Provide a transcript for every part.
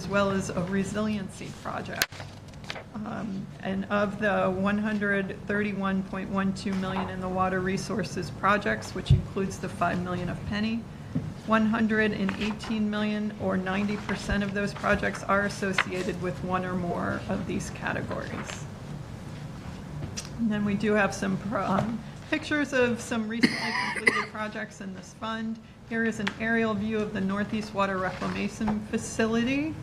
as well as a resiliency project. And of the 131.12 million in the water resources projects, which includes the 5 million of Penny, 118 million, or 90% of those projects, are associated with one or more of these categories. And then we do have some pictures of some recently completed projects in this fund. Here is an aerial view of the Northeast Water Reclamation Facility.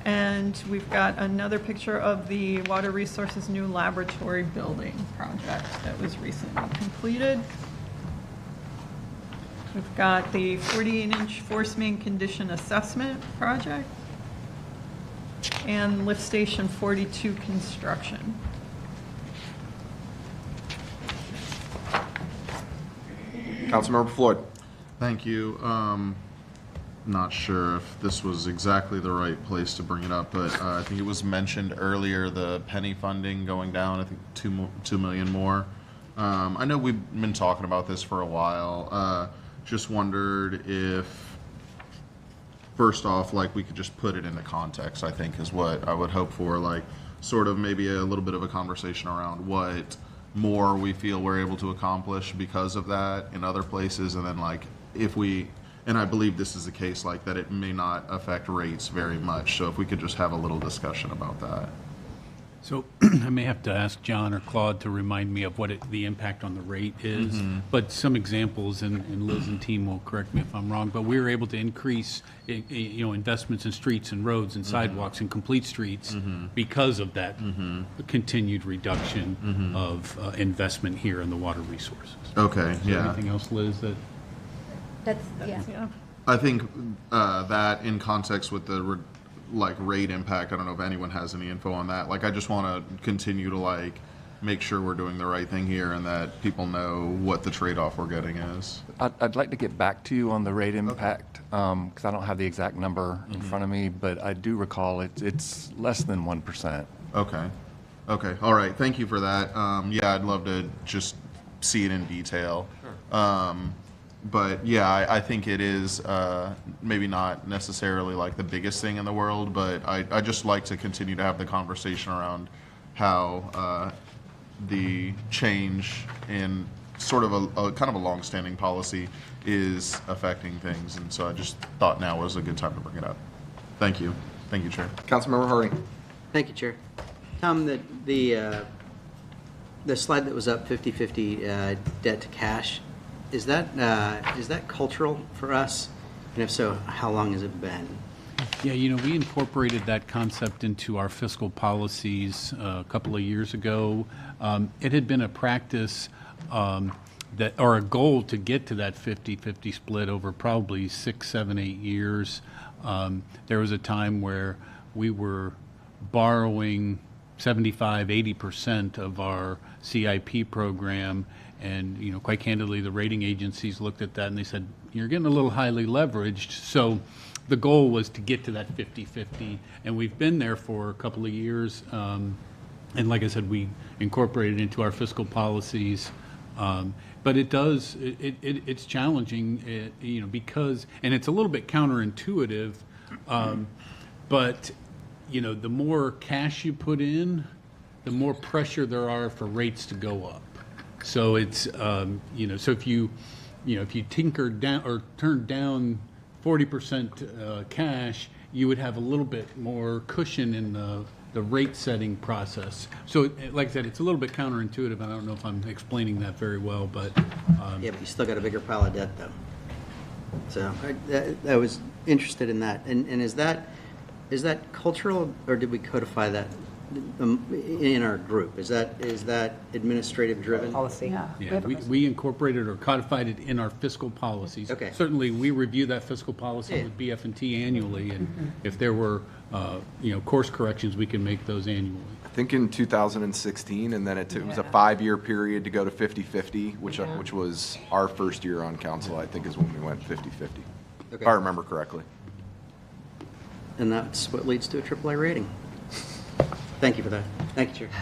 And we've got another picture of the Water Resources new laboratory building project that was recently completed. We've got the 48-inch force main condition assessment project and lift station 42 construction. Councilmember Floyd. Thank you. Not sure if this was exactly the right place to bring it up, but I think it was mentioned earlier, the penny funding going down, I think 2 million more. I know we've been talking about this for a while. Just wondered if, first off, like we could just put it into context, I think is what I would hope for, like sort of maybe a little bit of a conversation around what more we feel we're able to accomplish because of that in other places, and then like if we, and I believe this is the case, like that it may not affect rates very much. So if we could just have a little discussion about that. So I may have to ask John or Claude to remind me of what the impact on the rate is. But some examples, and Liz and team will correct me if I'm wrong, but we were able to increase investments in streets and roads and sidewalks and complete streets because of that continued reduction of investment here in the water resources. Okay, Is there yeah. anything else, Liz, that? Yeah. I think that in context with the rate impact, I don't know if anyone has any info on that. Like I just want to continue to like make sure we're doing the right thing here and that people know what the trade-off we're getting is. I'd like to get back to you on the rate impact because I don't have the exact number in front of me, but I do recall it's less than 1%. Okay. Okay. All right. Thank you for that. Yeah, I'd love to just see it in detail. Sure. But yeah, I think it is maybe not necessarily like the biggest thing in the world, but I just like to continue to have the conversation around how the change in sort of a kind of a long-standing policy is affecting things, and so I just thought now was a good time to bring it up. Thank you. Thank you, Chair. Councilmember Harding. Thank you, Chair. Tom, the slide that was up, 50-50 debt to cash, is that cultural for us? And if so, how long has it been? Yeah, we incorporated that concept into our fiscal policies a couple of years ago. It had been a practice or a goal to get to that 50-50 split over probably 6, 7, 8 years. There was a time where we were borrowing 75-80% of our CIP program, and quite candidly, the rating agencies looked at that and they said, you're getting a little highly leveraged. So the goal was to get to that 50-50, and we've been there for a couple of years. And like I said, we incorporated it into our fiscal policies. But it's challenging, because, and it's a little bit counterintuitive, but the more cash you put in, the more pressure there are for rates to go up. So it's, so if you tinker down or turn down 40% cash, you would have a little bit more cushion in the rate setting process. So like I said, it's a little bit counterintuitive, and I don't know if I'm explaining that very well, but. Yeah, but you still got a bigger pile of debt, though. So I was interested in that. And is that cultural, or did we codify that in our group? Is that administrative driven? Policy. Yeah, we incorporated or codified it in our fiscal policies. Okay. Certainly, we review that fiscal policy with BF&T annually, and if there were, course corrections, we can make those annually. I think in 2016, and then it was a 5-year period to go to 50-50, which was our first year on council, I think is when we went 50-50, Okay. if I remember correctly. And that's what leads to a AAA rating. Thank you for that. Thank you, Chair.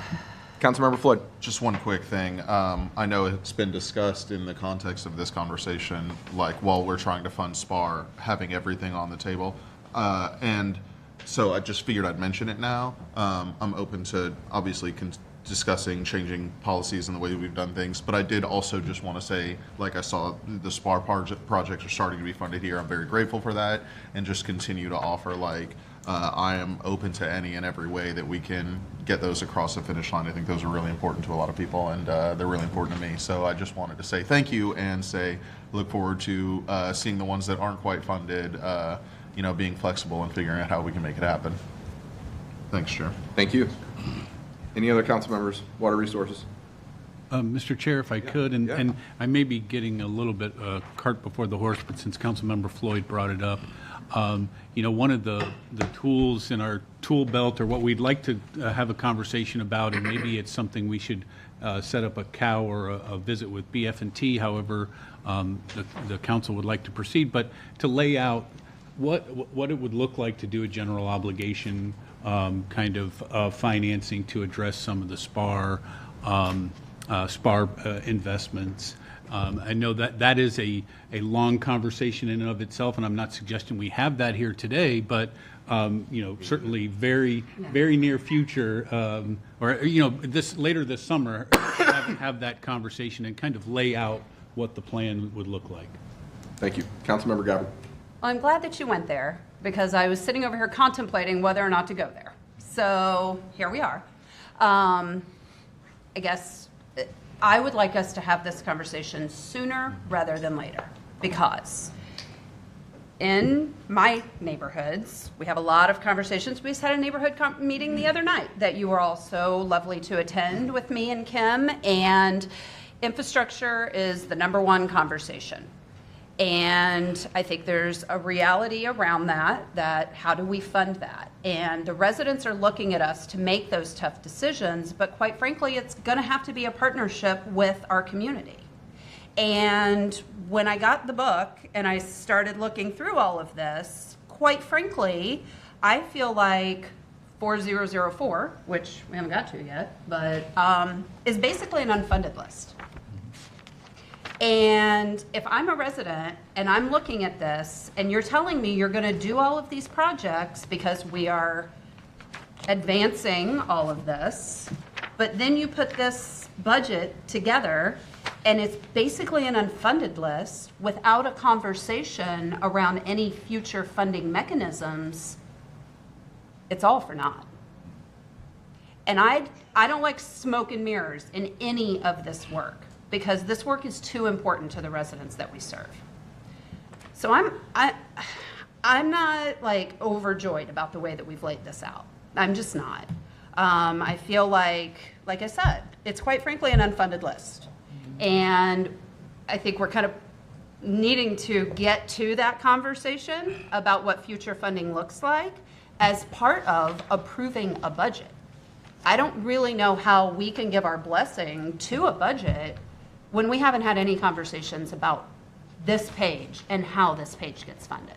Councilmember Floyd. Just one quick thing. I know it's been discussed in the context of this conversation, like while we're trying to fund SPAR, having everything on the table. And So I just figured I'd mention it now. I'm open to obviously discussing changing policies and the way we've done things, but I did also just want to say, like I saw the SPAR projects are starting to be funded here. I'm very grateful for that, and just continue to offer I am open to any and every way that we can get those across the finish line. I think those are really important to a lot of people, and they're really important to me. So I just wanted to say thank you and say look forward to seeing the ones that aren't quite funded, being flexible and figuring out how we can make it happen. Thanks, Chair. Thank you. Any other council members? Water Resources? Mr. Chair, if I could, and I may be getting a little bit cart before the horse, but since Councilmember Floyd brought it up, one of the tools in our tool belt, or what we'd like to have a conversation about, and maybe it's something we should set up a cow or a visit with BF&T, however the council would like to proceed, but to lay out what it would look like to do a general obligation kind of financing to address some of the SPAR investments. I know that is a long conversation in and of itself, and I'm not suggesting we have that here today, but certainly very near future, or later this summer, have that conversation and kind of lay out what the plan would look like. Thank you. Councilmember Gabbard. Well, I'm glad that you went there, because I was sitting over here contemplating whether or not to go there. So here we are. I guess I would like us to have this conversation sooner rather than later, because in my neighborhoods, we have a lot of conversations. We just had a neighborhood meeting the other night that you were all so lovely to attend with me and Kim, and infrastructure is the #1 conversation. And I think there's a reality around that how do we fund that? And the residents are looking at us to make those tough decisions, but quite frankly, it's going to have to be a partnership with our community. And when I got the book and I started looking through all of this, quite frankly, I feel like 4004, which we haven't got to yet, but is basically an unfunded list. And if I'm a resident and I'm looking at this and you're telling me you're going to do all of these projects because we are advancing all of this, but then you put this budget together and it's basically an unfunded list without a conversation around any future funding mechanisms, it's all for naught. And I don't like smoke and mirrors in any of this work, because this work is too important to the residents that we serve. So I'm not overjoyed about the way that we've laid this out. I'm just not. I feel like I said, it's quite frankly an unfunded list. And I think we're kind of needing to get to that conversation about what future funding looks like as part of approving a budget. I don't really know how we can give our blessing to a budget when we haven't had any conversations about this page and how this page gets funded.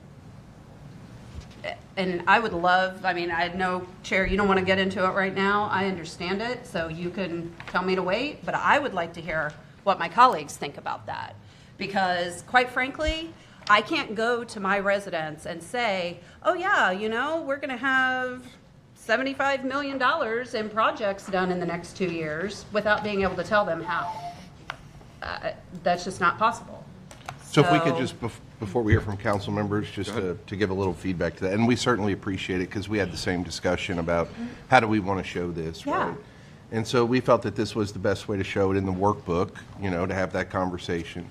And I would love, I know, Chair, you don't want to get into it right now. I understand it, so you can tell me to wait, but I would like to hear what my colleagues think about that. Because quite frankly, I can't go to my residents and say, oh yeah, we're going to have $75 million in projects done in the next 2 years without being able to tell them how. That's just not possible. So if we could just, before we hear from council members, just to give a little feedback to that, and we certainly appreciate it, because we had the same discussion about how do we want to show this, Yeah. right? And so we felt that this was the best way to show it in the workbook, to have that conversation.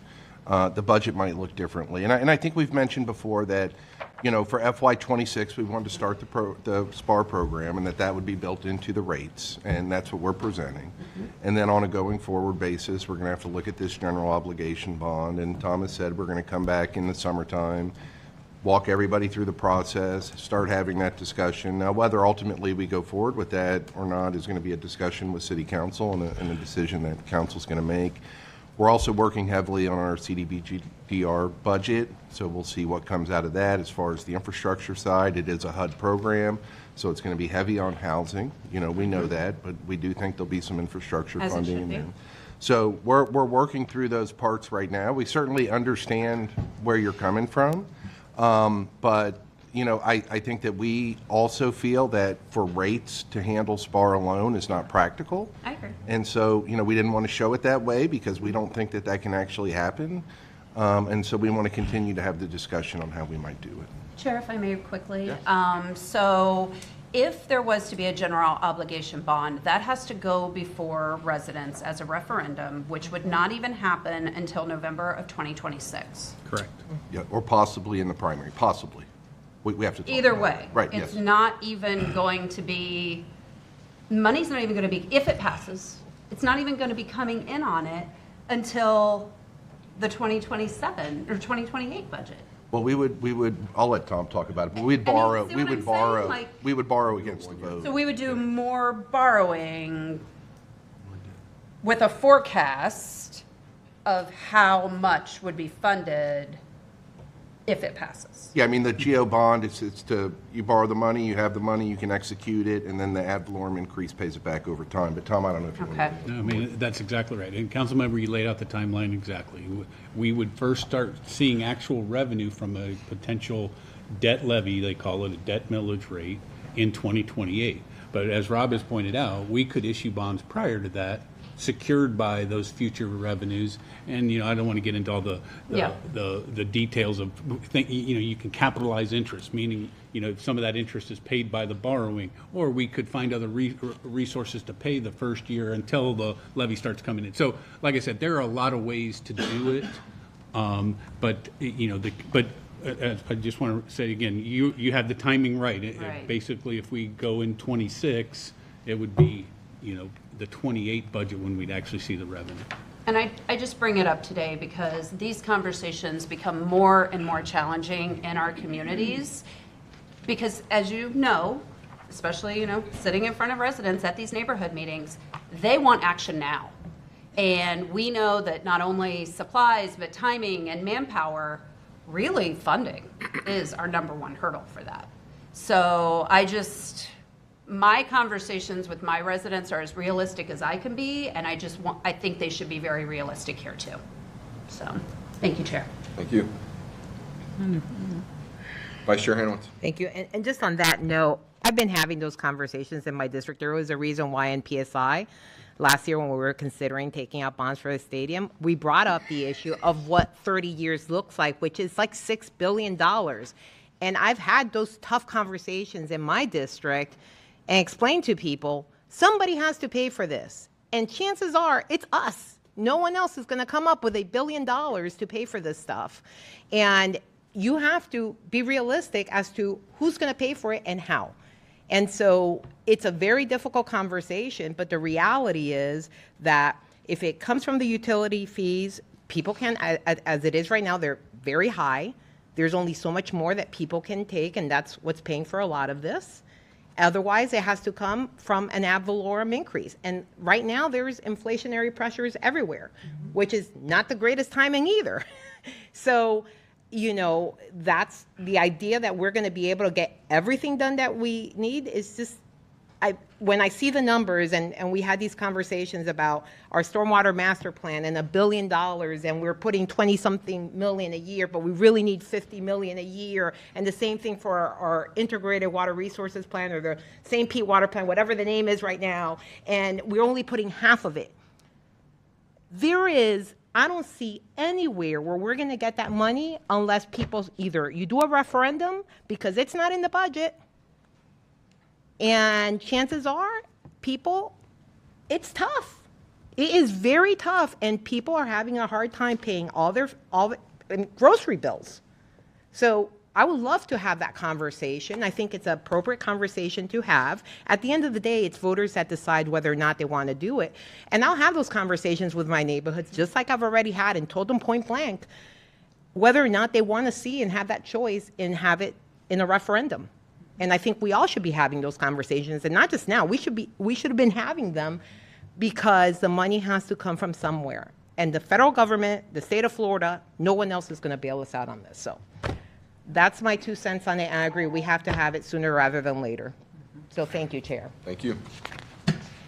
The budget might look differently. And I think we've mentioned before that, for FY26, we wanted to start the SPAR program, and that would be built into the rates, and that's what we're presenting. And then on a going forward basis, we're going to have to look at this general obligation bond, and Thomas said we're going to come back in the summertime, walk everybody through the process, start having that discussion. Now, whether ultimately we go forward with that or not is going to be a discussion with City Council and a decision that Council's going to make. We're also working heavily on our CDBG-DR budget, so we'll see what comes out of that as far as the infrastructure side. It is a HUD program, so it's going to be heavy on housing. We know that, but we do think there'll be some infrastructure As it funding should in be. there. So we're working through those parts right now. We certainly understand where you're coming from, but I think that we also feel that for rates to handle SPAR alone is not practical. I agree. And so, we didn't want to show it that way because we don't think that that can actually happen. And so we want to continue to have the discussion on how we might do it. Chair, if I may quickly. So if there was to be a general obligation bond, that has to go before residents as a referendum, which would not even happen until November of 2026. Correct. Yeah, or possibly in the primary, possibly. We have to talk Either about way. it. Right, It's yes. not even going to be, money's not even going to be, if it passes, it's not even going to be coming in on it until the 2027 or 2028 budget. Well, we would, I'll let Tom talk about it, but we'd I mean, borrow, see we what would I'm saying? borrow, Like- we would borrow against the vote. So we would do more borrowing with a forecast of how much would be funded if it passes. Yeah, I mean, the GO bond, it's to, you borrow the money, you have the money, you can execute it, and then the ad valorem increase pays it back over time. But Tom, I don't know if you want to. Okay. No, I mean, that's exactly right. And Councilmember, you laid out the timeline exactly. We would first start seeing actual revenue from a potential debt levy, they call it a debt millage rate, in 2028. But as Rob has pointed out, we could issue bonds prior to that, secured by those future revenues. And, I don't want to get into all the Yeah. the details of, you can capitalize interest, meaning, some of that interest is paid by the borrowing, or we could find other resources to pay the first year until the levy starts coming in. So, like I said, there are a lot of ways to do it. But I just want to say again, you have the timing right. Right. Basically, if we go in 26, it would be, the 28 budget when we'd actually see the revenue. And I just bring it up today because these conversations become more and more challenging in our communities. Because as you know, especially, sitting in front of residents at these neighborhood meetings, they want action now. And we know that not only supplies, but timing and manpower, really funding is our number one hurdle for that. So my conversations with my residents are as realistic as I can be, and I think they should be very realistic here too. So, thank you, Chair. Thank you. Vice Chair Hanwitz. Thank you. And just on that note, I've been having those conversations in my district. There was a reason why in PSI last year when we were considering taking out bonds for the stadium, we brought up the issue of what 30 years looks like, which is like $6 billion. And I've had those tough conversations in my district and explained to people, somebody has to pay for this. And chances are it's us. No one else is going to come up with $1 billion to pay for this stuff. And you have to be realistic as to who's going to pay for it and how. And so it's a very difficult conversation, but the reality is that if it comes from the utility fees, people can, as it is right now, they're very high. There's only so much more that people can take, and that's what's paying for a lot of this. Otherwise, it has to come from an ad valorem increase. And right now, there's inflationary pressures everywhere, which is not the greatest timing either. So, that's the idea that we're going to be able to get everything done that we need is just, when I see the numbers and we had these conversations about our stormwater master plan and $1 billion and we're putting 20-something million a year, but we really need 50 million a year. And the same thing for our integrated water resources plan or the St. Pete water plan, whatever the name is right now. And we're only putting half of it. I don't see anywhere where we're going to get that money unless people either you do a referendum because it's not in the budget. And chances are, it's tough. It is very tough, and people are having a hard time paying all their grocery bills. So I would love to have that conversation. I think it's an appropriate conversation to have. At the end of the day, it's voters that decide whether or not they want to do it. And I'll have those conversations with my neighborhoods, just like I've already had and told them point blank, whether or not they want to see and have that choice and have it in a referendum. And I think we all should be having those conversations, and not just now. We should have been having them because the money has to come from somewhere. And the federal government, the state of Florida, no one else is going to bail us out on this. So that's my 2 cents on it, and I agree we have to have it sooner rather than later. So thank you, Chair. Thank you.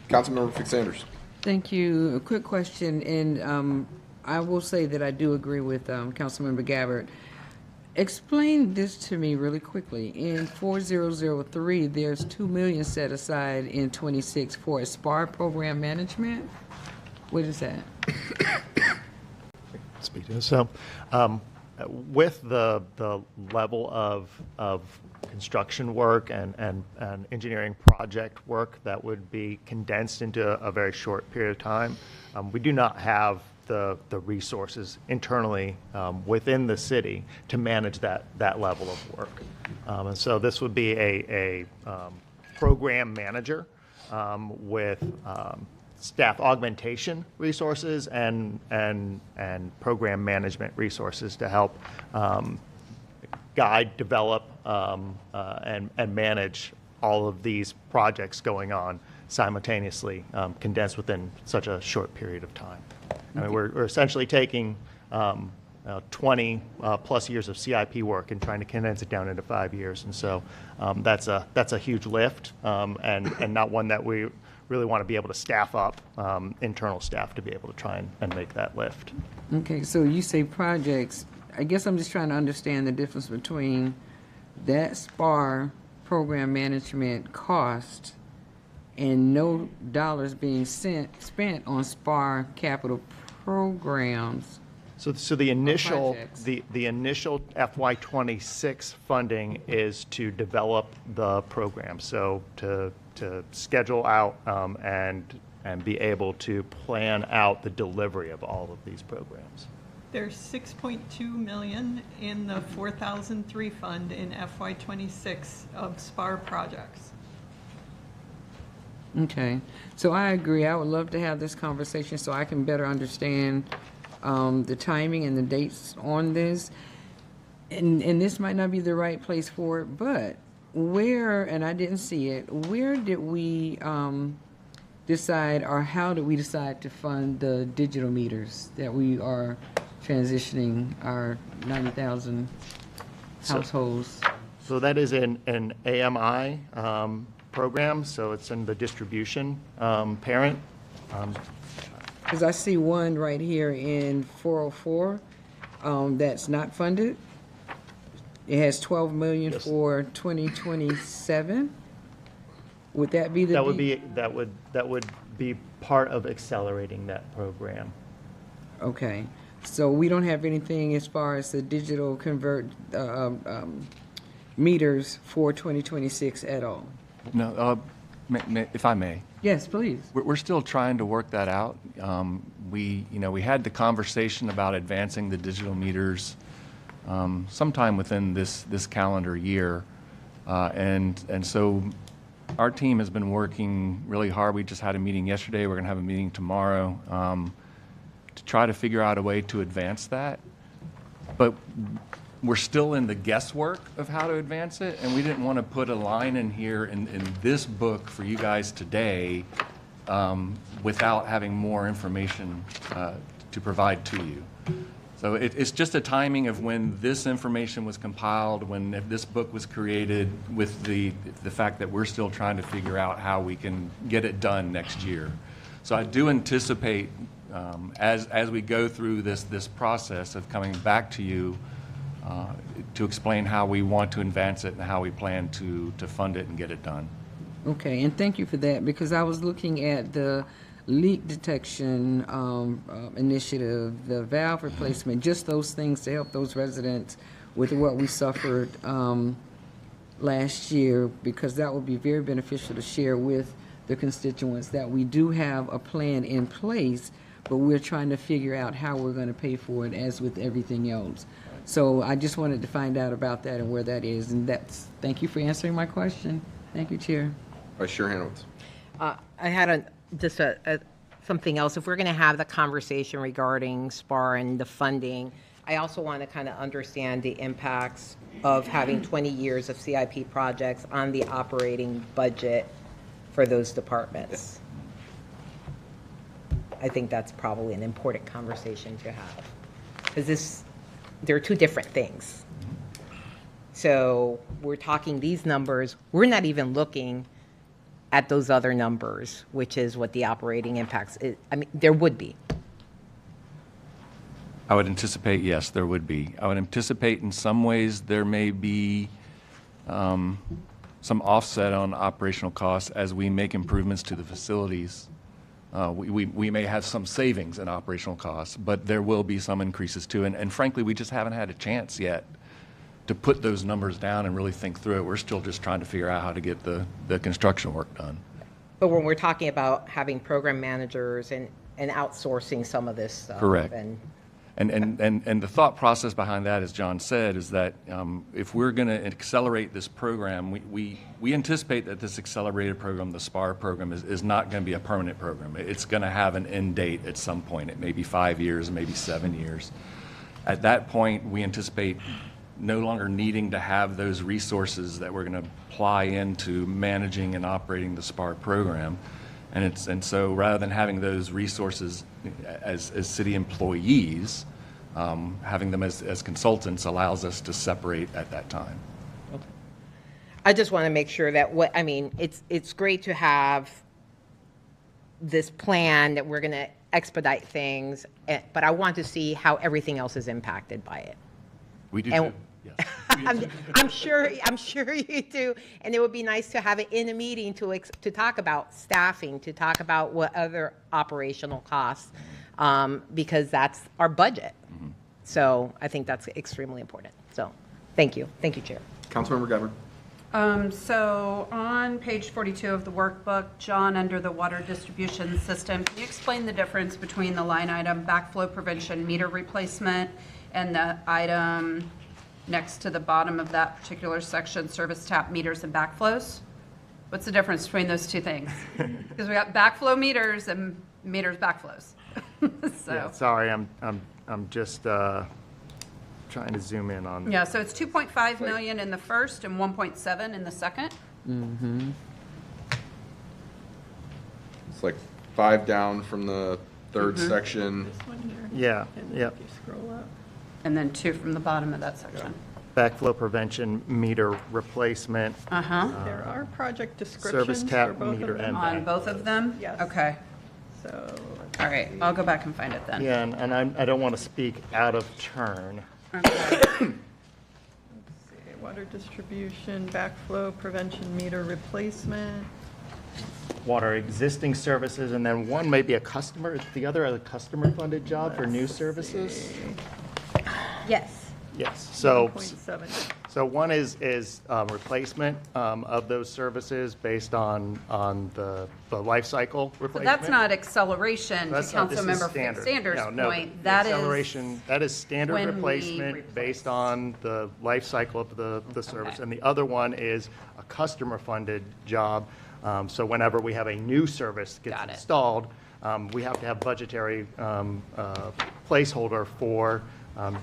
Councilmember Fix-Sanders. Thank you. A quick question, and I will say that I do agree with Councilmember Gabbard. Explain this to me really quickly. In 4003, there's 2 million set aside in 26 for a SPAR program management. What is that? Speak to it. So, with the level of construction work and engineering project work that would be condensed into a very short period of time, we do not have the resources internally within the city to manage that level of work. And so this would be a program manager with staff augmentation resources and program management resources to help guide, develop, and manage all of these projects going on simultaneously, condensed within such a short period of time. I mean, we're essentially taking 20 plus years of CIP work and trying to condense it down into 5 years. And so that's a huge lift, and not one that we really want to be able to staff up internal staff to be able to try and make that lift. Okay, so you say projects. I guess I'm just trying to understand the difference between that SPAR program management cost and no dollars being spent on SPAR capital programs. So the initial projects. the initial FY26 funding is to develop the program. So to schedule out and be able to plan out the delivery of all of these programs. There's 6.2 million in the 4003 fund in FY26 of SPAR projects. Okay, so I agree. I would love to have this conversation so I can better understand the timing and the dates on this. And this might not be the right place for it, but where, and I didn't see it, where did we decide, or how did we decide to fund the digital meters that we are transitioning our 90,000 households? So that is an AMI program, so it's in the distribution parent. Because I see one right here in 404 that's not funded. It has 12 million Yes. for 2027. Would that be the? That would be part of accelerating that program. Okay, so we don't have anything as far as the digital convert meters for 2026 at all? No, if I may. Yes, please. We're still trying to work that out. We had the conversation about advancing the digital meters sometime within this calendar year, and so our team has been working really hard. We just had a meeting yesterday. We're going to have a meeting tomorrow to try to figure out a way to advance that. But we're still in the guesswork of how to advance it, and we didn't want to put a line in here in this book for you guys today without having more information to provide to you. So it's just a timing of when this information was compiled, when this book was created, with the fact that we're still trying to figure out how we can get it done next year. So I do anticipate as we go through this process of coming back to you to explain how we want to advance it and how we plan to fund it and get it done. Okay, and thank you for that, because I was looking at the leak detection initiative, the valve replacement, just those things to help those residents with what we suffered last year, because that would be very beneficial to share with the constituents, that we do have a plan in place, but we're trying to figure out how we're going to pay for it, as with everything else. So I just wanted to find out about that and where that is, and thank you for answering my question. Thank you, Chair. Vice Chair Hanowitz. I had something else. If we're going to have the conversation regarding SPAR and the funding, I also want to kind of understand the impacts of having 20 years of CIP projects on the operating budget for those departments. I think that's probably an important conversation to have, because they're two different things. So we're talking these numbers, we're not even looking at those other numbers, which is what the operating impacts is. I mean, there would be. I would anticipate, yes, there would be. I would anticipate in some ways there may be some offset on operational costs as we make improvements to the facilities. We may have some savings in operational costs, but there will be some increases too. And frankly, we just haven't had a chance yet to put those numbers down and really think through it. We're still just trying to figure out how to get the construction work done. But when we're talking about having program managers and outsourcing some of this stuff. Correct. And the thought process behind that, as John said, is that if we're going to accelerate this program, we anticipate that this accelerated program, the SPAR program, is not going to be a permanent program. It's going to have an end date at some point. It may be 5 years, maybe 7 years. At that point, we anticipate no longer needing to have those resources that we're going to apply into managing and operating the SPAR program. And so rather than having those resources as city employees, having them as consultants allows us to separate at that time. I just want to make sure that it's great to have this plan that we're going to expedite things, but I want to see how everything else is impacted by it. We do And- too, yes. I'm sure you do, and it would be nice to have it in a meeting to talk about staffing, to talk about what other operational costs, because that's our budget. So I think that's extremely important. So, thank you, Chair. Councilmember Geber. So on page 42 of the workbook, John, under the water distribution system, can you explain the difference between the line item backflow prevention meter replacement and the item next to the bottom of that particular section, service tap meters and backflows? What's the difference between those two things? Because we got backflow meters and meters backflows. So. Yeah, sorry, I'm just trying to zoom in on. Yeah, so it's 2.5 million in the first and 1.7 in the second. It's like 5 down from the third section. This one here. Yeah, And yeah. if you scroll up. And then 2 from the bottom of that section. Backflow prevention meter replacement. Uh-huh. There are project Service descriptions tap for both meter of them. and On both of them? Yes. Okay. So, All right, I'll go back and find it then. Yeah, and I don't want to speak out of turn. Okay. let's see, water distribution, backflow prevention meter replacement. Water existing services, and then one may be a customer, is the other a customer-funded job for new Let's services? see, Yes. Yes, so 1.7. So one is replacement of those services based on the life cycle So replacement. that's not acceleration to That's not- this is Councilmember standard. Sanders' No, point. the That is acceleration, that is standard when we replacement replace. based on the life cycle of the service. Okay. And the other one is a customer-funded job. So whenever we have a new service gets Got it. installed, we have to have budgetary placeholder for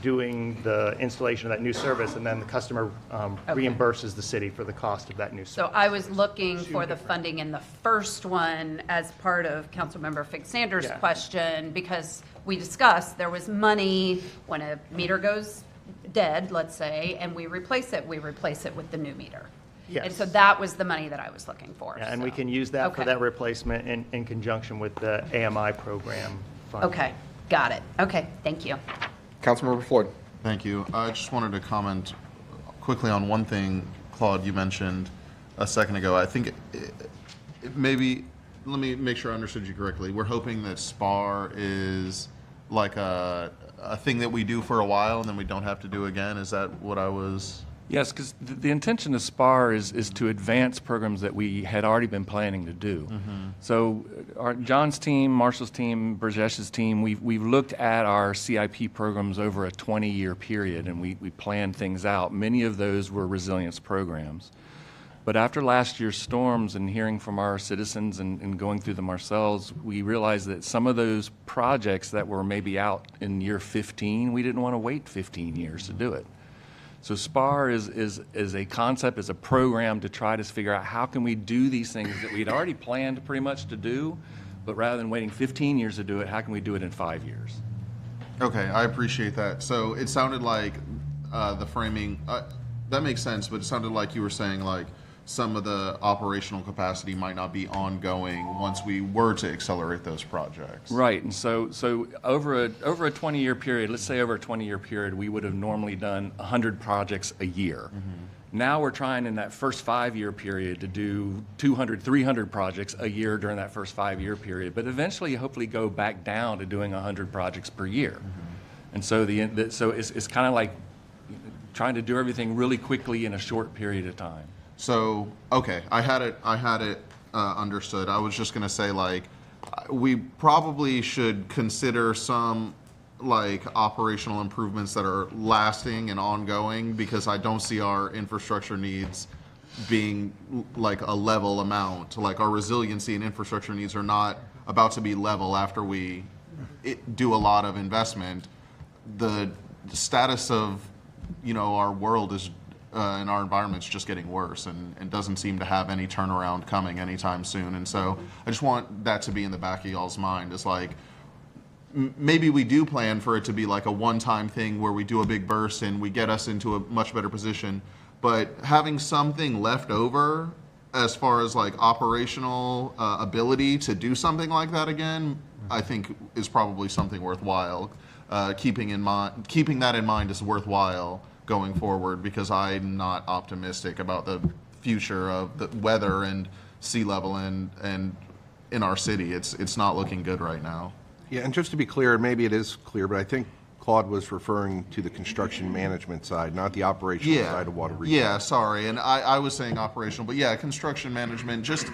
doing the installation of that new service, and then the customer reimburses the city for the cost of that new So service. I was looking for the funding in the first one as part of Councilmember Fig Sanders' Yeah. question, because we discussed there was money when a meter goes dead, let's say, and we replace it with the new meter. And Yes. so that was the money that I was looking for. Yeah, and we so. can use that for Okay. that replacement in conjunction with the AMI program funding. Okay, got it. Okay, thank you. Councilmember Floyd. Thank you. I just wanted to comment quickly on one thing, Claude, you mentioned a second ago. I think maybe, let me make sure I understood you correctly. We're hoping that SPAR is like a thing that we do for a while and then we don't have to do again. Is that what I was? Yes, because the intention of SPAR is to advance programs that we had already been planning to do. So John's team, Marshall's team, Burgess's team, we've looked at our CIP programs over a 20-year period, and we planned things out. Many of those were resilience programs. But after last year's storms and hearing from our citizens and going through them ourselves, we realized that some of those projects that were maybe out in year 15, we didn't want to wait 15 years to do it. So SPAR is a concept, is a program to try to figure out how can we do these things that we'd already planned pretty much to do, but rather than waiting 15 years to do it, how can we do it in 5 years? Okay, I appreciate that. So it sounded like the framing, that makes sense, but it sounded like you were saying like some of the operational capacity might not be ongoing once we were to accelerate those projects. Right, and so over a 20-year period, let's say over a 20-year period, we would have normally done 100 projects a year. Now we're trying in that first 5-year period to do 200, 300 projects a year during that first 5-year period, but eventually hopefully go back down to doing 100 projects per year. And so so it's kind of like trying to do everything really quickly in a short period of time. So, okay, I had it understood. I was just gonna say, like, we probably should consider some, like, operational improvements that are lasting and ongoing, because I don't see our infrastructure needs being like a level amount. Like, our resiliency and infrastructure needs are not about to be level after we do a lot of investment. The status of, you know, our world is and our environment's just getting worse, and doesn't seem to have any turnaround coming anytime soon. And so I just want that to be in the back of y'all's mind. It's like, maybe we do plan for it to be like a one-time thing where we do a big burst and we get us into a much better position, but having something left over as far as like operational ability to do something like that again, I think is probably something worthwhile. Keeping that in mind is worthwhile going forward, because I'm not optimistic about the future of the weather and sea level and in our city. It's not looking good right now. Yeah, and just to be clear, maybe it is clear, but I think Claude was referring to the construction management side, not the operational side of water resources. Yeah, sorry, and I was saying operational, but yeah, construction management, just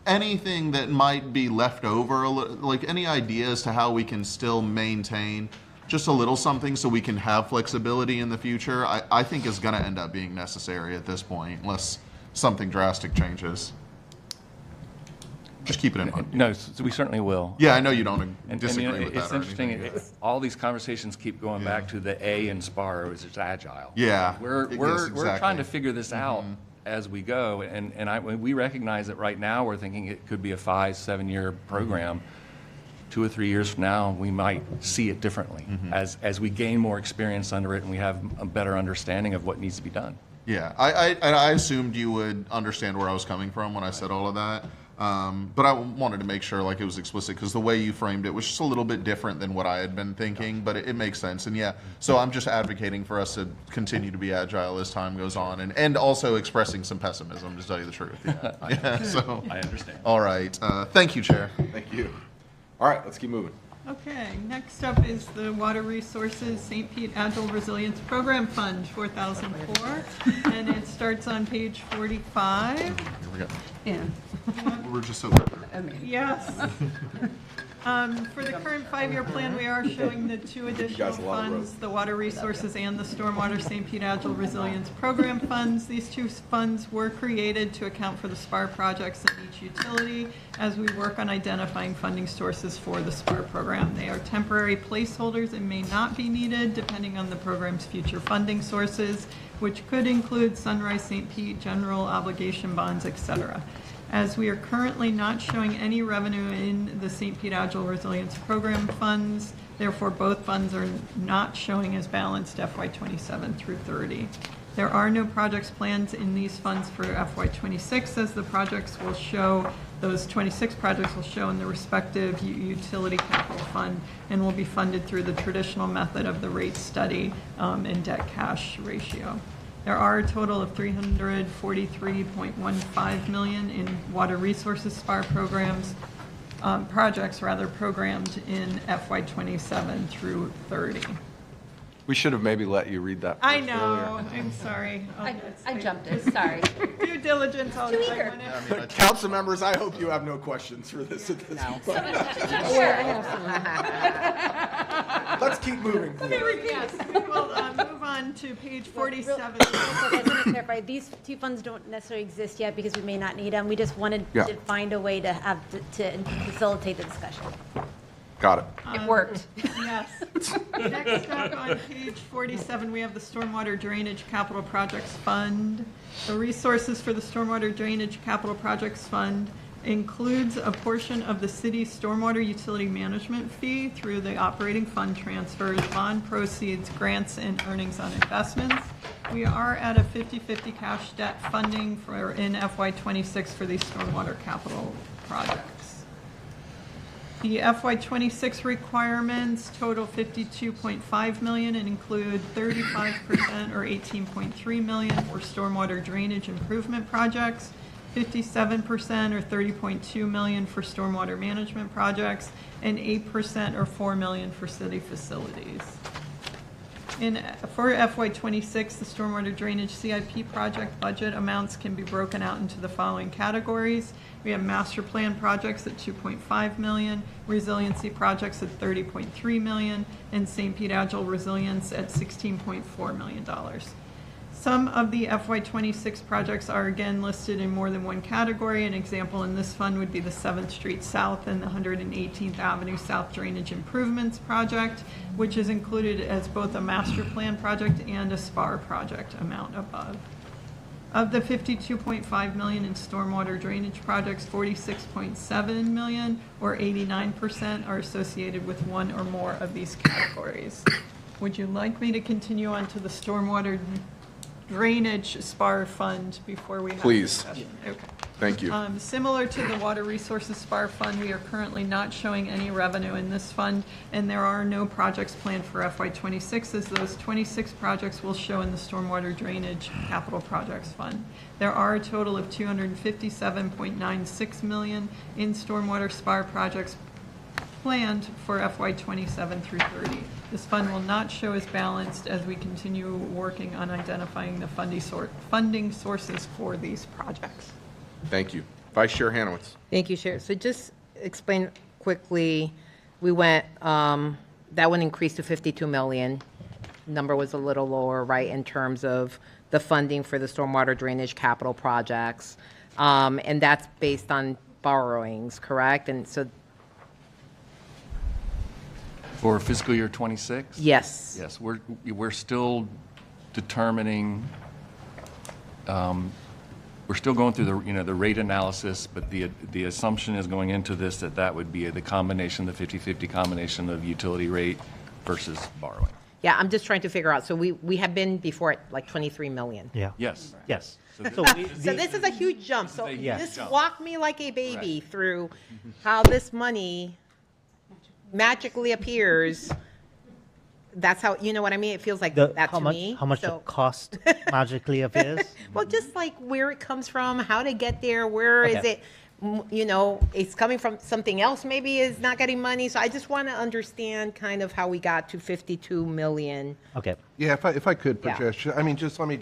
anything that might be left over, like any ideas to how we can still maintain just a little something so we can have flexibility in the future, I think is going to end up being necessary at this point, unless something drastic changes. Just keep it in mind. No, so we certainly will. Yeah, I know you don't And disagree you know, with that. it's or interesting. anything. All these conversations keep going back to the A in SPAR, which is agile. Yeah, we're yes, we're trying to exactly. figure this out as we go, and we recognize that right now we're thinking it could be a 5-7 year program. 2 or 3 years from now, we might see it differently as we gain more experience under it and we have a better understanding of what needs to be done. Yeah, I assumed you would understand where I was coming from when I said all of that. But I wanted to make sure like it was explicit, because the way you framed it was just a little bit different than what I had been thinking, but it makes sense. And yeah, so I'm just advocating for us to continue to be agile as time goes on, and also expressing some pessimism, to tell you the truth. Yeah, yeah, so I understand. All right, thank you, Chair. Thank you. All right, let's keep moving. Okay, next up is the Water Resources St. Pete Agile Resilience Program Fund, 4004, and it starts on page 45. Here we go. Yeah. We're just so. Yes. For the current 5-year plan, we are showing the 2 additional guys a lot of funds, the Water Resources and the Stormwater St. Pete Agile Resilience Program funds. These 2 funds were created to account for the SPAR projects in each utility as we work on identifying funding sources for the SPAR program. They are temporary placeholders and may not be needed depending on the program's future funding sources, which could include Sunrise St. Pete, general obligation bonds, etc. As we are currently not showing any revenue in the St. Pete Agile Resilience Program funds, therefore both funds are not showing as balanced FY27 through 30. There are no projects planned in these funds for FY26, as the projects will show, those 26 projects will show in the respective utility capital fund and will be funded through the traditional method of the rate study and debt cash ratio. There are a total of $343.15 million in water resources SPAR programs, projects programmed in FY27 through 30. We should have maybe let you read that I first know, earlier. I'm sorry. I jumped it, sorry. Due diligence, I'll Too do eager. Council members, I hope you have no questions for this at this point. Let's keep moving, please. Yes, we will move on to page 47. I just want to clarify, these 2 funds don't necessarily exist yet because we may not need them. We just wanted to find a way to have to facilitate the discussion. Got it. It worked. Yes. Next up on page 47, we have the Stormwater Drainage Capital Projects Fund. The resources for the Stormwater Drainage Capital Projects Fund includes a portion of the city's stormwater utility management fee through the operating fund transfers, bond proceeds, grants, and earnings on investments. We are at a 50-50 cash debt funding in FY26 for these stormwater capital projects. The FY26 requirements total $52.5 million and include 35% or $18.3 million for stormwater drainage improvement projects, 57% or $30.2 million for stormwater management projects, and 8% or $4 million for city facilities. For FY26, the stormwater drainage CIP project budget amounts can be broken out into the following categories. We have master plan projects at $2.5 million, resiliency projects at $30.3 million, and St. Pete Agile Resilience at $16.4 million. Some of the FY26 projects are again listed in more than one category. An example in this fund would be the 7th Street South and the 118th Avenue South Drainage Improvements Project, which is included as both a master plan project and a SPAR project amount above. Of the $52.5 million in stormwater drainage projects, $46.7 million or 89% are associated with one or more of these categories. Would you like me to continue on to the stormwater drainage SPAR fund before we have Please. discussion? Okay. Thank you. Similar to the Water Resources SPAR fund, we are currently not showing any revenue in this fund, and there are no projects planned for FY26, as those 26 projects will show in the Stormwater Drainage Capital Projects Fund. There are a total of $257.96 million in stormwater SPAR projects planned for FY27 through 30. This fund will not show as balanced as we continue working on identifying the funding sources for these projects. Thank you. Vice Chair Hanowitz. Thank you, Chair. So just explain quickly, we went, that one increased to 52 million. Number was a little lower, right, in terms of the funding for the stormwater drainage capital projects. And that's based on borrowings, correct? And so For fiscal year '26? yes. Yes, we're still determining, we're still going through the rate analysis, but the assumption is going into this that would be the combination, the 50-50 combination of utility rate versus borrowing. Yeah, I'm just trying to figure out. So we have been before at like 23 million. Yeah. Yes. Yes. So So So this is a huge jump. So huge just jump. walk me like a baby through how this money magically appears. That's how, you know what I mean? It feels like that to me. How much the So- cost magically appears? Well, just like where it comes from, how to get there, where is Okay. it, you know, it's coming from something else maybe is not getting money. So I just want to understand kind of how we got to 52 million. Okay. Yeah, if I could, Yeah. Patricia, I mean, let me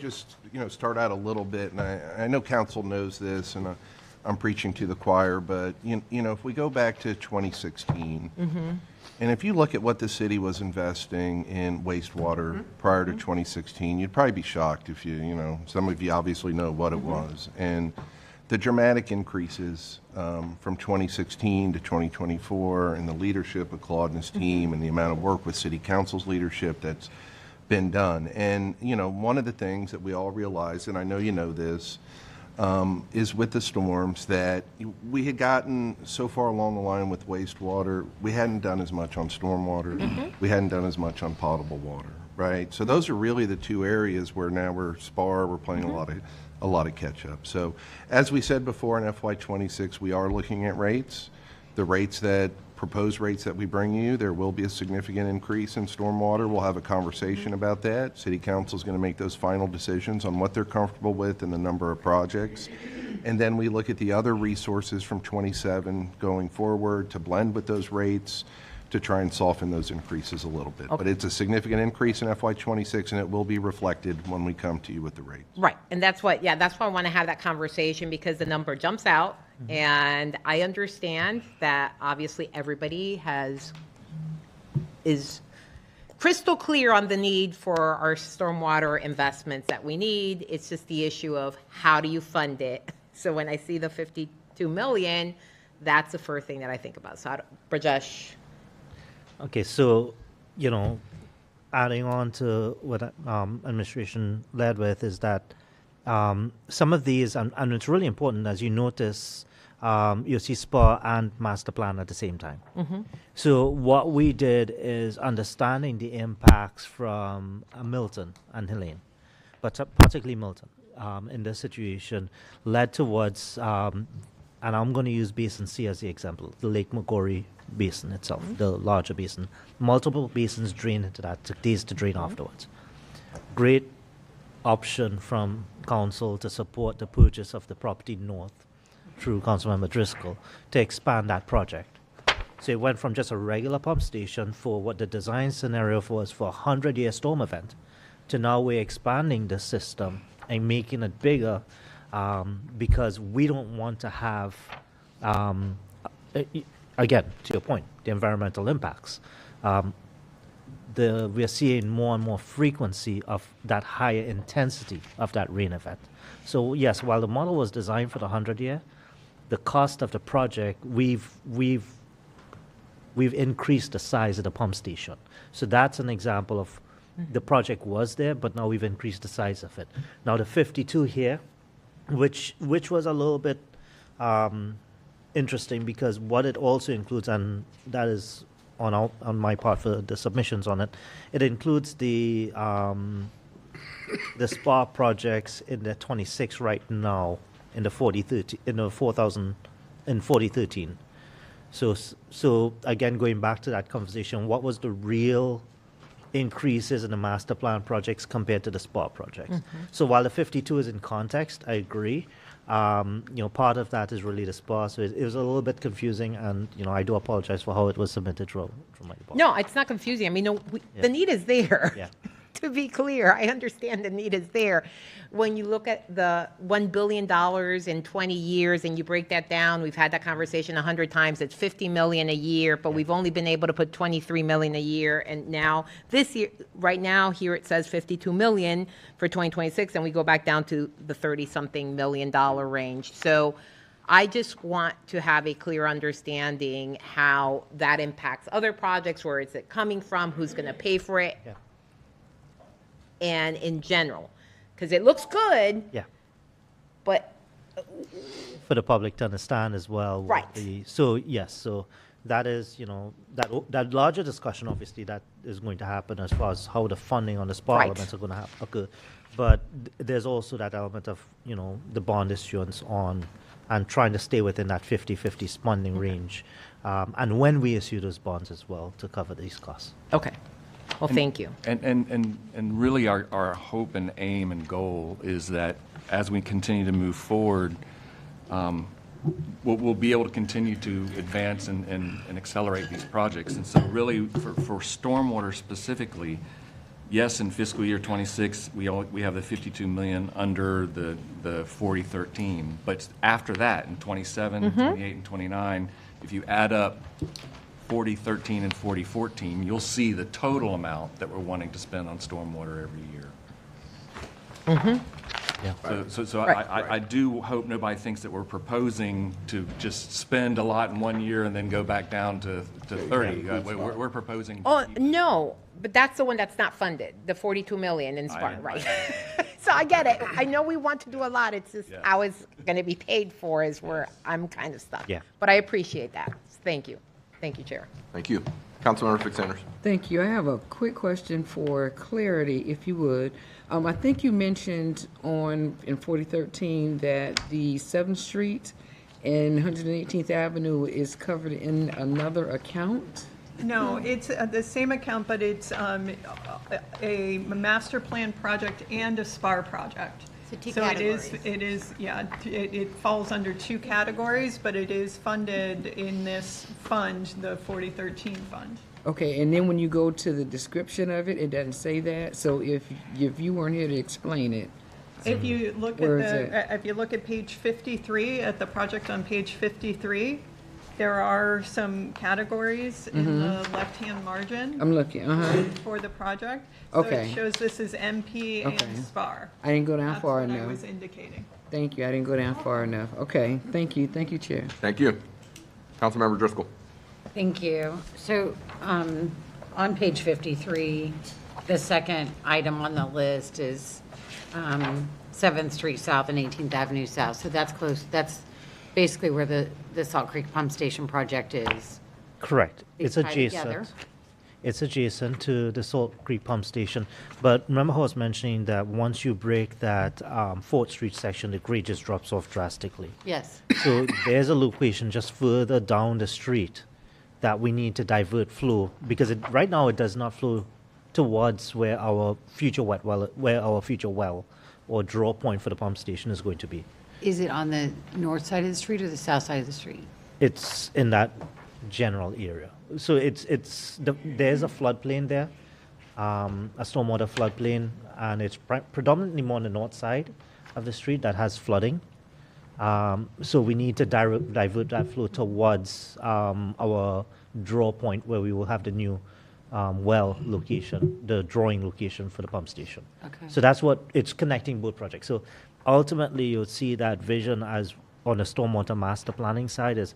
start out a little bit, and I know council knows this, and I'm preaching to the choir, but if we go back to 2016, and if you look at what the city was investing in wastewater prior to 2016, you'd probably be shocked if some of you obviously know what it was, and the dramatic increases from 2016 to 2024, and the leadership of Claude and his team, and the amount of work with city council's leadership that's been done. And one of the things that we all realize, and I know you know this, is with the storms that we had gotten so far along the line with wastewater, we hadn't done as much on stormwater, we hadn't done as much on potable water, right? So those are really the two areas where now we're playing a lot of catch up. So as we said before in FY26, we are looking at rates. The proposed rates that we bring you, there will be a significant increase in stormwater. We'll have a conversation about that. City Council is going to make those final decisions on what they're comfortable with and the number of projects. And then we look at the other resources from 27 going forward to blend with those rates to try and soften those increases a little bit. But it's a significant increase in FY26, and it will be reflected when we come to you with the rates. Right. And that's why I want to have that conversation, because the number jumps out. And I understand that obviously everybody is crystal clear on the need for our stormwater investments that we need. It's just the issue of how do you fund it? So when I see the 52 million, that's the first thing that I think about. So Brajesh. Okay, so, adding on to what administration led with is that Some of these, and it's really important, as you notice, you see SPA and master plan at the same time. So what we did is understanding the impacts from Milton and Helene, but particularly Milton, in this situation, led towards, and I'm going to use Basin C as the example, the Lake Macquarie Basin itself, the larger basin. Multiple basins drain into that, took days to drain afterwards. Great option from council to support the purchase of the property north through Councilmember Driscoll to expand that project. So it went from just a regular pump station for what the design scenario was for a 100-year storm event to now we're expanding the system and making it bigger because we don't want to have, again, to your point, the environmental impacts. We're seeing more and more frequency of that higher intensity of that rain event. So yes, while the model was designed for the 100-year, the cost of the project, we've increased the size of the pump station. So that's an example of the project was there, but now we've increased the size of it. Now the 52 here, which was a little bit interesting because what it also includes, and that is on my part for the submissions on it, it includes the SPA projects in the 26 right now in the 4013. So again, going back to that conversation, what was the real increases in the master plan projects compared to the SPA projects? So while the 52 is in context, I agree. Part of that is really the SPA, so it was a little bit confusing, and I do apologize for how it was submitted from my part. No, it's not confusing. I mean, the need is there. Yeah. To be clear, I understand the need is there. When you look at the $1 billion in 20 years and you break that down, we've had that conversation 100 times, it's $50 million a year, but we've only been able to put $23 million a year. And now, this year, right now, here it says $52 million for 2026, and we go back down to the 30-something million dollar range. So I just want to have a clear understanding how that impacts other projects, where is it coming from, who's going to pay for it. Yeah. And in general, because it looks good, Yeah. but For the public to understand as well. Right. So that is, that larger discussion, obviously, that is going to happen as far as how the funding on the SPA Right. elements are going to occur. But there's also that element of, the bond issuance and trying to stay within that 50-50 funding range. And when we issue those bonds as well to cover these costs. okay. Well, thank you. And really our hope and aim and goal is that as we continue to move forward, we'll be able to continue to advance and accelerate these projects. And so really for stormwater specifically, yes, in fiscal year 26, we have the 52 million under the 4013. But after that, in 27, 28, and 29, if you add up 4013 and 4014, you'll see the total amount that we're wanting to spend on stormwater every year. Yeah. So Right. I do hope nobody thinks that we're proposing to just spend a lot in one year and then go back down to 30. We're proposing. Oh, no, but that's the one that's not funded, the 42 million in SPAR, right? So I get it. I know we want to do a lot. It's just Yeah. how it's going to be paid for is where I'm kind of stuck. Yeah. But I appreciate that. Thank you. Thank you, Chair. Thank you. Councilmember Fix Sanders. Thank you. I have a quick question for clarity, if you would. I think you mentioned in 4013 that the 7th Street and 118th Avenue is covered in another account? No, it's the same account, but it's a master plan project and a SPAR project. So two So categories. it falls under two categories, but it is funded in this fund, the 4013 fund. Okay, and then when you go to the description of it, it doesn't say that? So if you weren't here to explain it, If you look Where at is it? if you look at page 53, at the project on page 53, there are some categories in the left-hand margin I'm looking, for the project. Okay. So it shows this is MP Okay. and SPAR. I didn't go down That's far what I enough. was indicating. Thank you, I didn't go down far enough. Okay, thank you, Chair. Thank you. Councilmember Driscoll. Thank you. So on page 53, the second item on the list is 7th Street South and 18th Avenue South, so that's close, that's basically where the Salt Creek Pump Station project is. Correct. They It's tie together. adjacent. It's adjacent to the Salt Creek Pump Station. But remember how I was mentioning that once you break that 4th Street section, the grade just drops off drastically. Yes. So there's a location just further down the street that we need to divert flow because right now it does not flow towards where our future well or draw point for the pump station is going to be. Is it on the north side of the street or the south side of the street? It's in that general area. So there's a floodplain there, a stormwater floodplain, and it's predominantly more on the north side of the street that has flooding. So we need to divert that flow towards our draw point where we will have the new well location, the drawing location for the pump station. Okay. So that's what it's connecting both projects. So ultimately, you'll see that vision as on the stormwater master planning side is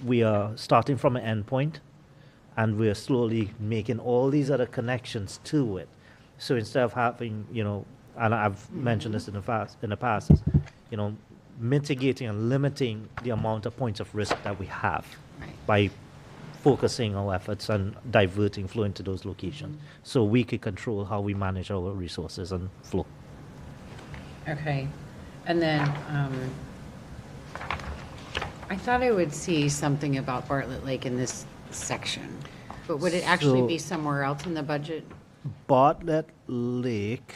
we are starting from an endpoint and we're slowly making all these other connections to it. So instead of having, and I've mentioned this in the past, is, mitigating and limiting the amount of points of risk that we have by focusing our efforts and diverting flow into those locations so we could control how we manage our resources and flow. Okay. And then, I thought I would see something about Bartlett Lake in this section, but would it actually So- be somewhere else in the budget? Bartlett Lake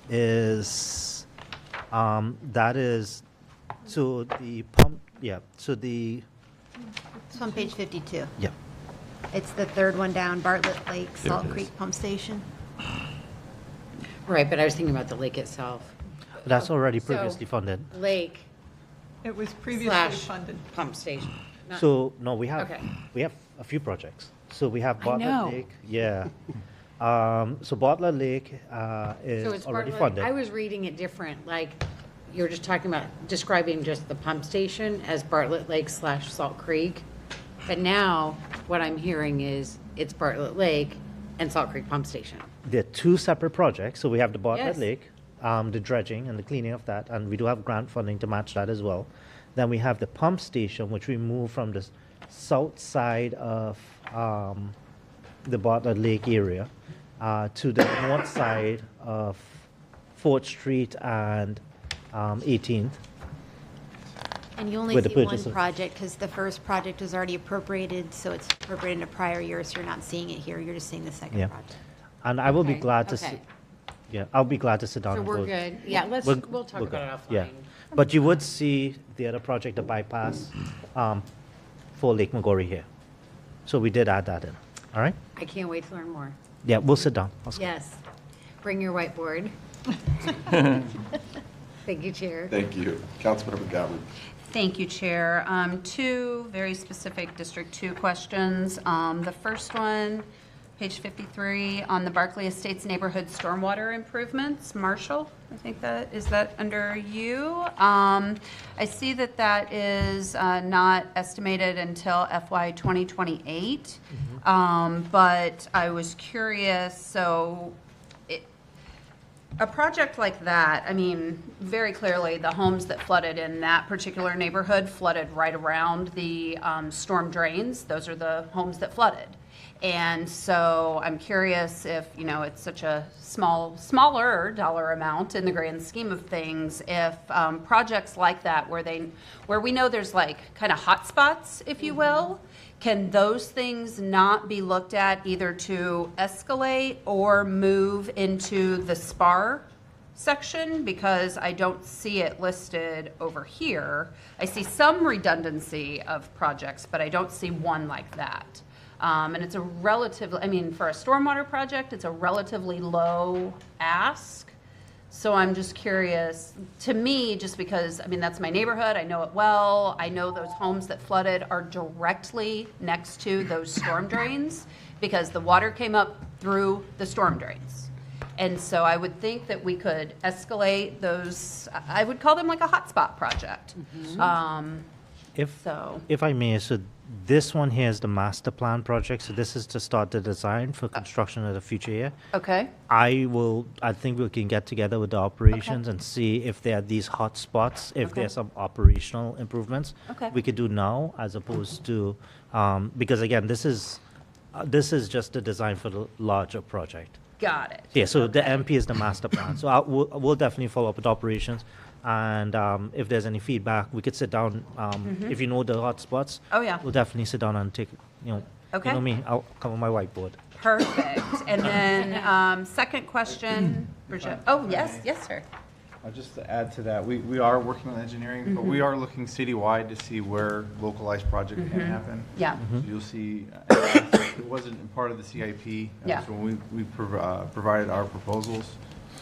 is, that is, so the pump, so the, It's on page 52. yeah. It's the third one down, Bartlett Lake, Salt Creek Pump Station. Right, but I was thinking about the lake itself. That's already So- previously funded. Lake It was previously slash funded. pump station. Not- So, no, we have, Okay. we have a few projects. So we have I know. Bartlett Lake, yeah. So Bartlett Lake So is it's already Bartlett, funded. I was reading it different, like, you were just talking about, describing just the pump station as Bartlett Lake slash Salt Creek. But now, what I'm hearing is, it's Bartlett Lake and Salt Creek Pump Station. They're two separate projects. So we have the Bartlett Yes. Lake, the dredging and the cleaning of that, and we do have grant funding to match that as well. Then we have the pump station, which we move from the south side of the Bartlett Lake area to the north side of 4th Street and 18th. And you only With the see one purchase of- project because the first project was already appropriated, so it's appropriated in a prior year, so you're not seeing it here, you're just seeing the second Yeah. project. And I will be Okay, glad to, okay. I'll be glad to sit down So and we're go- good. Yeah, we'll talk we're about good. it offline. Yeah, but you would see the other project, the bypass, for Lake Magori here. So we did add that in, all right? I can't wait to learn more. Yeah, we'll sit down. I'll sit- Yes. Bring your whiteboard. Thank you, Chair. Thank you. Councilmember Gowan. Thank you, Chair. Two very specific District 2 questions. The first one, page 53, on the Barclay Estates neighborhood stormwater improvements. Marshall, I think is that under you? I see that that is not estimated until FY 2028. But I was curious, so a project like that, I mean, very clearly, the homes that flooded in that particular neighborhood flooded right around the storm drains. Those are the homes that flooded. And so I'm curious if, it's such a smaller dollar amount in the grand scheme of things, if projects like that, where we know there's like kind of hot spots, if you will, can those things not be looked at either to escalate or move into the SPAR section? Because I don't see it listed over here. I see some redundancy of projects, but I don't see one like that. And it's a relatively, for a stormwater project, it's a relatively low ask. So I'm just curious, to me, just because, that's my neighborhood, I know it well, I know those homes that flooded are directly next to those storm drains because the water came up through the storm drains. And so I would think that we could escalate those, I would call them like a hotspot project. So, If I may, so this one here is the master plan project, so this is to start the design for construction of the future year. okay, I think we can get together with the operations and see if there are these hot spots, if Okay. there's some operational improvements. Okay. We could do now as opposed to, because again, this is just the design for the larger project. got it. Yeah, so the Okay. MP is the master plan. So we'll definitely follow up with operations. And if there's any feedback, we could sit down, if you know the hot spots. Oh, yeah. We'll definitely sit down and take, Okay. you know me, I'll come on my whiteboard. Perfect. And then, second question, Bridget. Oh, yes, sir. Just to add to that, we are working on engineering, but we are looking citywide to see where localized projects can happen. Yeah. So you'll see, it wasn't part of the CIP. Yeah. So when we provided our proposals,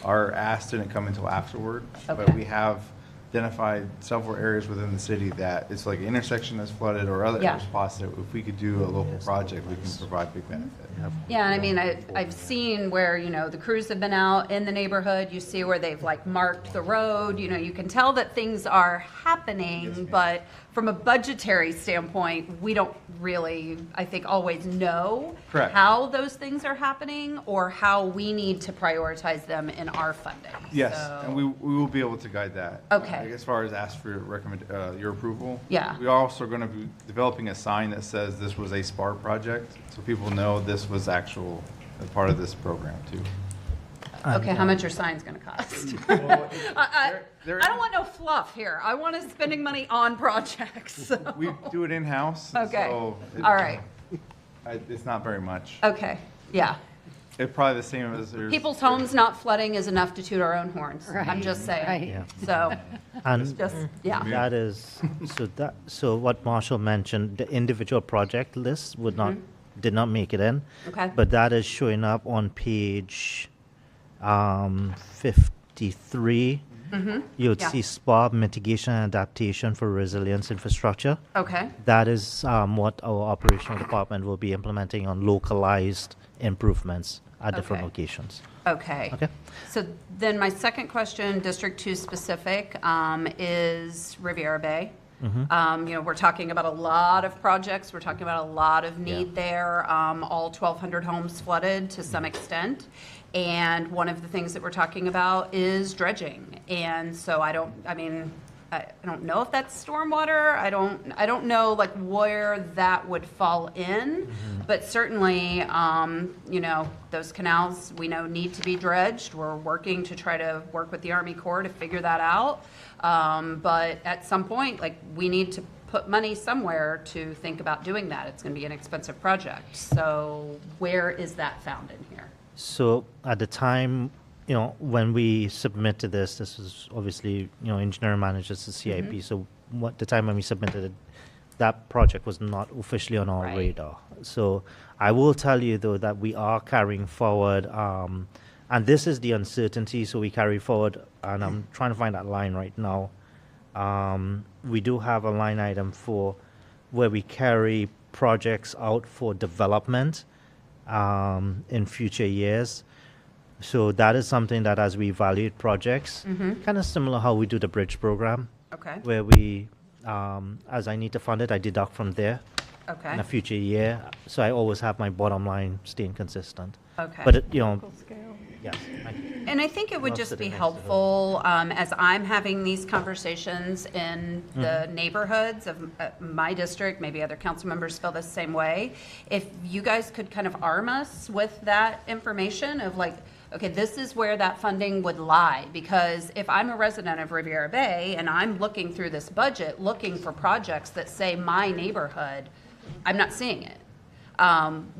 our ask didn't come until afterward. Okay. But we have identified several areas within the city that it's like an intersection that's flooded or other Yeah. spots that if we could do a local project, we can provide big benefit. Yeah, and I mean, I've seen where, the crews have been out in the neighborhood, you see where they've like marked the road, you can tell that things are happening, but from a budgetary standpoint, we don't really, I think, always know Correct. how those things are happening or how we need to prioritize them in our funding. Yes, So- and we will be able to guide that. Okay. As far as ask for your approval. Yeah. We are also going to be developing a sign that says this was a SPAR project, so people know this was actual part of this program too. Okay, how much your sign's gonna cost? I don't want no fluff here. I want us spending money on projects. so- We do it in-house. Okay, so all right, It's not very much. okay, yeah. It's probably the same as there's. People's homes not flooding is enough to toot our own horns. I'm just saying. Right. Yeah. So, And just, yeah. that is, so what Marshall mentioned, the individual project list did not make it in. Okay. But that is showing up on page 53. You'd Yeah. see SPA, mitigation and adaptation for resilience infrastructure. Okay, That is what our operational department will be implementing on localized improvements at different Okay. locations. okay. Okay. So then my second question, District 2 specific, is Riviera Bay. We're talking about a lot of projects, we're talking about a lot of need there, all 1,200 homes flooded to some extent. And one of the things that we're talking about is dredging. And so I don't know if that's stormwater. I don't know like where that would fall in, but certainly, those canals we know need to be dredged. We're working to try to work with the Army Corps to figure that out. But at some point, like we need to put money somewhere to think about doing that. It's going to be an expensive project. So where is that found in here? So at the time, when we submitted this was obviously, engineering managers, the CIP. So the time when we submitted it, that project was not officially on our Right. radar. So I will tell you though that we are carrying forward, and this is the uncertainty. So we carry forward, and I'm trying to find that line right now. We do have a line item for where we carry projects out for development in future years. So that is something that as we evaluate projects, kind of similar how we do the bridge program, Okay, where we, as I need to fund it, I deduct from there okay, in a future year. So I always have my bottom line staying consistent. okay. But, yes. And I think it would I'll just sit be next to helpful, as I'm having these conversations in the neighborhoods of my district, maybe other council members feel the same way. If you guys could kind of arm us with that information of like, okay, this is where that funding would lie. Because if I'm a resident of Riviera Bay and I'm looking through this budget, looking for projects that say my neighborhood, I'm not seeing it.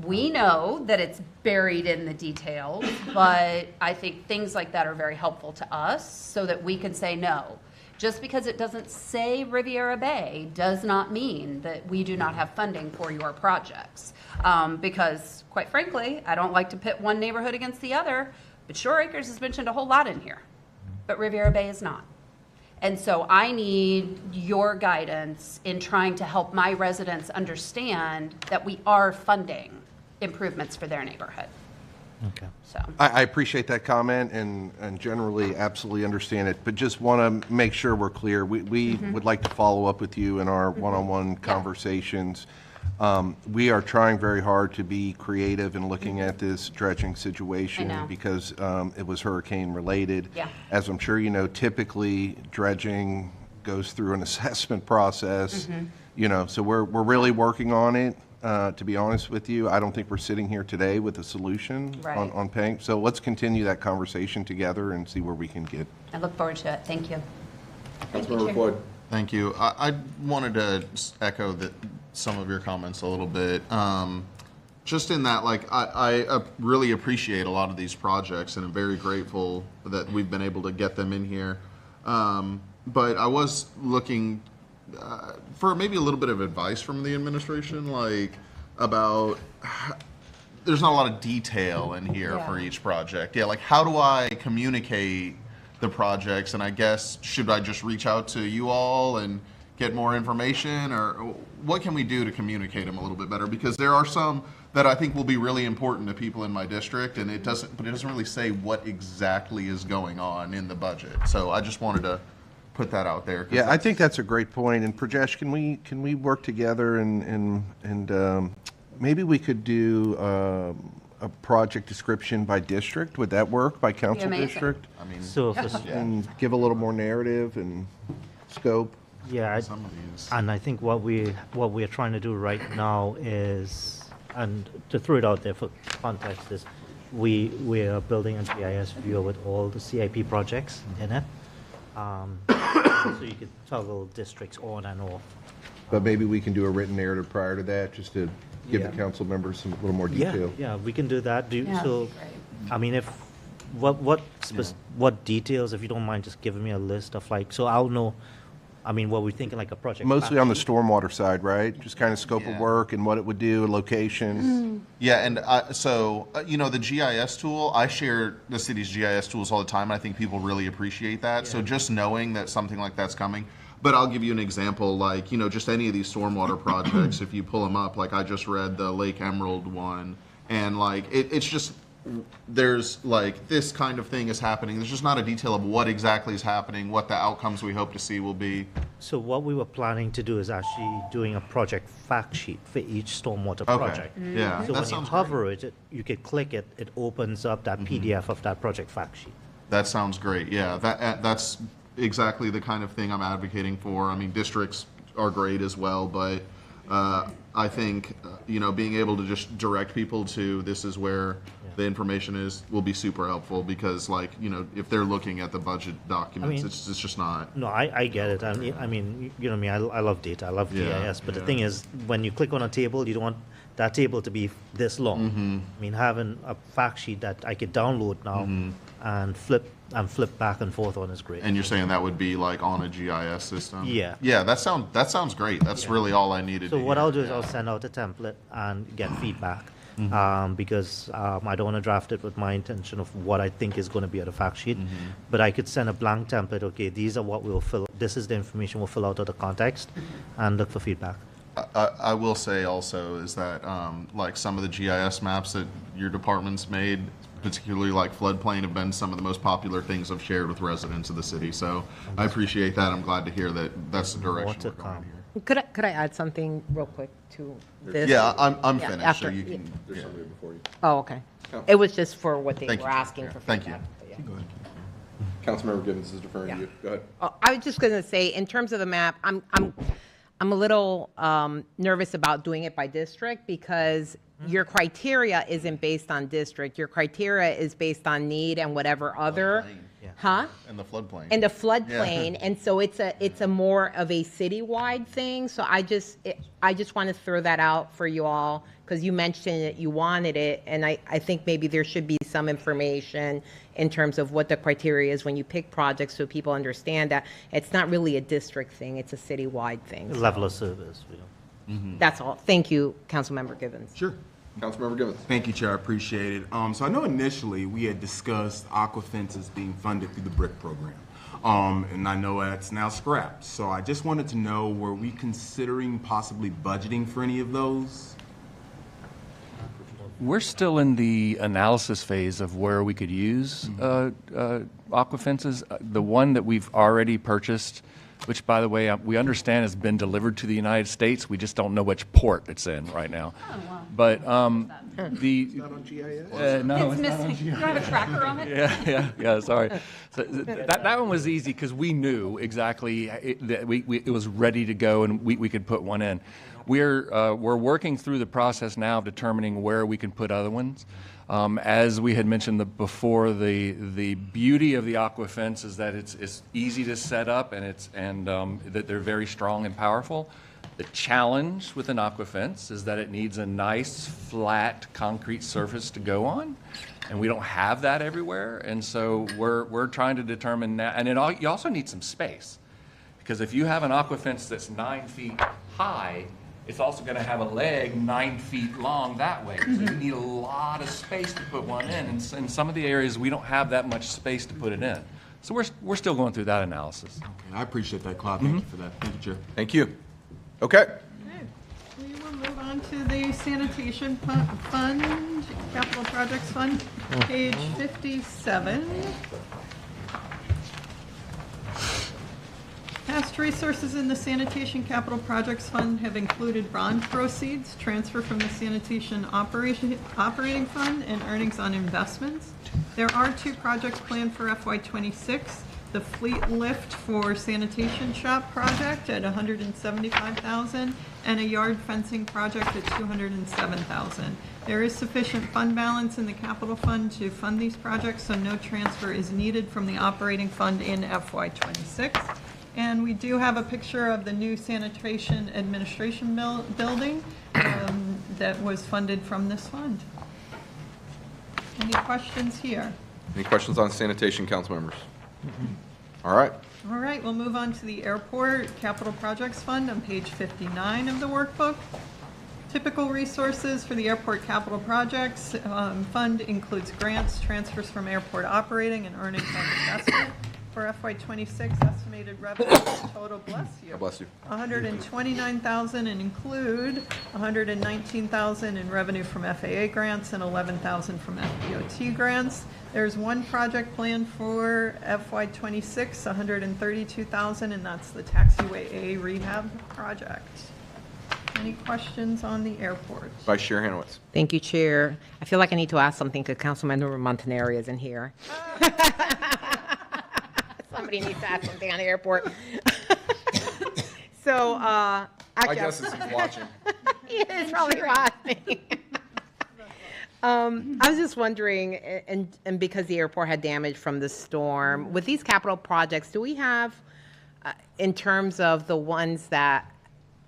We know that it's buried in the details, but I think things like that are very helpful to us so that we can say no. Just because it doesn't say Riviera Bay does not mean that we do not have funding for your projects. Because quite frankly, I don't like to pit one neighborhood against the other, but Shore Acres is mentioned a whole lot in here, but Riviera Bay is not. And so I need your guidance in trying to help my residents understand that we are funding improvements for their neighborhood. Okay. So, I appreciate that comment and generally absolutely understand it, but just want to make sure we're clear. We would like to follow up with you in our one-on-one conversations. We are trying very hard to be creative in looking at this dredging situation I know. because it was hurricane-related. Yeah. As I'm sure you know, typically dredging goes through an assessment process, you know, so we're really working on it. To be honest with you, I don't think we're sitting here today with a solution Right. on paying. So let's continue that conversation together and see where we can get. I look forward to it. Thank you. Councilmember Floyd. Thank you. I wanted to echo some of your comments a little bit. Just in that, like, I really appreciate a lot of these projects, and I'm very grateful that we've been able to get them in here. But I was looking for maybe a little bit of advice from the administration, like about there's not a lot of detail in here for each project. Yeah, like how do I communicate the projects? And I guess should I just reach out to you all and get more information, or what can we do to communicate them a little bit better? Because there are some that I think will be really important to people in my district, and it doesn't really say what exactly is going on in the budget. So I just wanted to put that out there. Yeah, I think that's a great point. And Prajesh, can we work together and maybe we could do a project description by district? Would that work, by council amazing. district? I mean, So, And give a little more narrative and scope? yeah, some of these. and I think what we're trying to do right now is, and to throw it out there for context, is we are building a GIS viewer with all the CIP projects in it. So you could toggle districts on and off. But maybe we can do a written narrative prior to that, just to give the Yeah. council members some, a little more Yeah, detail. yeah, we can do that. Yeah, So, that'd be great. I mean, what details, if you don't mind just giving me a list of like, so I'll know, I mean, what we're thinking, like a project. Mostly on the fact sheet. stormwater side, right? Just kind of scope of work and what it would do, location. Yeah, and you know, the GIS tool, I share the city's GIS tools all the time, and I think people really appreciate that. So just knowing that something like that's coming. But I'll give you an example, like, you know, just any of these stormwater projects, if you pull them up, like I just read the Lake Emerald one, and like, it's just, there's like, this kind of thing is happening. There's just not a detail of what exactly is happening, what the outcomes we hope to see will be. So what we were planning to do is actually doing a project fact sheet for each stormwater Okay, project. yeah, So that when you sounds hover it, you could click it, it opens up that PDF of that project fact sheet. That sounds great. Yeah, that's exactly the kind of thing I'm advocating for. I mean, districts are great as well, but I think you know, being able to just direct people to this is where the information is will be super helpful, because like, you know, if they're looking at the budget documents, mean- it's just not. No, I get it. I mean, you know me, I love data, I love Yeah, GIS, but the yeah. thing is, when you click on a table, you don't want that table to be this long. Mm-hmm. I mean, having a fact sheet that I could download now and flip back and forth on is great. And you're saying that would be like on a GIS system? Yeah. Yeah, that sounds great. That's really all I needed So to what hear. I'll do is Yeah. I'll send out a template and get feedback. Because I don't want to draft it with my intention of what I think is going to be at a fact sheet, but I could send a blank template. Okay, these are what we'll fill. This is the information we'll fill out of the context, and look for feedback. I will say also is that like some of the GIS maps that your department's made, particularly like floodplain, have been some of the most popular things I've shared with residents of the city. So I appreciate that. I'm glad to hear that that's the direction to we're going come. here. Could I add something real quick to this? Yeah, I'm Yeah, finished, after- so you can. There's somebody before you. Oh, okay. It was just for what they Thank were you. asking Yeah, for thank you. feedback. Yeah. Go ahead. Councilmember Givens is deferring to you. Go ahead. I was just going to say, in terms of the map, I'm a little nervous about doing it by district, because your criteria isn't based on district. Your criteria is based on need and whatever other, huh? And the floodplain. And the floodplain, and so it's a more of a citywide thing. So I just want to throw that out for you all, because you mentioned that you wanted it, and I think maybe there should be some information in terms of what the criteria is when you pick projects, so people understand that it's not really a district thing, it's a citywide thing. So Level of service. that's all. Thank you, Councilmember Givens. Sure. Councilmember Givens. Thank you, Chair. I appreciate it. So I know initially we had discussed aqua fences being funded through the BRIC program. And I know that's now scrapped. So I just wanted to know, were we considering possibly budgeting for any of those? We're still in the analysis phase of where we could use aqua fences. The one that we've already purchased, which, by the way, we understand has been delivered to the United States. We just don't know which port it's in right now. Oh, wow. But It's not on GIS? no, It's it's not on missing. You have a tracker on it? yeah, sorry. So that one was easy because we knew exactly that it was ready to go and we could put one in. We're working through the process now of determining where we can put other ones. As we had mentioned before, the beauty of the aqua fence is that it's easy to set up and that they're very strong and powerful. The challenge with an aqua fence is that it needs a nice flat concrete surface to go on, and we don't have that everywhere. And so we're trying to determine that, and you also need some space, because if you have an aqua fence that's 9 feet high, it's also going to have a leg 9 feet long that way. So you need a lot of space to put one in. And in some of the areas, we don't have that much space to put it in. So we're still going through that analysis. Okay, I appreciate that, Claude. Thank you for that. Thank you, Chair. Thank you. Okay. Okay. We will move on to the sanitation fund, capital projects fund, page 57. Past resources in the Sanitation Capital Projects Fund have included bond proceeds, transfer from the Sanitation Operating Fund, and earnings on investments. There are 2 projects planned for FY26. The fleet lift for sanitation shop project at $175,000 and a yard fencing project at $207,000. There is sufficient fund balance in the capital fund to fund these projects, so no transfer is needed from the operating fund in FY26. And we do have a picture of the new sanitation administration building that was funded from this fund. Any questions here? Any questions on sanitation, council members? All right. All right, we'll move on to the Airport Capital Projects Fund on page 59 of the workbook. Typical resources for the Airport Capital Projects Fund includes grants, transfers from airport operating, and earnings on investment. For FY26, estimated revenue total, bless you. God bless you. $129,000 and include $119,000 in revenue from FAA grants and $11,000 from FDOT grants. There's one project planned for FY26, $132,000, and that's the Taxiway A rehab project. Any questions on the airport? Vice Chair Hanowitz. Thank you, Chair. I feel like I need to ask something because Councilmember Montanari isn't here. Somebody needs to ask something on the airport. So, I actually, guess as he's watching. he is probably watching. I was just wondering, and because the airport had damage from the storm, with these capital projects, do we have, in terms of the ones that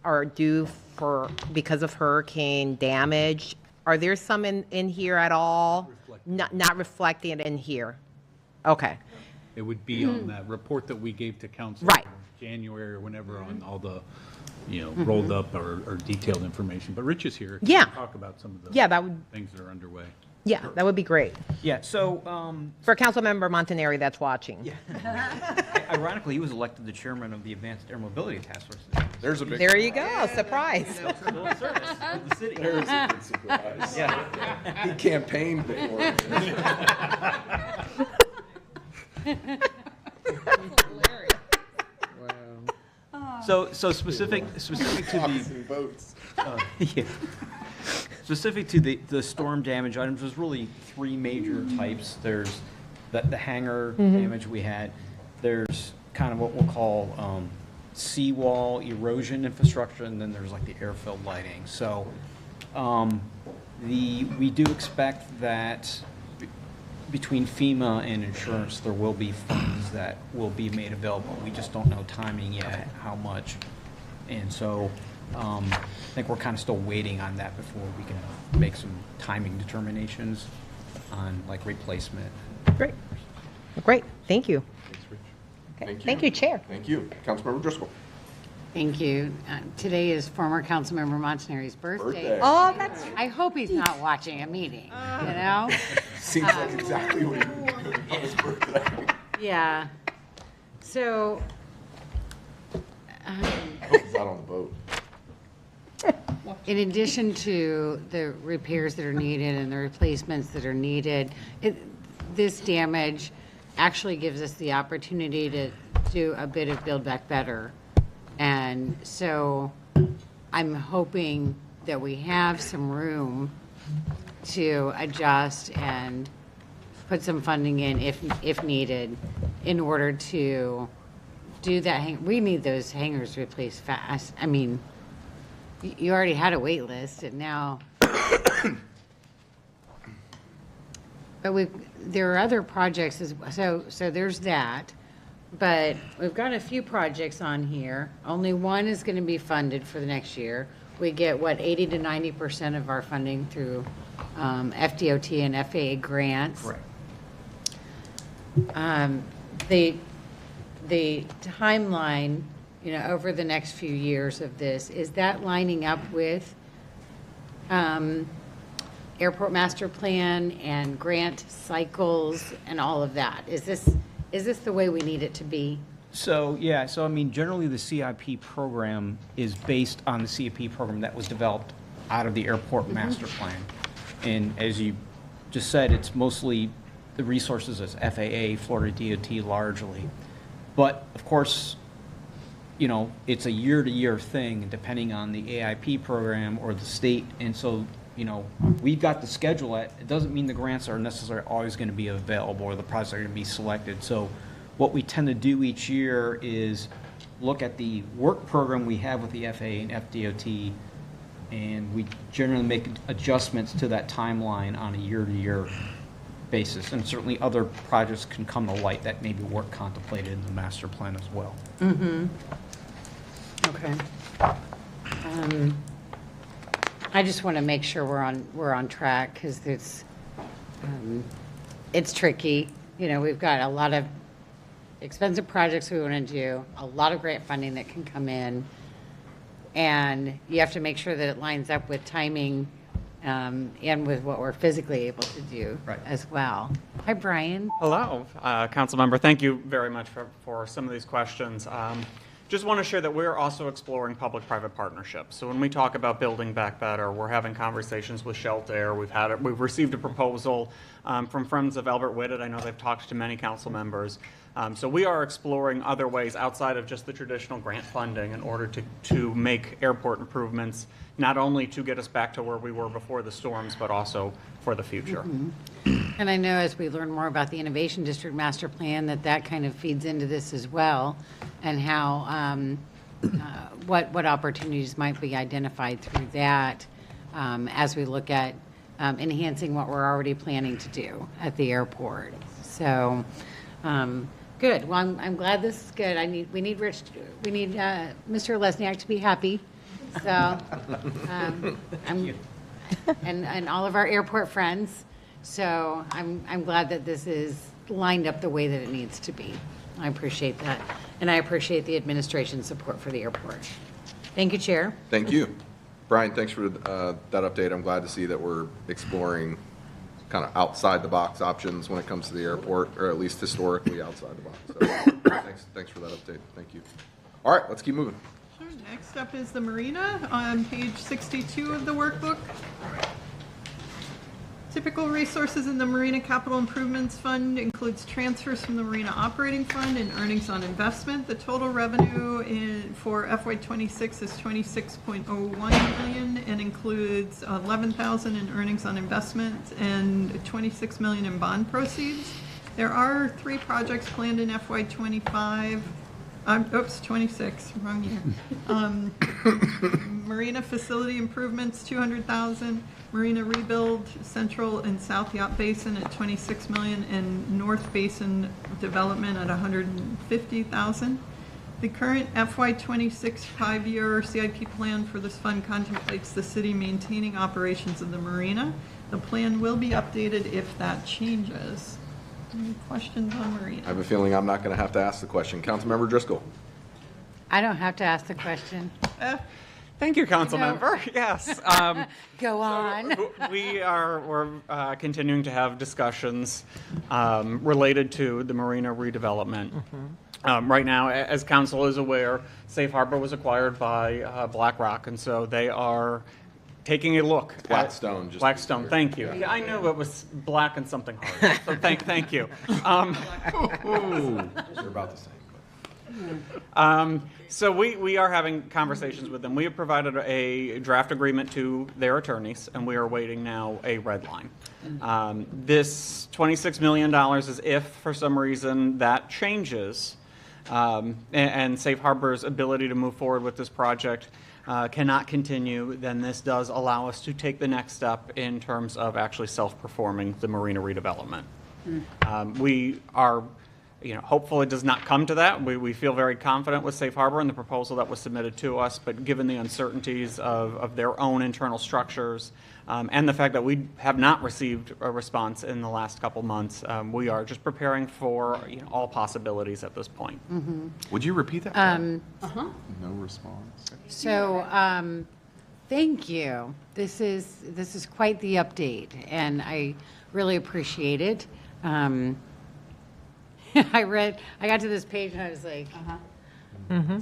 are due for because of hurricane damage, are there some in here at all? Not reflecting it in here. Okay. It would be on that report that we gave to council. Right. in January or whenever on all the, rolled up or detailed information. But Rich is here. Yeah. To talk about some of the Yeah, that would, things that are underway. yeah, that would be great. Yeah, so, For Councilmember Montanari that's watching. ironically, he was elected the chairman of the Advanced Air Mobility Task Force. There's a big. There you go, surprise. Civil service of the city. There's a big surprise. Yeah. He campaigned for So specific to the, votes. yeah. Specific to the storm damage items, there's really 3 major types. There's the hangar damage we had. There's kind of what we'll call seawall erosion infrastructure, and then there's like the airfield lighting. So we do expect that between FEMA and insurance, there will be funds that will be made available. We just don't know timing yet, how much. And so I think we're kind of still waiting on that before we can make some timing determinations on like replacement. Great. Great, thank you. Thanks, Rich. Okay. Thank you, Chair. Thank you. Councilmember Driscoll. Thank you. Today is former Councilmember Montanari's birthday. Oh, that's I hope he's not watching a meeting, you know? Seems like exactly what he would do on his birthday. Yeah. So, I hope he's not on the boat. in addition to the repairs that are needed and the replacements that are needed, this damage actually gives us the opportunity to do a bit of Build Back Better. And so I'm hoping that we have some room to adjust and put some funding in if needed in order to do that. We need those hangars replaced fast. I mean, you already had a wait list and now, but there are other projects so there's that, but we've got a few projects on here. Only one is going to be funded for the next year. We get 80 to 90% of our funding through FDOT and FAA grants. Right. The timeline, over the next few years of this, is that lining up with airport master plan and grant cycles and all of that? Is this the way we need it to be? So, yeah, I mean, generally the CIP program is based on the CIP program that was developed out of the airport master plan. And as you just said, it's mostly the resources as FAA, Florida DOT largely. But of course, it's a year-to-year thing depending on the AIP program or the state. And so, we've got the schedule. It doesn't mean the grants are necessarily always going to be available or the projects are going to be selected. So what we tend to do each year is look at the work program we have with the FAA and FDOT, and we generally make adjustments to that timeline on a year-to-year basis. And certainly other projects can come to light that maybe weren't contemplated in the master plan as well. Mm-hmm. Okay. I just want to make sure we're on track because it's tricky. We've got a lot of expensive projects we want to do, a lot of grant funding that can come in, and you have to make sure that it lines up with timing and with what we're physically able to do as well. Hi, Brian. Hello, Council Member. Thank you very much for some of these questions. Just want to share that we're also exploring public-private partnerships. So when we talk about building back better, we're having conversations with Shelter. We've received a proposal from Friends of Albert Whitted. I know they've talked to many council members. So we are exploring other ways outside of just the traditional grant funding in order to make airport improvements, not only to get us back to where we were before the storms, but also for the future. Mm-hmm. And I know as we learn more about the Innovation District Master Plan, that kind of feeds into this as well, and how, what opportunities might be identified through that as we look at enhancing what we're already planning to do at the airport. So, good. Well, I'm glad this is good. We need Mr. Lesniak to be happy. So, and all of our airport friends. So I'm glad that this is lined up the way that it needs to be. I appreciate that. And I appreciate the administration's support for the airport. Thank you, Chair. Thank you. Brian, thanks for that update. I'm glad to see that we're exploring kind of outside the box options when it comes to the airport, or at least historically outside the box. So thanks for that update. Thank you. All right, let's keep moving. Sure. Next up is the marina on page 62 of the workbook. Typical resources in the Marina Capital Improvements Fund includes transfers from the Marina Operating Fund and earnings on investment. The total revenue for FY26 is $26.01 million and includes $11,000 in earnings on investment and $26 million in bond proceeds. There are 3 projects planned in FY25. 26, wrong year. Marina facility improvements, $200,000. Marina rebuild, Central and South Yacht Basin at $26 million, and North Basin development at $150,000. The current FY26 5-year CIP plan for this fund contemplates the city maintaining operations of the marina. The plan will be updated if that changes. Any questions on marina? I have a feeling I'm not going to have to ask the question. Councilmember Driscoll. I don't have to ask the question. Thank you, Council Member. Yes. Go on. So we're continuing to have discussions related to the marina redevelopment. Mm-hmm. Right now, as Council is aware, Safe Harbor was acquired by BlackRock, and so they are taking a look. at- Blackstone, just to be Blackstone, clear. thank you. Yeah, I knew it was black and something hard, so thank you. They're about the same. So we are having conversations with them. We have provided a draft agreement to their attorneys, and we are waiting now a red line. This $26 million is if, for some reason, that changes, and Safe Harbor's ability to move forward with this project cannot continue, then this does allow us to take the next step in terms of actually self-performing the marina redevelopment. We are, hopeful it does not come to that. We feel very confident with Safe Harbor and the proposal that was submitted to us, but given the uncertainties of their own internal structures and the fact that we have not received a response in the last couple months, we are just preparing for all possibilities at this point. Would you repeat that? No response. So, thank you. This is quite the update, and I really appreciate it. I got to this page and I was like,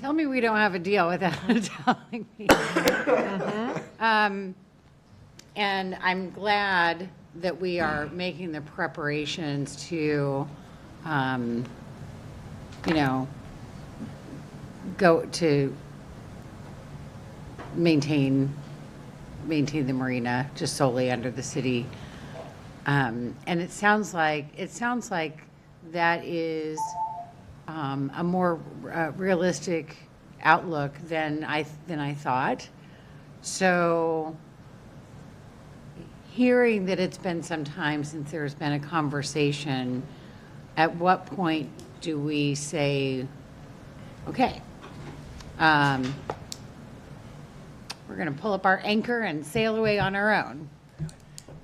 tell me we don't have a deal without telling me. And I'm glad that we are making the preparations to, go to maintain the marina just solely under the city. And it sounds like that is a more realistic outlook than I thought. So hearing that it's been some time since there's been a conversation, at what point do we say, okay, we're going to pull up our anchor and sail away on our own?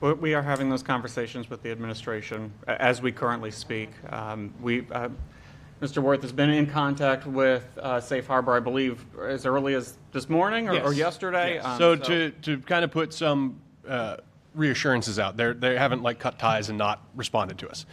We are having those conversations with the administration as we currently speak. Mr. Worth has been in contact with Safe Harbor, I believe, as early as this morning or yesterday. Yes. So to kind of put some reassurances out, they haven't cut ties and not responded to us.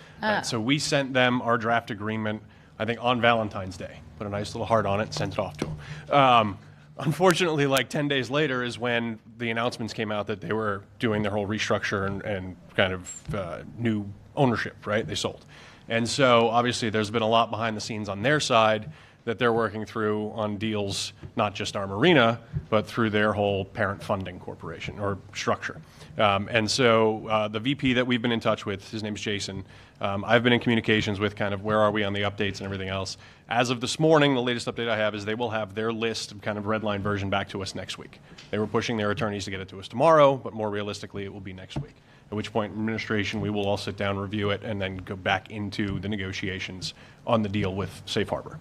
So we sent them our draft agreement, I think, on Valentine's Day. Put a nice little heart on it and sent it off to them. Unfortunately, 10 days later is when the announcements came out that they were doing their whole restructure and kind of new ownership, right? They sold. And so obviously there's been a lot behind the scenes on their side that they're working through on deals, not just our marina, but through their whole parent funding corporation or structure. And so the VP that we've been in touch with, his name's Jason, I've been in communications with kind of where are we on the updates and everything else. As of this morning, the latest update I have is they will have their list of kind of red line version back to us next week. They were pushing their attorneys to get it to us tomorrow, but more realistically, it will be next week. At which point, administration, we will all sit down, review it, and then go back into the negotiations on the deal with Safe Harbor.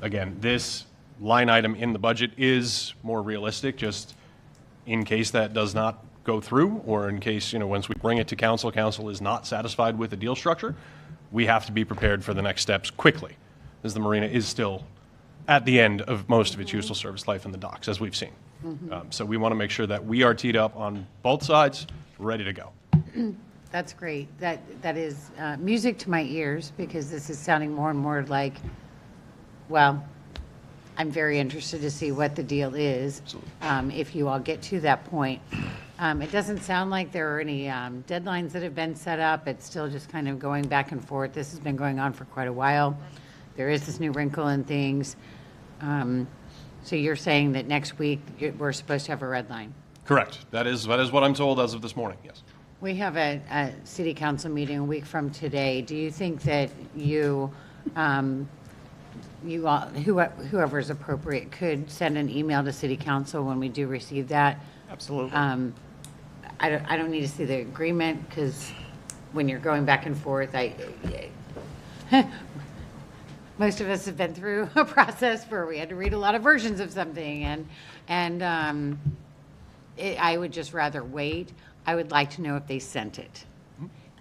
Again, this line item in the budget is more realistic, just in case that does not go through, or in case, once we bring it to council, council is not satisfied with the deal structure, we have to be prepared for the next steps quickly, as the marina is still at the end of most of its useful service life in the docks, as we've seen. So we want to make sure that we are teed up on both sides, ready to go. That's great. That is music to my ears, because this is sounding more and more like, well, I'm very interested to see what the deal is, if you all get to that point. It doesn't sound like there are any deadlines that have been set up. It's still just kind of going back and forth. This has been going on for quite a while. There is this new wrinkle in things. So you're saying that next week we're supposed to have a red line? Correct. That is what I'm told as of this morning, yes. We have a city council meeting a week from today. Do you think that you all, whoever is appropriate, could send an email to city council when we do receive that? Absolutely. I don't need to see the agreement, because when you're going back and forth, most of us have been through a process where we had to read a lot of versions of something, and I would just rather wait. I would like to know if they sent it.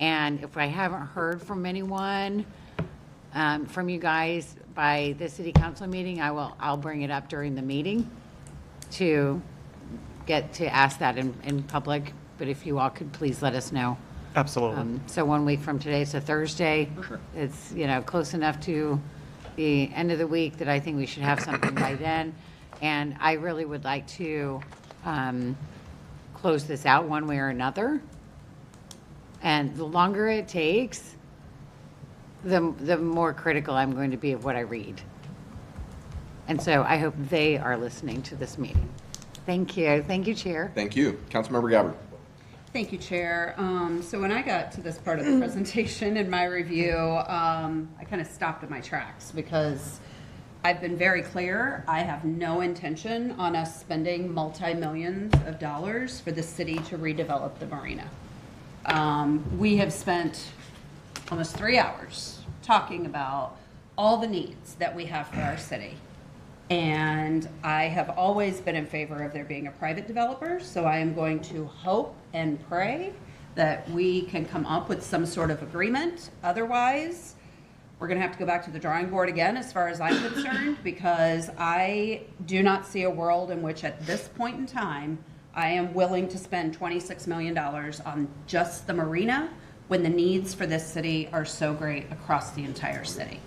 And if I haven't heard from anyone, from you guys by the city council meeting, I'll bring it up during the meeting to get to ask that in public. But if you all could please let us know. Absolutely. So 1 week from today, it's a Thursday. Sure. It's, close enough to the end of the week that I think we should have something by then. And I really would like to close this out one way or another. And the longer it takes, the more critical I'm going to be of what I read. And so I hope they are listening to this meeting. Thank you. Thank you, Chair. Thank you. Councilmember Gabbard. Thank you, Chair. So when I got to this part of the presentation in my review, I kind of stopped in my tracks because I've been very clear. I have no intention on us spending multi-millions of dollars for the city to redevelop the marina. We have spent almost 3 hours talking about all the needs that we have for our city. And I have always been in favor of there being a private developer, so I am going to hope and pray that we can come up with some sort of agreement. Otherwise, we're going to have to go back to the drawing board again as far as I'm concerned, because I do not see a world in which at this point in time I am willing to spend $26 million on just the marina when the needs for this city are so great across the entire city.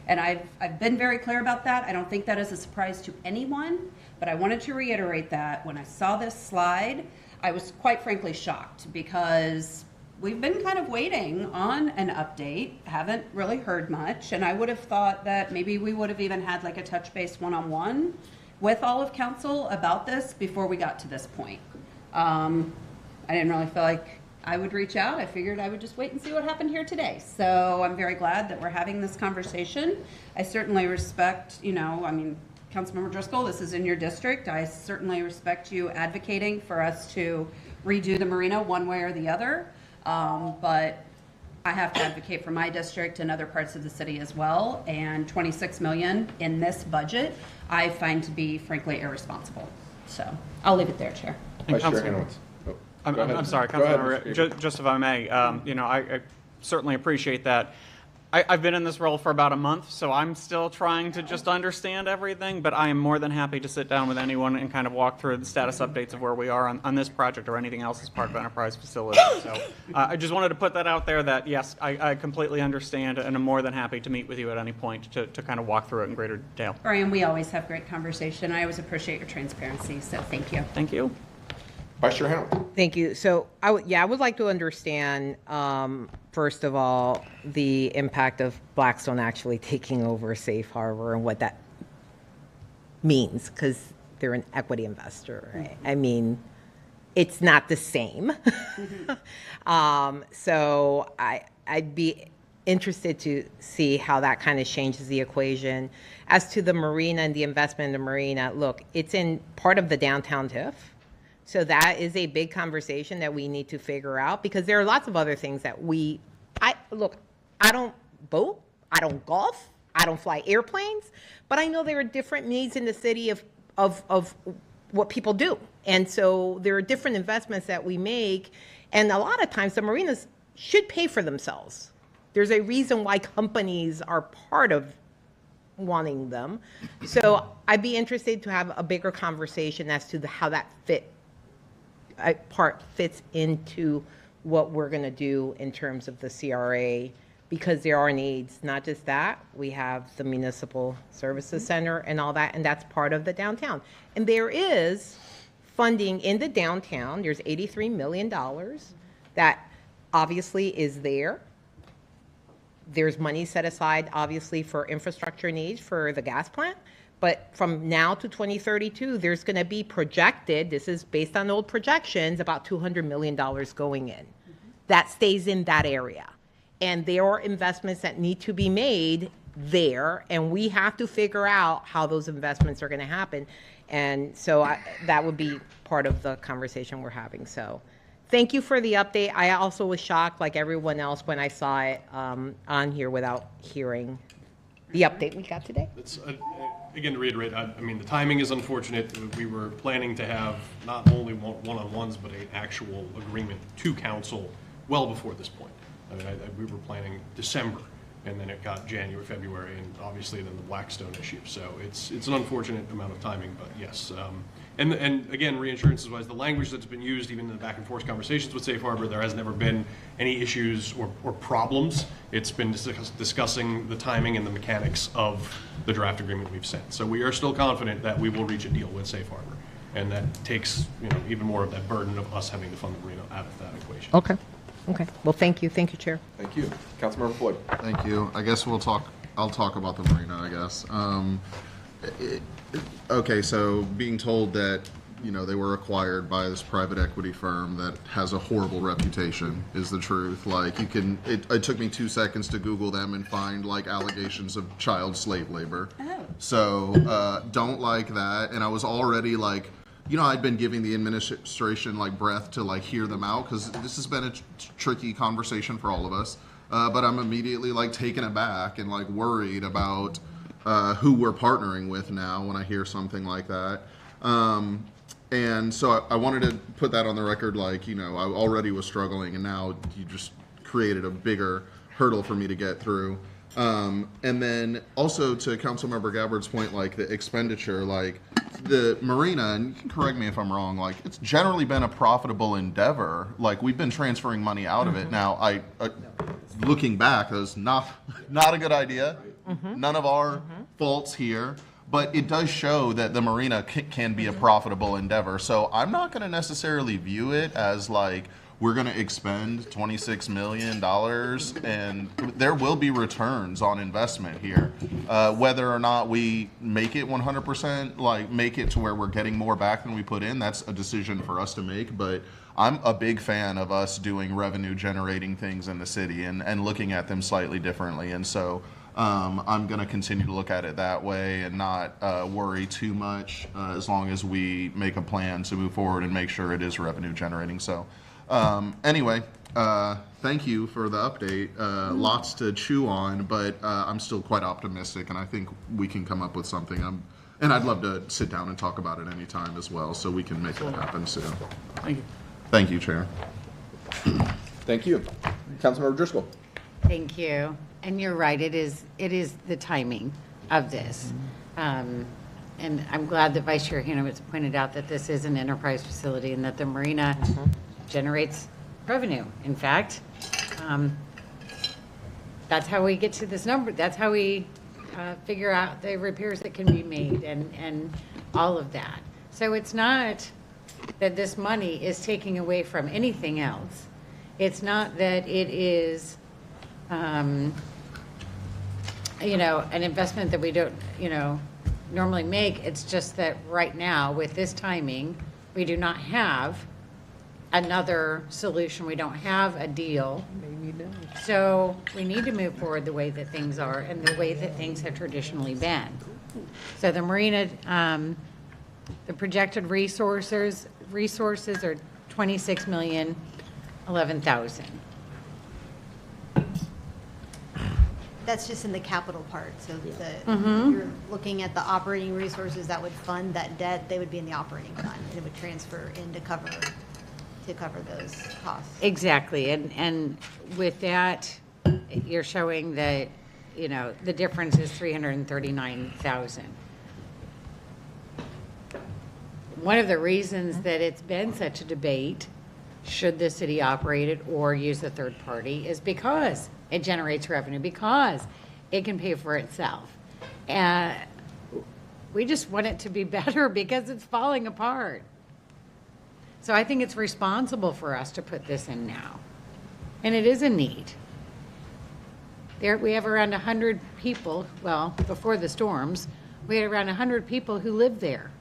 And I've been very clear about that. I don't think that is a surprise to anyone, but I wanted to reiterate that when I saw this slide, I was quite frankly shocked because we've been kind of waiting on an update, haven't really heard much, and I would have thought that maybe we would have even had like a touch base one-on-one with all of council about this before we got to this point. I didn't really feel like I would reach out. I figured I would just wait and see what happened here today. So I'm very glad that we're having this conversation. I certainly respect, Councilmember Driscoll, this is in your district. I certainly respect you advocating for us to redo the marina one way or the other. But I have to advocate for my district and other parts of the city as well. And $26 million in this budget, I find to be frankly irresponsible. So I'll leave it there, Chair. Vice Chair Hanowitz. I'm sorry, Councilmember, just if I may, I certainly appreciate that. I've been in this role for about a month, so I'm still trying to just understand everything, but I am more than happy to sit down with anyone and kind of walk through the status updates of where we are on this project or anything else as part of enterprise facilities. So I just wanted to put that out there that, yes, I completely understand and I'm more than happy to meet with you at any point to kind of walk through it in greater detail. Brian, we always have great conversation. I always appreciate your transparency, so thank you. Thank you. Vice Chair Hanowitz. Thank you. So I would like to understand, first of all, the impact of Blackstone actually taking over Safe Harbor and what that means, because they're an equity investor, right? I mean, it's not the same. So I'd be interested to see how that kind of changes the equation. As to the marina and the investment in the marina, look, it's in part of the downtown TIF. So that is a big conversation that we need to figure out, because there are lots of other things that I don't boat, I don't golf, I don't fly airplanes, but I know there are different needs in the city of what people do. And so there are different investments that we make, and a lot of times the marinas should pay for themselves. There's a reason why companies are part of wanting them. So I'd be interested to have a bigger conversation as to how that part fits into what we're going to do in terms of the CRA, because there are needs. Not just that, we have the Municipal Services Center and all that, and that's part of the downtown. And there is funding in the downtown. There's $83 million that obviously is there. There's money set aside, obviously, for infrastructure needs for the gas plant. But from now to 2032, there's going to be projected, this is based on old projections, about $200 million going in. That stays in that area. And there are investments that need to be made there, and we have to figure out how those investments are going to happen. And so that would be part of the conversation we're having. So thank you for the update. I also was shocked, like everyone else, when I saw it on here without hearing the update we got today. Again, to reiterate, I mean, the timing is unfortunate. We were planning to have not only one-on-ones, but an actual agreement to council well before this point. I mean, we were planning December, and then it got January, February, and obviously then the Blackstone issue. So it's an unfortunate amount of timing, but yes. And again, reinsurances wise, the language that's been used even in the back and forth conversations with Safe Harbor, there has never been any issues or problems. It's been discussing the timing and the mechanics of the draft agreement we've sent. So we are still confident that we will reach a deal with Safe Harbor. And that takes, even more of that burden of us having to fund the marina out of that equation. Okay. Okay. Well, thank you. Thank you, Chair. Thank you. Councilmember Floyd. Thank you. I guess I'll talk about the marina, I guess. Okay, so being told that, they were acquired by this private equity firm that has a horrible reputation is the truth. Like, it took me 2 seconds to Google them and find, like, allegations of child slave labor. Oh. So, don't like that. And I was already, like, I'd been giving the administration, like, breath to, like, hear them out, because this has been a tricky conversation for all of us. But I'm immediately, like, taken aback and, like, worried about who we're partnering with now when I hear something like that. And so I wanted to put that on the record, like, I already was struggling, and now you just created a bigger hurdle for me to get through. And then also to Councilmember Gabbard's point, like, the expenditure, like, the marina, and you can correct me if I'm wrong, like, it's generally been a profitable endeavor. Like, we've been transferring money out of it. Now, looking back, it was not a good idea. None of our faults here. But it does show that the marina can be a profitable endeavor. So I'm not going to necessarily view it as like we're going to expend $26 million and there will be returns on investment here. Whether or not we make it 100%, like make it to where we're getting more back than we put in, that's a decision for us to make. But I'm a big fan of us doing revenue generating things in the city and looking at them slightly differently. And so I'm going to continue to look at it that way and not worry too much as long as we make a plan to move forward and make sure it is revenue generating. So anyway, thank you for the update. Lots to chew on, but I'm still quite optimistic, and I think we can come up with something. And I'd love to sit down and talk about it anytime as well, so we can make it happen soon. Thank you. Thank you, Chair. Thank you. Councilmember Driscoll. Thank you. And you're right, it is the timing of this. And I'm glad that Vice Chair Hanowitz pointed out that this is an enterprise facility and that the marina generates revenue. In fact, that's how we get to this number. That's how we figure out the repairs that can be made and all of that. So it's not that this money is taking away from anything else. It's not that it is an investment that we don't, normally make. It's just that right now, with this timing, we do not have another solution. We don't have a deal. So we need to move forward the way that things are and the way that things have traditionally been. So the marina, the projected resources are 26,011,000. That's just in the capital part, so Mhm. you're looking at the operating resources that would fund that debt, they would be in the operating fund, and it would transfer in to cover those costs. Exactly, and with that, you're showing that, the difference is 339,000. One of the reasons that it's been such a debate, should the city operate it or use a third party, is because it generates revenue, because it can pay for itself. And we just want it to be better because it's falling apart. So I think it's responsible for us to put this in now. And it is a need. We have around 100 people, well, before the storms, we had around 100 people who lived there.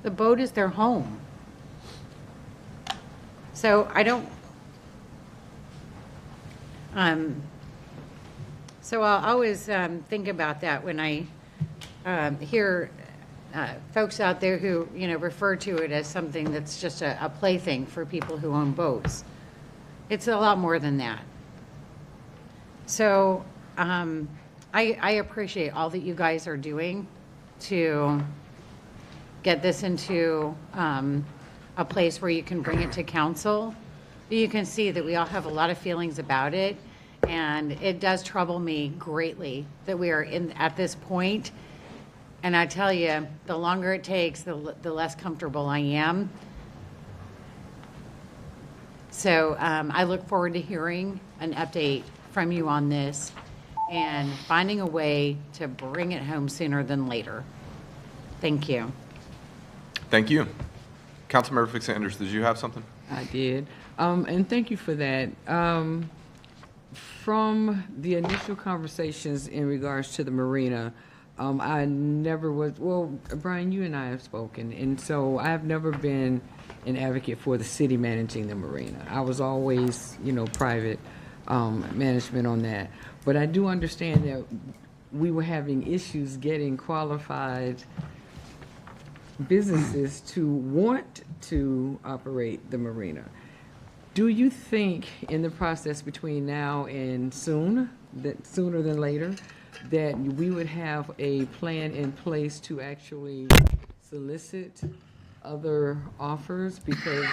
The boat is their home. So I don't, so I'll always think about that when I hear folks out there who, refer to it as something that's just a plaything for people who own boats. It's a lot more than that. So I appreciate all that you guys are doing to get this into a place where you can bring it to council. You can see that we all have a lot of feelings about it, and it does trouble me greatly that we are at this point. And I tell you, the longer it takes, the less comfortable I am. So I look forward to hearing an update from you on this and finding a way to bring it home sooner than later. Thank you. Thank you. Councilmember Fix Sanders, did you have something? I did. And thank you for that. From the initial conversations in regards to the marina, I never was, well, Brian, you and I have spoken, and so I've never been an advocate for the city managing the marina. I was always, private management on that. But I do understand that we were having issues getting qualified businesses to want to operate the marina. Do you think in the process between now and sooner than later, that we would have a plan in place to actually solicit other offers? Because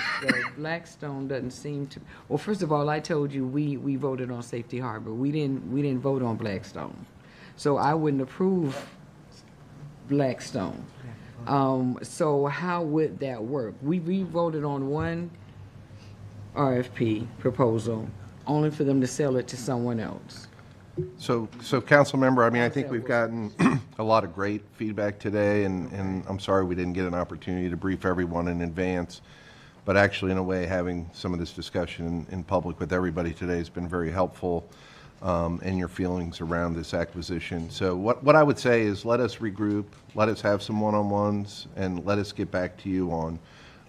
Blackstone doesn't seem to, well, first of all, I told you we voted on Safety Harbor. We didn't vote on Blackstone. So I wouldn't approve Blackstone. So how would that work? We voted on one RFP proposal, only for them to sell it to someone else. So council member, I think we've gotten a lot of great feedback today, and I'm sorry we didn't get an opportunity to brief everyone in advance. But actually, in a way, having some of this discussion in public with everybody today has been very helpful, and your feelings around this acquisition. So what I would say is let us regroup, let us have some one-on-ones, and let us get back to you on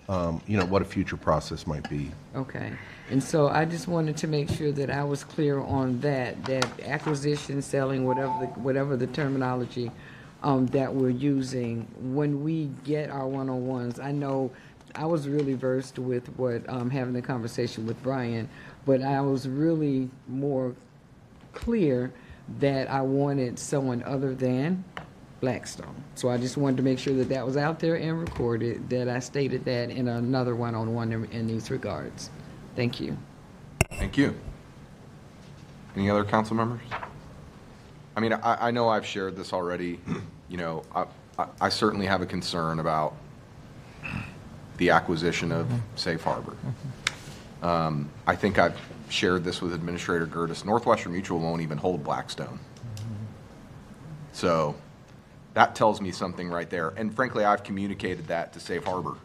what a future process might be. Okay. And so I just wanted to make sure that I was clear on that acquisition, selling, whatever the terminology that we're using. When we get our one-on-ones, I know I was really versed with what having the conversation with Brian, but I was really more clear that I wanted someone other than Blackstone. So I just wanted to make sure that that was out there and recorded, that I stated that in another one-on-one in these regards. Thank you. Thank you. Any other council members? I know I've shared this already. I certainly have a concern about the acquisition of Safe Harbor. I think I've shared this with Administrator Gertis. Northwestern Mutual won't even hold Blackstone. So that tells me something right there. And frankly, I've communicated that to Safe Harbor.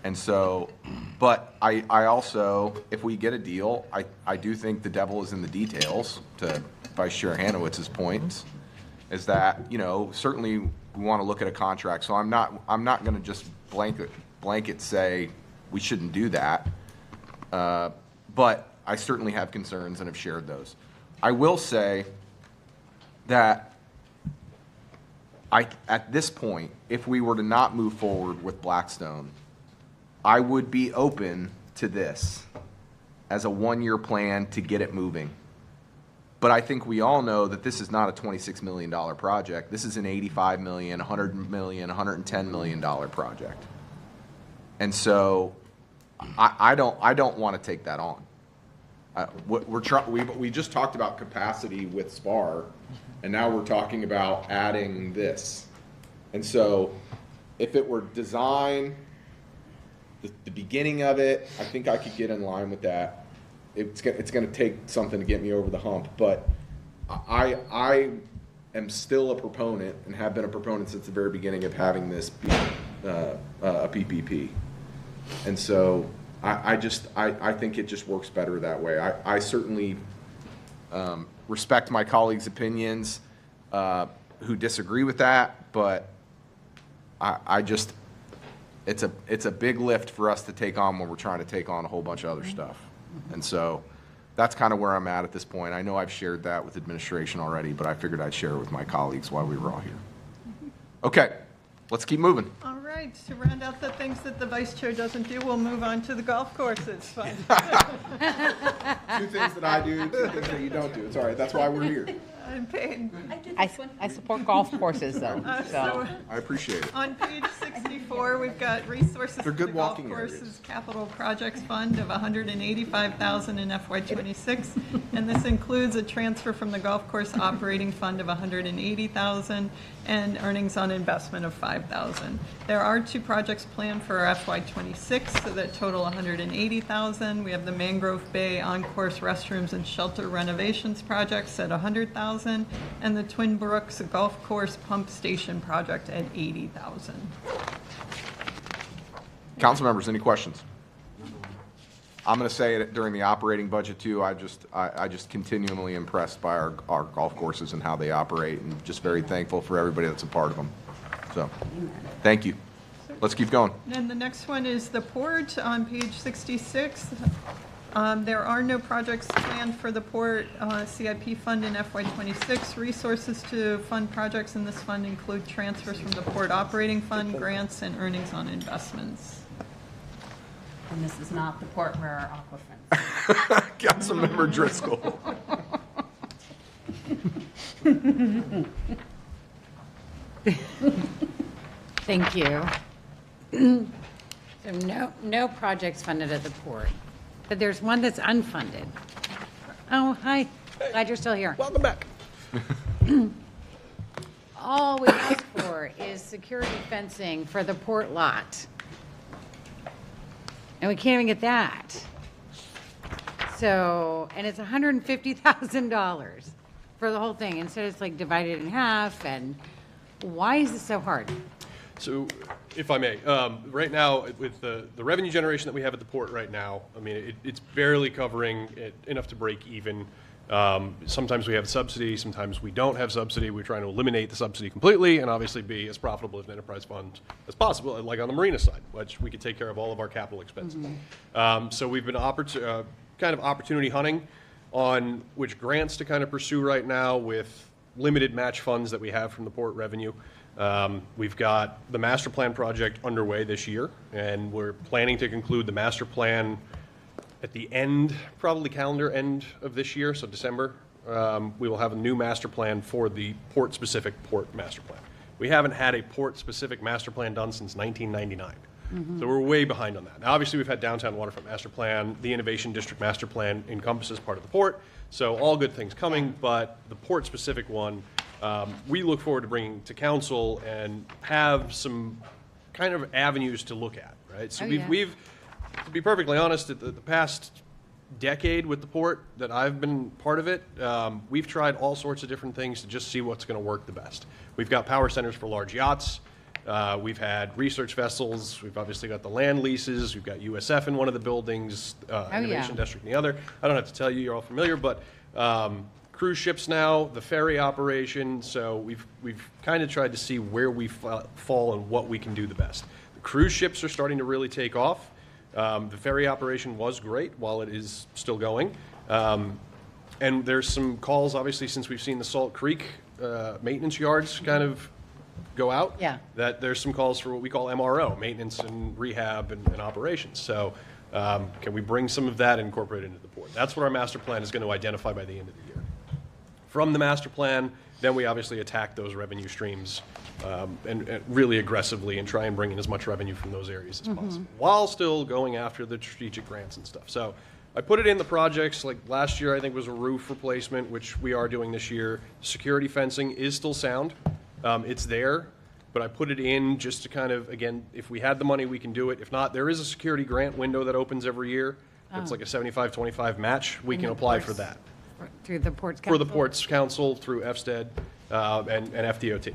And so, but I also, if we get a deal, I do think the devil is in the details, to Vice Chair Hanowitz's point, is that, certainly we want to look at a contract. So I'm not going to just blanket say we shouldn't do that. But I certainly have concerns and have shared those. I will say that at this point, if we were to not move forward with Blackstone, I would be open to this as a one-year plan to get it moving. But I think we all know that this is not a $26 million project. This is an $85 million, $100 million, $110 million project. And so I don't want to take that on. We just talked about capacity with SPAR, and now we're talking about adding this. And so if it were design, the beginning of it, I think I could get in line with that. It's going to take something to get me over the hump, but I am still a proponent and have been a proponent since the very beginning of having this be a PPP. And so I think it just works better that way. I certainly respect my colleagues' opinions who disagree with that, but it's a big lift for us to take on when we're trying to take on a whole bunch of other stuff. And so that's kind of where I'm at this point. I know I've shared that with administration already, but I figured I'd share it with my colleagues while we were all here. Okay, let's keep moving. All right, to round out the things that the vice chair doesn't do, we'll move on to the golf courses fund. 2 things that I do, 2 things that you don't do. It's all right, that's why we're here. I'm paid. I support golf courses, though, so. I appreciate it. On page 64, we've got resources They're for good the golf walking courses areas. capital projects fund of $185,000 in FY26, and this includes a transfer from the golf course operating fund of $180,000 and earnings on investment of $5,000. There are 2 projects planned for our FY26, so that total $180,000. We have the Mangrove Bay on-course restrooms and shelter renovations projects at $100,000, and the Twin Brooks Golf Course Pump Station project at $80,000. Council members, any questions? I'm going to say it during the operating budget too. I just continually impressed by our golf courses and how they operate, and just very thankful for everybody that's a part of them. So, thank you. Let's keep going. And the next one is the port on page 66. There are no projects planned for the port CIP fund in FY26. Resources to fund projects in this fund include transfers from the port operating fund, grants, and earnings on investments. And this is not the Port Rare Aquafence. Councilmember Driscoll. Thank you. So no projects funded at the port, but there's one that's unfunded. Oh, hi. Glad you're still here. Welcome back. All we ask for is security fencing for the port lot. And we can't even get that. So, and it's $150,000 for the whole thing. Instead, it's like divided in half. And why is it so hard? So, if I may, right now, with the revenue generation that we have at the port right now, I mean, it's barely covering it enough to break even. Sometimes we have subsidy, sometimes we don't have subsidy. We're trying to eliminate the subsidy completely and obviously be as profitable as an enterprise fund as possible, like on the marina side, which we could take care of all of our capital expenses. So we've been kind of opportunity hunting on which grants to kind of pursue right now with limited match funds that we have from the port revenue. We've got the master plan project underway this year, and we're planning to conclude the master plan at the end, probably calendar end of this year, so December. We will have a new master plan for the port-specific port master plan. We haven't had a port-specific master plan done since 1999. So we're way behind on that. Now, obviously, we've had downtown waterfront master plan. The innovation district master plan encompasses part of the port. So all good things coming, but the port-specific one, we look forward to bringing to council and have some kind of avenues to look at, right? So we've to be perfectly honest, the past decade with the port that I've been part of it, we've tried all sorts of different things to just see what's going to work the best. We've got power centers for large yachts. We've had research vessels. We've obviously got the land leases. We've got USF in one of the buildings, Innovation District in the other. I don't have to tell you, you're all familiar, but cruise ships now, the ferry operation. So we've kind of tried to see where we fall and what we can do the best. The cruise ships are starting to really take off. The ferry operation was great while it is still going. And there's some calls, obviously, since we've seen the Salt Creek maintenance yards kind of go out, that there's some calls for what we call MRO, maintenance and rehab and operations. So can we bring some of that and incorporate into the port? That's what our master plan is going to identify by the end of the year. From the master plan, then we obviously attack those revenue streams and really aggressively and try and bring in as much revenue from those areas as possible, while still going after the strategic grants and stuff. So I put it in the projects, like last year I think was a roof replacement, which we are doing this year. Security fencing is still sound. It's there, but I put it in just to kind of, again, if we had the money, we can do it. If not, there is a security grant window that opens every year. It's like a 75-25 match. We can apply for that. Through the Ports Council? For the Ports Council, through FSTED and FDOT.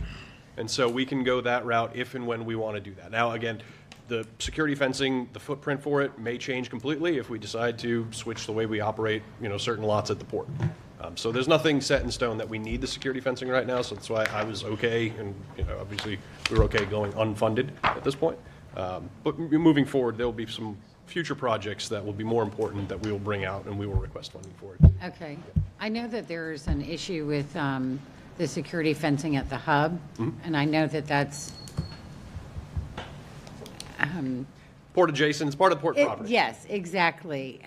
And so we can go that route if and when we want to do that. Now, again, the security fencing, the footprint for it may change completely if we decide to switch the way we operate, certain lots at the port. So there's nothing set in stone that we need the security fencing right now, so that's why I was okay, and obviously we were okay going unfunded at this point. But moving forward, there will be some future projects that will be more important that we will bring out and we will request funding for it. Okay. I know that there's an issue with the security fencing at the hub, and I know that that's port adjacent, it's part of the port property. Yes, exactly.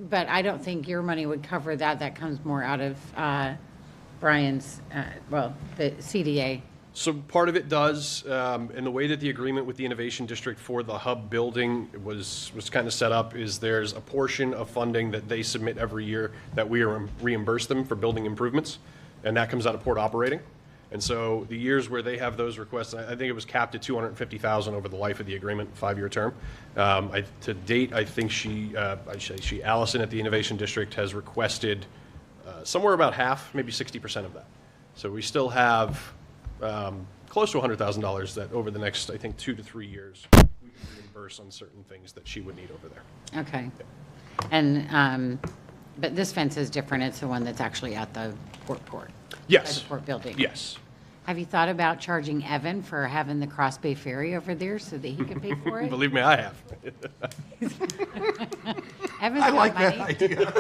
But I don't think your money would cover that. That comes more out of Brian's, the CDA. So part of it does, and the way that the agreement with the Innovation District for the hub building was kind of set up is there's a portion of funding that they submit every year that we reimburse them for building improvements, and that comes out of port operating. And so the years where they have those requests, I think it was capped at $250,000 over the life of the agreement, 5-year term. To date, I think Allison at the Innovation District has requested somewhere about half, maybe 60% of that. So we still have close to $100,000 that over the next, I think, 2 to 3 years we can reimburse on certain things that she would need over there. Okay. And, but this fence is different. It's the one that's actually at the port. Yes. By the port building. Yes. Have you thought about charging Evan for having the Cross Bay Ferry over there so that he can pay for it? Believe me, I have. Evan's I got like that idea.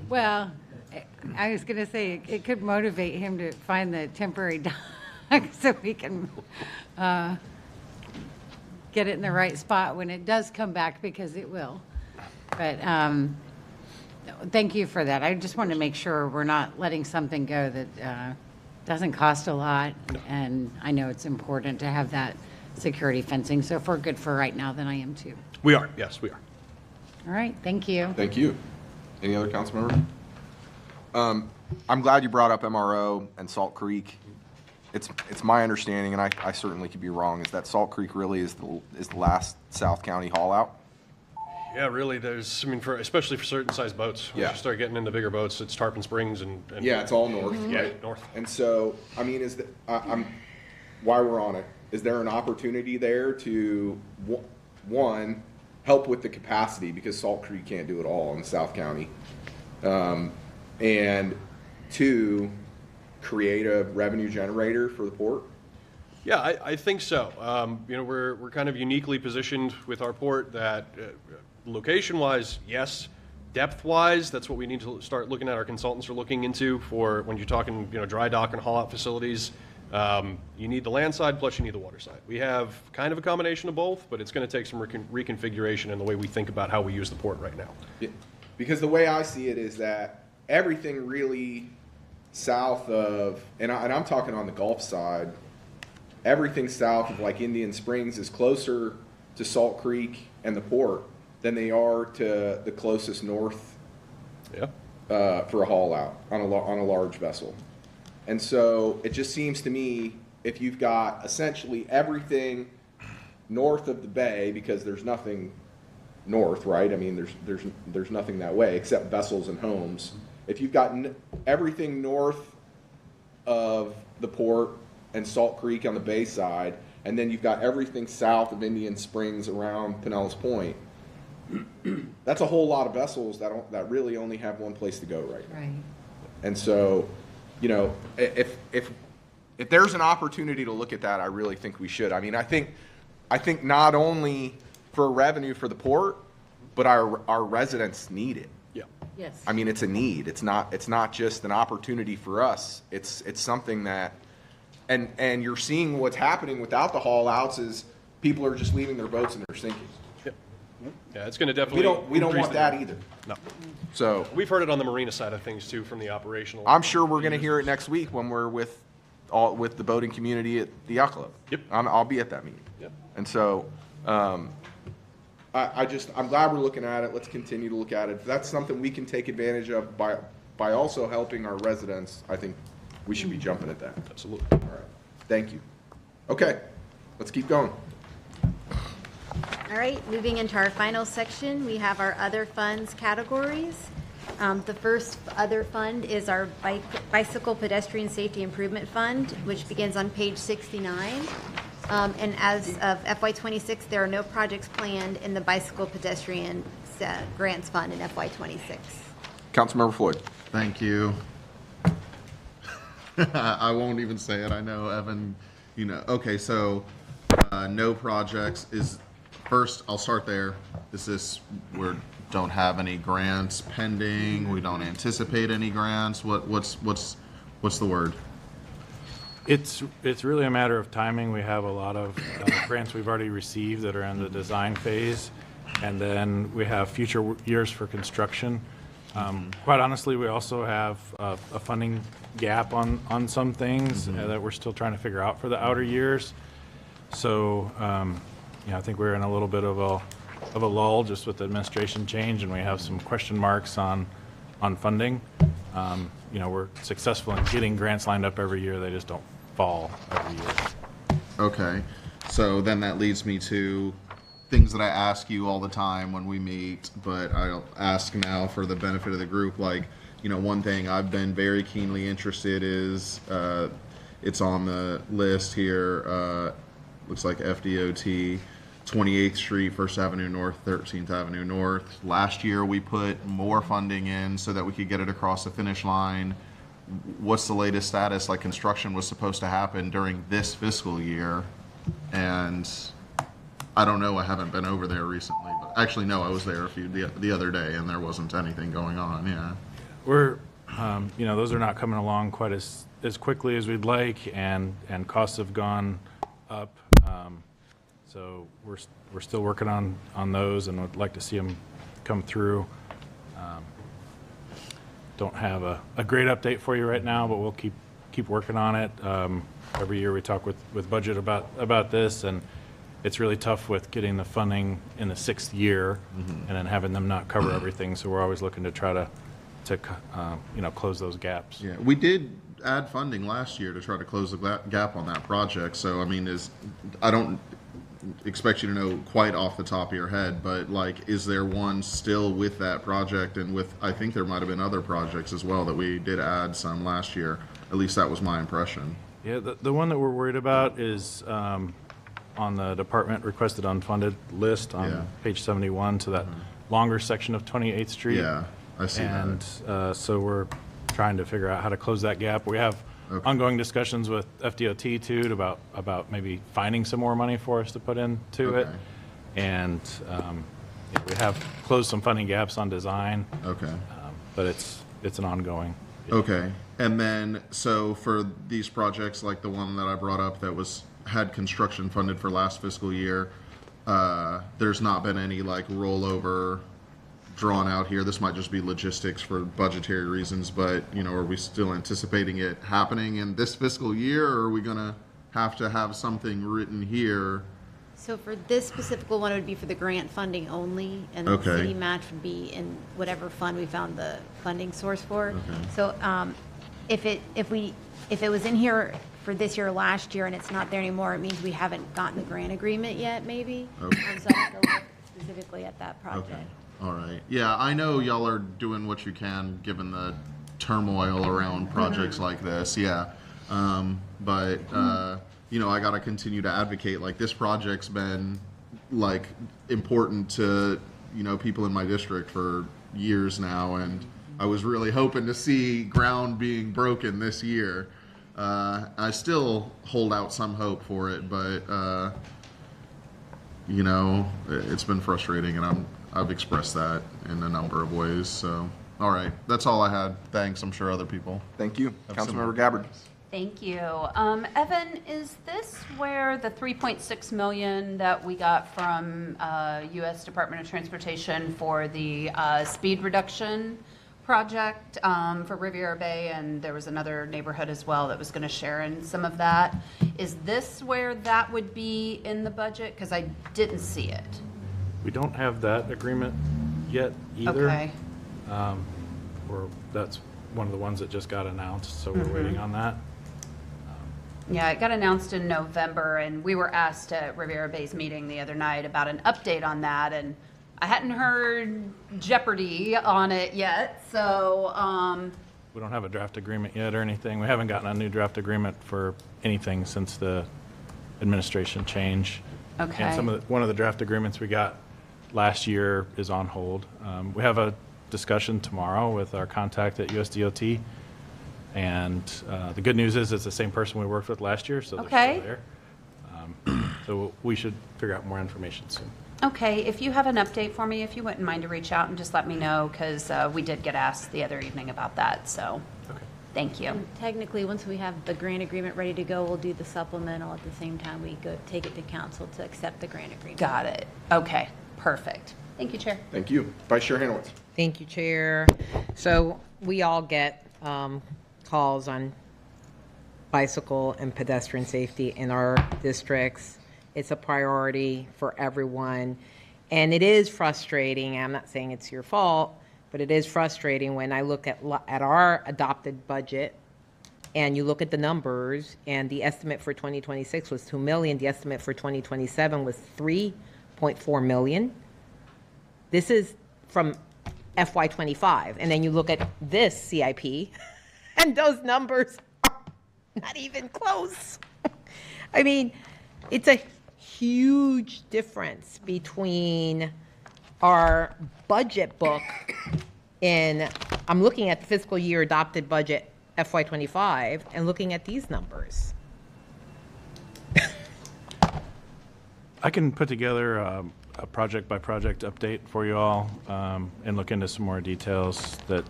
Well, I was going to say, it could motivate him to find the temporary dock so we can get it in the right spot when it does come back, because it will. But thank you for that. I just want to make sure we're not letting something go that doesn't cost a lot, and I know it's important to have that security fencing. So if we're good for right now, then I am too. We are, yes, we are. All right, thank you. Thank you. Any other council member? I'm glad you brought up MRO and Salt Creek. It's my understanding, and I certainly could be wrong, is that Salt Creek really is the last South County haul out? Yeah, really, there's, I mean, especially for certain size boats. Once Yeah. you start getting into bigger boats, it's Tarpon Springs and Yeah, it's all north. Yeah, Right? north. And so, I mean, while we're on it, is there an opportunity there to, one, help with the capacity, because Salt Creek can't do it all in South County, and two, create a revenue generator for the port? Yeah, I think so. We're kind of uniquely positioned with our port that location-wise, yes. Depth-wise, that's what we need to start looking at. Our consultants are looking into for when you're talking, dry dock and haul-out facilities. You need the land side, plus you need the water side. We have kind of a combination of both, but it's going to take some reconfiguration in the way we think about how we use the port right now. Yeah. Because the way I see it is that everything really south of, and I'm talking on the Gulf side, everything south of like Indian Springs is closer to Salt Creek and the port than they are to the closest north for a haul out on a large vessel. And so it just seems to me, if you've got essentially everything north of the bay, because there's nothing north, right? I mean, there's nothing that way except vessels and homes. If you've got everything north of the port and Salt Creek on the bay side, and then you've got everything south of Indian Springs around Pinellas Point, that's a whole lot of vessels that really only have one place to go right now. Right. And so, if there's an opportunity to look at that, I really think we should. I mean, I think not only for revenue for the port, but our residents need it. Yeah. Yes. I mean, it's a need. It's not just an opportunity for us. It's something that, and you're seeing what's happening without the haul outs is people are just leaving their boats and they're sinking. Yeah, it's going to definitely. We don't increase want the- that either. No. So We've heard it on the marina side of things too, from the operational. I'm sure we're going to hear it next week when we're with the boating community at the yacht club. Yep. I'll be at that meeting. Yep. And so, I'm glad we're looking at it. Let's continue to look at it. If that's something we can take advantage of by also helping our residents, I think we should be jumping at that. Absolutely. All right. Thank you. Okay, let's keep going. All right, moving into our final section, we have our other funds categories. The first other fund is our Bicycle Pedestrian Safety Improvement Fund, which begins on page 69. And as of FY26, there are no projects planned in the Bicycle Pedestrian Grants Fund in FY26. Councilmember Floyd. Thank you. I won't even say it. I know, Evan, Okay, so no projects is, first, I'll start there. We don't have any grants pending. We don't anticipate any grants. What's the word? It's really a matter of timing. We have a lot of grants we've already received that are in the design phase, and then we have future years for construction. Quite honestly, we also have a funding gap on some things that we're still trying to figure out for the outer years. So, I think we're in a little bit of a lull just with the administration change, and we have some question marks on funding. We're successful in getting grants lined up every year. They just don't fall every year. Okay, so then that leads me to things that I ask you all the time when we meet, but I'll ask now for the benefit of the group. Like, one thing I've been very keenly interested is it's on the list here. Looks like FDOT, 28th Street, 1st Avenue North, 13th Avenue North. Last year, we put more funding in so that we could get it across the finish line. What's the latest status? Like, construction was supposed to happen during this fiscal year, and I don't know, I haven't been over there recently, but actually, no, I was there the other day, and there wasn't anything going on, yeah. We're, those are not coming along quite as quickly as we'd like, and costs have gone up. So we're still working on those, and would like to see them come through. Don't have a great update for you right now, but we'll keep working on it. Every year we talk with budget about this, and it's really tough with getting the funding in the 6th year, and then having them not cover everything. So we're always looking to try to close those gaps. Yeah, we did add funding last year to try to close the gap on that project. So I mean, I don't expect you to know quite off the top of your head, but like, is there one still with that project? And with, I think there might have been other projects as well that we did add some last year. At least that was my impression. Yeah, the one that we're worried about is on the department requested unfunded list on page 71, to that longer section of 28th Street. Yeah, I see that. And so we're trying to figure out how to close that gap. We have ongoing discussions with FDOT too about maybe finding some more money for us to put into it. And we have closed some funding gaps on design. But it's an ongoing issue. Okay. And then, so for these projects, like the one that I brought up that had construction funded for last fiscal year, there's not been any like rollover drawn out here. This might just be logistics for budgetary reasons, but are we still anticipating it happening in this fiscal year, or are we gonna have to have something written here? So for this specific one, it would be for the grant funding only, and the city match would be in whatever fund we found the funding source for. So if it was in here for this year or last year and it's not there anymore, it means we haven't gotten the grant agreement yet, maybe. So I have to look specifically at that project. All right. Yeah, I know y'all are doing what you can given the turmoil around projects like this. Yeah. But I got to continue to advocate. Like, this project's been like important to, people in my district for years now. And I was really hoping to see ground being broken this year. I still hold out some hope for it, but, it's been frustrating, and I've expressed that in a number of ways. So, all right, that's all I had. Thanks. I'm sure other people. Thank you. Councilmember Gabbard. Thank you. Evan, is this where the $3.6 million that we got from U.S. Department of Transportation for the speed reduction project for Riviera Bay, and there was another neighborhood as well that was going to share in some of that? Is this where that would be in the budget? Because I didn't see it. We don't have that agreement yet either. Okay. That's one of the ones that just got announced, so we're waiting on that. Yeah, it got announced in November, and we were asked at Riviera Bay's meeting the other night about an update on that, and I hadn't heard jeopardy on it yet, so. We don't have a draft agreement yet or anything. We haven't gotten a new draft agreement for anything since the administration change. Okay. And one of the draft agreements we got last year is on hold. We have a discussion tomorrow with our contact at USDOT. And the good news is it's the same person we worked with last year, so they're still there. So we should figure out more information soon. Okay, if you have an update for me, if you wouldn't mind to reach out and just let me know, because we did get asked the other evening about that, so. Thank you. And technically, once we have the grant agreement ready to go, we'll do the supplemental at the same time we go take it to council to accept the grant agreement. Got it. Okay, perfect. Thank you, Chair. Thank you. Vice Chair Hanowitz. Thank you, Chair. So we all get calls on bicycle and pedestrian safety in our districts. It's a priority for everyone. And it is frustrating. I'm not saying it's your fault, but it is frustrating when I look at our adopted budget and you look at the numbers, and the estimate for 2026 was $2 million. The estimate for 2027 was $3.4 million. This is from FY25. And then you look at this CIP, and those numbers are Not even close. I mean, it's a huge difference between our budget book I'm looking at the fiscal year adopted budget FY25 and looking at these numbers. I can put together a project-by-project update for you all and look into some more details that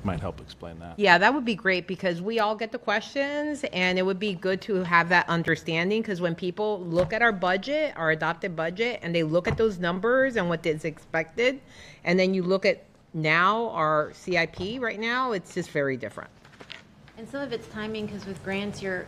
might help explain that. Yeah, that would be great because we all get the questions and it would be good to have that understanding because when people look at our budget, our adopted budget, and they look at those numbers and what is expected, and then you look at now our CIP right now, it's just very different. And some of it's timing, because with grants, you're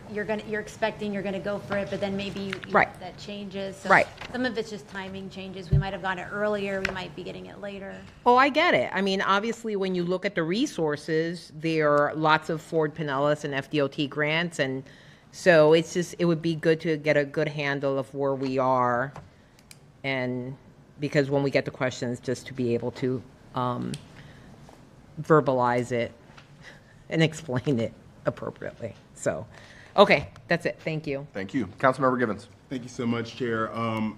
expecting you're gonna go for it, but then maybe Right. that changes. So Right. Some of it's just timing changes. We might have gotten it earlier, we might be getting it later. Oh, I get it. I mean, obviously, when you look at the resources, there are lots of Ford Pinellas and FDOT grants, and so it's just, it would be good to get a good handle of where we are, and because when we get the questions, just to be able to verbalize it and explain it appropriately. So, okay, that's it. Thank you. Thank you. Councilmember Givens. Thank you so much, Chair.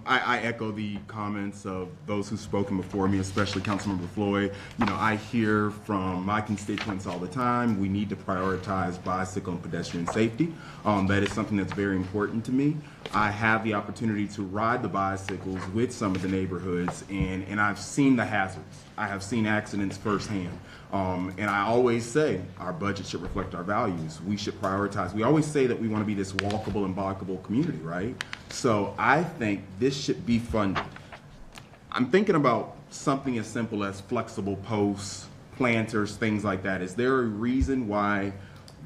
I echo the comments of those who've spoken before me, especially Councilmember Floyd. You know, I hear from my constituents all the time, we need to prioritize bicycle and pedestrian safety. That is something that's very important to me. I have the opportunity to ride the bicycles with some of the neighborhoods, and I've seen the hazards. I have seen accidents firsthand. And I always say our budget should reflect our values. We should prioritize. We always say that we want to be this walkable and bikeable community, right? So I think this should be funded. I'm thinking about something as simple as flexible posts, planters, things like that. Is there a reason why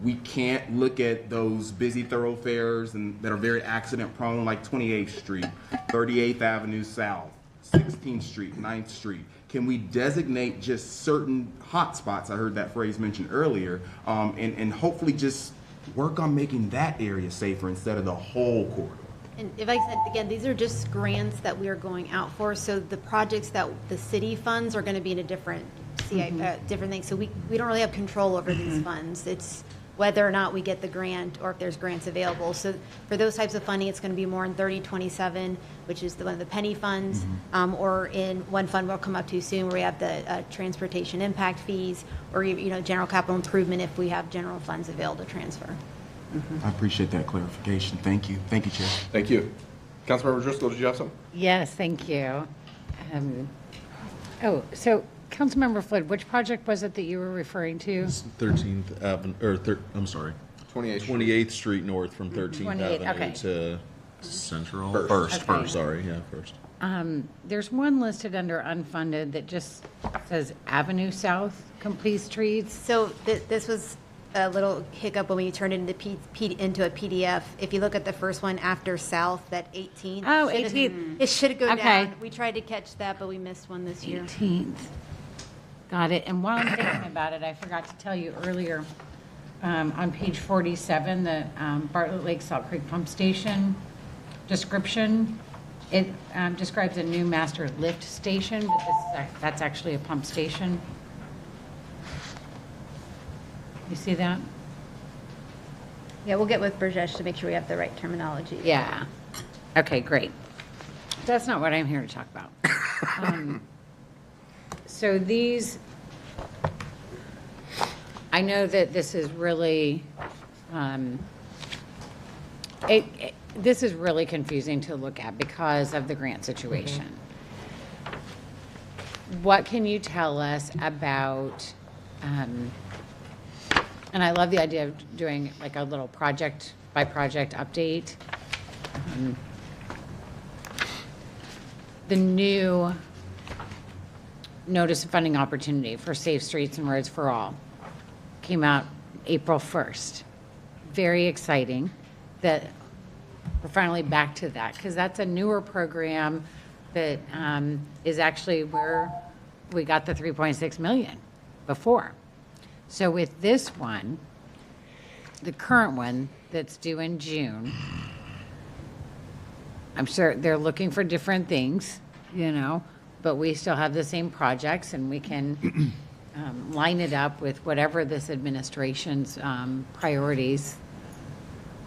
we can't look at those busy thoroughfares and that are very accident prone, like 28th Street, 38th Avenue South, 16th Street, 9th Street? Can we designate just certain hot spots? I heard that phrase mentioned earlier, and hopefully just work on making that area safer instead of the whole corridor. And if I said, again, these are just grants that we are going out for, so the projects that the city funds are gonna be in a different different thing. So we don't really have control over these funds. It's whether or not we get the grant or if there's grants available. So for those types of funding, it's gonna be more in 3027, which is one of the penny funds, or in one fund we'll come up to soon where we have the transportation impact fees, or general capital improvement if we have general funds available to transfer. I appreciate that clarification. Thank you. Thank you, Chair. Thank you. Councilmember Driscoll, did you have something? Yes, thank you. So Councilmember Flood, which project was it that you were referring to? 13th Avenue, I'm sorry. 28th Street North from 13th 28th, Avenue okay. to Central. Okay. First, sorry, yeah, first. There's one listed under unfunded that just says Avenue South, complete streets. So this was a little hiccup when we turned it into a PDF. If you look at the first one after South, that 18th. Oh, should've- 18th. It should go Okay. down. We tried to catch that, but we missed one this year. 18th. Got it. And while I'm thinking about it, I forgot to tell you earlier, on page 47, the Bartlett Lake Salt Creek Pump Station description, it describes a new master lift station, but that's actually a pump station. You see that? Yeah, we'll get with Burjesh to make sure we have the right terminology. Yeah. Okay, great. That's not what I'm here to talk about. So these, I know that this is really, this is really confusing to look at because of the grant situation. What can you tell us about, and I love the idea of doing like a little project by project update. The new notice of funding opportunity for Safe Streets and Roads for All came out April 1st. Very exciting that we're finally back to that because that's a newer program that is actually where we got the 3.6 million before. So with this one, the current one that's due in June, I'm sure they're looking for different things, but we still have the same projects and we can line it up with whatever this administration's priorities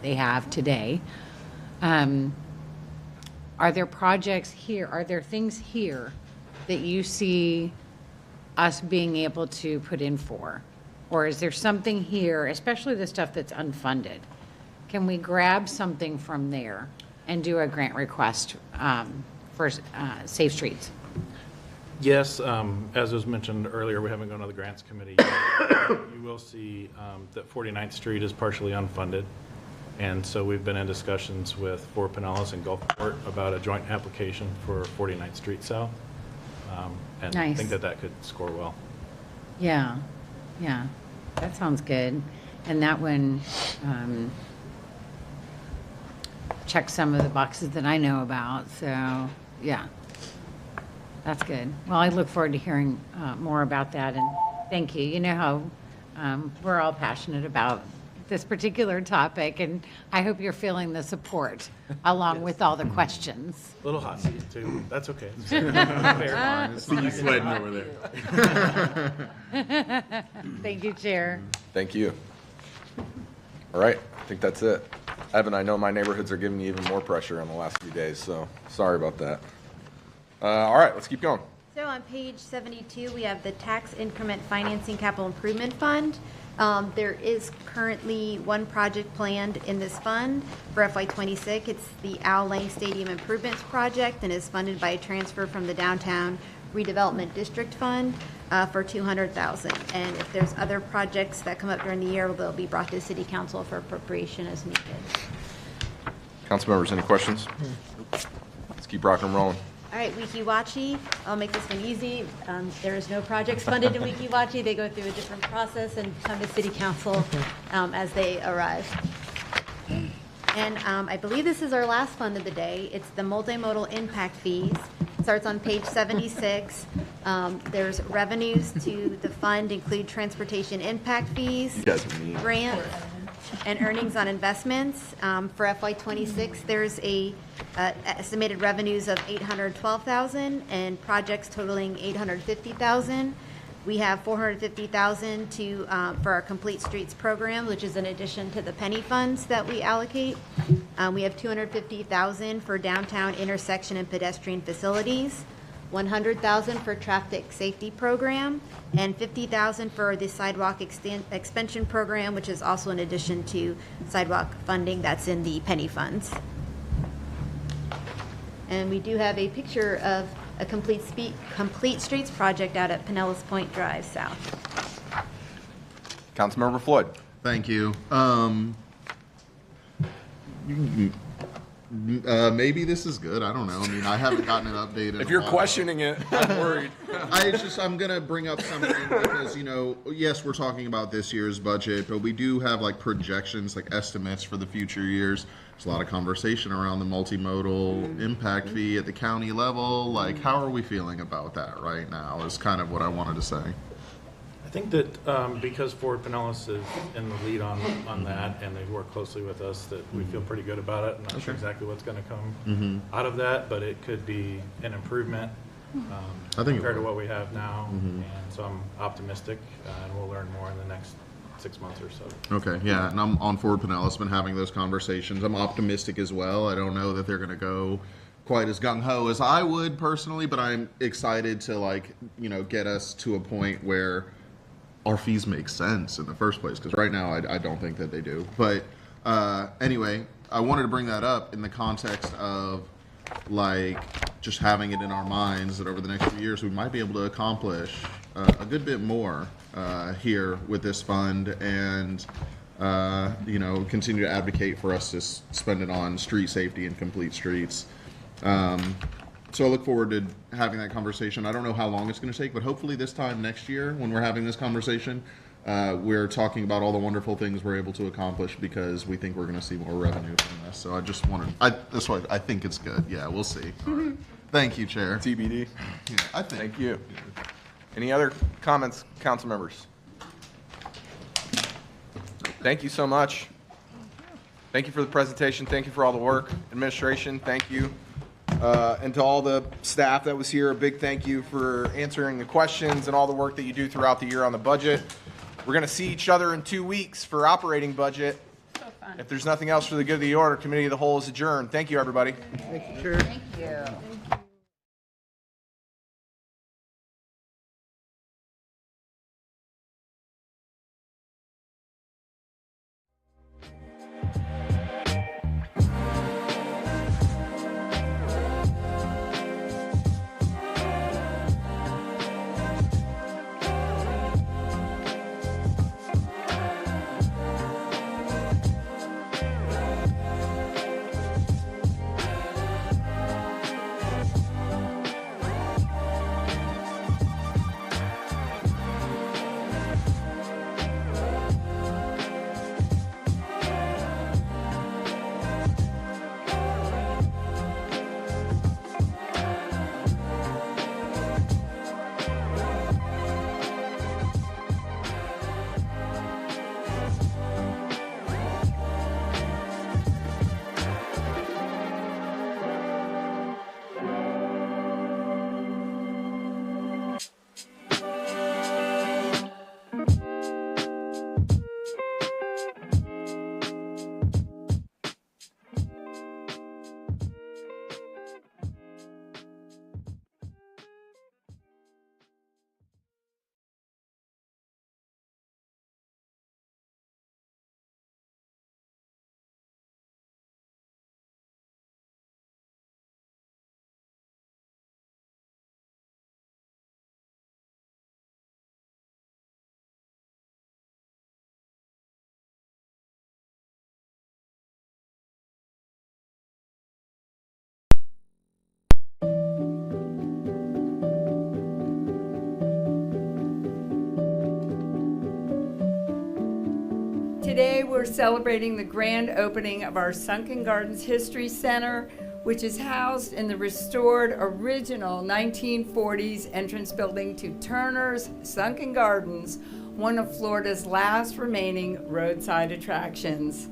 they have today. Are there projects here, are there things here that you see us being able to put in for? Or is there something here, especially the stuff that's unfunded? Can we grab something from there and do a grant request for Safe Streets? Yes, as was mentioned earlier, we haven't gone to the grants committee yet. You will see that 49th Street is partially unfunded. And so we've been in discussions with Fort Pinellas and Gulfport about a joint application for 49th Street South. And I Nice. think that could score well. Yeah, that sounds good. And that one checks some of the boxes that I know about, so, yeah. That's good. Well, I look forward to hearing more about that, and thank you. You know how we're all passionate about this particular topic, and I hope you're feeling the support along with all the questions. A little hot seat too. That's okay. See you sweating over there. Thank you, Chair. Thank you. All right, I think that's it. Evan, I know my neighborhoods are giving me even more pressure in the last few days, so sorry about that. All right, let's keep going. So on page 72, we have the Tax Increment Financing Capital Improvement Fund. There is currently one project planned in this fund for FY26. It's the Al Lang Stadium Improvements Project and is funded by a transfer from the Downtown Redevelopment District Fund for $200,000. And if there's other projects that come up during the year, they'll be brought to City Council for appropriation as needed. Council members, any questions? Let's keep rocking and rolling. All right, Wikiwachi, I'll make this one easy. There is no projects funded in Wikiwachi. They go through a different process and come to City Council as they arrive. And I believe this is our last fund of the day. It's the multimodal impact fees. It starts on page 76. There's revenues to the fund include transportation impact fees, You guys are mean. grants, and earnings on investments. For FY26, there's a estimated revenues of $812,000 and projects totaling $850,000. We have $450,000 to for our Complete Streets program, which is in addition to the penny funds that we allocate. We have $250,000 for downtown intersection and pedestrian facilities, $100,000 for traffic safety program, and $50,000 for the sidewalk expansion program, which is also in addition to sidewalk funding that's in the penny funds. And we do have a picture of a complete streets project out at Pinellas Point Drive South. Councilmember Floyd. Thank you. Maybe this is good. I don't know. I mean, I haven't gotten an update. If you're questioning it, I'm worried. I'm going to bring up something because, yes, we're talking about this year's budget, but we do have like projections, like estimates for the future years. There's a lot of conversation around the multimodal impact fee at the county level. Like, how are we feeling about that right now is kind of what I wanted to say. I think that because Fort Pinellas is in the lead on that, and they work closely with us, that we feel pretty good about it. I'm not sure exactly what's going to come out of that, but it could be an improvement I think compared to what we have now. And so I'm optimistic, and we'll learn more in the next 6 months or so. Okay, yeah, and I'm on Fort Pinellas, been having those conversations. I'm optimistic as well. I don't know that they're going to go quite as gung-ho as I would personally, but I'm excited to get us to a point where our fees make sense in the first place, because right now I don't think that they do. But anyway, I wanted to bring that up in the context of just having it in our minds that over the next few years we might be able to accomplish a good bit more here with this fund, and continue to advocate for us to spend it on street safety and complete streets. So I look forward to having that conversation. I don't know how long it's going to take, but hopefully this time next year when we're having this conversation, we're talking about all the wonderful things we're able to accomplish because we think we're going to see more revenue from this. So I just wanted, that's why I think it's good. Yeah, we'll see. All right. Thank you, Chair. TBD. Yeah, I think. Thank you. Any other comments, council members? Thank you so much. Thank you for the presentation. Thank you for all the work. Administration, thank you. And to all the staff that was here, a big thank you for answering the questions and all the work that you do throughout the year on the budget. We're going to see each other in 2 weeks for operating budget. fun. If there's nothing else for the good of the order, Committee of the Whole is adjourned. Thank you, everybody. Thank you, Chair. Thank you. Today, we're celebrating the grand opening of our Sunken Gardens History Center, which is housed in the restored original 1940s entrance building to Turner's Sunken Gardens, one of Florida's last remaining roadside attractions.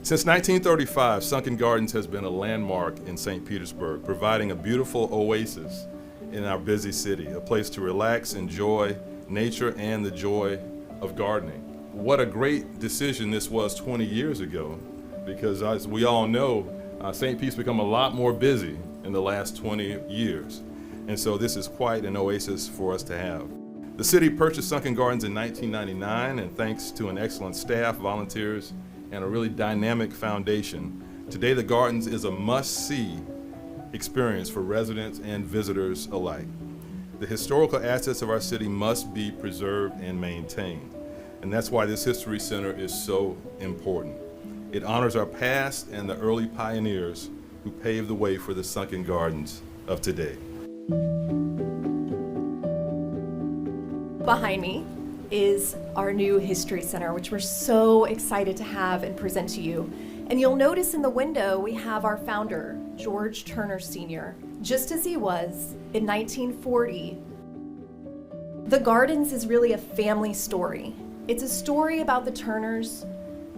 Since 1935, Sunken Gardens has been a landmark in St. Petersburg, providing a beautiful oasis in our busy city, a place to relax, enjoy nature, and the joy of gardening. What a great decision this was 20 years ago, because as we all know, St. Pete's become a lot more busy in the last 20 years. And so this is quite an oasis for us to have. The city purchased Sunken Gardens in 1999, and thanks to an excellent staff, volunteers, and a really dynamic foundation, today the Gardens is a must-see experience for residents and visitors alike. The historical assets of our city must be preserved and maintained, and that's why this History Center is so important. It honors our past and the early pioneers who paved the way for the Sunken Gardens of today. Behind me is our new History Center, which we're so excited to have and present to you. And you'll notice in the window we have our founder, George Turner Sr., just as he was in 1940. The Gardens is really a family story. It's a story about the Turners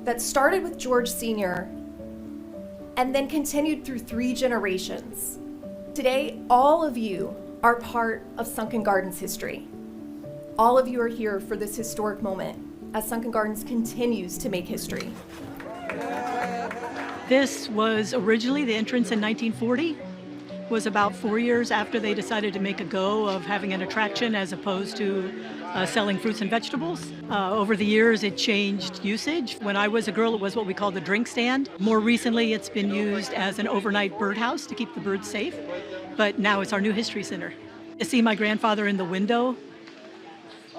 that started with George Sr. and then continued through 3 generations. Today, all of you are part of Sunken Gardens history. All of you are here for this historic moment as Sunken Gardens continues to make history. This was originally the entrance in 1940. Was about 4 years after they decided to make a go of having an attraction as opposed to selling fruits and vegetables. Over the years, it changed usage. When I was a girl, it was what we called the drink stand. More recently, it's been used as an overnight birdhouse to keep the birds safe. But now it's our new history center. To see my grandfather in the window,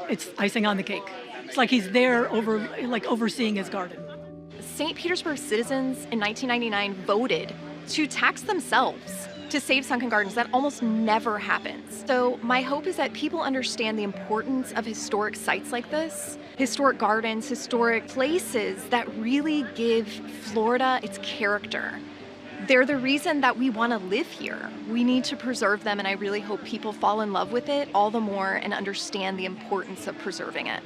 it's icing on the cake. It's like he's there overseeing his garden. St. Petersburg citizens in 1999 voted to tax themselves to save Sunken Gardens. That almost never happens. So my hope is that people understand the importance of historic sites like this, historic gardens, historic places that really give Florida its character. They're the reason that we want to live here. We need to preserve them, and I really hope people fall in love with it all the more and understand the importance of preserving it.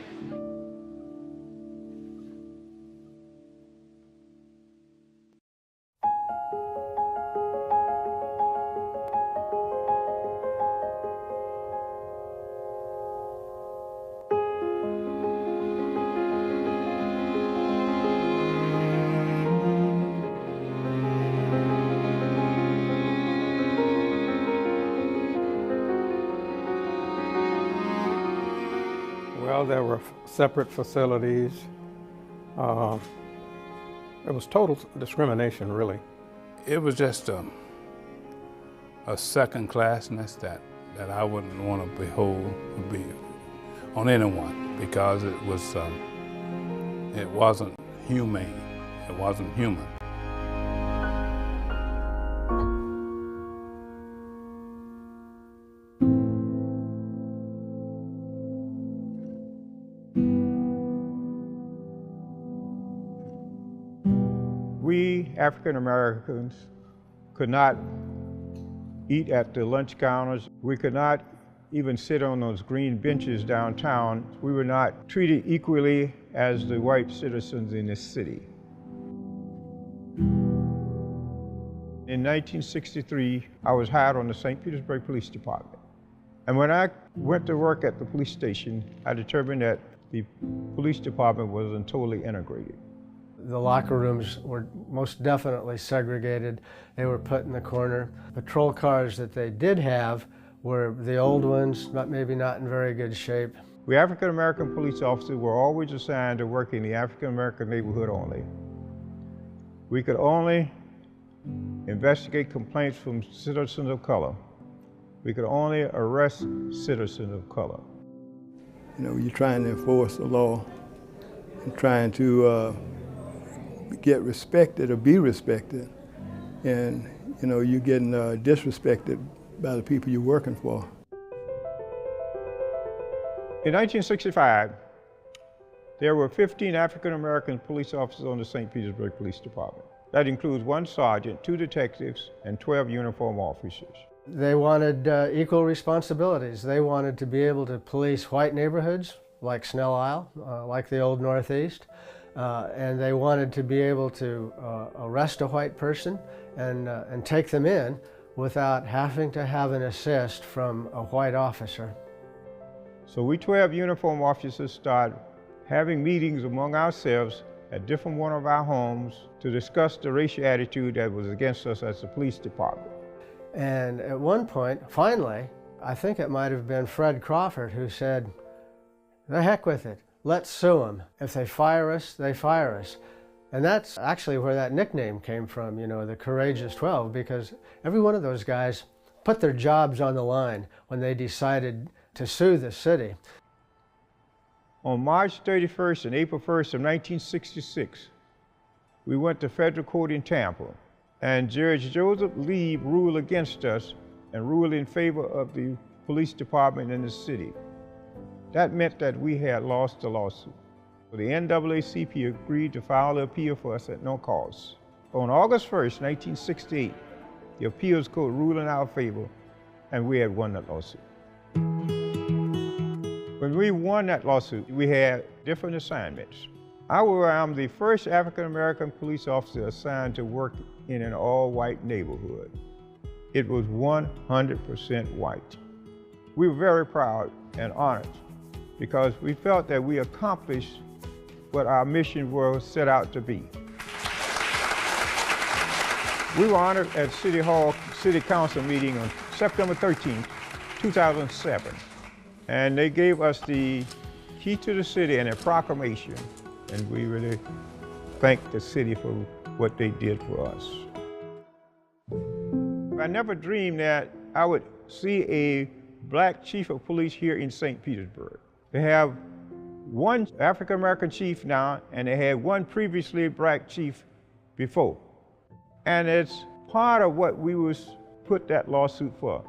because there were separate facilities. It was total discrimination, really. It was just a second-classness that I wouldn't want to behold be on anyone, because it wasn't humane. It wasn't human. We African Americans could not eat at the lunch counters. We could not even sit on those green benches downtown. We were not treated equally as the white citizens in this city. In 1963, I was hired on the St. Petersburg Police Department. And when I went to work at the police station, I determined that the police department wasn't totally integrated. The locker rooms were most definitely segregated. They were put in the corner. Patrol cars that they did have were the old ones, maybe not in very good shape. We African American police officers were always assigned to work in the African American neighborhood only. We could only investigate complaints from citizens of color. We could only arrest citizens of color. You know, you're trying to enforce the law and trying to get respected or be respected, and you know, you're getting disrespected by the people you're working for. In 1965, there were 15 African American police officers on the St. Petersburg Police Department. That includes 1 sergeant, 2 detectives, and 12 uniform officers. They wanted equal responsibilities. They wanted to be able to police white neighborhoods like Snell Isle, like the Old Northeast, and they wanted to be able to arrest a white person and take them in without having to have an assist from a white officer. So we 12 uniform officers started having meetings among ourselves at different one of our homes to discuss the racial attitude that was against us as a police department. And at one point, finally, I think it might have been Fred Crawford who said, "The heck with it, let's sue them. If they fire us, they fire us." And that's actually where that nickname came from, you know, the Courageous 12, because every one of those guys put their jobs on the line when they decided to sue the city. On March 31st and April 1st of 1966, we went to federal court in Tampa, and Judge Joseph Lee ruled against us and ruled in favor of the police department in the city. That meant that we had lost the lawsuit. The NAACP agreed to file the appeal for us at no cost. On August 1st, 1968, the appeals court ruled in our favor, and we had won that lawsuit. When we won that lawsuit, we had different assignments. I'm the first African American police officer assigned to work in an all-white neighborhood. It was 100% white. We were very proud and honored because we felt that we accomplished what our mission was set out to be. We were honored at City Hall City Council meeting on September 13, 2007. And they gave us the key to the city and a proclamation. And we really thank the city for what they did for us. I never dreamed that I would see a black chief of police here in St. Petersburg. They have one African American chief now, and they had one previously black chief before. And it's part of what we was put that lawsuit for.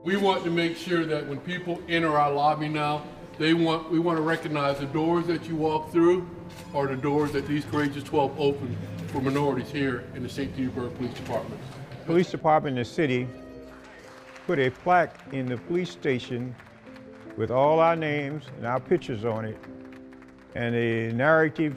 We want to make sure that when people enter our lobby now, we want to recognize the doors that you walk through are the doors that these Courageous 12 open for minorities here in the St. Petersburg Police Department. Police department in the city put a plaque in the police station with all our names and our pictures on it, and a narrative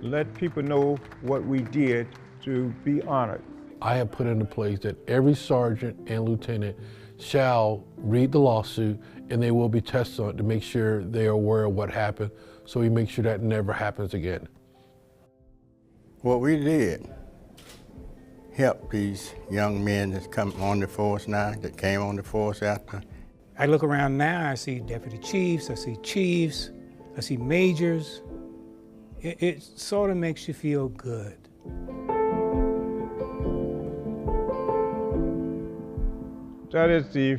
let people know what we did to be honored. I have put into place that every sergeant and lieutenant shall read the lawsuit, and they will be tested on it to make sure they are aware of what happened, so we make sure that never happens again. What we did, help these young men that's come on the force now, that came on the force after. I look around now, I see deputy chiefs, I see chiefs, I see majors. It sort of makes you feel good. That is the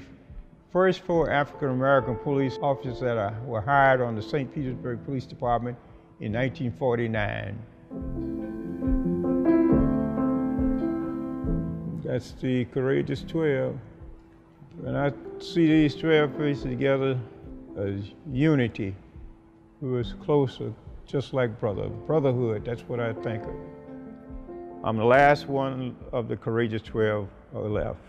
first 4 African-American police officers that were hired on the St. Petersburg Police Department in 1949. That's the Courageous 12. When I see these 12 faces together as unity, we was closer, just like brotherhood, that's what I think of. I'm the last one of the Courageous 12 left.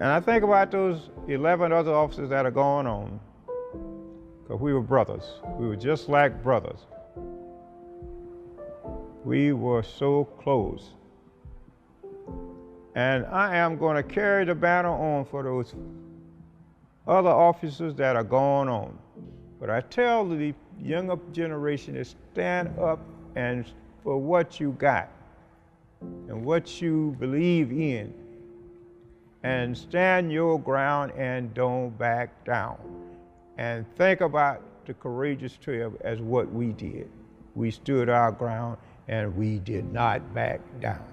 And I think about those 11 other officers that are going on, because we were brothers. We were just like brothers. We were so close. And I am going to carry the banner on for those other officers that are going on. But I tell the younger generation to stand up and for what you got and what you believe in, and stand your ground and don't back down. And think about the Courageous 12 as what we did. We stood our ground and we did not back down.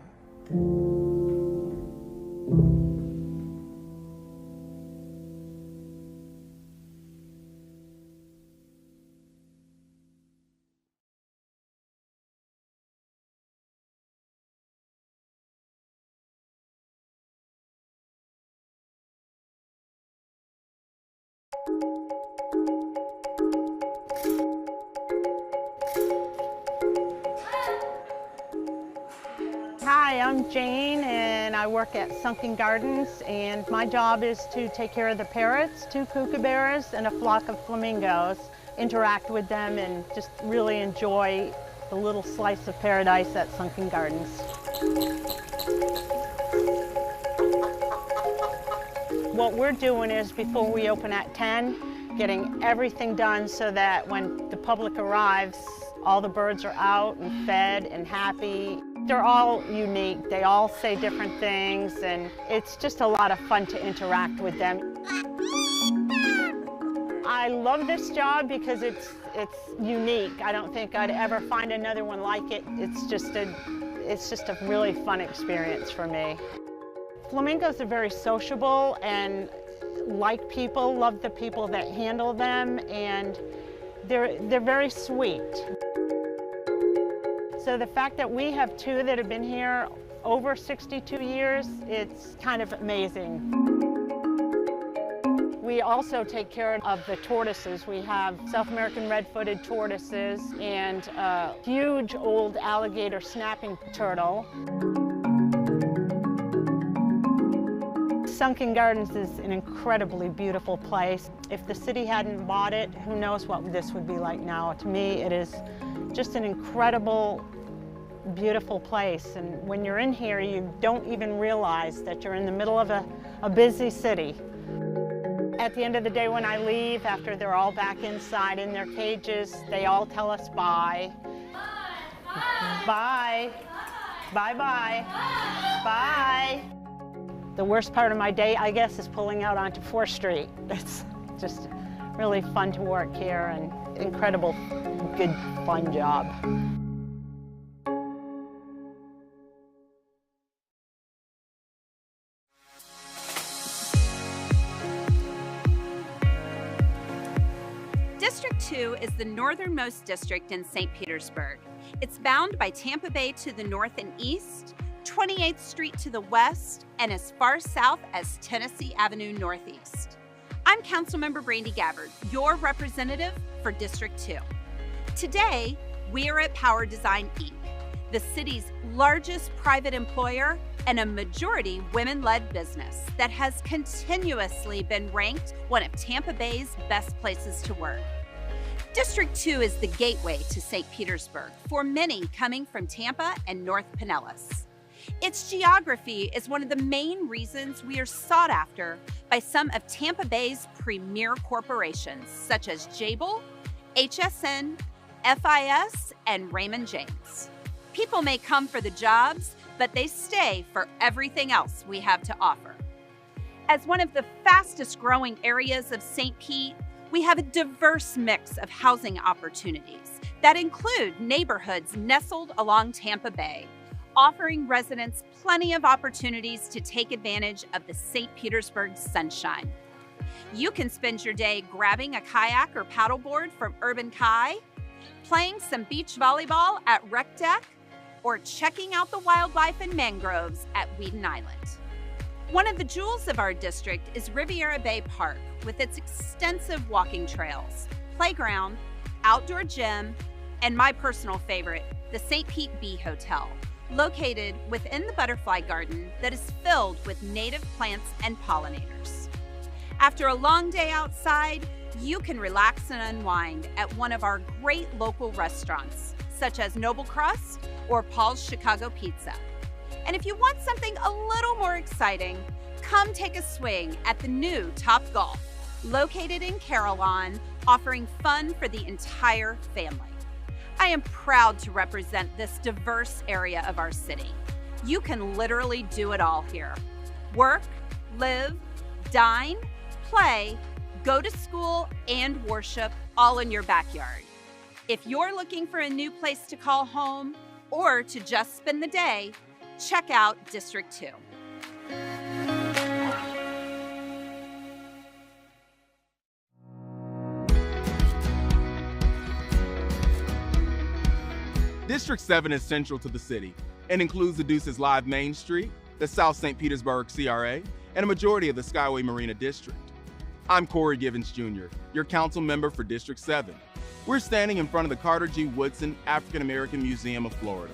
Hi, I'm Jane and I work at Sunken Gardens, and my job is to take care of the parrots, 2 kookaburras, and a flock of flamingos, interact with them and just really enjoy the little slice of paradise at Sunken Gardens. What we're doing is, before we open at 10, getting everything done so that when the public arrives, all the birds are out and fed and happy. They're all unique. They all say different things, and it's just a lot of fun to interact with them. I love this job because it's unique. I don't think I'd ever find another one like it. It's just a really fun experience for me. Flamingos are very sociable and like people, love the people that handle them, and they're very sweet. So the fact that we have 2 that have been here over 62 years, it's kind of amazing. We also take care of the tortoises. We have South American red-footed tortoises and a huge old alligator snapping turtle. Sunken Gardens is an incredibly beautiful place. If the city hadn't bought it, who knows what this would be like now. To me, it is just an incredible, beautiful place. And when you're in here, you don't even realize that you're in the middle of a busy city. At the end of the day, when I leave, after they're all back inside in their cages, they all tell us bye. Bye. Bye-bye. Bye. The worst part of my day, I guess, is pulling out onto 4th Street. It's just really fun to work here and incredible, good, fun job. District 2 is the northernmost district in St. Petersburg. It's bound by Tampa Bay to the north and east, 28th Street to the west, and as far south as Tennessee Avenue Northeast. I'm Councilmember Brandy Gabbard, your representative for District 2. Today, we are at Power Design Inc., the city's largest private employer and a majority women-led business that has continuously been ranked one of Tampa Bay's best places to work. District 2 is the gateway to St. Petersburg for many coming from Tampa and North Pinellas. Its geography is one of the main reasons we are sought after by some of Tampa Bay's premier corporations, such as Jabil, HSN, FIS, and Raymond James. People may come for the jobs, but they stay for everything else we have to offer. As one of the fastest growing areas of St. Pete, We have a diverse mix of housing opportunities that include neighborhoods nestled along Tampa Bay, offering residents plenty of opportunities to take advantage of the St. Petersburg sunshine. You can spend your day grabbing a kayak or paddleboard from Urban Kai, playing some beach volleyball at Rec Deck, or checking out the wildlife and mangroves at Weeden Island. One of the jewels of our district is Riviera Bay Park, with its extensive walking trails, playground, outdoor gym, and my personal favorite, the St. Pete Bee Hotel, located within the butterfly garden that is filled with native plants and pollinators. After a long day outside, you can relax and unwind at one of our great local restaurants, such as Noble Crust or Paul's Chicago Pizza. And if you want something a little more exciting, come take a swing at the new Top Golf, located in Carillon, offering fun for the entire family. I am proud to represent this diverse area of our city. You can literally do it all here. Work, live, dine, play, go to school, and worship all in your backyard. If you're looking for a new place to call home or to just spend the day, check out District 2. District 7 is central to the city and includes the Deuces Live Main Street, the South St. Petersburg CRA, and a majority of the Skyway Marina District. I'm Corey Givens Jr., your council member for District 7. We're standing in front of the Carter G. Woodson African American Museum of Florida,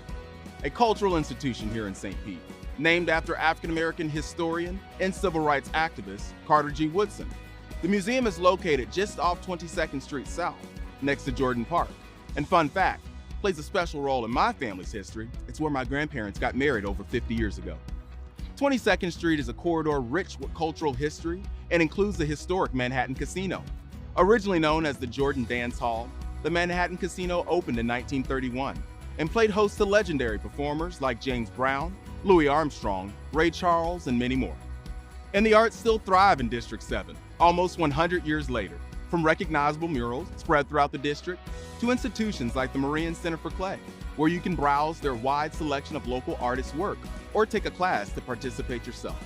a cultural institution here in St. Pete, named after African American historian and civil rights activist Carter G. Woodson. The museum is located just off 22nd Street South, next to Jordan Park. And fun fact, plays a special role in my family's history. It's where my grandparents got married over 50 years ago. 22nd Street is a corridor rich with cultural history and includes the historic Manhattan Casino. Originally known as the Jordan Dance Hall, the Manhattan Casino opened in 1931 and played host to legendary performers like James Brown, Louis Armstrong, Ray Charles, and many more. And the arts still thrive in District 7, almost 100 years later, from recognizable murals spread throughout the district to institutions like the Marian Center for Clay, where you can browse their wide selection of local artists' work or take a class to participate yourself.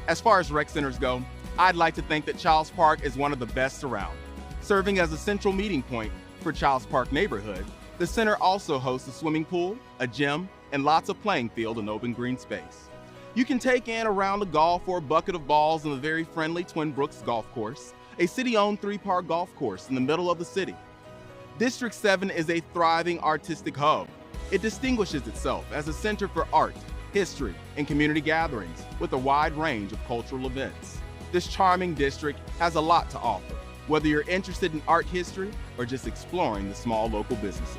As far as rec centers go, I'd like to think that Childs Park is one of the best around. Serving as a central meeting point for Childs Park neighborhood, the center also hosts a swimming pool, a gym, and lots of playing field and open green space. You can take in a round of golf or a bucket of balls on the very friendly Twin Brooks Golf Course, a city-owned 3-par golf course in the middle of the city. District 7 is a thriving artistic hub. It distinguishes itself as a center for art, history, and community gatherings with a wide range of cultural events. This charming district has a lot to offer, whether you're interested in art history or just exploring the small local businesses.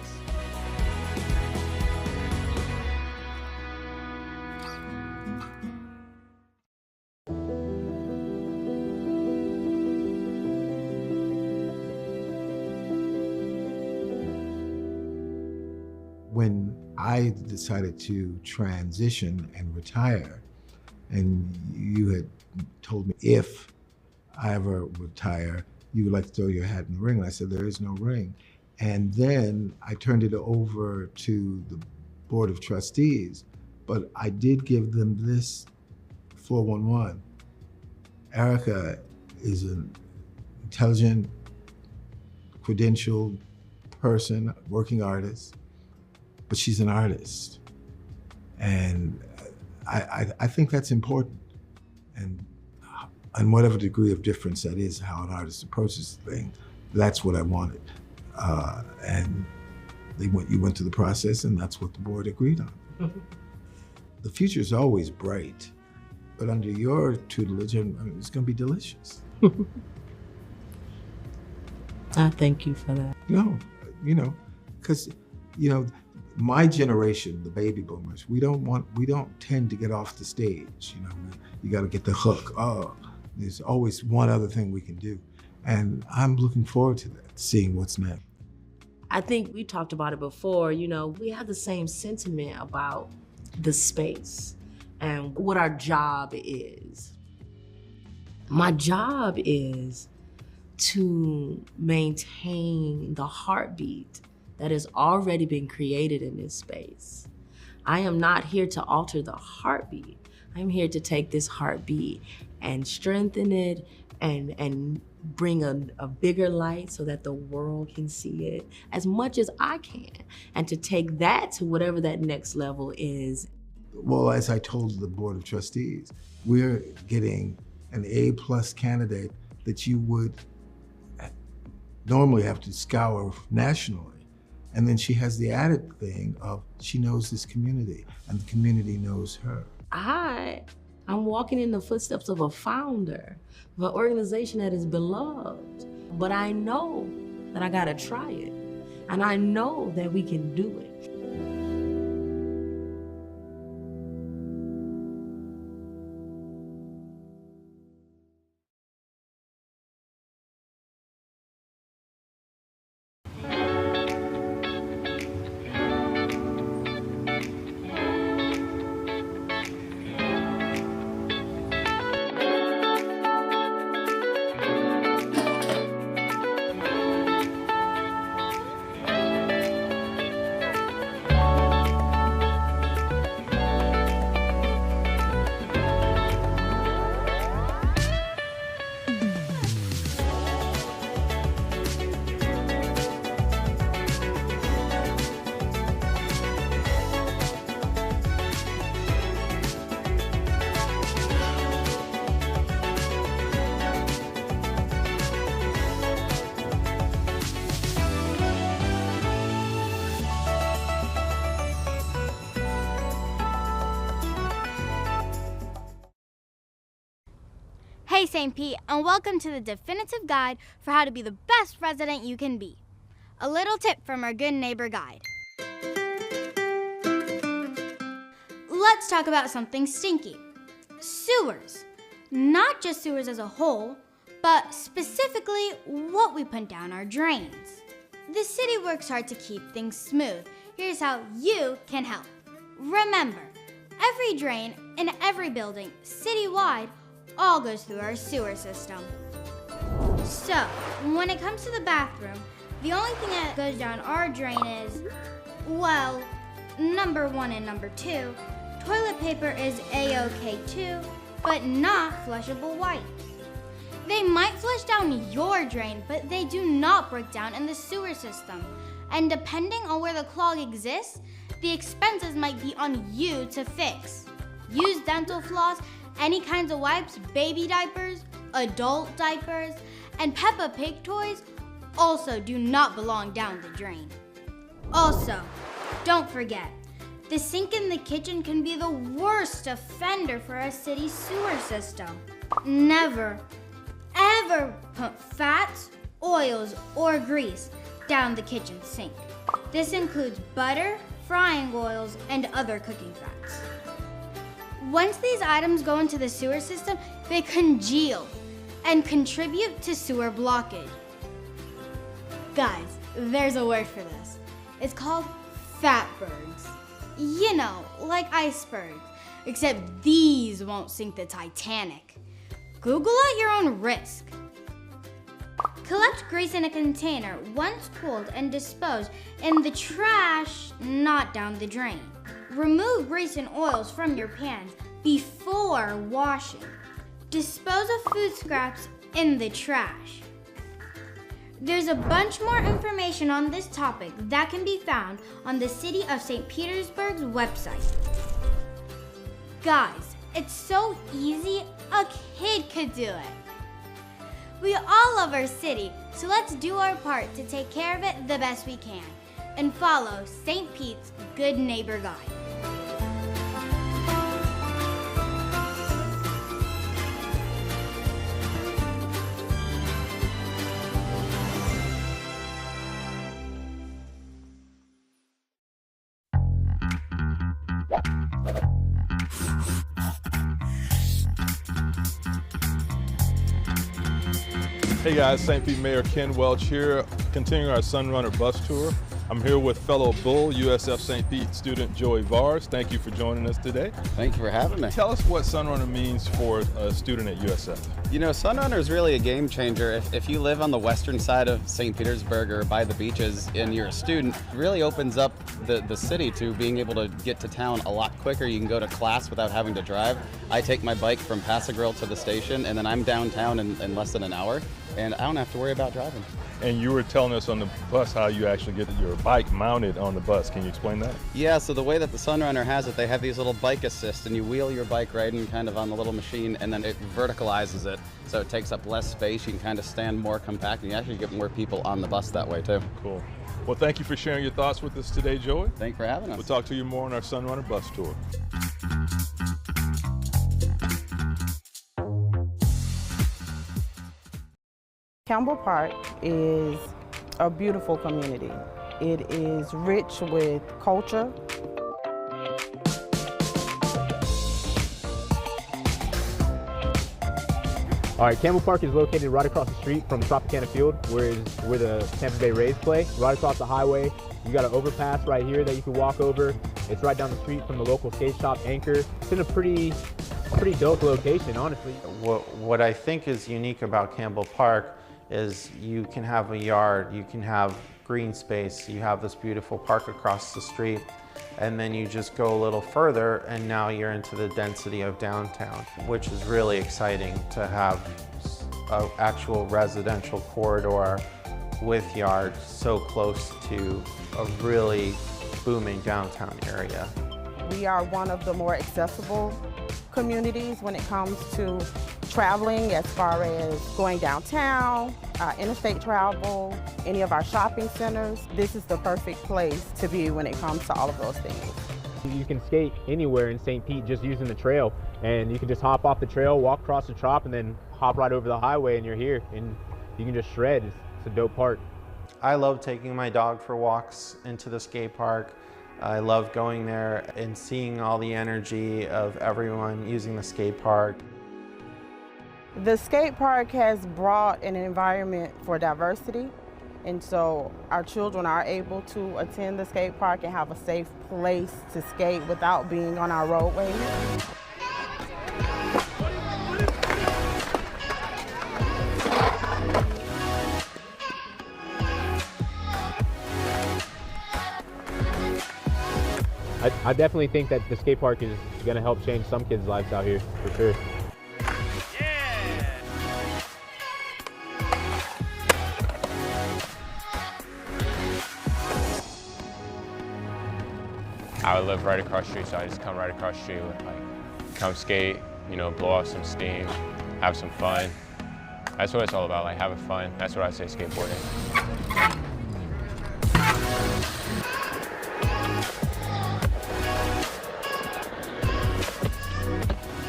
When I decided to transition and retire, and you had told me if I ever retire, you would like to throw your hat in the ring. And I said, there is no ring. And then I turned it over to the Board of Trustees, but I did give them this 411. Erica is an intelligent, credentialed person, working artist, but she's an artist. And I think that's important. And whatever degree of difference that is, how an artist approaches the thing, that's what I wanted. And you went through the process, and that's what the board agreed on. Mm-hmm. The future is always bright, but under your tutelage, it's going to be delicious. I thank you for that. No, because my generation, the baby boomers, we don't tend to get off the stage. You got to get the hook. Oh, there's always one other thing we can do. And I'm looking forward to that, seeing what's next. I think we talked about it before, we have the same sentiment about the space and what our job is. My job is to maintain the heartbeat that has already been created in this space. I am not here to alter the heartbeat. I'm here to take this heartbeat and strengthen it and bring a bigger light so that the world can see it as much as I can, and to take that to whatever that next level is. Well, as I told the Board of Trustees, we're getting an A+ candidate that you would normally have to scour nationally. And then she has the added thing of she knows this community and the community knows her. I'm walking in the footsteps of a founder of an organization that is beloved. But I know that I gotta try it. And I know that we can do it. Hey St. Pete, and welcome to the definitive guide for how to be the best resident you can be. A little tip from our good neighbor guide. Let's talk about something stinky. Sewers. Not just sewers as a whole, but specifically what we put down our drains. The city works hard to keep things smooth. Here's how you can help. Remember, every drain in every building citywide all goes through our sewer system. So, when it comes to the bathroom, the only thing that goes down our drain is, well, number 1 and number 2, toilet paper is A-OK too, but not flushable white. They might flush down your drain, but they do not break down in the sewer system. And depending on where the clog exists, the expenses might be on you to fix. Use dental floss, any kinds of wipes, baby diapers, adult diapers, and Peppa Pig toys also do not belong down the drain. Also, don't forget, the sink in the kitchen can be the worst offender for a city sewer system. Never, ever put fats, oils, or grease down the kitchen sink. This includes butter, frying oils, and other cooking fats. Once these items go into the sewer system, they congeal and contribute to sewer blockage. Guys, there's a word for this. It's called fatbergs. You know, like icebergs, except these won't sink the Titanic. Google at your own risk. Collect grease in a container once cooled and dispose in the trash, not down the drain. Remove grease and oils from your pans before washing. Dispose of food scraps in the trash. There's a bunch more information on this topic that can be found on the City of St. Petersburg's website. Guys, it's so easy, a kid could do it. We all love our city, so let's do our part to take care of it the best we can and follow St. Pete's Good Neighbor Guide. Hey guys, St. Pete Mayor Ken Welch here, continuing our Sunrunner bus tour. I'm here with fellow Bull USF St. Pete student Joey Vars. Thank you for joining us today. Thank you for having me. Tell us what Sunrunner means for a student at USF. You know, Sunrunner is really a game changer. If you live on the western side of St. Petersburg or by the beaches and you're a student, it really opens up the city to being able to get to town a lot quicker. You can go to class without having to drive. I take my bike from Paso Grill to the station, and then I'm downtown in less than an hour, and I don't have to worry about driving. And you were telling us on the bus how you actually get your bike mounted on the bus. Can you explain that? Yeah, so the way that the Sunrunner has it, they have these little bike assists, and you wheel your bike right in kind of on the little machine, and then it verticalizes it, so it takes up less space. You can kind of stand more compact, and you actually get more people on the bus that way too. Cool. Well, thank you for sharing your thoughts with us today, Joey. Thank you for having us. We'll talk to you more on our Sunrunner bus tour. Campbell Park is a beautiful community. It is rich with culture. All right, Campbell Park is located right across the street from Tropicana Field, where the Tampa Bay Rays play. Right across the highway, you got an overpass right here that you can walk over. It's right down the street from the local skate shop, Anchor. It's in a pretty dope location, honestly. What I think is unique about Campbell Park is you can have a yard, you can have green space, you have this beautiful park across the street, and then you just go a little further and now you're into the density of downtown, which is really exciting to have an actual residential corridor with yards so close to a really booming downtown area. We are one of the more accessible communities when it comes to traveling, as far as going downtown, interstate travel, any of our shopping centers. This is the perfect place to be when it comes to all of those things. You can skate anywhere in St. Pete just using the trail, and you can just hop off the trail, walk across the Trop, and then hop right over the highway and you're here, and you can just shred. It's a dope park. I love taking my dog for walks into the skate park. I love going there and seeing all the energy of everyone using the skate park. The skate park has brought an environment for diversity, and so our children are able to attend the skate park and have a safe place to skate without being on our roadways. I definitely think that the skate park is going to help change some kids' lives out here, for sure. I would live right across the street, so I just come right across the street, come skate, you know, blow off some steam, have some fun. That's what it's all about, like having fun. That's what I say skateboarding.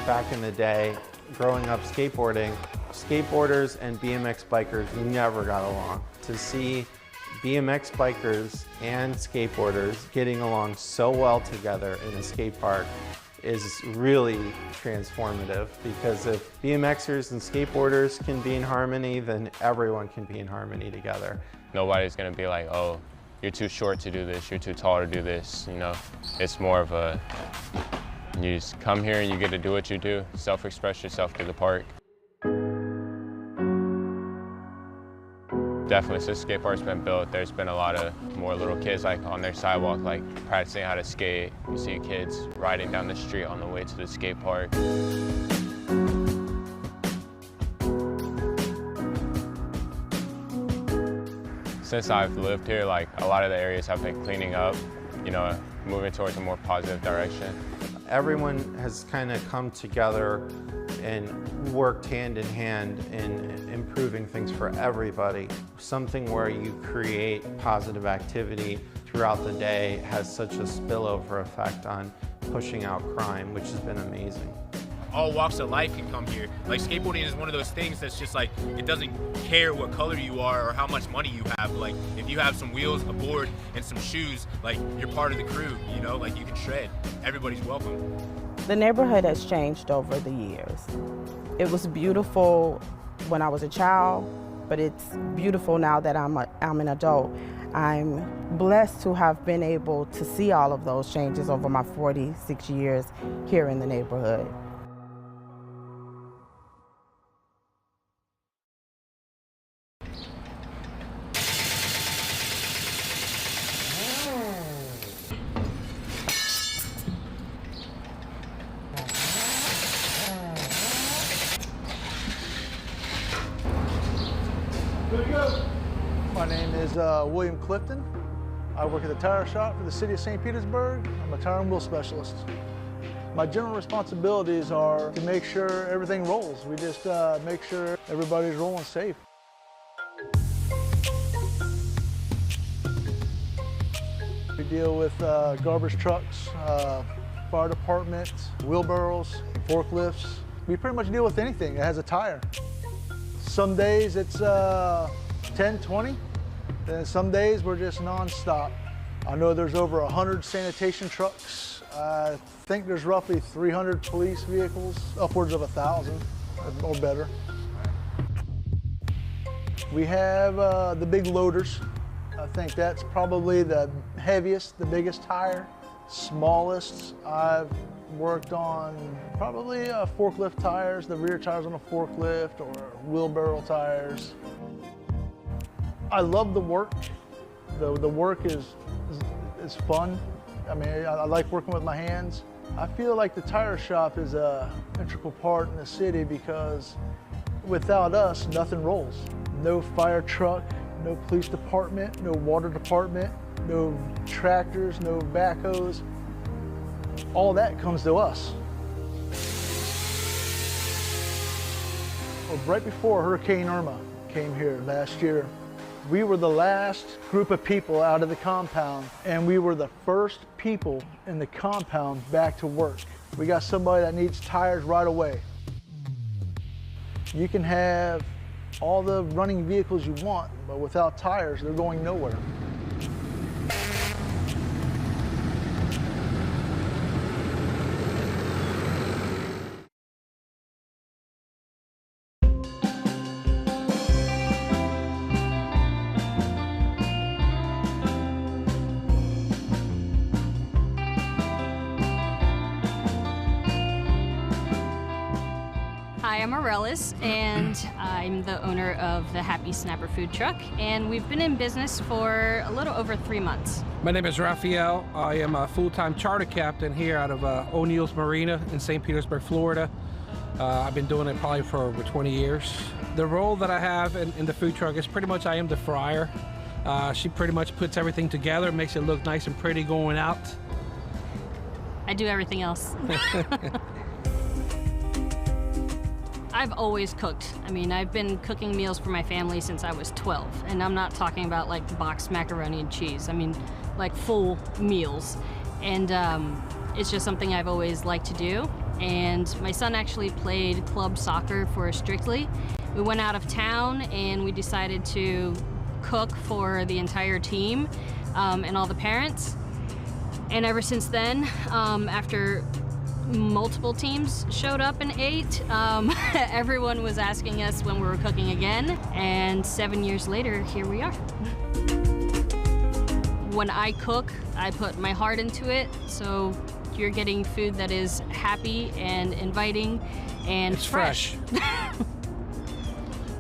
Back in the day, growing up skateboarding, skateboarders and BMX bikers never got along. To see BMX bikers and skateboarders getting along so well together in a skate park is really transformative, because if BMXers and skateboarders can be in harmony, then everyone can be in harmony together. Nobody's gonna be like, oh, you're too short to do this, you're too tall to do this, you know? It's more of a, you just come here and you get to do what you do, self-express yourself through the park. Definitely, since the skate park's been built, there's been a lot of more little kids like on their sidewalk, like practicing how to skate. You see kids riding down the street on the way to the skate park. Since I've lived here, like a lot of the areas have been cleaning up, you know, moving towards a more positive direction. Everyone has kind of come together and worked hand in hand in improving things for everybody. Something where you create positive activity throughout the day has such a spillover effect on pushing out crime, which has been amazing. All walks of life can come here. Like skateboarding is one of those things that's just like, it doesn't care what color you are or how much money you have. Like if you have some wheels, a board, and some shoes, like you're part of the crew, you know, like you can shred. Everybody's welcome. The neighborhood has changed over the years. It was beautiful when I was a child, but it's beautiful now that I'm an adult. I'm blessed to have been able to see all of those changes over my 46 years here in the neighborhood. My name is William Clifton. I work at the tire shop for the city of St. Petersburg. I'm a tire and wheel specialist. My general responsibilities are to make sure everything rolls. We just make sure everybody's rolling safe. We deal with garbage trucks, fire departments, wheelbarrows, forklifts. We pretty much deal with anything that has a tire. Some days it's 10, 20, and some days we're just non-stop. I know there's over 100 sanitation trucks. I think there's roughly 300 police vehicles, upwards of 1,000 or better. We have the big loaders. I think that's probably the heaviest, the biggest tire. Smallest, I've worked on probably forklift tires, the rear tires on a forklift, or wheelbarrow tires. I love the work. The work is fun. I mean, I like working with my hands. I feel like the tire shop is an integral part in the city because without us, nothing rolls. No fire truck, no police department, no water department, no tractors, no backhoes. All that comes to us. Well, right before Hurricane Irma came here last year, we were the last group of people out of the compound, and we were the first people in the compound back to work. We got somebody that needs tires right away. You can have all the running vehicles you want, but without tires, they're going nowhere. Hi, I'm Aurelis, and I'm the owner of the Happy Snapper food truck, and we've been in business for a little over 3 months. My name is Raphael. I am a full-time charter captain here out of O'Neill's Marina in St. Petersburg, Florida. I've been doing it probably for over 20 years. The role that I have in the food truck is pretty much I am the fryer. She pretty much puts everything together, makes it look nice and pretty going out. I do everything else. I've always cooked. I mean, I've been cooking meals for my family since I was 12, and I'm not talking about like boxed macaroni and cheese. I mean, like full meals. And it's just something I've always liked to do. And my son actually played club soccer for Strictly. We went out of town and we decided to cook for the entire team and all the parents. And ever since then, after multiple teams showed up and ate, everyone was asking us when we were cooking again, and 7 years later, here we are. When I cook, I put my heart into it, so you're getting food that is happy and inviting and it's fresh.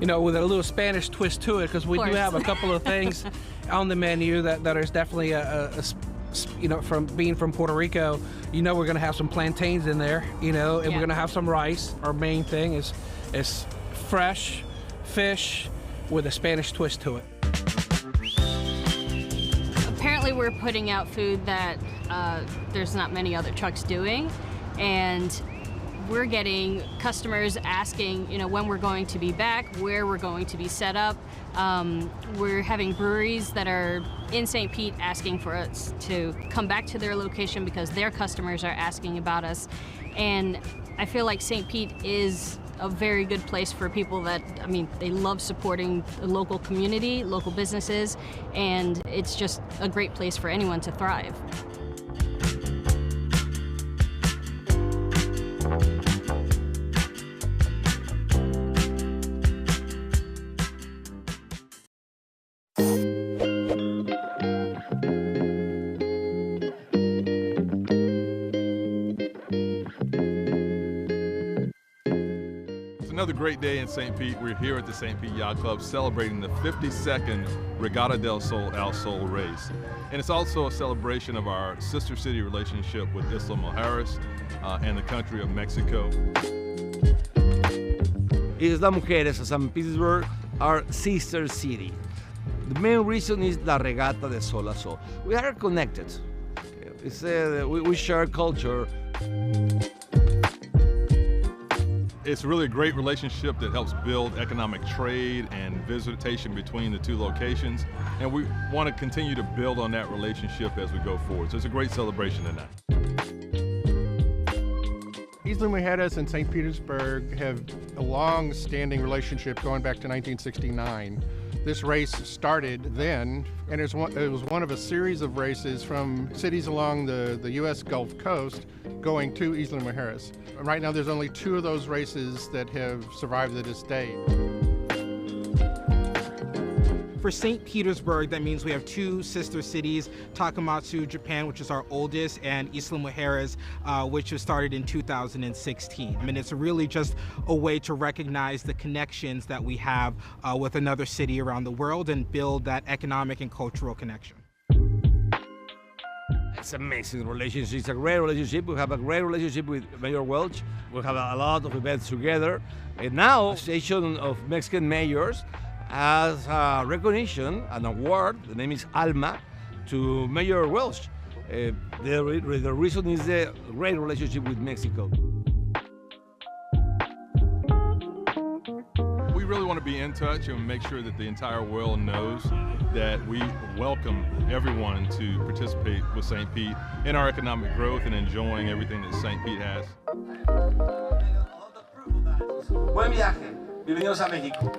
You know, with a little Spanish twist to it, because we do have a couple of things on the menu that is definitely you know, from being from Puerto Rico, you know, we're gonna have some plantains in there, you know, and we're gonna have some rice. Our main thing is fresh fish with a Spanish twist to it. Apparently we're putting out food that there's not many other trucks doing, and we're getting customers asking, you know, when we're going to be back, where we're going to be set up. We're having breweries that are in St. Pete asking for us to come back to their location because their customers are asking about us. And I feel like St. Pete is a very good place for people that, I mean, they love supporting the local community, local businesses, and it's just a great place for anyone to thrive. Another great day in St. Pete. We're here at the St. Pete Yacht Club celebrating the 52nd Regatta del Sol Al Sol race. And it's also a celebration of our sister city relationship with Isla Mujeres and the country of Mexico. Isla Mujeres and St. Petersburg are sister city. The main reason is La Regata de Sol a Sol. We are connected. We share culture. It's really a great relationship that helps build economic trade and visitation between the two locations. And we want to continue to build on that relationship as we go forward. So it's a great celebration tonight. Isla Mujeres and St. Petersburg have a long-standing relationship going back to 1969. This race started then, and it was one of a series of races from cities along the U.S. Gulf Coast going to Isla Mujeres. Right now there's only 2 of those races that have survived to this day. For St. Petersburg, that means we have 2 sister cities, Takamatsu, Japan, which is our oldest, and Isla Mujeres, which was started in 2016. I mean, it's really just a way to recognize the connections that we have with another city around the world and build that economic and cultural connection. It's an amazing relationship. It's a great relationship. We have a great relationship with Mayor Welch. We have a lot of events together. And now, Association of Mexican Mayors has a recognition, an award, the name is ALMA, to Mayor Welch. The reason is the great relationship with Mexico. We really want to be in touch and make sure that the entire world knows that we welcome everyone to participate with St. Pete in our economic growth and enjoying everything that St. Pete has. Buen viaje. Bienvenidos a México.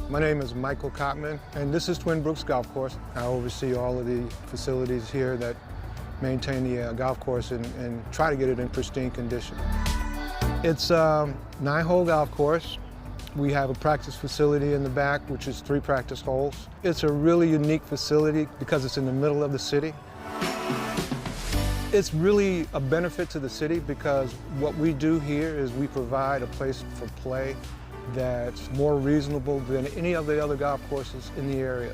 My name is Michael Cockman, and this is Twin Brooks Golf Course. I oversee all of the facilities here that maintain the golf course and try to get it in pristine condition. It's a 9-hole golf course. We have a practice facility in the back, which is 3 practice holes. It's a really unique facility because it's in the middle of the city. It's really a benefit to the city because what we do here is we provide a place for play that's more reasonable than any of the other golf courses in the area.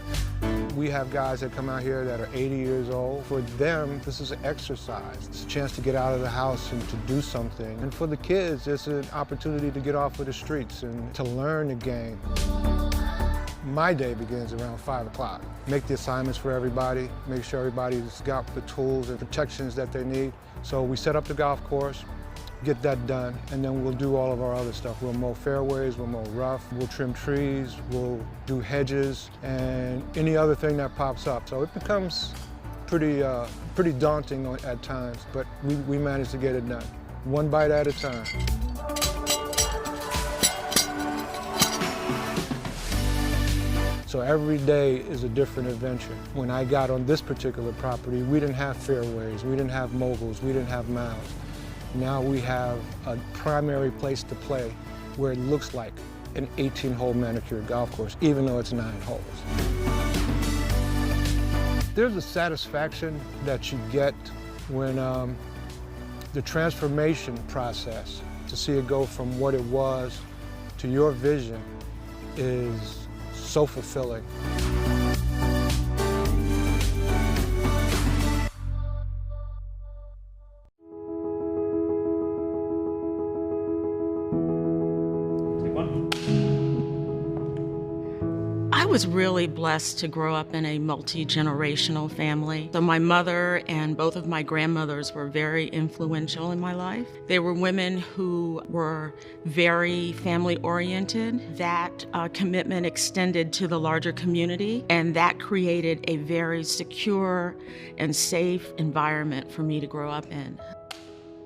We have guys that come out here that are 80 years old. For them, this is an exercise. It's a chance to get out of the house and to do something. And for the kids, it's an opportunity to get off of the streets and to learn the game. My day begins around 5 o'clock. Make the assignments for everybody, make sure everybody's got the tools and protections that they need. So we set up the golf course, get that done, and then we'll do all of our other stuff. We'll mow fairways, we'll mow rough, we'll trim trees, we'll do hedges, and any other thing that pops up. So it becomes pretty daunting at times, but we manage to get it done, one bite at a time. So every day is a different adventure. When I got on this particular property, we didn't have fairways, we didn't have moguls, we didn't have mounds. Now we have a primary place to play where it looks like an 18-hole manicured golf course, even though it's 9 holes. There's a satisfaction that you get when the transformation process, to see it go from what it was to your vision, is so fulfilling. I was really blessed to grow up in a multi-generational family. So my mother and both of my grandmothers were very influential in my life. They were women who were very family-oriented. That commitment extended to the larger community, and that created a very secure and safe environment for me to grow up in.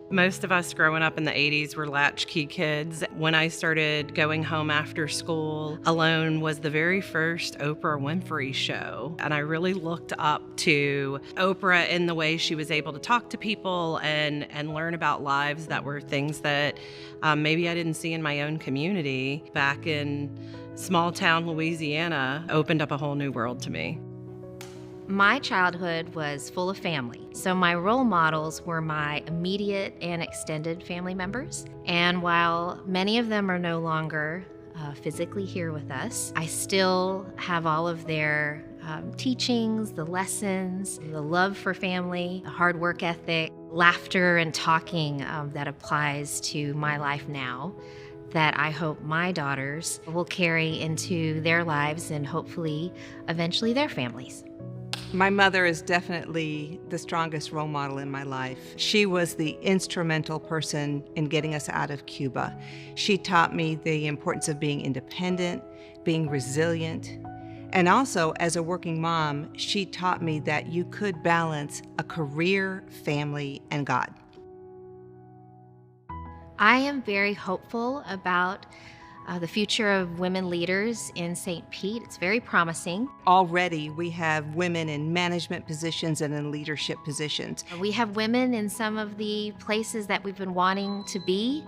Most of us growing up in the 80s were latchkey kids. When I started going home after school, Alone was the very first Oprah Winfrey show. And I really looked up to Oprah in the way she was able to talk to people and learn about lives that were things that maybe I didn't see in my own community. Back in small town Louisiana, opened up a whole new world to me. My childhood was full of family, so my role models were my immediate and extended family members. And while many of them are no longer physically here with us, I still have all of their teachings, the lessons, the love for family, the hard work ethic, laughter and talking that applies to my life now, that I hope my daughters will carry into their lives and hopefully eventually their families. My mother is definitely the strongest role model in my life. She was the instrumental person in getting us out of Cuba. She taught me the importance of being independent, being resilient, and also as a working mom, she taught me that you could balance a career, family, and God. I am very hopeful about the future of women leaders in St. Pete. It's very promising. Already we have women in management positions and in leadership positions. We have women in some of the places that we've been wanting to be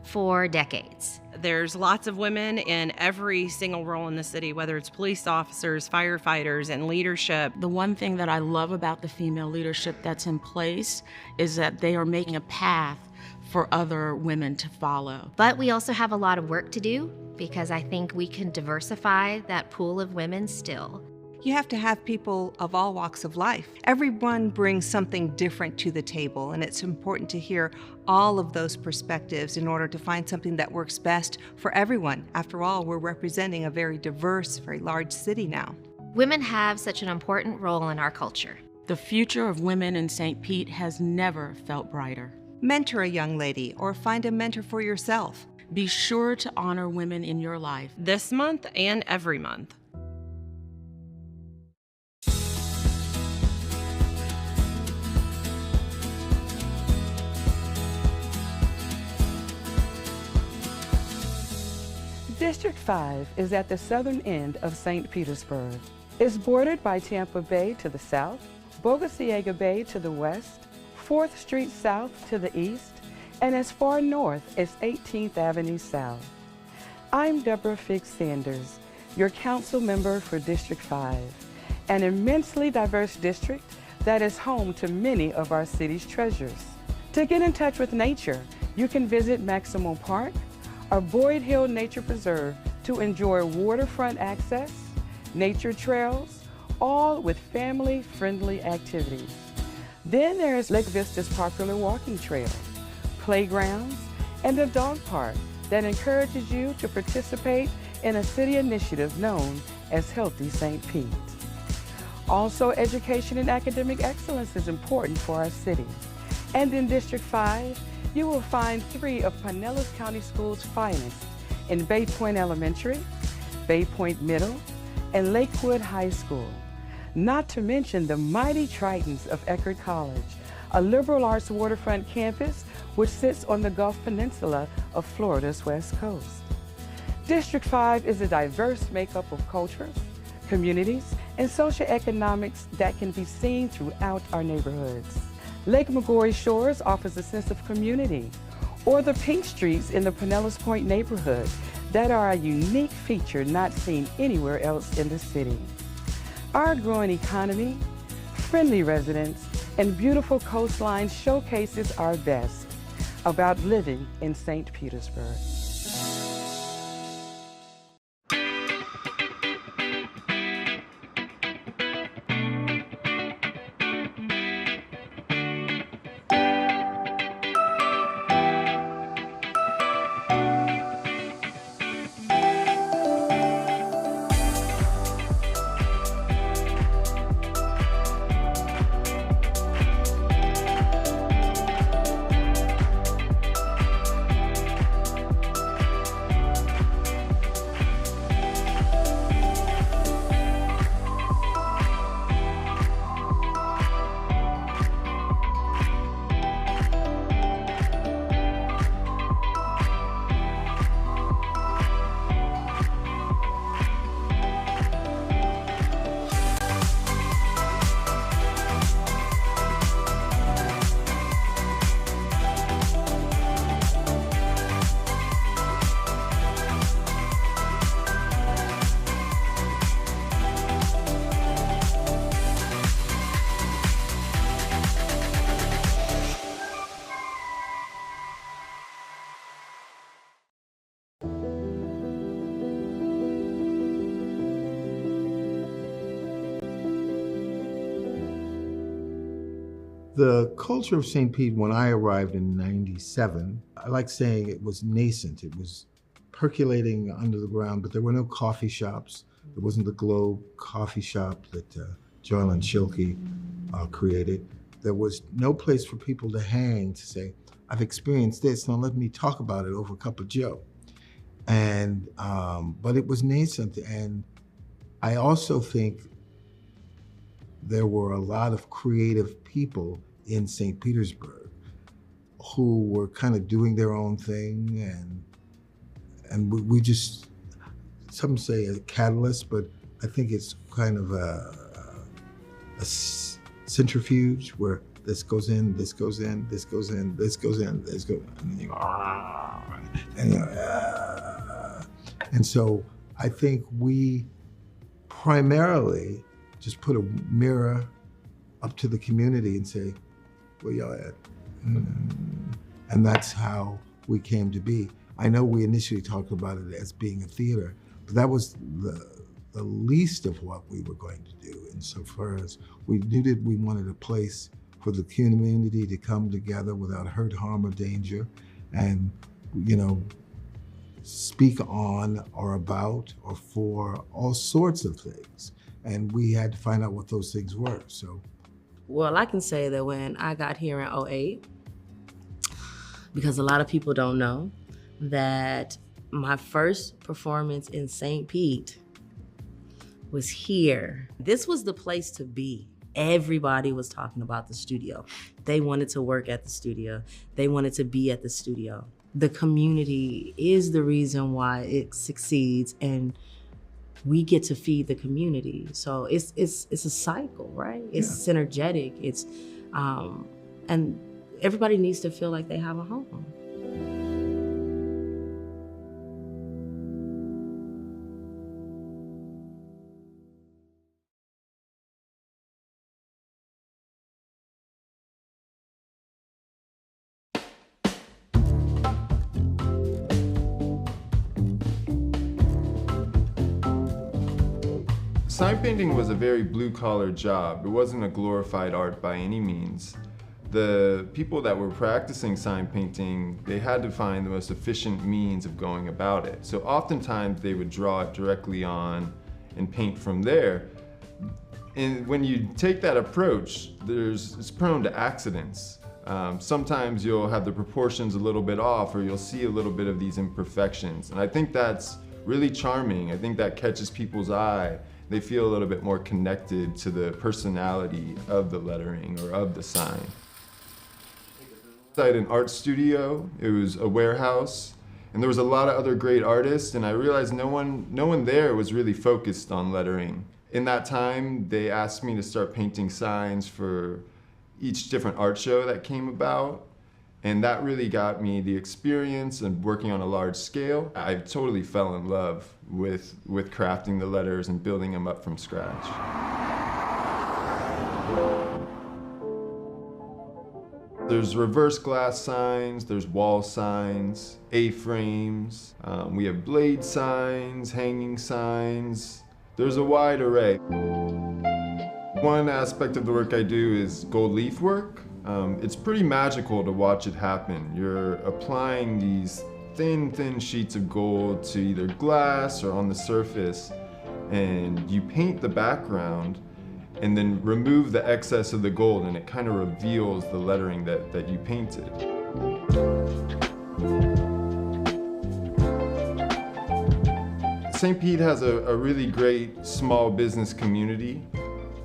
for decades. There's lots of women in every single role in the city, whether it's police officers, firefighters, and leadership. The one thing that I love about the female leadership that's in place is that they are making a path for other women to follow. But we also have a lot of work to do because I think we can diversify that pool of women still. You have to have people of all walks of life. Everyone brings something different to the table, and it's important to hear all of those perspectives in order to find something that works best for everyone. After all, we're representing a very diverse, very large city now. Women have such an important role in our culture. The future of women in St. Pete has never felt brighter. Mentor a young lady or find a mentor for yourself. Be sure to honor women in your life. This month and every month. District 5 is at the southern end of St. Petersburg. It's bordered by Tampa Bay to the south, Bogosiega Bay to the west, 4th Street South to the east, and as far north as 18th Avenue South. I'm Deborah Figgs Sanders, your council member for District 5, an immensely diverse district that is home to many of our city's treasures. To get in touch with nature, you can visit Maximo Park or Boyd Hill Nature Preserve to enjoy waterfront access, nature trails, all with family-friendly activities. Then there's Lake Vista's popular walking trail, playgrounds, and a dog park that encourages you to participate in a city initiative known as Healthy St. Pete. Also, education and academic excellence is important for our city. And in District 5, you will find 3 of Pinellas County Schools' finest in Bay Point Elementary, Bay Point Middle, and Lakewood High School. Not to mention the mighty Tritons of Eckerd College, a liberal arts waterfront campus which sits on the Gulf Peninsula of Florida's west coast. District 5 is a diverse makeup of cultures, communities, and socioeconomics that can be seen throughout our neighborhoods. Lake McGorry Shores offers a sense of community, or the pink streets in the Pinellas Point neighborhood that are a unique feature not seen anywhere else in the city. Our growing economy, friendly residents, and beautiful coastline showcases our best about living in St. Petersburg. The culture of St. Pete, when I arrived in '97, I like saying it was nascent. It was percolating under the ground, but there were no coffee shops. There wasn't the Globe coffee shop that Joylyn Schilke created. There was no place for people to hang to say, I've experienced this, now let me talk about it over a cup of Joe. And, but it was nascent. And I also think there were a lot of creative people in St. Petersburg who were kind of doing their own thing, and we just, some say a catalyst, but I think it's kind of a centrifuge where this goes in, this goes in, this goes in, this goes in, this goes in, and you go, and so I think we primarily just put a mirror up to the community and say, where y'all at? And that's how we came to be. I know we initially talked about it as being a theater, but that was the least of what we were going to do insofar as we knew that we wanted a place for the community to come together without hurt, harm, or danger, and, you know, speak on or about or for all sorts of things. And we had to find out what those things were, so. Well, I can say that when I got here in '08, because a lot of people don't know, that my first performance in St. Pete was here. This was the place to be. Everybody was talking about the studio. They wanted to work at the studio. They wanted to be at the studio. The community is the reason why it succeeds, and we get to feed the community. So it's a cycle, right? It's synergetic. It's and everybody needs to feel like they have a home. Sign painting was a very blue-collar job. It wasn't a glorified art by any means. The people that were practicing sign painting, they had to find the most efficient means of going about it. So oftentimes they would draw it directly on and paint from there. And when you take that approach, it's prone to accidents. Sometimes you'll have the proportions a little bit off, or you'll see a little bit of these imperfections. And I think that's really charming. I think that catches people's eye. They feel a little bit more connected to the personality of the lettering or of the sign. Inside an art studio, it was a warehouse, and there was a lot of other great artists, and I realized no one there was really focused on lettering. In that time, they asked me to start painting signs for each different art show that came about, and that really got me the experience and working on a large scale. I totally fell in love with crafting the letters and building them up from scratch. There's reverse glass signs, there's wall signs, A-frames, we have blade signs, hanging signs. There's a wide array. One aspect of the work I do is gold leaf work. It's pretty magical to watch it happen. You're applying these thin sheets of gold to either glass or on the surface, and you paint the background and then remove the excess of the gold, and it kind of reveals the lettering that you painted. St. Pete has a really great small business community,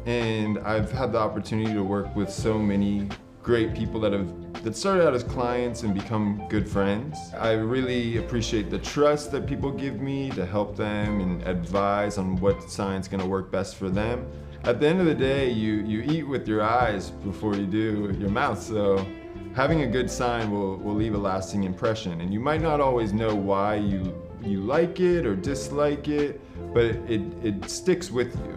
and I've had the opportunity to work with so many great people that started out as clients and become good friends. I really appreciate the trust that people give me to help them and advise on what sign's gonna work best for them. At the end of the day, you eat with your eyes before you do with your mouth, so having a good sign will leave a lasting impression. And you might not always know why you like it or dislike it, but it sticks with you.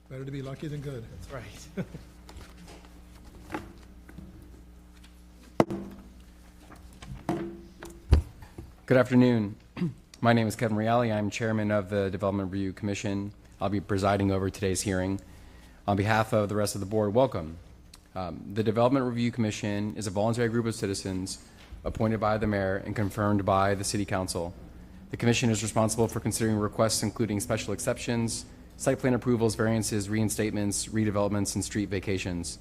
Better to be lucky than good. That's right. Good afternoon. My name is Kevin Reale. I'm chairman of the Development Review Commission. I'll be presiding over today's hearing. On behalf of the rest of the board, welcome. The Development Review Commission is a voluntary group of citizens appointed by the mayor and confirmed by the city council. The commission is responsible for considering requests including special exceptions, site plan approvals, variances, reinstatements, redevelopments, and street vacations.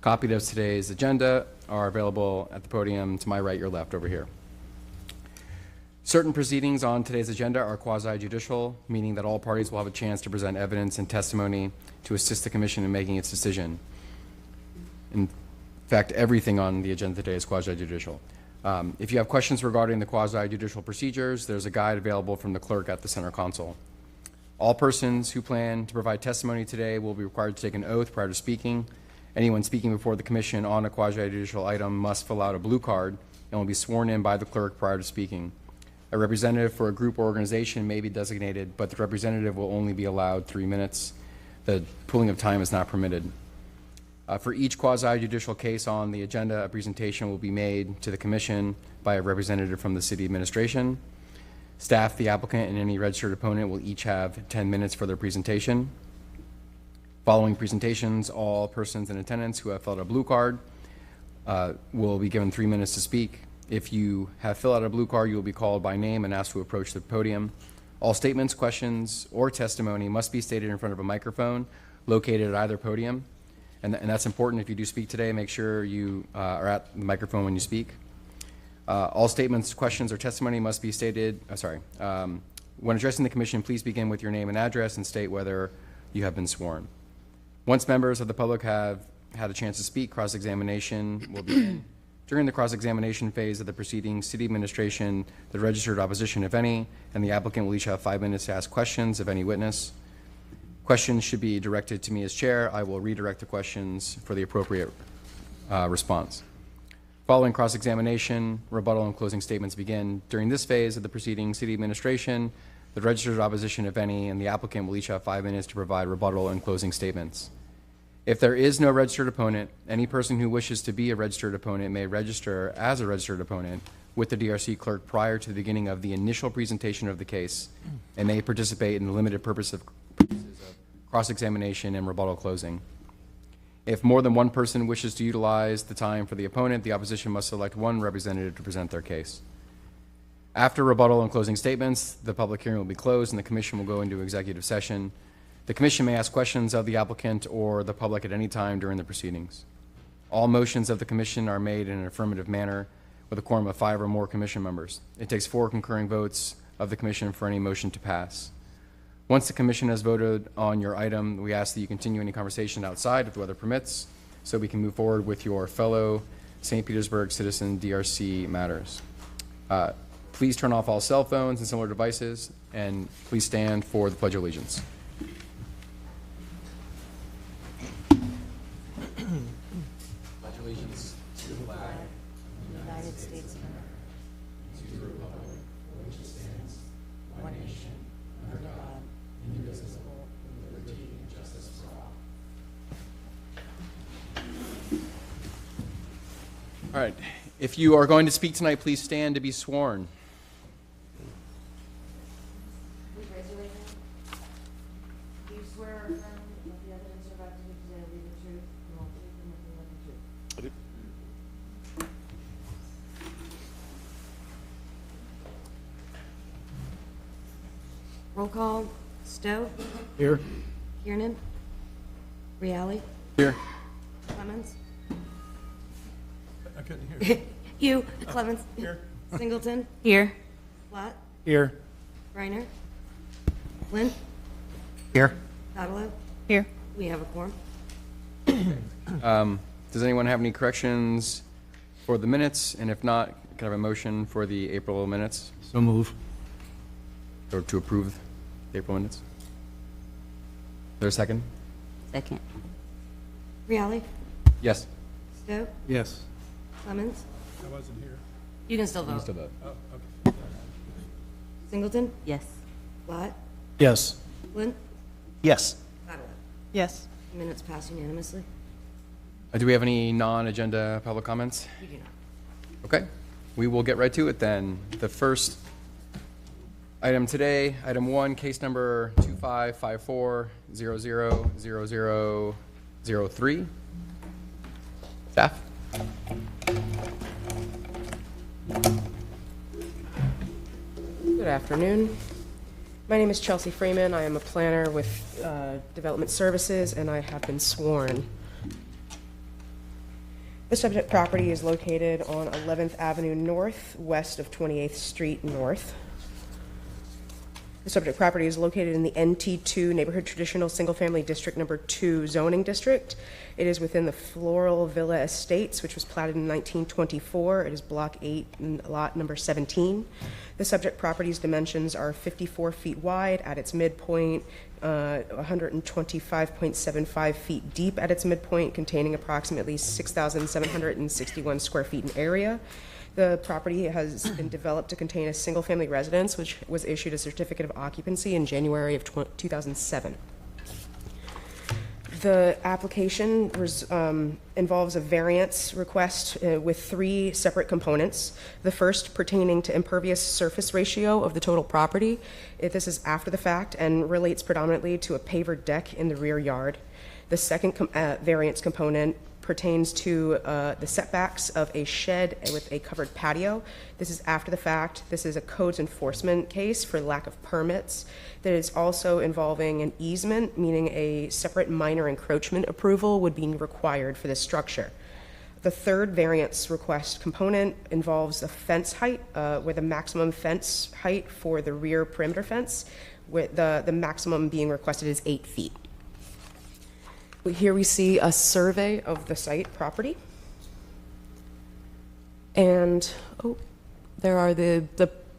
Copies of today's agenda are available at the podium to my right, your left, over here. Certain proceedings on today's agenda are quasi-judicial, meaning that all parties will have a chance to present evidence and testimony to assist the commission in making its decision. In fact, everything on the agenda today is quasi-judicial. If you have questions regarding the quasi-judicial procedures, there's a guide available from the clerk at the center console. All persons who plan to provide testimony today will be required to take an oath prior to speaking. Anyone speaking before the commission on a quasi-judicial item must fill out a blue card and will be sworn in by the clerk prior to speaking. A representative for a group or organization may be designated, but the representative will only be allowed 3 minutes. The pooling of time is not permitted. For each quasi-judicial case on the agenda, a presentation will be made to the commission by a representative from the city administration. Staff, the applicant, and any registered opponent will each have 10 minutes for their presentation. Following presentations, all persons in attendance who have filled out a blue card will be given 3 minutes to speak. If you have filled out a blue card, you will be called by name and asked to approach the podium. All statements, questions, or testimony must be stated in front of a microphone located at either podium. And that's important. If you do speak today, make sure you are at the microphone when you speak. All statements, questions, or testimony must be stated, when addressing the commission, please begin with your name and address and state whether you have been sworn. Once members of the public have had a chance to speak, cross-examination will begin. During the cross-examination phase of the proceedings, city administration, the registered opposition, if any, and the applicant will each have 5 minutes to ask questions of any witness. Questions should be directed to me as chair. I will redirect the questions for the appropriate response. Following cross-examination, rebuttal and closing statements begin. During this phase of the proceedings, city administration, the registered opposition, if any, and the applicant will each have 5 minutes to provide rebuttal and closing statements. If there is no registered opponent, any person who wishes to be a registered opponent may register as a registered opponent with the DRC clerk prior to the beginning of the initial presentation of the case and may participate in the limited purposes of cross-examination and rebuttal closing. If more than one person wishes to utilize the time for the opponent, the opposition must select one representative to present their case. After rebuttal and closing statements, the public hearing will be closed and the commission will go into executive session. The commission may ask questions of the applicant or the public at any time during the proceedings. All motions of the commission are made in an affirmative manner with a quorum of 5 or more commission members. It takes 4 concurring votes of the commission for any motion to pass. Once the commission has voted on your item, we ask that you continue any conversation outside if the weather permits so we can move forward with your fellow St. Petersburg citizen DRC matters. Please turn off all cell phones and similar devices, and please stand for the Pledge of Allegiance. Pledge allegiance to the flag of the United States of America, to the republic for which it stands, one nation, under God, indivisible, with liberty and justice for all. All right. If you are going to speak tonight, please stand to be sworn. Roll call. Stowe. Here. Kiernan. Reale. Here. Clemens. I couldn't hear. You. Clemens. Here. Singleton. Here. Platt. Here. Reiner. Lynn. Here. Tadalo. Here. We have a quorum. Does anyone have any corrections for the minutes? And if not, can I have a motion for the April minutes? So move. Or to approve the April minutes? Is there a second? Second. Reale. Yes. Stowe. Yes. Clemens. I wasn't here. You can still vote. You can still vote. Oh, okay. Singleton. Yes. Platt. Yes. Lynn. Yes. Tadalo. Yes. Minutes pass unanimously. Do we have any non-agenda public comments? We do not. Okay, we will get right to it then. The first item today, item 1, case number 2554000003. Staff? Good afternoon. My name is Chelsea Freeman. I am a planner with Development Services, and I have been sworn. The subject property is located on 11th Avenue North, west of 28th Street North. The subject property is located in the NT2 Neighborhood Traditional Single Family District Number 2 zoning district. It is within the Floral Villa Estates, which was platted in 1924. It is Block 8, lot number 17. The subject property's dimensions are 54 feet wide at its midpoint, 125.75 feet deep at its midpoint, containing approximately 6,761 square feet in area. The property has been developed to contain a single-family residence, which was issued a certificate of occupancy in January of 2007. The application involves a variance request with 3 separate components. The first pertaining to impervious surface ratio of the total property. This is after the fact and relates predominantly to a paver deck in the rear yard. The second variance component pertains to the setbacks of a shed with a covered patio. This is after the fact. This is a codes enforcement case for lack of permits. That is also involving an easement, meaning a separate minor encroachment approval would be required for this structure. The third variance request component involves the fence height, where the maximum fence height for the rear perimeter fence, with the maximum being requested is 8 feet. Here we see a survey of the site property. And there are the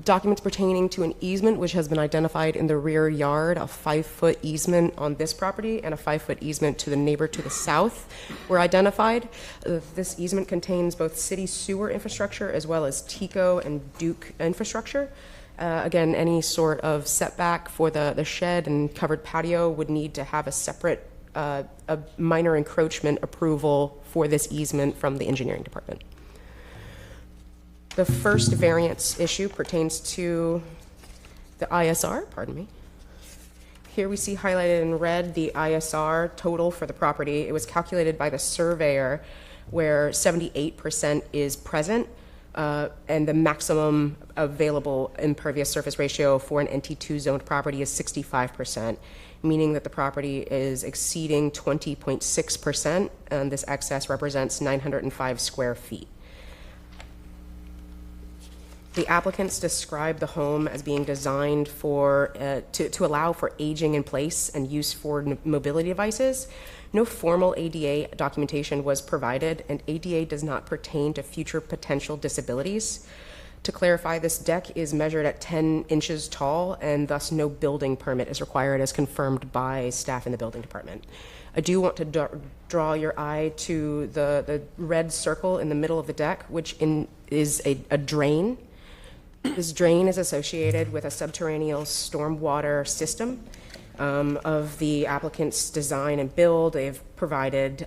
documents pertaining to an easement which has been identified in the rear yard, a 5-foot easement on this property and a 5-foot easement to the neighbor to the south were identified. This easement contains both city sewer infrastructure as well as TICO and Duke infrastructure. Again, any sort of setback for the shed and covered patio would need to have a separate a minor encroachment approval for this easement from the engineering department. The first variance issue pertains to the ISR, pardon me. Here we see highlighted in red the ISR total for the property. It was calculated by the surveyor where 78% is present and the maximum available impervious surface ratio for an NT2 zoned property is 65%. Meaning that the property is exceeding 20.6%, and this excess represents 905 square feet. The applicants describe the home as being designed for to allow for aging in place and use for mobility devices. No formal ADA documentation was provided, and ADA does not pertain to future potential disabilities. To clarify, this deck is measured at 10 inches tall, and thus no building permit is required as confirmed by staff in the building department. I do want to draw your eye to the red circle in the middle of the deck, which is a drain. This drain is associated with a subterranean stormwater system of the applicant's design and build. They've provided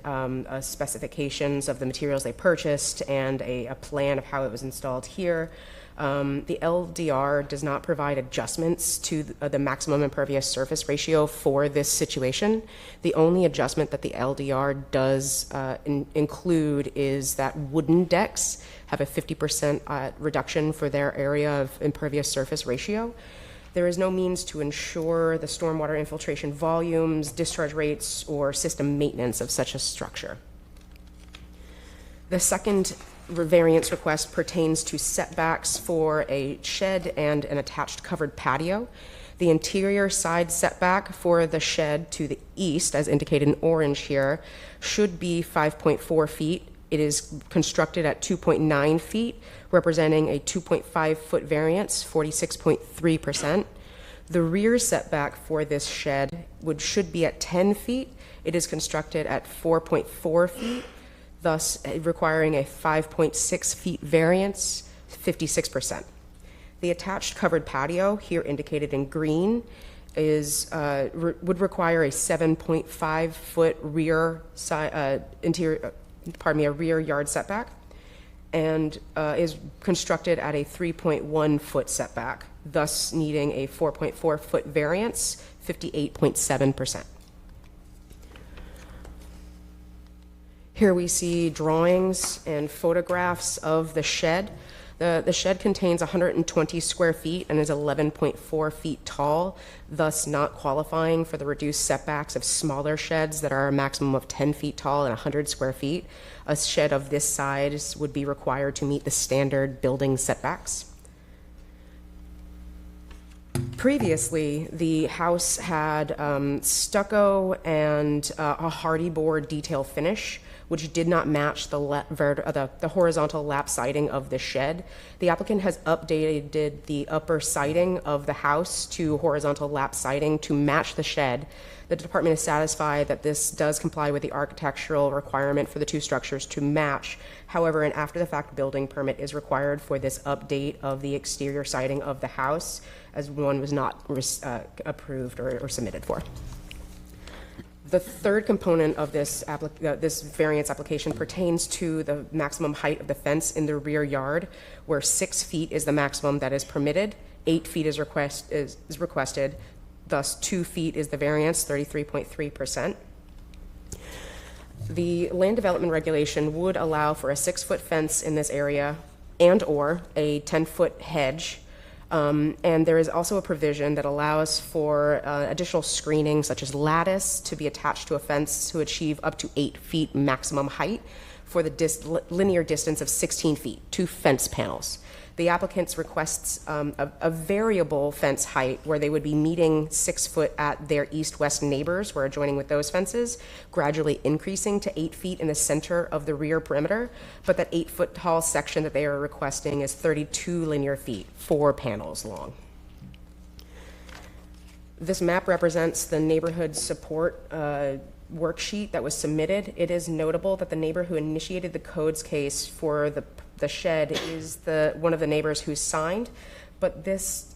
specifications of the materials they purchased and a plan of how it was installed here. The LDR does not provide adjustments to the maximum impervious surface ratio for this situation. The only adjustment that the LDR does include is that wooden decks have a 50% reduction for their area of impervious surface ratio. There is no means to ensure the stormwater infiltration volumes, discharge rates, or system maintenance of such a structure. The second variance request pertains to setbacks for a shed and an attached covered patio. The interior side setback for the shed to the east, as indicated in orange here, should be 5.4 feet. It is constructed at 2.9 feet, representing a 2.5 foot variance, 46.3%. The rear setback for this shed should be at 10 feet. It is constructed at 4.4 feet, thus requiring a 5.6 feet variance, 56%. The attached covered patio, here indicated in green, would require a 7.5 foot rear a rear yard setback, and is constructed at a 3.1 foot setback, thus needing a 4.4 foot variance, 58.7%. Here we see drawings and photographs of the shed. The shed contains 120 square feet and is 11.4 feet tall, thus not qualifying for the reduced setbacks of smaller sheds that are a maximum of 10 feet tall and 100 square feet. A shed of this size would be required to meet the standard building setbacks. Previously, the house had stucco and a hardy board detail finish, which did not match the horizontal lap siding of the shed. The applicant has updated the upper siding of the house to horizontal lap siding to match the shed. The department is satisfied that this does comply with the architectural requirement for the two structures to match. However, an after-the-fact building permit is required for this update of the exterior siding of the house, as one was not approved or submitted for. The third component of this variance application pertains to the maximum height of the fence in the rear yard, where 6 feet is the maximum that is permitted, 8 feet is requested, thus 2 feet is the variance, 33.3%. The land development regulation would allow for a 6-foot fence in this area and/or a 10-foot hedge. And there is also a provision that allows for additional screening, such as lattice, to be attached to a fence to achieve up to 8 feet maximum height for the linear distance of 16 feet, 2 fence panels. The applicants requests a variable fence height where they would be meeting 6 foot at their east-west neighbors, where adjoining with those fences, gradually increasing to 8 feet in the center of the rear perimeter. But that 8-foot tall section that they are requesting is 32 linear feet, 4 panels long. This map represents the neighborhood support worksheet that was submitted. It is notable that the neighbor who initiated the codes case for the shed is one of the neighbors who signed, but this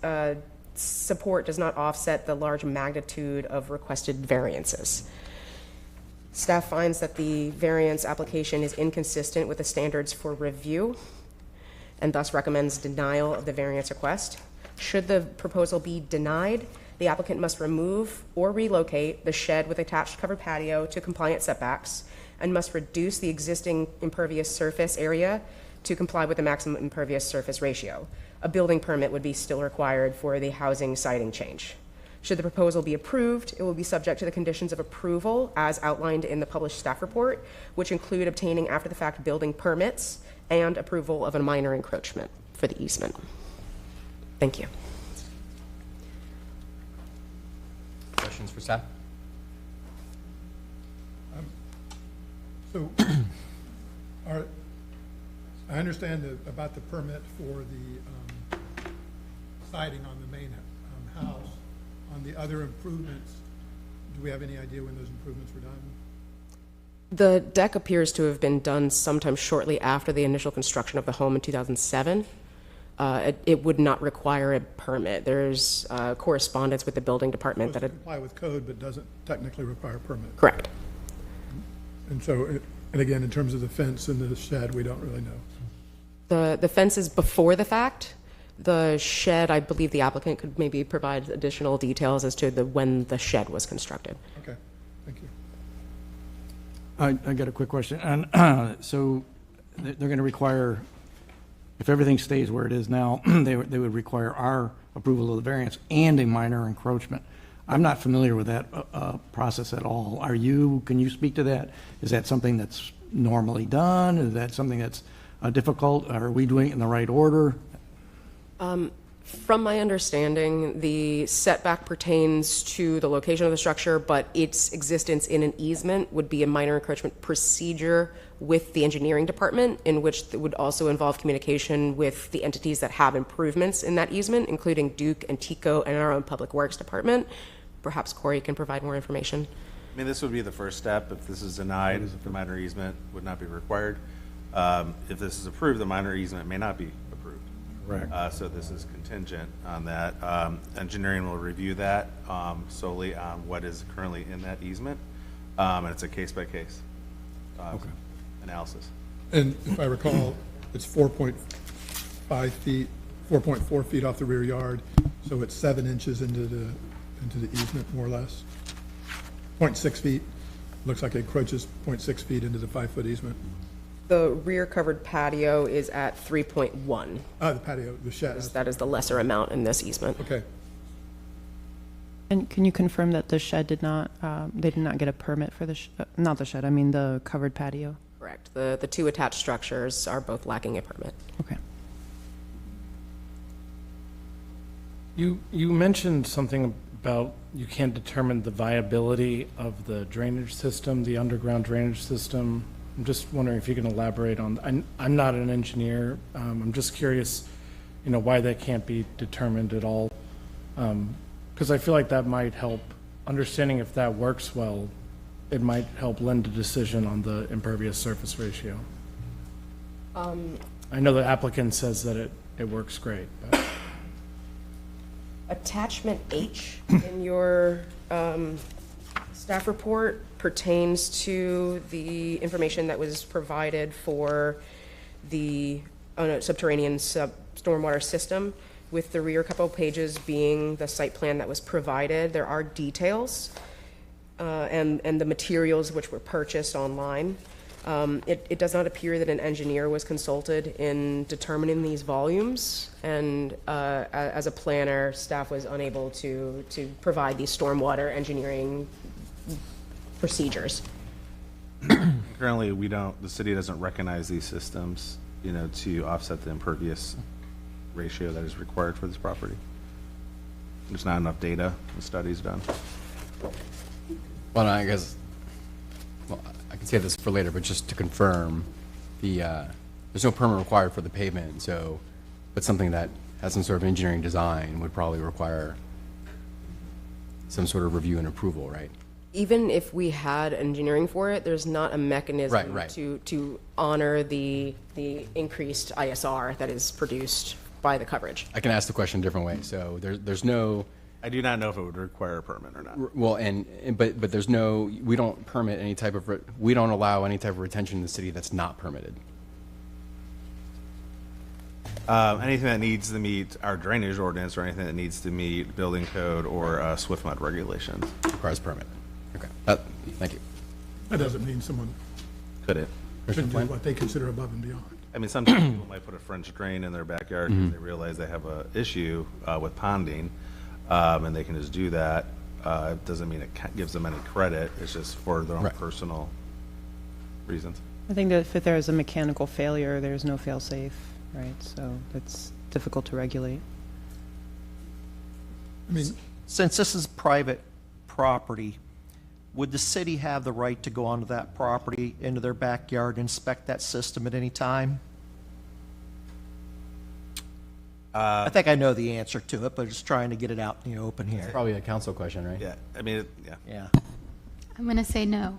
support does not offset the large magnitude of requested variances. Staff finds that the variance application is inconsistent with the standards for review and thus recommends denial of the variance request. Should the proposal be denied, the applicant must remove or relocate the shed with attached covered patio to compliant setbacks and must reduce the existing impervious surface area to comply with the maximum impervious surface ratio. A building permit would be still required for the housing siding change. Should the proposal be approved, it will be subject to the conditions of approval as outlined in the published staff report, which include obtaining after-the-fact building permits and approval of a minor encroachment for the easement. Thank you. Questions for staff? So, I understand about the permit for the siding on the main house. On the other improvements, do we have any idea when those improvements were done? The deck appears to have been done sometime shortly after the initial construction of the home in 2007. It would not require a permit. There's correspondence with the building department that it comply with code, but doesn't technically require a permit. Correct. And so, and again, in terms of the fence and the shed, we don't really know. The fence is before the fact. The shed, I believe the applicant could maybe provide additional details as to when the shed was constructed. Okay, thank you. I got a quick question. And so they're going to require, if everything stays where it is now, they would require our approval of the variance and a minor encroachment. I'm not familiar with that process at all. Are you? Can you speak to that? Is that something that's normally done? Is that something that's difficult? Are we doing it in the right order? From my understanding, the setback pertains to the location of the structure, but its existence in an easement would be a minor encroachment procedure with the engineering department, in which it would also involve communication with the entities that have improvements in that easement, including Duke and TICO and our own Public Works Department. Perhaps Corey can provide more information. I mean, this would be the first step. If this is denied, the minor easement would not be required. If this is approved, the minor easement may not be approved. Correct. So this is contingent on that. Engineering will review that solely on what is currently in that easement, and it's a case-by-case analysis. And if I recall, it's 4.5 feet, 4.4 feet off the rear yard, so it's 7 inches into the easement, more or less. 0.6 feet, looks like it encroaches 0.6 feet into the 5-foot easement. The rear covered patio is at 3.1. The patio, the shed. That is the lesser amount in this easement. Okay. And can you confirm that the shed did not, they did not get a permit for the, not the shed, I mean the covered patio? Correct. The two attached structures are both lacking a permit. Okay. You mentioned something about you can't determine the viability of the drainage system, the underground drainage system. I'm just wondering if you can elaborate on, I'm not an engineer. I'm just curious, why that can't be determined at all. Because I feel like that might help understanding if that works well. It might help lend a decision on the impervious surface ratio. I know the applicant says that it works great. But. Attachment H in your staff report pertains to the information that was provided for the subterranean stormwater system, with the rear couple pages being the site plan that was provided. There are details and the materials which were purchased online. It does not appear that an engineer was consulted in determining these volumes, and as a planner, staff was unable to provide these stormwater engineering procedures. Currently, the city doesn't recognize these systems, to offset the impervious ratio that is required for this property. There's not enough data and studies done. Well, I guess, I can say this for later, but just to confirm, there's no permit required for the pavement, but something that has some sort of engineering design would probably require some sort of review and approval, right? Even if we had engineering for it, there's not a mechanism Right. to honor the increased ISR that is produced by the coverage. I can ask the question a different way. So there's no. I do not know if it would require a permit or not. Well, but there's no. We don't permit any type of. We don't allow any type of retention in the city that's not permitted. Anything that needs to meet our drainage ordinance, or anything that needs to meet building code or Swift Mud regulations, requires permit. Okay. Thank you. That doesn't mean someone couldn't do what they consider above and beyond. I mean, sometimes people might put a French drain in their backyard because they realize they have an issue with ponding, and they can just do that. It doesn't mean it gives them any credit. It's just for their own personal reasons. I think that if there is a mechanical failure, there's no fail-safe, right? So it's difficult to regulate. I mean, since this is private property, would the city have the right to go onto that property, into their backyard, and inspect that system at any time? I think I know the answer to it, but just trying to get it out in the open here. It's probably a council question, right? Yeah, I mean, Yeah. I'm going to say no.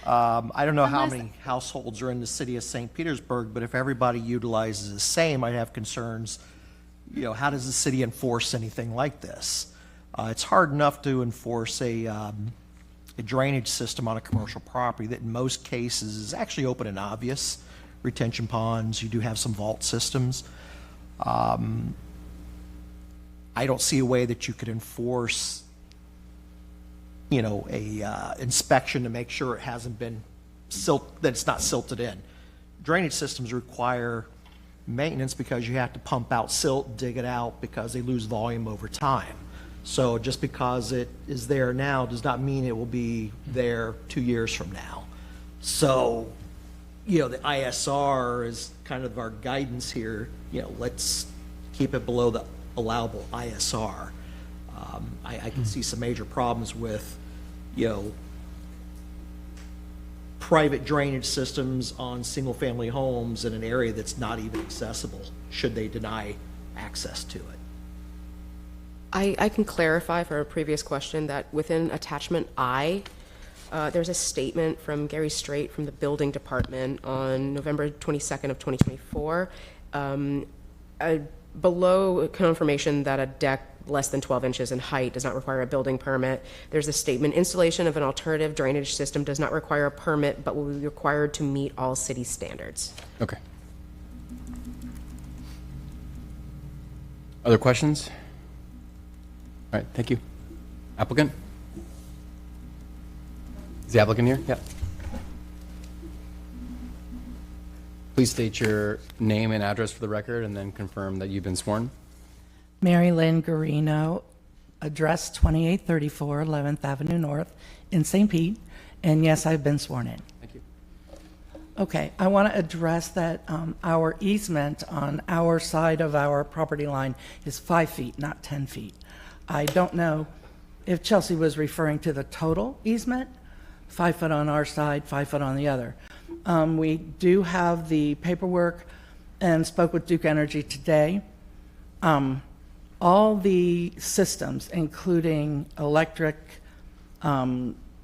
I don't know how many households are in the city of St. Petersburg, but if everybody utilizes the same, I'd have concerns. How does the city enforce anything like this? It's hard enough to enforce a drainage system on a commercial property that in most cases is actually open and obvious. Retention ponds, you do have some vault systems. I don't see a way that you could enforce, a inspection to make sure it hasn't been that it's not silted in. Drainage systems require maintenance because you have to pump out silt, dig it out, because they lose volume over time. So just because it is there now does not mean it will be there 2 years from now. So, the ISR is kind of our guidance here. Let's keep it below the allowable ISR. I can see some major problems with, private drainage systems on single-family homes in an area that's not even accessible, should they deny access to it. I can clarify for a previous question that within attachment I, there's a statement from Gary Strait from the building department on November 22nd of 2024, Below confirmation that a deck less than 12 inches in height does not require a building permit, there's a statement, installation of an alternative drainage system does not require a permit, but will be required to meet all city standards. Okay. Other questions? All right, thank you. Applicant? Is the applicant here? Yeah. Please state your name and address for the record and then confirm that you've been sworn. Mary Lynn Garino, address 2834 11th Avenue North in St. Pete. And yes, I've been sworn in. Thank you. Okay, I want to address that our easement on our side of our property line is 5 feet, not 10 feet. I don't know if Chelsea was referring to the total easement, 5 foot on our side, 5 foot on the other. We do have the paperwork and spoke with Duke Energy today. All the systems, including electric,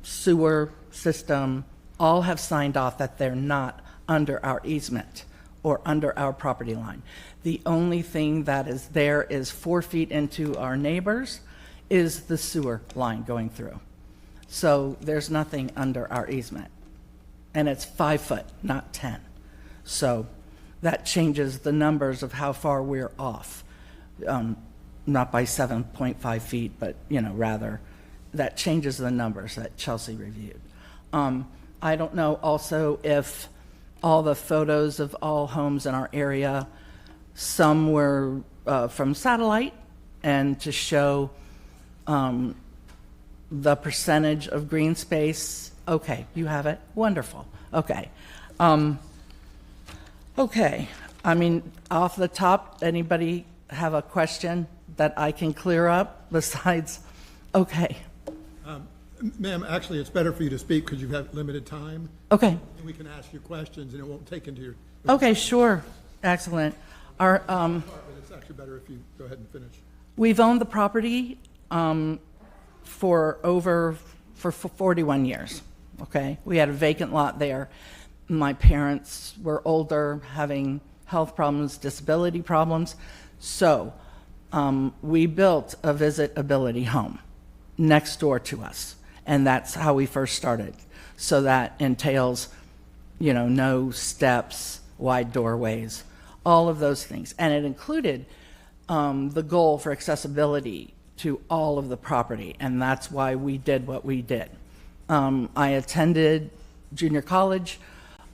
sewer system, all have signed off that they're not under our easement or under our property line. The only thing that is there is 4 feet into our neighbors is the sewer line going through. So there's nothing under our easement. And it's 5 foot, not 10. So that changes the numbers of how far we're off. Not by 7.5 feet, but, you know, rather, that changes the numbers that Chelsea reviewed. I don't know also if all the photos of all homes in our area, some were from satellite, and to show the percentage of green space. Okay, you have it? Wonderful. Okay. Okay, I mean, off the top, anybody have a question that I can clear up besides, okay. Ma'am, actually, it's better for you to speak because you have limited time. Okay. And we can ask you questions and it won't take into your. Okay, sure. Excellent. Our, But it's actually better if you go ahead and finish. we've owned the property for 41 years, okay? We had a vacant lot there. My parents were older, having health problems, disability problems. So we built a visitability home next door to us. And that's how we first started. So that entails, you know, no steps, wide doorways, all of those things. And it included the goal for accessibility to all of the property. And that's why we did what we did. I attended junior college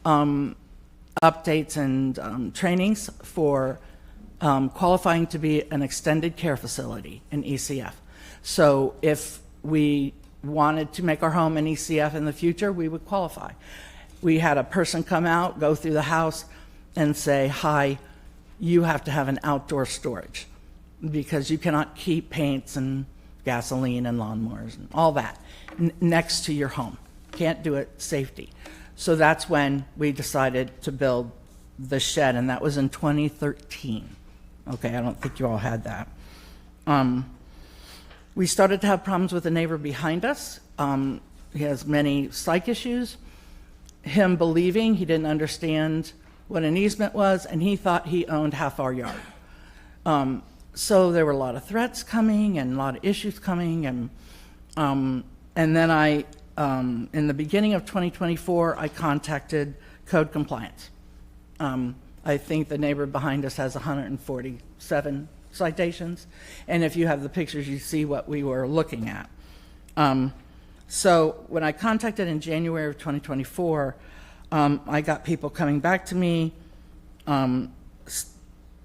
updates and trainings for qualifying to be an extended care facility in ECF. So if we wanted to make our home an ECF in the future, we would qualify. We had a person come out, go through the house, and say, hi, you have to have an outdoor storage because you cannot keep paints and gasoline and lawnmowers and all that next to your home. Can't do it safety. So that's when we decided to build the shed, and that was in 2013. Okay, I don't think you all had that. We started to have problems with the neighbor behind us. He has many psych issues. Him believing he didn't understand what an easement was, and he thought he owned half our yard. So there were a lot of threats coming and a lot of issues coming, and then I, in the beginning of 2024, I contacted code compliance. I think the neighbor behind us has 147 citations, and if you have the pictures, you see what we were looking at. So when I contacted in January of 2024, I got people coming back to me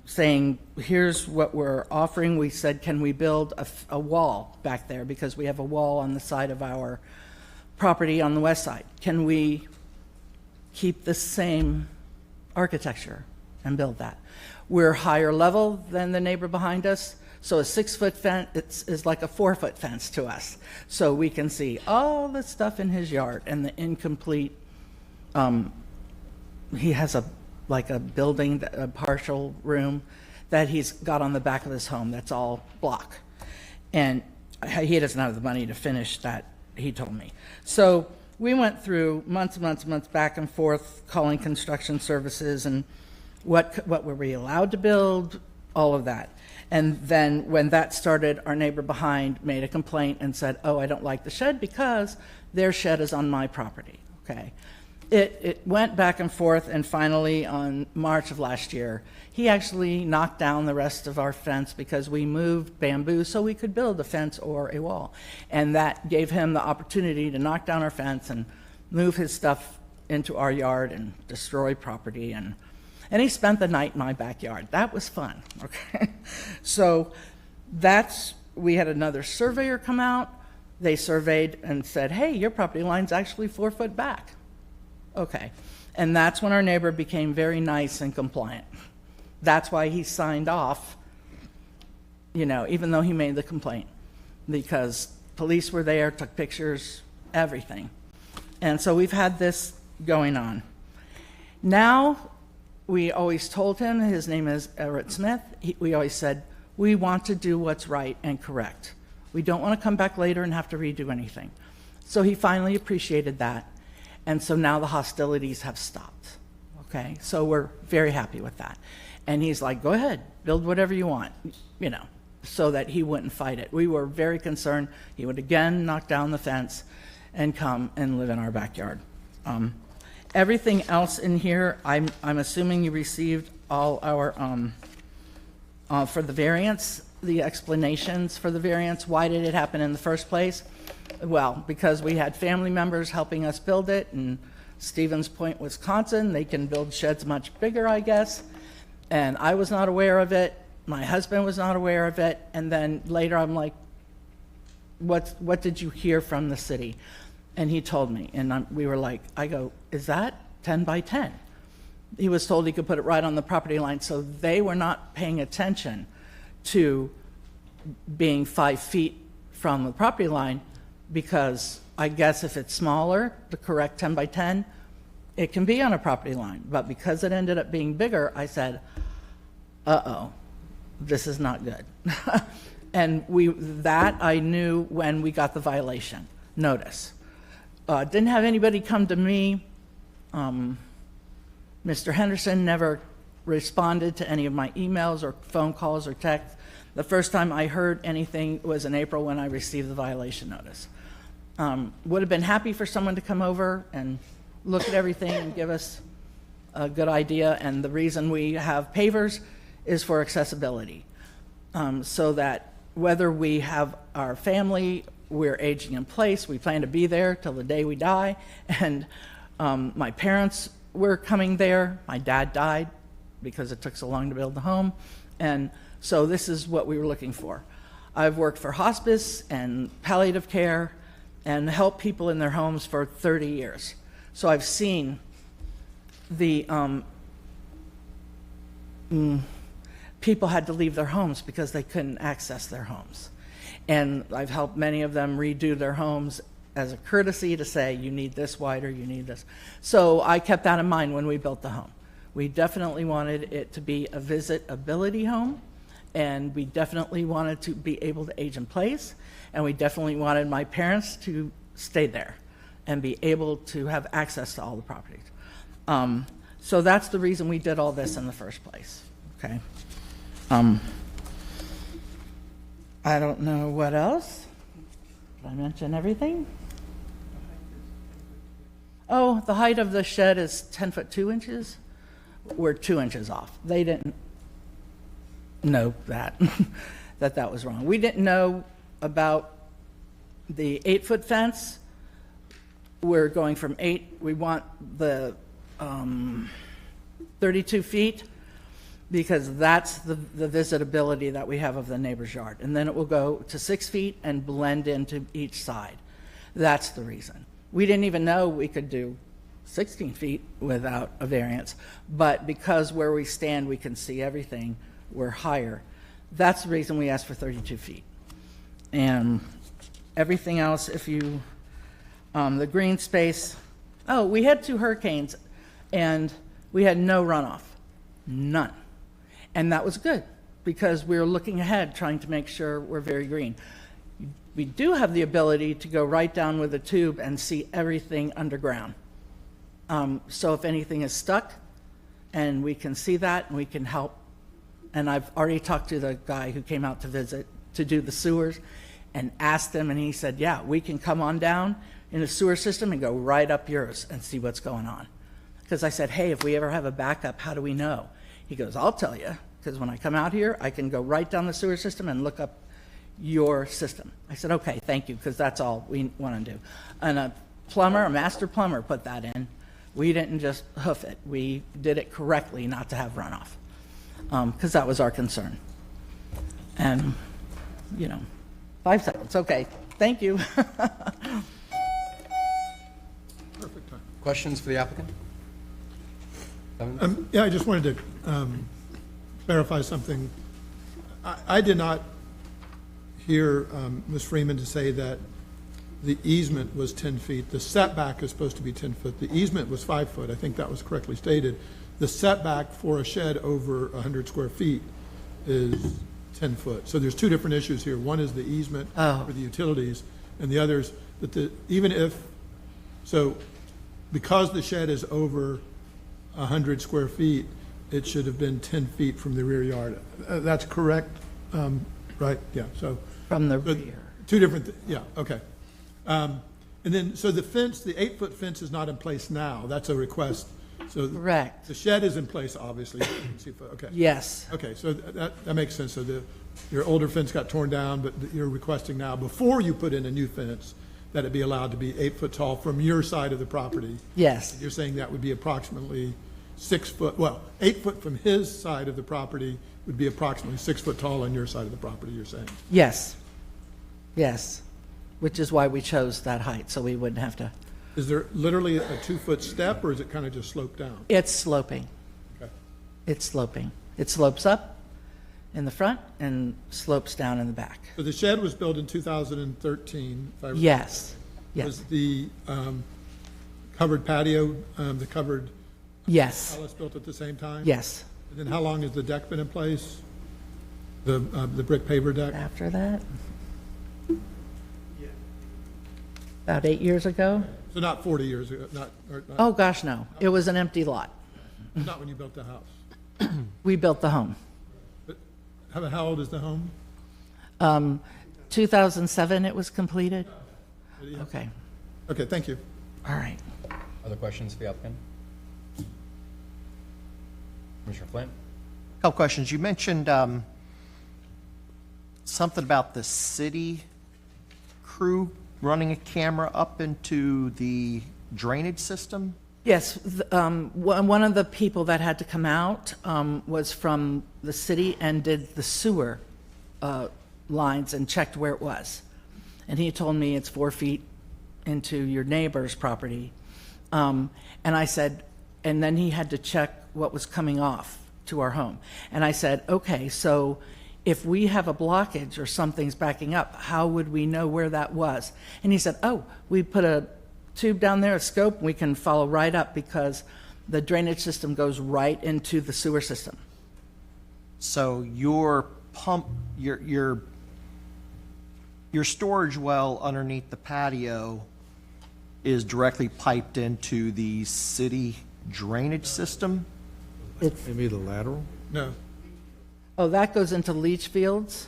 saying, here's what we're offering. We said, can we build a wall back there because we have a wall on the side of our property on the west side. Can we keep the same architecture and build that? We're higher level than the neighbor behind us, so a 6-foot fence is like a 4-foot fence to us. So we can see all the stuff in his yard and the incomplete, he has a building, a partial room that he's got on the back of his home that's all block. And he doesn't have the money to finish that, he told me. So we went through months back and forth calling construction services and what were we allowed to build, all of that. And then when that started, our neighbor behind made a complaint and said, oh, I don't like the shed because their shed is on my property, okay? It went back and forth, and finally on March of last year, he actually knocked down the rest of our fence because we moved bamboo so we could build a fence or a wall. And that gave him the opportunity to knock down our fence and move his stuff into our yard and destroy property. And he spent the night in my backyard. That was fun, okay? So we had another surveyor come out. They surveyed and said, hey, your property line's actually 4 foot back. Okay, and that's when our neighbor became very nice and compliant. That's why he signed off, even though he made the complaint, because police were there, took pictures, everything. And so we've had this going on. Now, we always told him, his name is Everett Smith, we always said, we want to do what's right and correct. We don't want to come back later and have to redo anything. So he finally appreciated that. And so now the hostilities have stopped, okay? So we're very happy with that. And he's like, go ahead, build whatever you want, so that he wouldn't fight it. We were very concerned he would again knock down the fence and come and live in our backyard. Everything else in here, I'm assuming you received all our, for the variance, the explanations for the variance. Why did it happen in the first place? Well, because we had family members helping us build it in Stevens Point, Wisconsin. They can build sheds much bigger, I guess. And I was not aware of it. My husband was not aware of it. And then later I'm like, what did you hear from the city? And he told me. And we were like, I go, is that 10 by 10? He was told he could put it right on the property line. So they were not paying attention to being 5 feet from the property line, because I guess if it's smaller, the correct 10 by 10, it can be on a property line. But because it ended up being bigger, I said, uh-oh, this is not good. And that I knew when we got the violation notice. Didn't have anybody come to me. Mr. Henderson never responded to any of my emails or phone calls or texts. The first time I heard anything was in April when I received the violation notice. Would have been happy for someone to come over and look at everything and give us a good idea. And the reason we have pavers is for accessibility, so that whether we have our family, we're aging in place, we plan to be there till the day we die. And my parents were coming there. My dad died because it took so long to build the home. And so this is what we were looking for. I've worked for hospice and palliative care and helped people in their homes for 30 years. So I've seen the people had to leave their homes because they couldn't access their homes. And I've helped many of them redo their homes as a courtesy to say, you need this wider, you need this. So I kept that in mind when we built the home. We definitely wanted it to be a visitability home, and we definitely wanted to be able to age in place, and we definitely wanted my parents to stay there and be able to have access to all the properties. So that's the reason we did all this in the first place, okay? I don't know what else. Did I mention everything? Oh, the height of the shed is 10 foot 2 inches. We're 2 inches off. They didn't know that, that was wrong. We didn't know about the 8-foot fence. We're going from 8, we want the 32 feet, because that's the visitability that we have of the neighbor's yard. And then it will go to 6 feet and blend into each side. That's the reason. We didn't even know we could do 16 feet without a variance, but because where we stand, we can see everything, we're higher. That's the reason we asked for 32 feet. And everything else, if you, the green space, oh, we had 2 hurricanes and we had no runoff, none. And that was good because we were looking ahead, trying to make sure we're very green. We do have the ability to go right down with a tube and see everything underground. So if anything is stuck, and we can see that, and we can help. And I've already talked to the guy who came out to visit to do the sewers and asked him, and he said, yeah, we can come on down in the sewer system and go right up yours and see what's going on. Because I said, hey, if we ever have a backup, how do we know? He goes, I'll tell you, because when I come out here, I can go right down the sewer system and look up your system. I said, okay, thank you, because that's all we want to do. And a master plumber put that in. We didn't just hoof it. We did it correctly not to have runoff, because that was our concern. And, 5 seconds, okay, thank you. Perfect time. Questions for the applicant? Yeah, I just wanted to clarify something. I did not hear Ms. Freeman to say that the easement was 10 feet. The setback is supposed to be 10 foot. The easement was 5 foot. I think that was correctly stated. The setback for a shed over 100 square feet is 10 foot. So there's two different issues here. One is the easement for the utilities, and the other is that because the shed is over 100 square feet, it should have been 10 feet from the rear yard. That's correct, right? Yeah, so. From the rear. Two different, yeah, okay. And then, so the fence, the 8-foot fence is not in place now. That's a request. So correct. The shed is in place, obviously. Okay. Yes. Okay, so that makes sense. So your older fence got torn down, but you're requesting now, before you put in a new fence, that it be allowed to be 8 foot tall from your side of the property. Yes. You're saying that would be approximately 6 foot, 8 foot from his side of the property would be approximately 6 foot tall on your side of the property, you're saying? Yes. Yes. Which is why we chose that height, so we wouldn't have to. Is there literally a 2-foot step, or is it kind of just sloped down? It's sloping. Okay. It's sloping. It slopes up in the front and slopes down in the back. So the shed was built in 2013, if I recall. Yes. Yes. Was the covered patio, the covered yes. palace built at the same time? Yes. And then how long has the deck been in place? The brick paver deck? After that? About 8 years ago? So not 40 years ago, not Oh, gosh, no. It was an empty lot. not when you built the house. We built the home. But how old is the home? 2007 it was completed. Okay. Okay, thank you. All right. Other questions for the applicant? Commissioner Flint? Couple questions. You mentioned something about the city crew running a camera up into the drainage system? Yes, one of the people that had to come out was from the city and did the sewer lines and checked where it was. And he told me it's 4 feet into your neighbor's property. And I said, and then he had to check what was coming off to our home. And I said, okay, so if we have a blockage or something's backing up, how would we know where that was? And he said, oh, we put a tube down there, a scope, and we can follow right up because the drainage system goes right into the sewer system. So your pump, your storage well underneath the patio is directly piped into the city drainage system? Maybe the lateral? No. Oh, that goes into leach fields,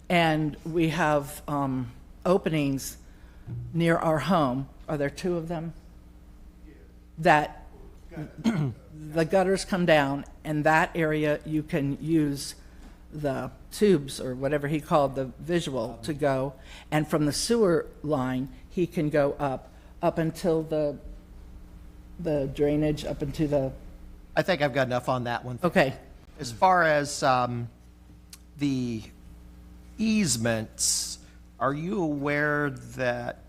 and we have openings near our home. Are there 2 of them? That the gutters come down, and that area you can use the tubes or whatever he called the visual to go, and from the sewer line he can go up until the drainage, up into the. I think I've got enough on that one. Okay. As far as the easements, are you aware that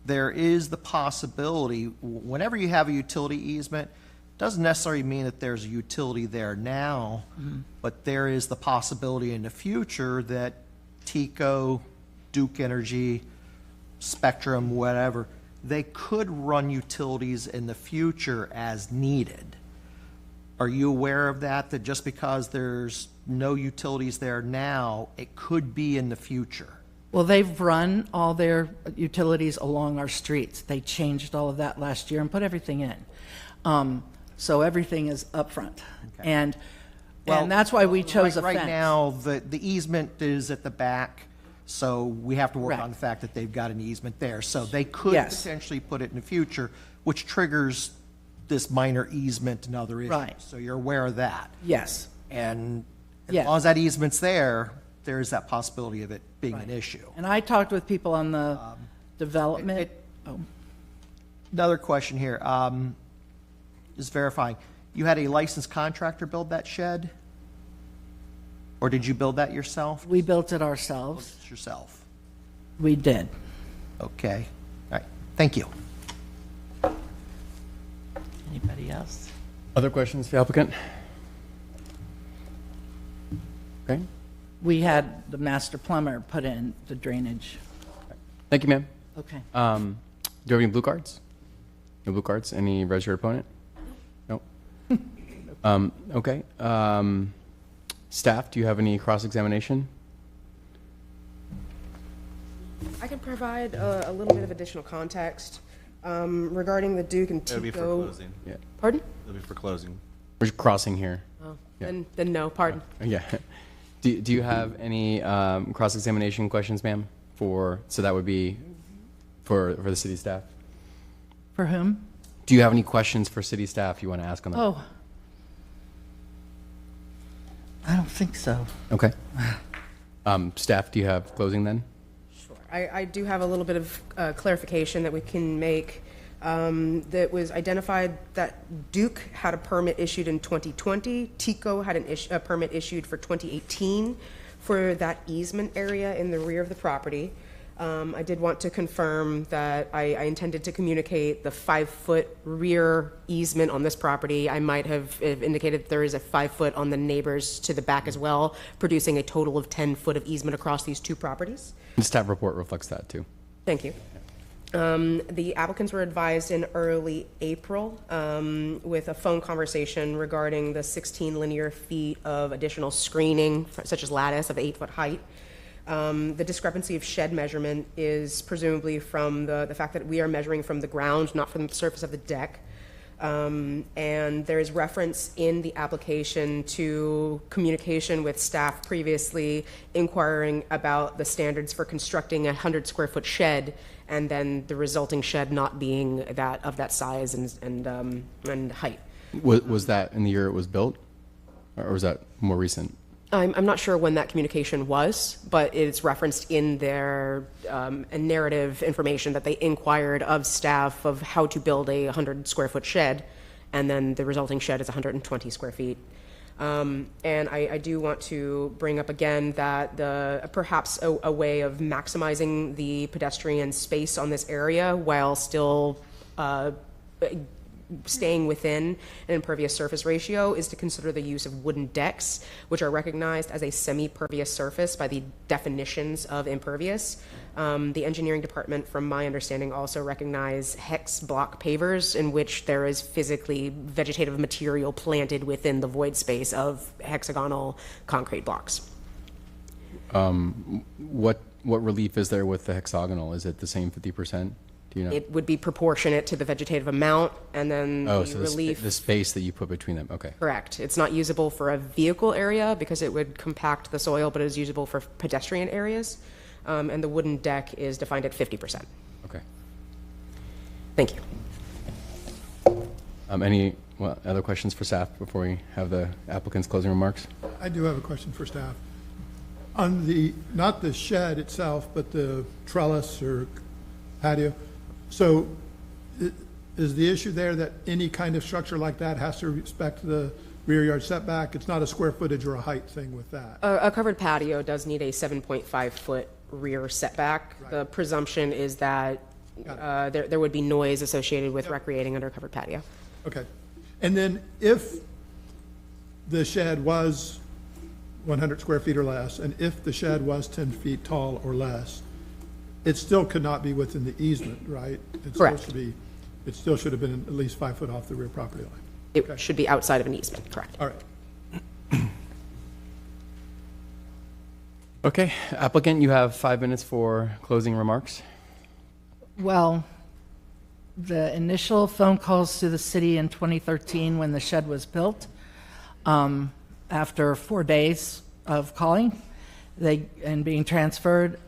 there is the possibility, whenever you have a utility easement, doesn't necessarily mean that there's a utility there now, but there is the possibility in the future that TECO, Duke Energy, Spectrum, whatever, they could run utilities in the future as needed. Are you aware of that just because there's no utilities there now, it could be in the future? Well, they've run all their utilities along our streets. They changed all of that last year and put everything in. So everything is upfront. Okay. And Well, that's why we chose a right fence. now, the easement is at the back, so we have to work Right. on the fact that they've got an easement there. So they could Yes. potentially put it in the future, which triggers this minor easement and other issues. Right. So you're aware of that. Yes. And as Yes. long as that easement's there, there is that possibility of it being an issue. And I talked with people on the development. Another question here, just verifying, you had a licensed contractor build that shed? Or did you build that yourself? We built it ourselves. Yourself? We did. Okay, all right, thank you. Anybody else? Other questions for the applicant? Okay. We had the master plumber put in the drainage. Thank you, ma'am. Okay. Do you have any blue cards? No blue cards? Any raise your opponent? No. Okay. Staff, do you have any cross-examination? I can provide a little bit of additional context regarding the Duke and It'll be for Tico. closing. Yeah. Pardon? It'll be for closing. We're just crossing here. Oh, Yeah. then no, pardon. Yeah. Do you have any cross-examination questions, ma'am? So that would be for the city staff. For whom? Do you have any questions for city staff you want to ask on that? Oh. I don't think so. Okay. Staff, do you have closing then? I do have a little bit of clarification that we can make. That was identified that Duke had a permit issued in 2020. Tico had a permit issued for 2018 for that easement area in the rear of the property. I did want to confirm that I intended to communicate the 5-foot rear easement on this property. I might have indicated there is a 5-foot on the neighbors to the back as well, producing a total of 10 foot of easement across these two properties. The staff report reflects that too. Thank you. The applicants were advised in early April with a phone conversation regarding the 16 linear feet of additional screening, such as lattice of 8-foot height. The discrepancy of shed measurement is presumably from the fact that we are measuring from the ground, not from the surface of the deck. And there is reference in the application to communication with staff previously inquiring about the standards for constructing a 100-square-foot shed, and then the resulting shed not being that size and height. Was that in the year it was built, or was that more recent? I'm not sure when that communication was, but it's referenced in their narrative information that they inquired of staff of how to build a 100-square-foot shed, and then the resulting shed is 120 square feet. And I do want to bring up again that perhaps a way of maximizing the pedestrian space on this area while still staying within an impervious surface ratio is to consider the use of wooden decks, which are recognized as a semi-pervious surface by the definitions of impervious. The engineering department, from my understanding, also recognize hex block pavers in which there is physically vegetative material planted within the void space of hexagonal concrete blocks. What relief is there with the hexagonal? Is it the same 50%? Do you know? It would be proportionate to the vegetative amount, and then the relief. The space that you put between them. Okay. Correct. It's not usable for a vehicle area because it would compact the soil, but it is usable for pedestrian areas. And the wooden deck is defined at 50%. Okay. Thank you. Any other questions for staff before we have the applicant's closing remarks? I do have a question for staff. On not the shed itself, but the trellis or patio, so is the issue there that any kind of structure like that has to respect the rear yard setback? It's not a square footage or a height thing with that? A covered patio does need a 7.5-foot rear setback. Right. The presumption is that there would be noise associated with recreating under a covered patio. Okay. And then if the shed was 100 square feet or less, and if the shed was 10 feet tall or less, it still could not be within the easement, right? Correct. It still should have been at least 5 foot off the rear property line. It should be outside of an easement, correct. All right. Okay, applicant, you have 5 minutes for closing remarks. Well, the initial phone calls to the city in 2013 when the shed was built, after 4 days of calling and being transferred,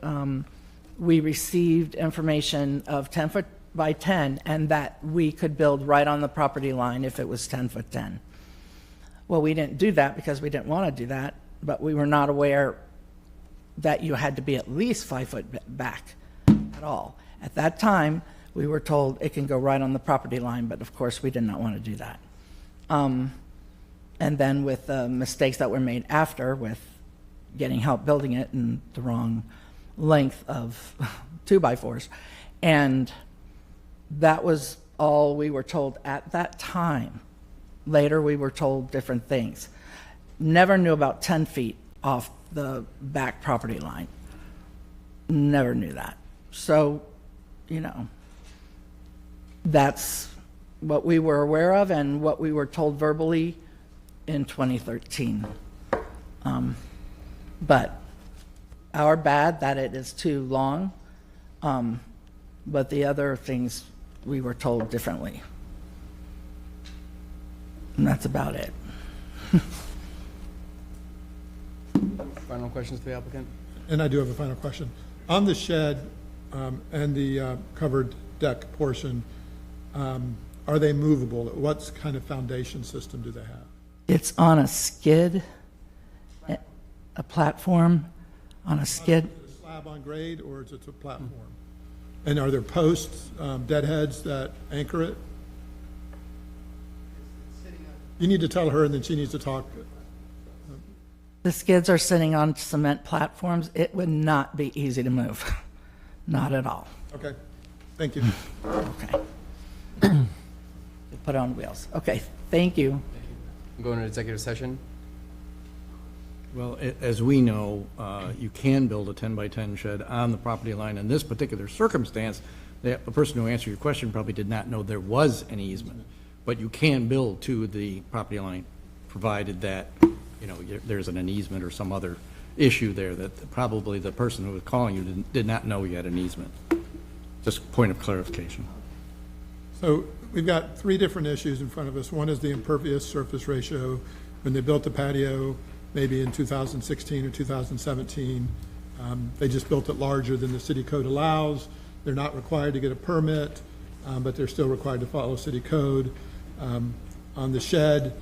we received information of 10 foot by 10 and that we could build right on the property line if it was 10 foot 10. Well, we didn't do that because we didn't want to do that, but we were not aware that you had to be at least 5 foot back at all. At that time, we were told it can go right on the property line, but of course we did not want to do that. And then with the mistakes that were made after with getting help building it and the wrong length of 2x4s. And that was all we were told at that time. Later we were told different things. Never knew about 10 feet off the back property line. Never knew that. So, you know, that's what we were aware of and what we were told verbally in 2013. But our bad that it is too long, but the other things we were told differently. And that's about it. Final questions for the applicant? And I do have a final question. On the shed and the covered deck portion, are they movable? What kind of foundation system do they have? It's on a skid, a platform on a skid. Is it a slab on grade or is it a platform? And are there posts, deadheads that anchor it? You need to tell her and then she needs to talk. The skids are sitting on cement platforms. It would not be easy to move. Not at all. Okay, thank you. Okay. Put it on wheels. Okay, thank you. I'm going to executive session. Well, as we know, you can build a 10 by 10 shed on the property line. In this particular circumstance, the person who answered your question probably did not know there was an easement, but you can build to the property line, provided that, you know, there's an easement or some other issue there that probably the person who was calling you did not know you had an easement. Just a point of clarification. So we've got three different issues in front of us. One is the impervious surface ratio. When they built the patio, maybe in 2016 or 2017, they just built it larger than the city code allows. They're not required to get a permit, but they're still required to follow city code. On the shed,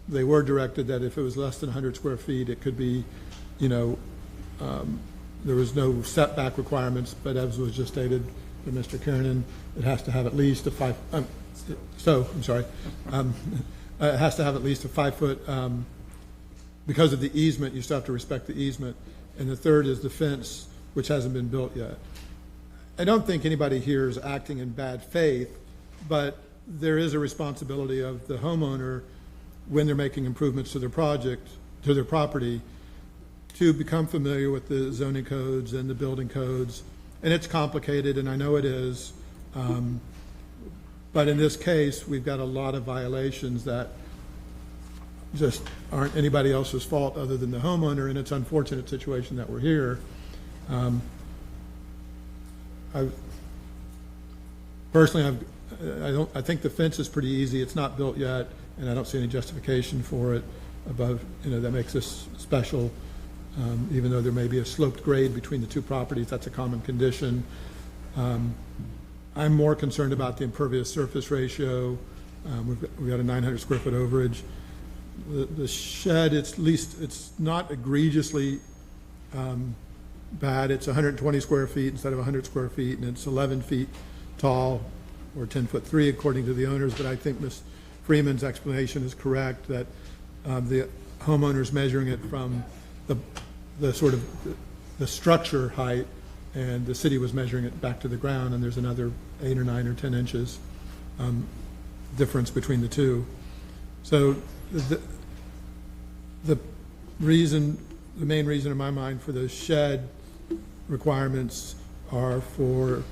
they were directed that if it was less than 100 square feet, it could be, you know, there was no setback requirements, but as was just stated by Mr. Kiernan, it has to have at least a it has to have at least a 5 foot, because of the easement, you still have to respect the easement. And the third is the fence, which hasn't been built yet. I don't think anybody here is acting in bad faith, but there is a responsibility of the homeowner when they're making improvements to their project, to their property, to become familiar with the zoning codes and the building codes. And it's complicated, and I know it is. But in this case, we've got a lot of violations that just aren't anybody else's fault other than the homeowner, and it's an unfortunate situation that we're here. I think the fence is pretty easy. It's not built yet, and I don't see any justification for it above, you know, that makes this special. Even though there may be a sloped grade between the two properties, that's a common condition. I'm more concerned about the impervious surface ratio. We've got a 900 square foot overage. The shed, it's not egregiously bad. It's 120 square feet instead of 100 square feet, and it's 11 feet tall, or 10'3" according to the owners. But I think Ms. Freeman's explanation is correct, that the homeowner's measuring it from the sort of the structure height, and the city was measuring it back to the ground, and there's another 8 or 9 or 10 inches difference between the two. So the main reason in my mind for the shed requirements are for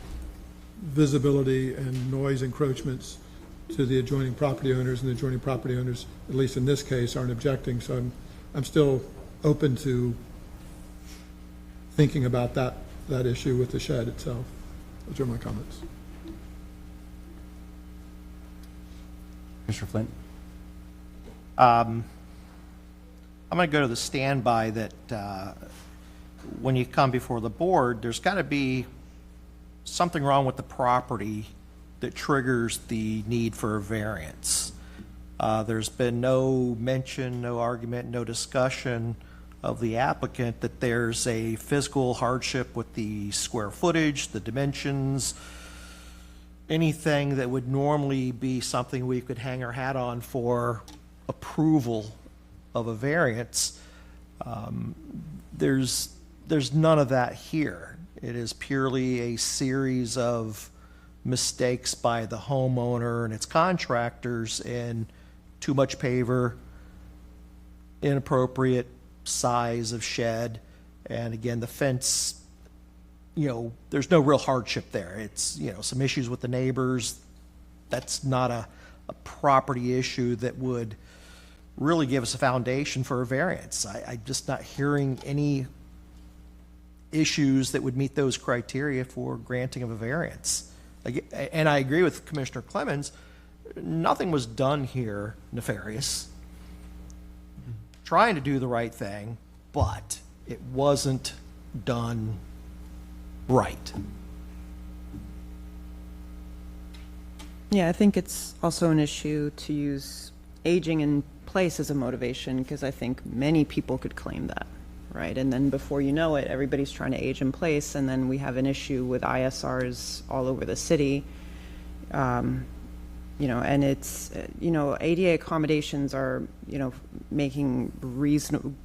visibility and noise encroachments to the adjoining property owners, and the adjoining property owners, at least in this case, aren't objecting. So I'm still open to thinking about that issue with the shed itself. Those are my comments. Commissioner Flint? I'm going to go to the standby that when you come before the board, there's got to be something wrong with the property that triggers the need for a variance. There's been no mention, no argument, no discussion of the applicant that there's a physical hardship with the square footage, the dimensions, anything that would normally be something we could hang our hat on for approval of a variance. There's none of that here. It is purely a series of mistakes by the homeowner and its contractors in too much paver, inappropriate size of shed, and again, the fence, there's no real hardship there. It's, some issues with the neighbors. That's not a property issue that would really give us a foundation for a variance. I'm just not hearing any issues that would meet those criteria for granting of a variance. And I agree with Commissioner Clemens, nothing was done here nefarious. Trying to do the right thing, but it wasn't done right. Yeah, I think it's also an issue to use aging in place as a motivation, because I think many people could claim that, right? And then before you know it, everybody's trying to age in place, and then we have an issue with ISRs all over the city. And it's, ADA accommodations are,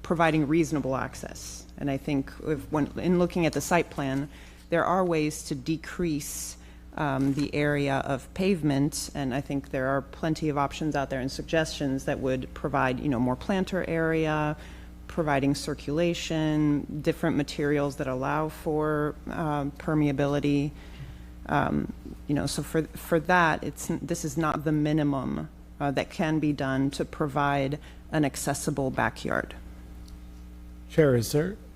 providing reasonable access. And I think in looking at the site plan, there are ways to decrease the area of pavement, and I think there are plenty of options out there and suggestions that would provide, more planter area, providing circulation, different materials that allow for permeability. So for that, this is not the minimum that can be done to provide an accessible backyard. Chair,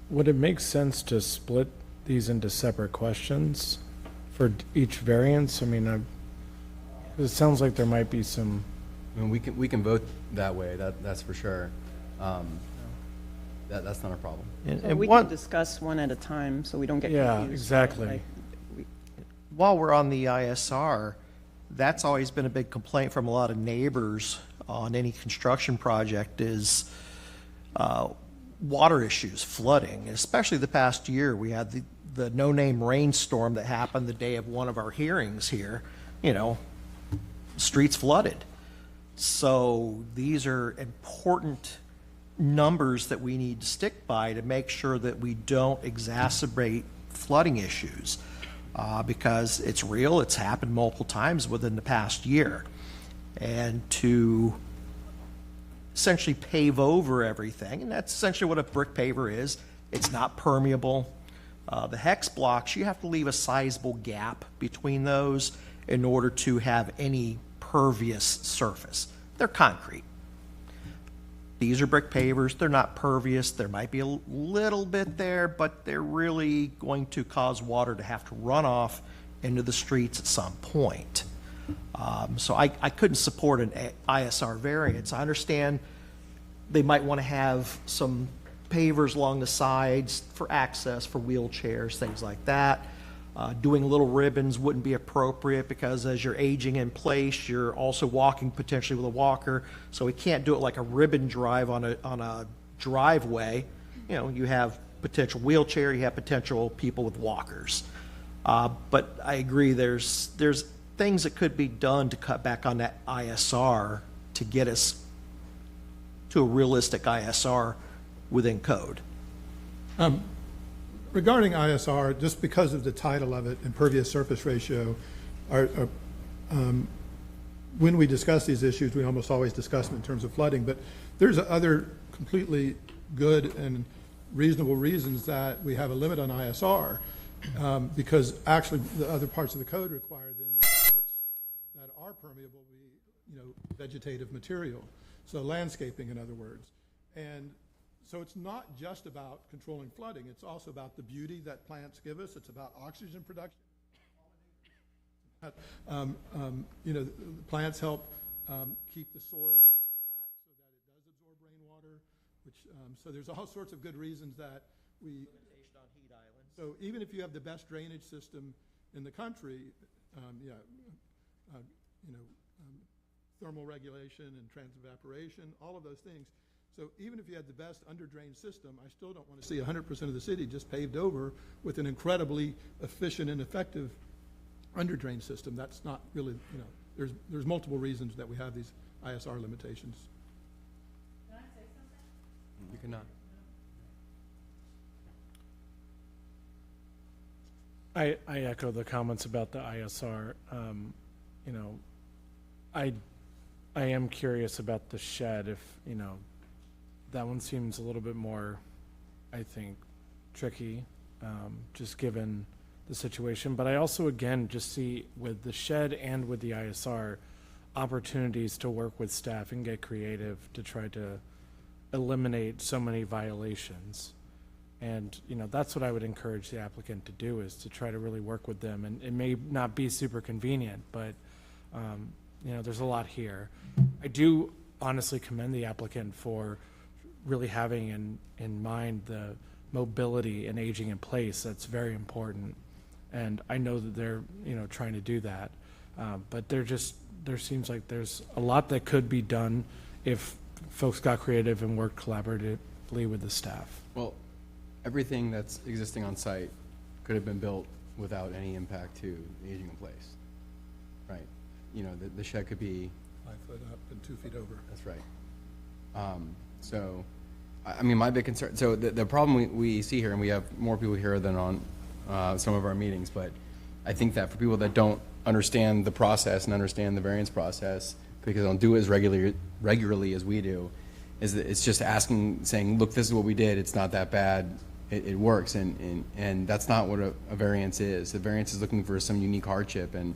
would it make sense to split these into separate questions for each variance? I mean, it sounds like there might be some. I mean, we can vote that way. That's for sure. That's not a problem. And we can discuss one at a time, so we don't get confused. Yeah, exactly. While we're on the ISR, that's always been a big complaint from a lot of neighbors on any construction project is water issues, flooding. Especially the past year, we had the no-name rainstorm that happened the day of one of our hearings here. Streets flooded. So these are important numbers that we need to stick by to make sure that we don't exacerbate flooding issues. Because it's real, it's happened multiple times within the past year. And to essentially pave over everything, and that's essentially what a brick paver is. It's not permeable. The hex blocks, you have to leave a sizable gap between those in order to have any pervious surface. They're concrete. These are brick pavers. They're not pervious. There might be a little bit there, but they're really going to cause water to have to run off into the streets at some point. So I couldn't support an ISR variance. I understand they might want to have some pavers along the sides for access for wheelchairs, things like that. Doing little ribbons wouldn't be appropriate because as you're aging in place, you're also walking potentially with a walker. So we can't do it like a ribbon drive on a driveway. You have potential wheelchair, you have potential people with walkers. But I agree, there's things that could be done to cut back on that ISR to get us to a realistic ISR within code. Regarding ISR, just because of the title of it, impervious surface ratio, when we discuss these issues, we almost always discuss them in terms of flooding, but there's other completely good and reasonable reasons that we have a limit on ISR, because actually the other parts of the code require then the parts that are permeable be, vegetative material, so landscaping in other words. And so it's not just about controlling flooding, it's also about the beauty that plants give us, it's about oxygen production. Plants help keep the soil non-compact so that it does absorb rainwater, which, so there's all sorts of good reasons that we. Limitation on heat islands. So even if you have the best drainage system in the country, thermal regulation and trans-evaporation, all of those things. So even if you had the best under-drained system, I still don't want to see 100% of the city just paved over with an incredibly efficient and effective under-drained system. That's not really, there's multiple reasons that we have these ISR limitations. Can I say something? You cannot. I echo the comments about the ISR. I am curious about the shed. If that one seems a little bit more, I think, tricky, just given the situation. But I also, again, just see with the shed and with the ISR opportunities to work with staff and get creative to try to eliminate so many violations. And, that's what I would encourage the applicant to do, is to try to really work with them. And it may not be super convenient, but, there's a lot here. I do honestly commend the applicant for really having in mind the mobility and aging in place. That's very important. And I know that they're, trying to do that. But there seems like there's a lot that could be done if folks got creative and worked collaboratively with the staff. Well, everything that's existing on site could have been built without any impact to aging in place, right? The shed could be 5 foot up and 2 feet over. That's right. So, I mean, my big concern, so the problem we see here, and we have more people here than on some of our meetings, but I think that for people that don't understand the process and understand the variance process, because they don't do it as regularly as we do, is that it's just saying, look, this is what we did, it's not that bad, it works, and that's not what a variance is. The variance is looking for some unique hardship, and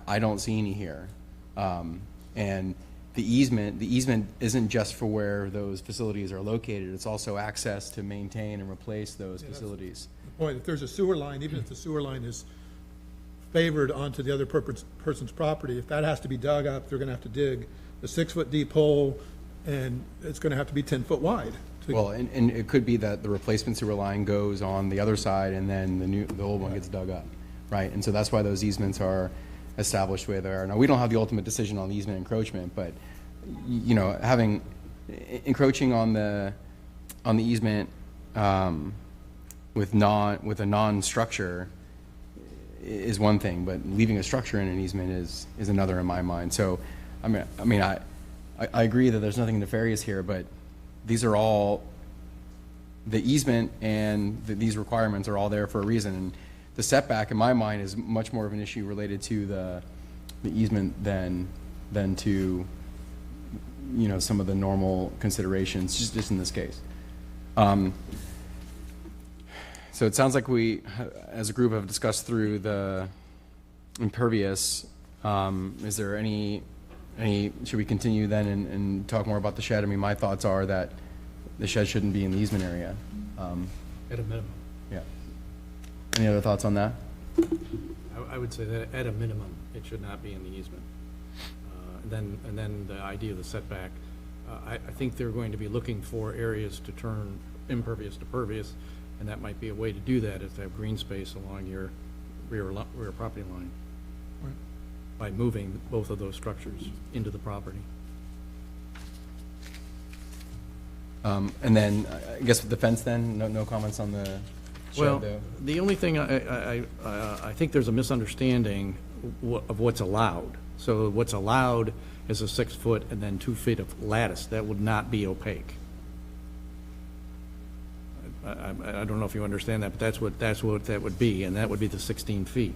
I don't see any here. And the easement isn't just for where those facilities are located, it's also access to maintain and replace those facilities. The point, if there's a sewer line, even if the sewer line is favored onto the other person's property, if that has to be dug up, they're going to have to dig a 6-foot deep hole, and it's going to have to be 10 foot wide. Well, and it could be that the replacement sewer line goes on the other side, and then the old one gets dug up, right? And so that's why those easements are established the way they are. Now, we don't have the ultimate decision on the easement encroachment, but having encroaching on the easement with a non-structure is one thing, but leaving a structure in an easement is another in my mind. So, I agree that there's nothing nefarious here, but these are all, the easement and these requirements are all there for a reason. And the setback, in my mind, is much more of an issue related to the easement than to some of the normal considerations, just in this case. So it sounds like we, as a group, have discussed through the impervious. Is there any, should we continue then and talk more about the shed? I mean, my thoughts are that the shed shouldn't be in the easement area. At a minimum. Yeah. Any other thoughts on that? I would say that at a minimum, it should not be in the easement. And then the idea of the setback, I think they're going to be looking for areas to turn impervious to pervious, and that might be a way to do that, is to have green space along your rear property line. Right. By moving both of those structures into the property. And then, I guess with the fence then, no comments on the shed? Well, though? the only thing, I think there's a misunderstanding of what's allowed. So what's allowed is a 6 foot and then 2 feet of lattice. That would not be opaque. I don't know if you understand that, but that's what that would be, and that would be the 16 feet.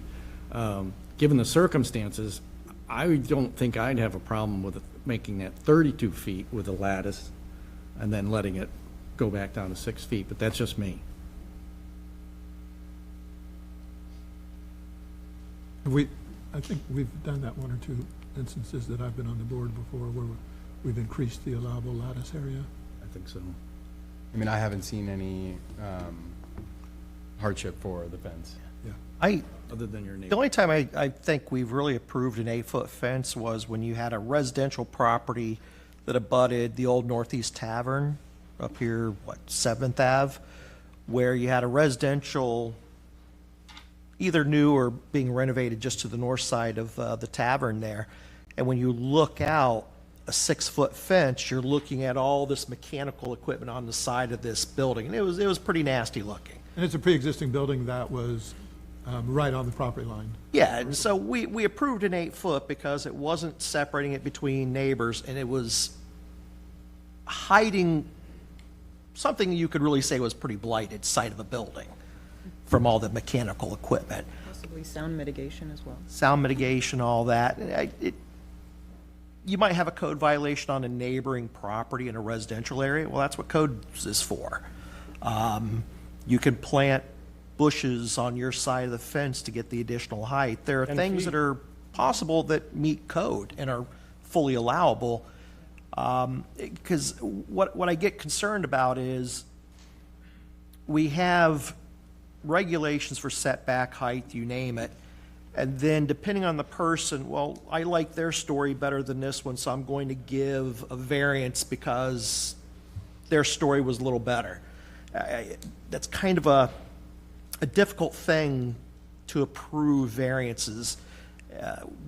Given the circumstances, I don't think I'd have a problem with making that 32 feet with a lattice and then letting it go back down to 6 feet, but that's just me. I think we've done that 1 or 2 instances that I've been on the board before where we've increased the allowable lattice area. I think so. I mean, I haven't seen any hardship for the fence. Other than your neighbor. The only time I think we've really approved an 8-foot fence was when you had a residential property that abutted the old Northeast Tavern up here, 7th Ave, where you had a residential, either new or being renovated just to the north side of the tavern there. And when you look out, a 6-foot fence, you're looking at all this mechanical equipment on the side of this building, and it was pretty nasty looking. And it's a pre-existing building that was right on the property line. Yeah, and so we approved an 8-foot because it wasn't separating it between neighbors, and it was hiding something you could really say was pretty blighted side of a building from all the mechanical equipment. Possibly sound mitigation as well. Sound mitigation, all that. You might have a code violation on a neighboring property in a residential area. Well, that's what code is for. You can plant bushes on your side of the fence to get the additional height. There are 10 things feet. that are possible that meet code and are fully allowable. Because what I get concerned about is we have regulations for setback height, you name it, and then depending on the person, well, I like their story better than this one, so I'm going to give a variance because their story was a little better. That's kind of a difficult thing to approve variances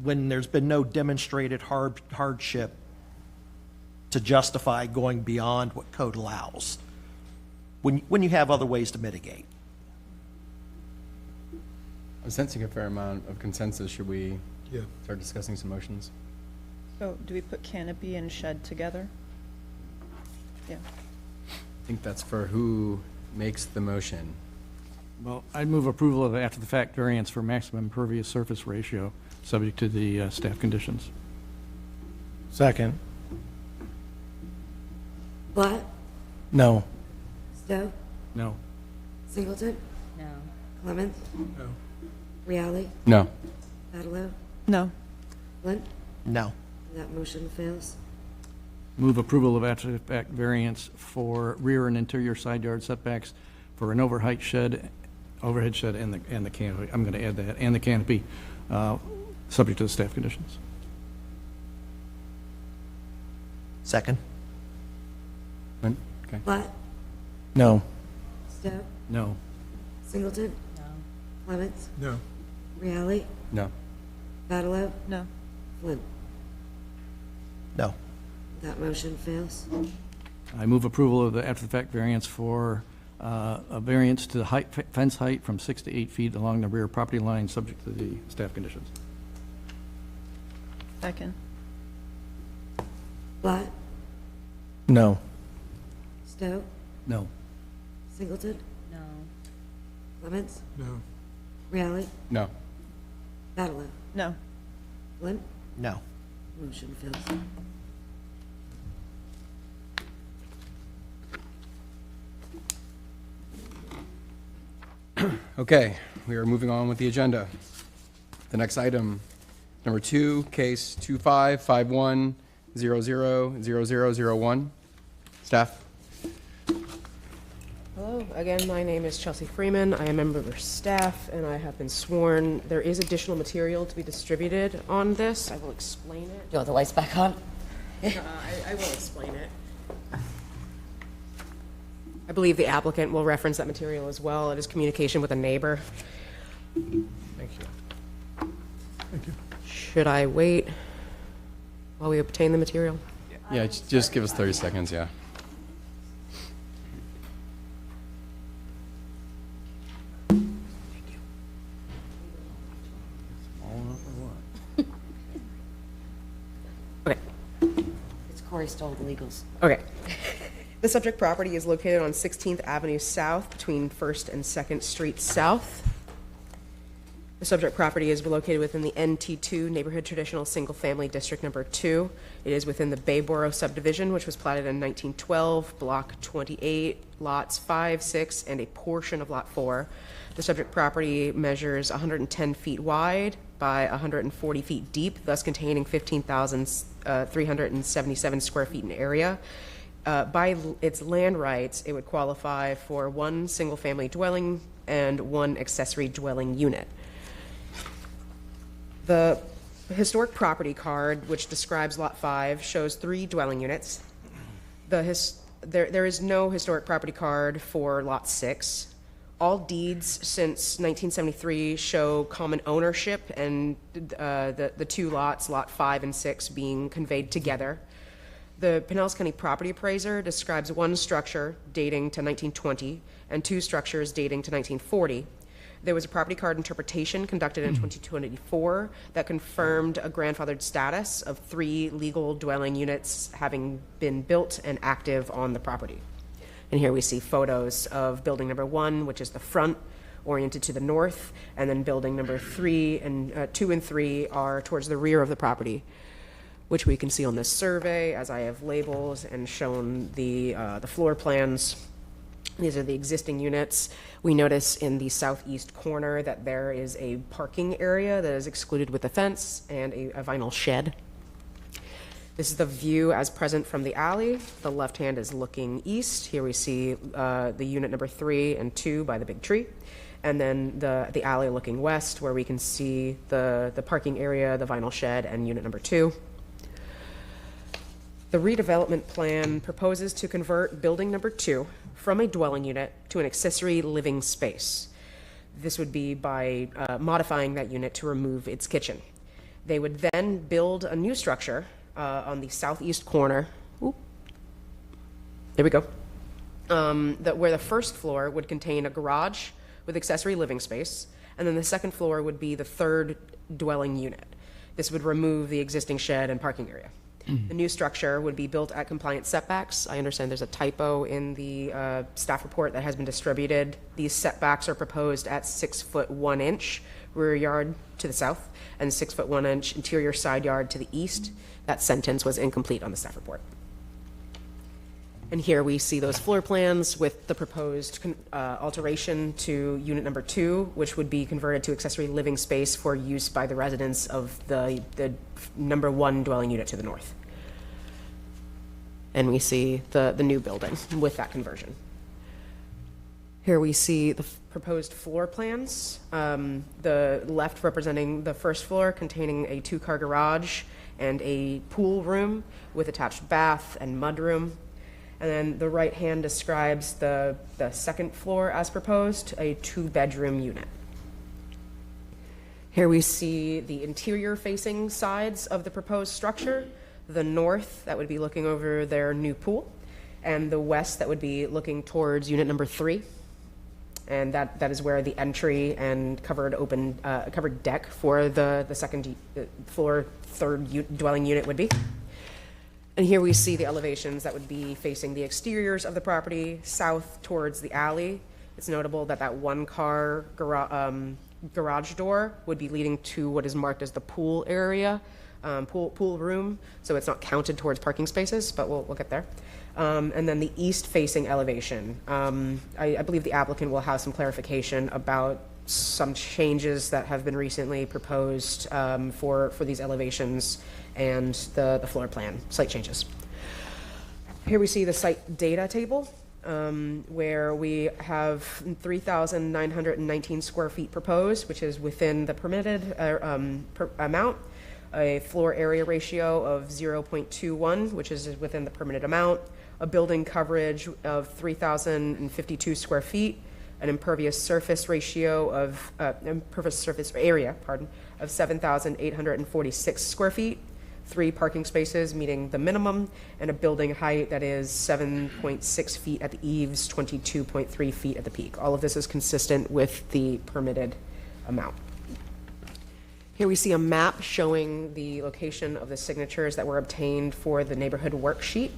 when there's been no demonstrated hardship to justify going beyond what code allows, when you have other ways to mitigate. I'm sensing a fair amount of consensus. Should we Yeah. start discussing some motions? So do we put canopy and shed together? Yeah. I think that's for who makes the motion. Well, I'd move approval of after-the-fact variance for maximum impervious surface ratio, subject to the staff conditions. Second. Blatt, No. Stowe, No. Singleton, No. Clemens, No. Reale, No. Badalow, No. Flint. No. That motion fails. Move approval of after-the-fact variance for rear and interior side yard setbacks for an overhead shed and the canopy. I'm going to add that, and the canopy, subject to the staff conditions. Second. Okay. Blatt, No. Stowe, No. Singleton, No. Clemens, No. Reale, No. Badalow, No. Flint. No. That motion fails. I move approval of the after-the-fact variance for a variance to fence height from 6 to 8 feet along the rear property line, subject to the staff conditions. Second. Blatt, No. Stowe, No. Singleton, No. Clemens, No. Reale, No. Badalow, No. Flint. No. Motion fails. Okay, we are moving on with the agenda. The next item, number 2, case 2551000001. Staff? Hello, again, my name is Chelsea Freeman. I am a member of staff, and I have been sworn. There is additional material to be distributed on this. I will explain it. You want the lights back on? I will explain it. I believe the applicant will reference that material as well. It is communication with a neighbor. Thank you. Thank you. Should I wait while we obtain the material? Yeah, just give us 30 seconds, yeah. Okay. It's Corey Stoll, the legals. Okay. The subject property is located on 16th Avenue South between 1st and 2nd Street South. The subject property is located within the NT2 Neighborhood Traditional Single Family District Number 2. It is within the Bayboro subdivision, which was platted in 1912, Block 28, Lots 5, 6, and a portion of Lot 4. The subject property measures 110 feet wide by 140 feet deep, thus containing 15,377 square feet in area. by its land rights, it would qualify for one single-family dwelling and one accessory dwelling unit. The historic property card, which describes Lot 5, shows 3 dwelling units. There is no historic property card for Lot 6. All deeds since 1973 show common ownership and the 2 lots, Lot 5 and 6, being conveyed together. The Pinellas County Property Appraiser describes 1 structure dating to 1920 and 2 structures dating to 1940. There was a property card interpretation conducted in 2024 that confirmed a grandfathered status of 3 legal dwelling units having been built and active on the property. And here we see photos of building number 1, which is the front, oriented to the north, and then building number 3 and 2 and 3 are towards the rear of the property, which we can see on this survey as I have labels and shown the floor plans. These are the existing units. We notice in the southeast corner that there is a parking area that is excluded with a fence and a vinyl shed. This is the view as present from the alley. The left hand is looking east. Here we see the unit number 3 and 2 by the big tree. And then the alley looking west, where we can see the parking area, the vinyl shed, and unit number 2. The redevelopment plan proposes to convert building number 2 from a dwelling unit to an accessory living space. This would be by modifying that unit to remove its kitchen. They would then build a new structure on the southeast corner. Oop. There we go. Where the first floor would contain a garage with accessory living space, and then the second floor would be the 3rd dwelling unit. This would remove the existing shed and parking area. The new structure would be built at compliant setbacks. I understand there's a typo in the staff report that has been distributed. These setbacks are proposed at 6 foot 1 inch rear yard to the south and 6 foot 1 inch interior side yard to the east. That sentence was incomplete on the staff report. And here we see those floor plans with the proposed alteration to unit number 2, which would be converted to accessory living space for use by the residents of the number 1 dwelling unit to the north. And we see the new building with that conversion. Here we see the proposed floor plans. The left representing the first floor containing a 2-car garage and a pool room with attached bath and mudroom. And then the right hand describes the second floor as proposed, a 2-bedroom unit. Here we see the interior facing sides of the proposed structure. The north, that would be looking over their new pool, and the west, that would be looking towards unit number 3. And that is where the entry and covered deck for the second floor, 3rd dwelling unit would be. And here we see the elevations that would be facing the exteriors of the property, south towards the alley. It's notable that 1-car garage door would be leading to what is marked as the pool area, pool room, so it's not counted towards parking spaces, but we'll get there. And then the east-facing elevation. I believe the applicant will have some clarification about some changes that have been recently proposed for these elevations and the floor plan, site changes. Here we see the site data table, where we have 3,919 square feet proposed, which is within the permitted amount, a floor area ratio of 0.21, which is within the permitted amount, a building coverage of 3,052 square feet, an impervious surface ratio of impervious surface area, of 7,846 square feet, 3 parking spaces meeting the minimum, and a building height that is 7.6 feet at the eaves, 22.3 feet at the peak. All of this is consistent with the permitted amount. Here we see a map showing the location of the signatures that were obtained for the neighborhood worksheet.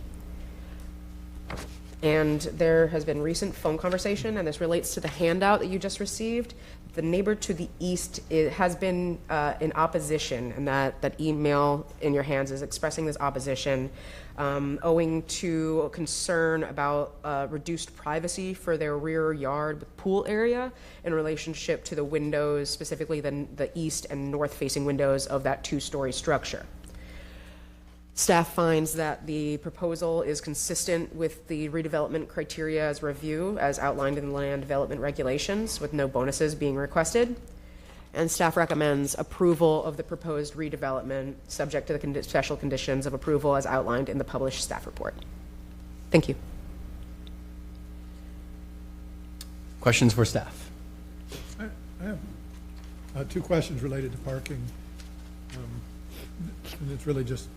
And there has been recent phone conversation, and this relates to the handout that you just received. The neighbor to the east has been in opposition, and that email in your hands is expressing this opposition owing to concern about reduced privacy for their rear yard with pool area in relationship to the windows, specifically the east and north facing windows of that 2-story structure. Staff finds that the proposal is consistent with the redevelopment criteria as review as outlined in the land development regulations, with no bonuses being requested. And staff recommends approval of the proposed redevelopment subject to the special conditions of approval as outlined in the published staff report. Thank you. Questions for staff? I have two questions related to parking. And it's really just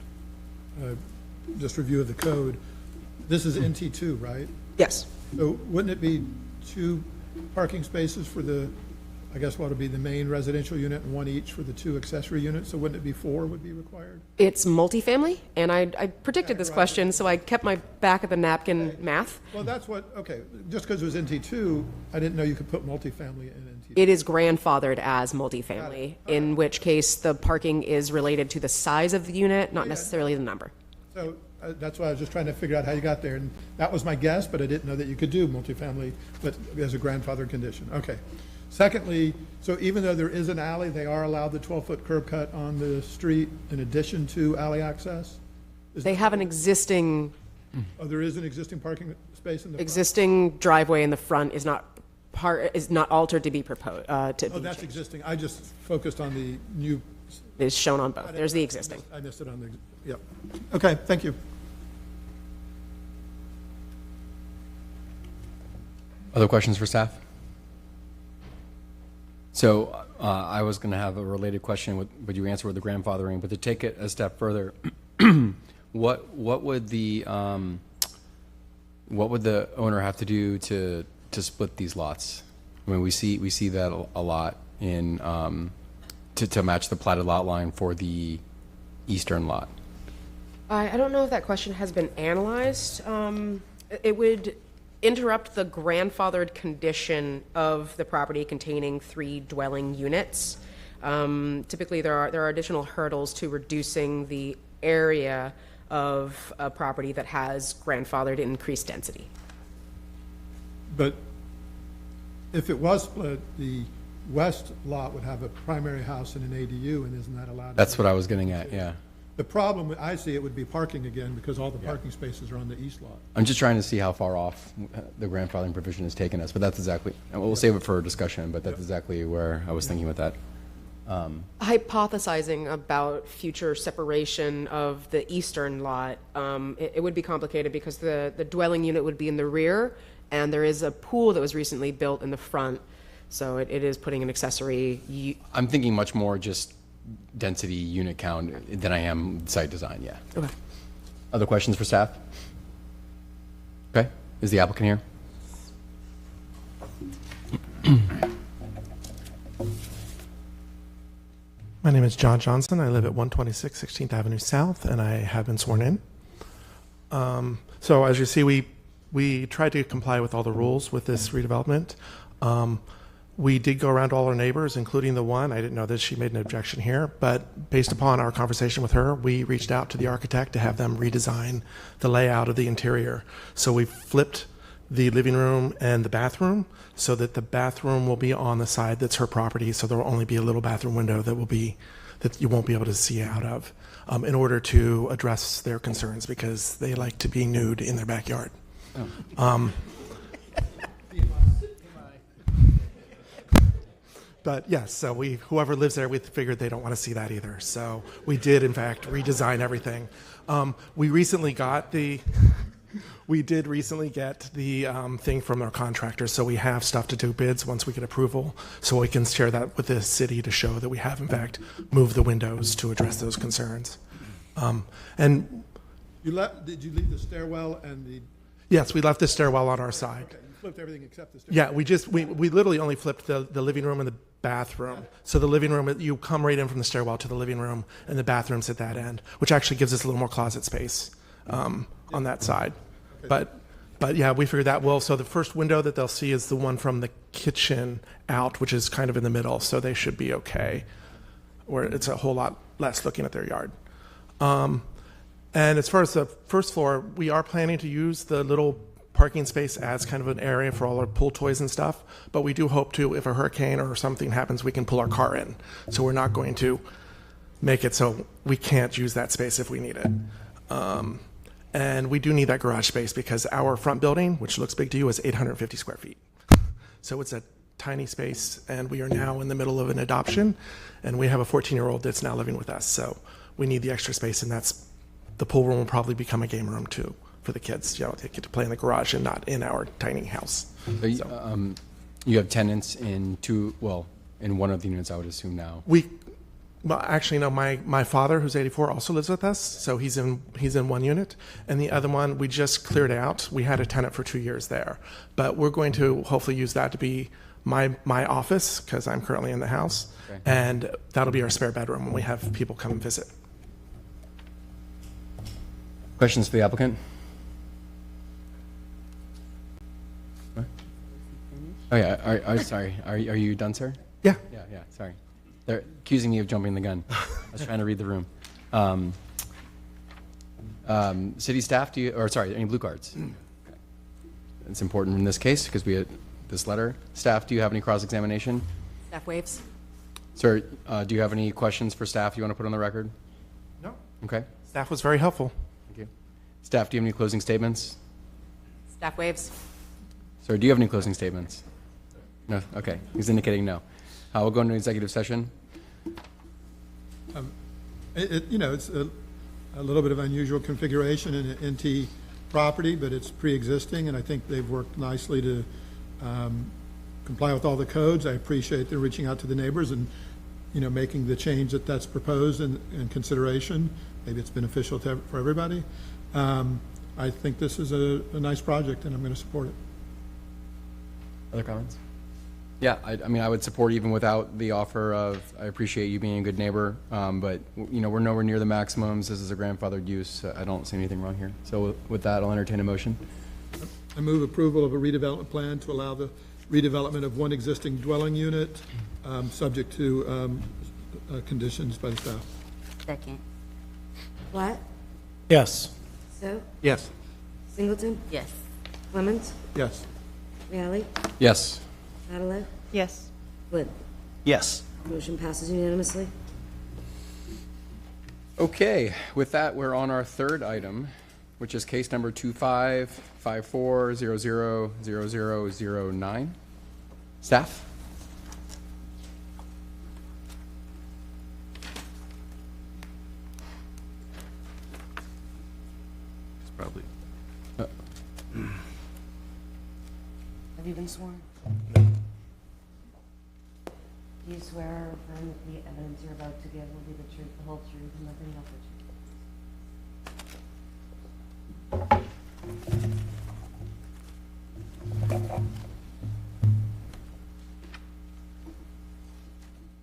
review of the code. This is NT2, right? Yes. So wouldn't it be 2 parking spaces for the, I guess what would be the main residential unit and 1 each for the 2 accessory units? So wouldn't it be 4 would be required? It's multifamily, and I predicted this question, so I kept my back of the napkin math. Well, that's what, okay, just because it was NT2, I didn't know you could put multifamily in NT2. It is grandfathered as multifamily, in which case the parking is related to the size of the unit, not necessarily the number. So that's why I was just trying to figure out how you got there, and that was my guess, but I didn't know that you could do multifamily, but as a grandfathered condition. Okay. Secondly, so even though there is an alley, they are allowed the 12-foot curb cut on the street in addition to alley access? They have an existing... Oh, there is an existing parking space in the front? Existing driveway in the front is not altered to be proposed. Oh, that's existing. I just focused on the new. It's shown on both. There's the existing. I missed it on the, yep. Okay, thank you. Other questions for staff? So I was going to have a related question, but you answered with the grandfathering. But to take it a step further, what would the owner have to do to split these lots? I mean, we see that a lot in to match the platted lot line for the eastern lot. I don't know if that question has been analyzed. It would interrupt the grandfathered condition of the property containing 3 dwelling units. Typically, there are additional hurdles to reducing the area of a property that has grandfathered increased density. But if it was split, the west lot would have a primary house and an ADU, and isn't that allowed? That's what I was getting at, yeah. The problem I see it would be parking again, because all the parking spaces are on the east lot. I'm just trying to see how far off the grandfathering provision has taken us, but that's exactly, and we'll save it for discussion, but that's exactly where I was thinking with that. Hypothesizing about future separation of the eastern lot, it would be complicated because the dwelling unit would be in the rear, and there is a pool that was recently built in the front, so it is putting an accessory. I'm thinking much more just density unit count than I am site design, yeah. Okay. Other questions for staff? Okay, is the applicant here? My name is John Johnson. I live at 126 16th Avenue South, and I have been sworn in. So as you see, we tried to comply with all the rules with this redevelopment. We did go around to all our neighbors, including the one, I didn't know that she made an objection here, but based upon our conversation with her, we reached out to the architect to have them redesign the layout of the interior. So we flipped the living room and the bathroom so that the bathroom will be on the side that's her property, so there will only be a little bathroom window that you won't be able to see out of, in order to address their concerns, because they like to be nude in their backyard. But yes, so whoever lives there, we figured they don't want to see that either. So we did, in fact, redesign everything. We did recently get the thing from our contractors, so we have stuff to do bids once we get approval, so we can share that with the city to show that we have, in fact, moved the windows to address those concerns. And did you leave the stairwell and the? Yes, we left the stairwell on our side. Okay, you flipped everything except the stairwell. Yeah, we literally only flipped the living room and the bathroom. So the living room, you come right in from the stairwell to the living room, and the bathroom's at that end, which actually gives us a little more closet space on that side. Okay. But yeah, we figured that well. So the first window that they'll see is the one from the kitchen out, which is kind of in the middle, so they should be okay. Where it's a whole lot less looking at their yard. And as far as the first floor, we are planning to use the little parking space as kind of an area for all our pool toys and stuff, but we do hope to, if a hurricane or something happens, we can pull our car in. So we're not going to make it so we can't use that space if we need it. And we do need that garage space because our front building, which looks big to you, is 850 square feet. So it's a tiny space, and we are now in the middle of an adoption, and we have a 14-year-old that's now living with us. So we need the extra space, and the pool room will probably become a game room too for the kids. You know, they get to play in the garage and not in our tiny house. You have tenants in in one of the units, I would assume now. Well, actually, no. My father, who's 84, also lives with us, so he's in one unit, and the other one we just cleared out. We had a tenant for 2 years there, but we're going to hopefully use that to be my office because I'm currently in the house, okay. And that'll be our spare bedroom when we have people come and visit. Questions for the applicant? What? Oh yeah. I'm sorry. Are you done, sir? Yeah. Yeah. Sorry. They're accusing me of jumping the gun. I was trying to read the room. City staff, any blue cards? Okay. It's important in this case because we had this letter. Staff, do you have any cross-examination? Staff waves. Sir, do you have any questions for staff you want to put on the record? No. Okay. Staff was very helpful. Thank you. Staff, do you have any closing statements? Staff waves. Sir, do you have any closing statements? No? Okay. He's indicating no. We'll go into executive session. It's a little bit of unusual configuration in an NT property, but it's pre-existing, and I think they've worked nicely to comply with all the codes. I appreciate their reaching out to the neighbors and, making the change that's proposed in consideration. Maybe it's beneficial for everybody. I think this is a nice project, and I'm going to support it. Other comments? Yeah, I would support even without the offer of, I appreciate you being a good neighbor, but we're nowhere near the maximums. This is a grandfathered use. I don't see anything wrong here. So with that, I'll entertain a motion. I move approval of a redevelopment plan to allow the redevelopment of one existing dwelling unit, subject to conditions by the staff. Second. Platt? Yes. So? Yes. Singleton? Yes. Clemens? Yes. Reale? Yes. Adelaide? Yes. Flynn? Yes. Motion passes unanimously. Okay, with that, we're on our third item, which is case number 2554000009. Staff? It's probably. Have you been sworn? Do you swear or affirm that the evidence you're about to give will be the truth, the whole truth, and nothing but the truth?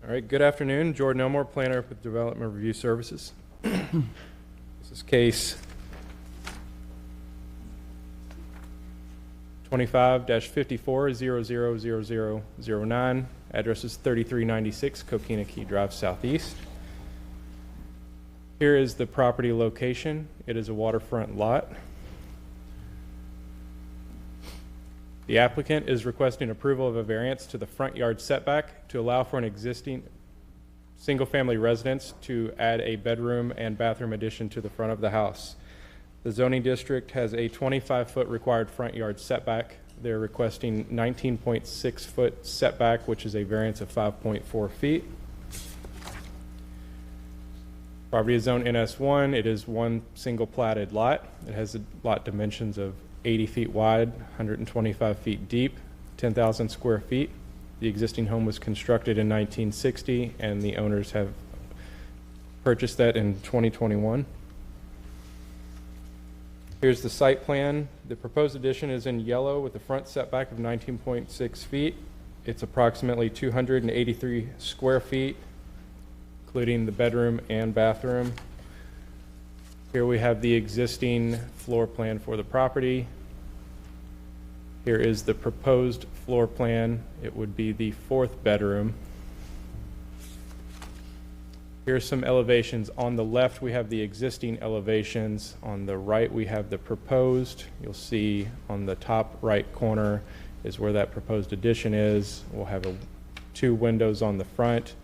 All right, good afternoon. Jordan Elmore, planner with Development Review Services. This is case 25-54000009. Address is 3396 Coquina Key Drive Southeast. Here is the property location. It is a waterfront lot. The applicant is requesting approval of a variance to the front yard setback to allow for an existing single-family residence to add a bedroom and bathroom addition to the front of the house. The zoning district has a 25-foot required front yard setback. They're requesting 19.6-foot setback, which is a variance of 5.4 feet. Property is zoned NS1. It is one single platted lot. It has lot dimensions of 80 feet wide, 125 feet deep, 10,000 square feet. The existing home was constructed in 1960, and the owners have purchased that in 2021. Here's the site plan. The proposed addition is in yellow with a front setback of 19.6 feet. It's approximately 283 square feet, including the bedroom and bathroom. Here we have the existing floor plan for the property. Here is the proposed floor plan. It would be the fourth bedroom. Here's some elevations. On the left, we have the existing elevations. On the right, we have the proposed. You'll see on the top right corner is where that proposed addition is. We'll have two windows on the front.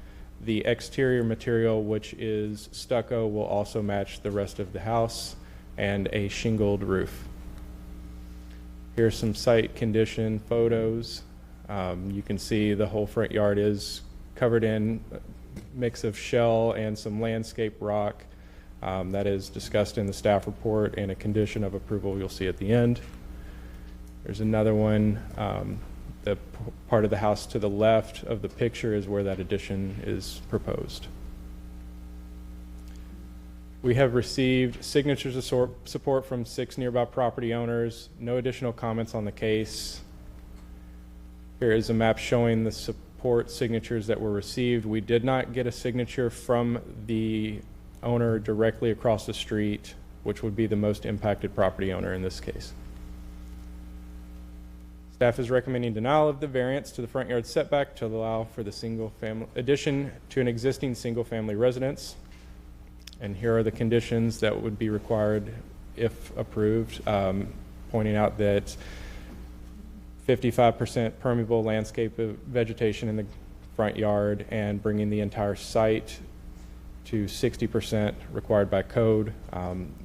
The exterior material, which is stucco, will also match the rest of the house. and a shingled roof. Here's some site condition photos. You can see the whole front yard is covered in a mix of shell and some landscape rock. That is discussed in the staff report and a condition of approval you'll see at the end. There's another one. The part of the house to the left of the picture is where that addition is proposed. We have received signatures of support from 6 nearby property owners. No additional comments on the case. Here is a map showing the support signatures that were received. We did not get a signature from the owner directly across the street, which would be the most impacted property owner in this case. Staff is recommending denial of the variance to the front yard setback to allow for the single family addition to an existing single family residence. And here are the conditions that would be required if approved, pointing out that 55% permeable landscape vegetation in the front yard and bringing the entire site to 60% required by code.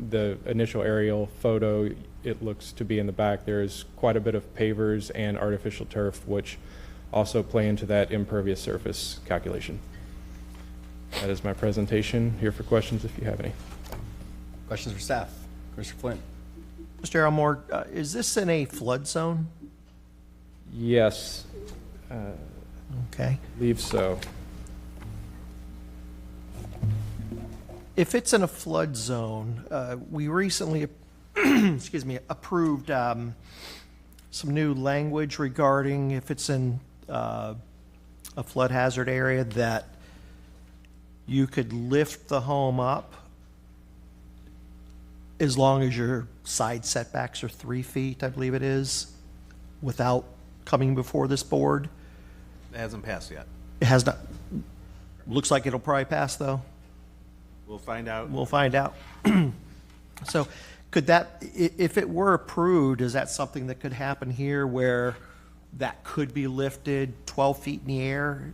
The initial aerial photo, it looks to be in the back. There's quite a bit of pavers and artificial turf, which also play into that impervious surface calculation. That is my presentation. Here for questions if you have any. Questions for staff? Commissioner Flint. Mr. Elmore, is this in a flood zone? Yes. Okay. I believe so. If it's in a flood zone, we recently, excuse me, approved some new language regarding if it's in a flood hazard area that you could lift the home up as long as your side setbacks are 3 feet, I believe it is, without coming before this board. It hasn't passed yet. It has not. Looks like it'll probably pass, though. We'll find out. We'll find out. So could that, if it were approved, is that something that could happen here where that could be lifted 12 feet in the air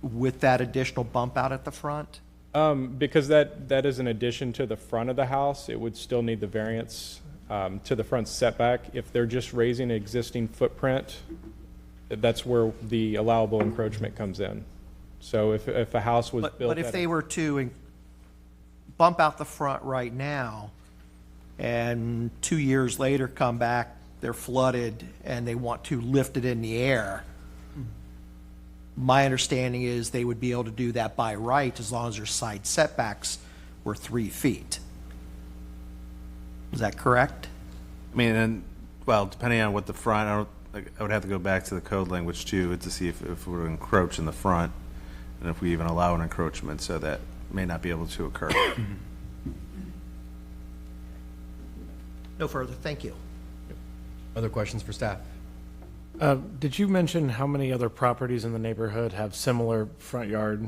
with that additional bump out at the front? Because that is an addition to the front of the house, it would still need the variance to the front setback. If they're just raising an existing footprint, that's where the allowable encroachment comes in. So if a house was built... But if they were to bump out the front right now and 2 years later come back, they're flooded and they want to lift it in the air, my understanding is they would be able to do that by right as long as their side setbacks were 3 feet. Is that correct? I mean, and, well, depending on what the front, I would have to go back to the code language too to see if it would encroach in the front and if we even allow an encroachment, so that may not be able to occur. No further. Thank you. Other questions for staff? Did you mention how many other properties in the neighborhood have similar front yard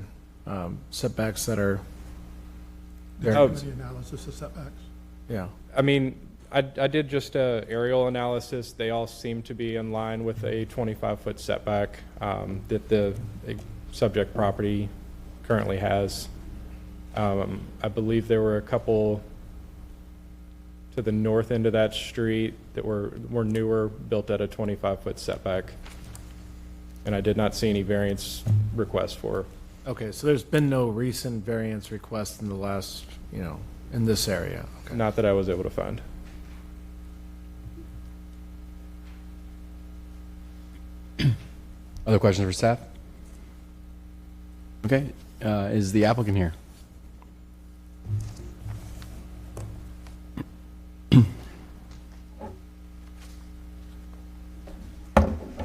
setbacks that are? The analysis of setbacks. Yeah. I mean, I did just a aerial analysis. They all seem to be in line with a 25-foot setback that the subject property currently has. I believe there were a couple to the north end of that street that were newer, built at a 25-foot setback. And I did not see any variance requests for. Okay, so there's been no recent variance request in the last, in this area? Okay. Not that I was able to find. Other questions for staff? Okay, is the applicant here?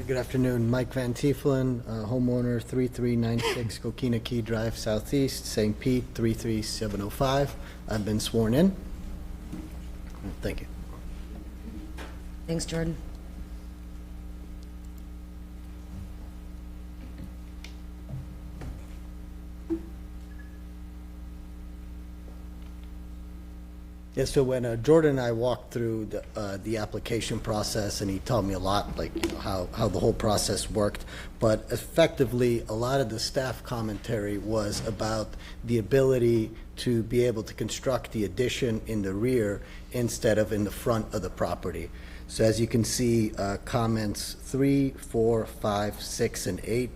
Good afternoon, Mike Van Tiefelen, homeowner 3396 Coquina Key Drive Southeast, St. Pete 33705. I've been sworn in. Thank you. Thanks, Jordan. Yeah, so when Jordan and I walked through the application process, and he told me a lot, like, you know, how the whole process worked, but effectively, a lot of the staff commentary was about the ability to be able to construct the addition in the rear instead of in the front of the property. So as you can see, comments 3, 4, 5, 6, and 8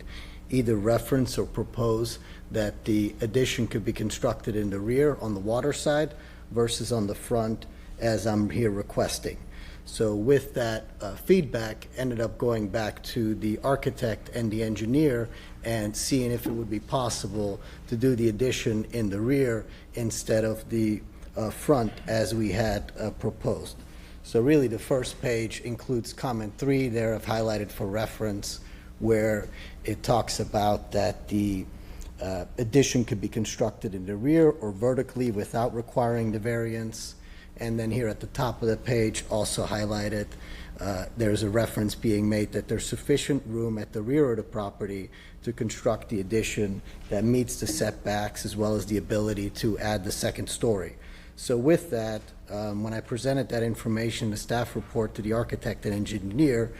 either reference or propose that the addition could be constructed in the rear on the water side versus on the front, as I'm here requesting. So with that feedback, ended up going back to the architect and the engineer and seeing if it would be possible to do the addition in the rear instead of the front as we had proposed. So really the first page includes comment 3 there I've highlighted for reference, where it talks about that the addition could be constructed in the rear or vertically without requiring the variance. And then here at the top of the page, also highlighted, there's a reference being made that there's sufficient room at the rear of the property to construct the addition that meets the setbacks as well as the ability to add the second story. So with that, when I presented that information, the staff report to the architect and engineer,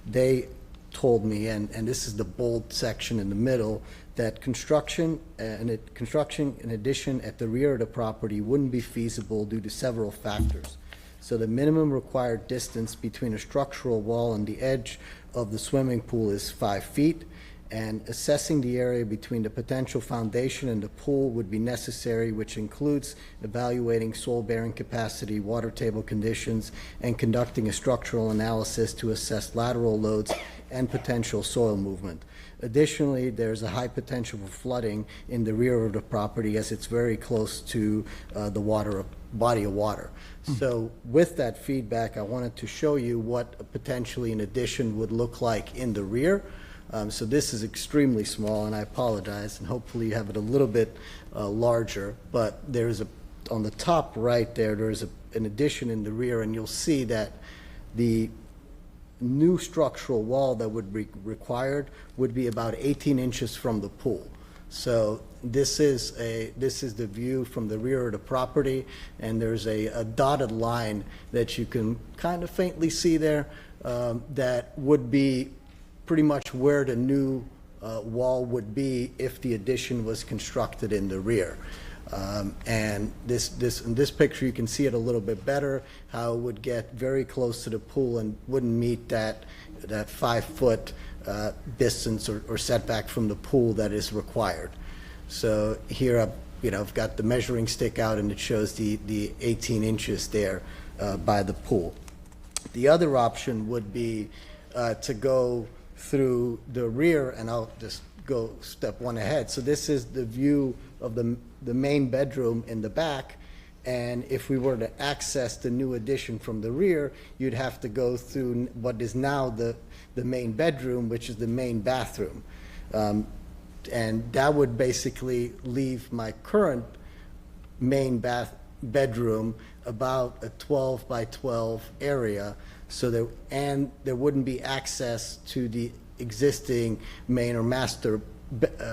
they told me, and this is the bold section in the middle, that construction in addition at the rear of the property wouldn't be feasible due to several factors. So the minimum required distance between a structural wall and the edge of the swimming pool is 5 feet, and assessing the area between the potential foundation and the pool would be necessary, which includes evaluating soil bearing capacity, water table conditions, and conducting a structural analysis to assess lateral loads and potential soil movement. Additionally, there's a high potential for flooding in the rear of the property as it's very close to the body of water. So with that feedback, I wanted to show you what potentially an addition would look like in the rear. So this is extremely small, and I apologize, and hopefully you have it a little bit larger, but there's on the top right there's an addition in the rear, and you'll see that the new structural wall that would be required would be about 18 inches from the pool. So this is the view from the rear of the property, and there's a dotted line that you can kind of faintly see there that would be pretty much where the new wall would be if the addition was constructed in the rear. And in this picture, you can see it a little bit better, how it would get very close to the pool and wouldn't meet that 5 foot distance or setback from the pool that is required. So here I've got the measuring stick out, and it shows the 18 inches there by the pool. The other option would be to go through the rear, and I'll just go step one ahead. So this is the view of the main bedroom in the back, and if we were to access the new addition from the rear, you'd have to go through what is now the main bedroom, which is the main bathroom. And that would basically leave my current main bedroom about a 12 by 12 area, so there wouldn't be access to the existing main or master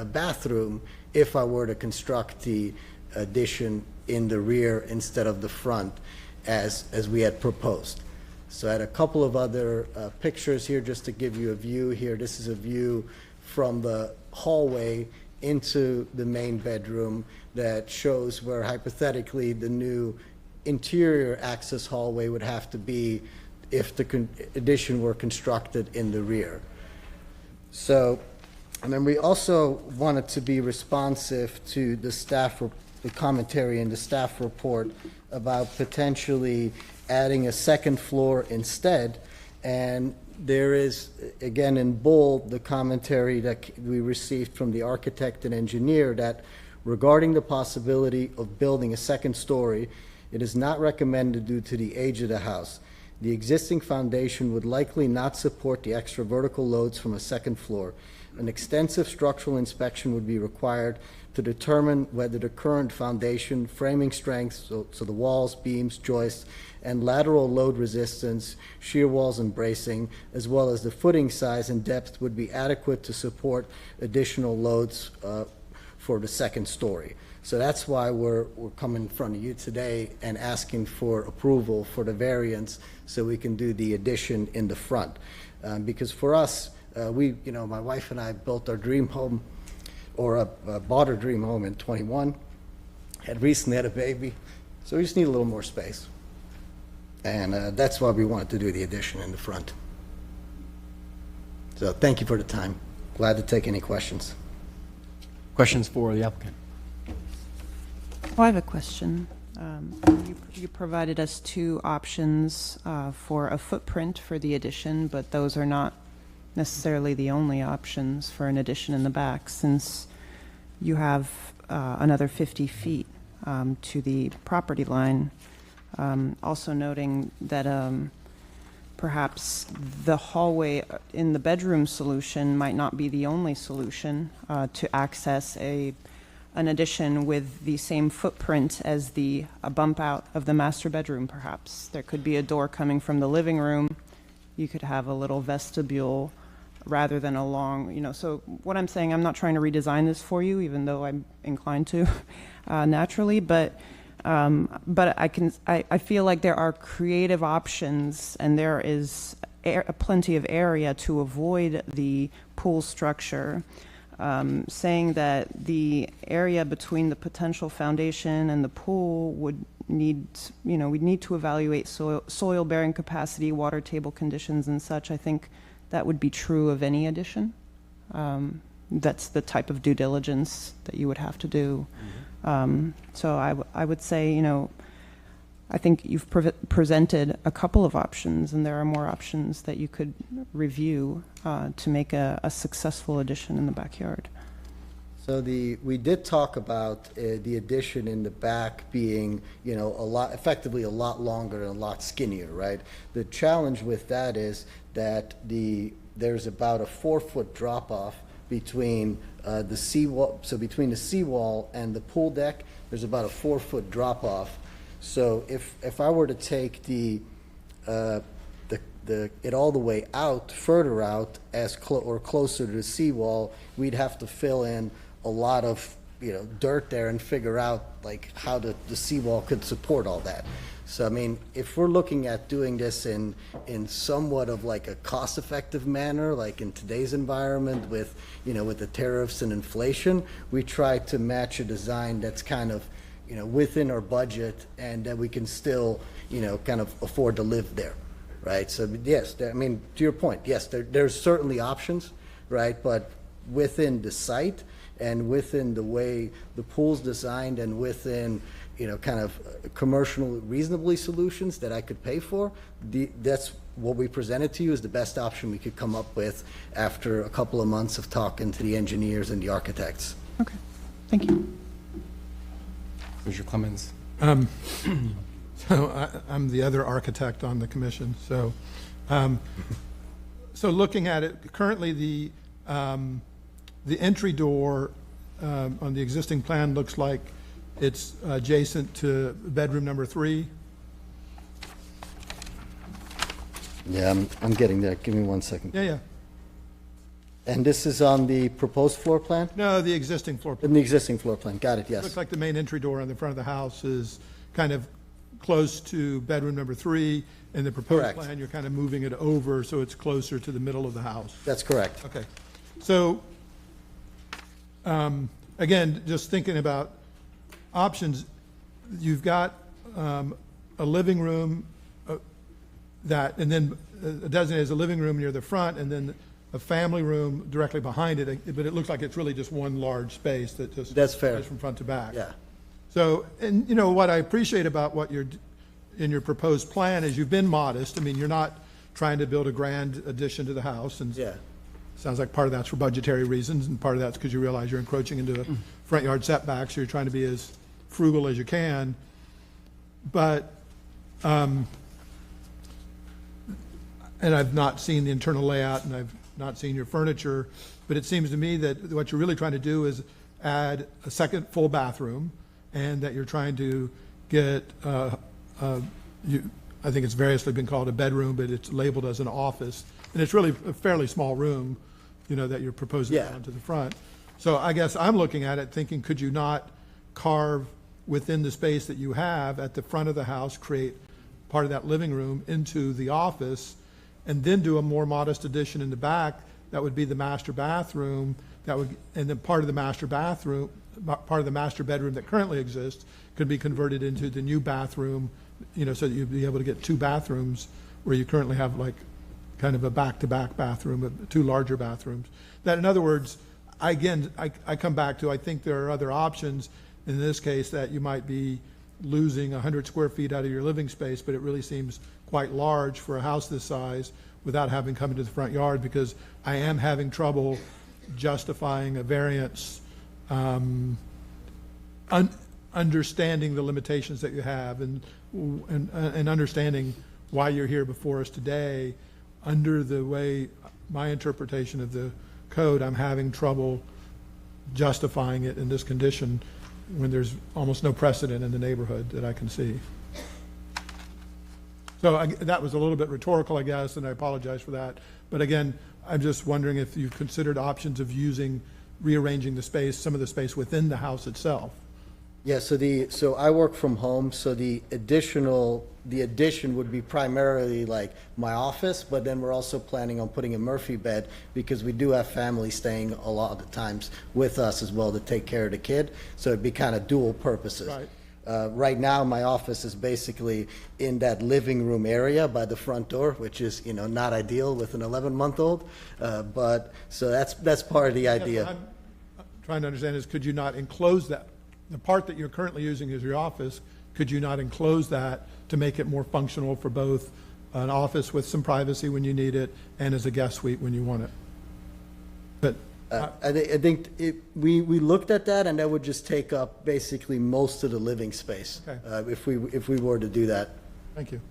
bathroom if I were to construct the addition in the rear instead of the front as we had proposed. So I had a couple of other pictures here just to give you a view here. This is a view from the hallway into the main bedroom that shows where hypothetically the new interior access hallway would have to be if the addition were constructed in the rear. So, and then we also wanted to be responsive to the commentary in the staff report about potentially adding a second floor instead. And there is, again in bold, the commentary that we received from the architect and engineer that regarding the possibility of building a second story, it is not recommended due to the age of the house. The existing foundation would likely not support the extra vertical loads from a second floor. An extensive structural inspection would be required to determine whether the current foundation, framing strength, so the walls, beams, joists, and lateral load resistance, shear walls and bracing, as well as the footing size and depth would be adequate to support additional loads for the second story. So that's why we're coming in front of you today and asking for approval for the variance so we can do the addition in the front. Because for us, my wife and I built our dream home, or bought our dream home in 21, had recently had a baby, so we just need a little more space. And that's why we wanted to do the addition in the front. So thank you for the time. Glad to take any questions. Questions for the applicant? Well, I have a question. You provided us two options for a footprint for the addition, but those are not necessarily the only options for an addition in the back, since you have another 50 feet to the property line. Also noting that perhaps the hallway in the bedroom solution might not be the only solution to access an addition with the same footprint as a bump out of the master bedroom, perhaps. There could be a door coming from the living room. You could have a little vestibule rather than a long, so what I'm saying, I'm not trying to redesign this for you, even though I'm inclined to naturally, but I feel like there are creative options, and there is plenty of area to avoid the pool structure. Saying that the area between the potential foundation and the pool would need, we'd need to evaluate soil bearing capacity, water table conditions and such. I think that would be true of any addition. That's the type of due diligence that you would have to do. So I would say, I think you've presented a couple of options, and there are more options that you could review to make a successful addition in the backyard. So we did talk about the addition in the back being, effectively a lot longer and a lot skinnier, right? The challenge with that is that there's about a 4-foot drop off between the seawall. So between the seawall and the pool deck, there's about a 4-foot drop off. So if I were to take it all the way out, further out, or closer to the seawall, we'd have to fill in a lot of dirt there and figure out like how the seawall could support all that. So I mean, if we're looking at doing this in somewhat of like a cost-effective manner, like in today's environment with with the tariffs and inflation, we try to match a design that's kind of within our budget, and that we can still, kind of afford to live there, right? So yes, I mean, to your point, yes, there's certainly options, right? But within the site and within the way the pool's designed and within, kind of commercial reasonably solutions that I could pay for, that's what we presented to you is the best option we could come up with after a couple of months of talking to the engineers and the architects. Okay, thank you. Mr. Clemens. So I'm the other architect on the commission. So, so looking at it, currently the entry door on the existing plan looks like it's adjacent to bedroom number 3. Yeah, I'm getting there. Give me 1 second. Yeah. And this is on the proposed floor plan? No, the existing floor plan. In the existing floor plan. Got it, yes. Looks like the main entry door on the front of the house is kind of close to bedroom number 3. In the proposed Correct. plan, you're kind of moving it over so it's closer to the middle of the house. That's correct. Okay. So, again, just thinking about options, you've got a living room and then designated as a living room near the front, and then a family room directly behind it, but it looks like it's really just one large space that just That's fair. goes from front to back. Yeah. So, and what I appreciate about what you're in your proposed plan is you've been modest. I mean, you're not trying to build a grand addition to the house, and Yeah. sounds like part of that's for budgetary reasons, and part of that's because you realize you're encroaching into a front yard setback, so you're trying to be as frugal as you can. But, and I've not seen the internal layout, and I've not seen your furniture, but it seems to me that what you're really trying to do is add a second full bathroom, and that you're trying to get, I think it's variously been called a bedroom, but it's labeled as an office, and it's really a fairly small room, that you're proposing Yeah. onto the front. So I guess I'm looking at it thinking, could you not carve within the space that you have at the front of the house, create part of that living room into the office, and then do a more modest addition in the back? That would be the master bathroom. And then part of the master bathroom, part of the master bedroom that currently exists could be converted into the new bathroom, so that you'd be able to get 2 bathrooms where you currently have like kind of a back-to-back bathroom, 2 larger bathrooms. That, in other words, I come back to, I think there are other options in this case, that you might be losing 100 square feet out of your living space, but it really seems quite large for a house this size without having come into the front yard, because I am having trouble justifying a variance, understanding the limitations that you have and understanding why you're here before us today. Under the way, my interpretation of the code, I'm having trouble justifying it in this condition when there's almost no precedent in the neighborhood that I can see. So that was a little bit rhetorical, I guess, and I apologize for that. But again, I'm just wondering if you've considered options of rearranging the space, some of the space within the house itself. Yeah, so I work from home, so the addition would be primarily like my office, but then we're also planning on putting a Murphy bed, because we do have family staying a lot of the times with us as well to take care of the kid. So it'd be kind of dual purposes. Right. Right now, my office is basically in that living room area by the front door, which is, not ideal with an 11-month-old. But so that's part of the idea. What I'm trying to understand is, could you not enclose that? The part that you're currently using as your office, could you not enclose that to make it more functional for both an office with some privacy when you need it and as a guest suite when you want it? But I think we looked at that, and that would just take up basically most of the living space. Okay. If we were to do that. Thank you.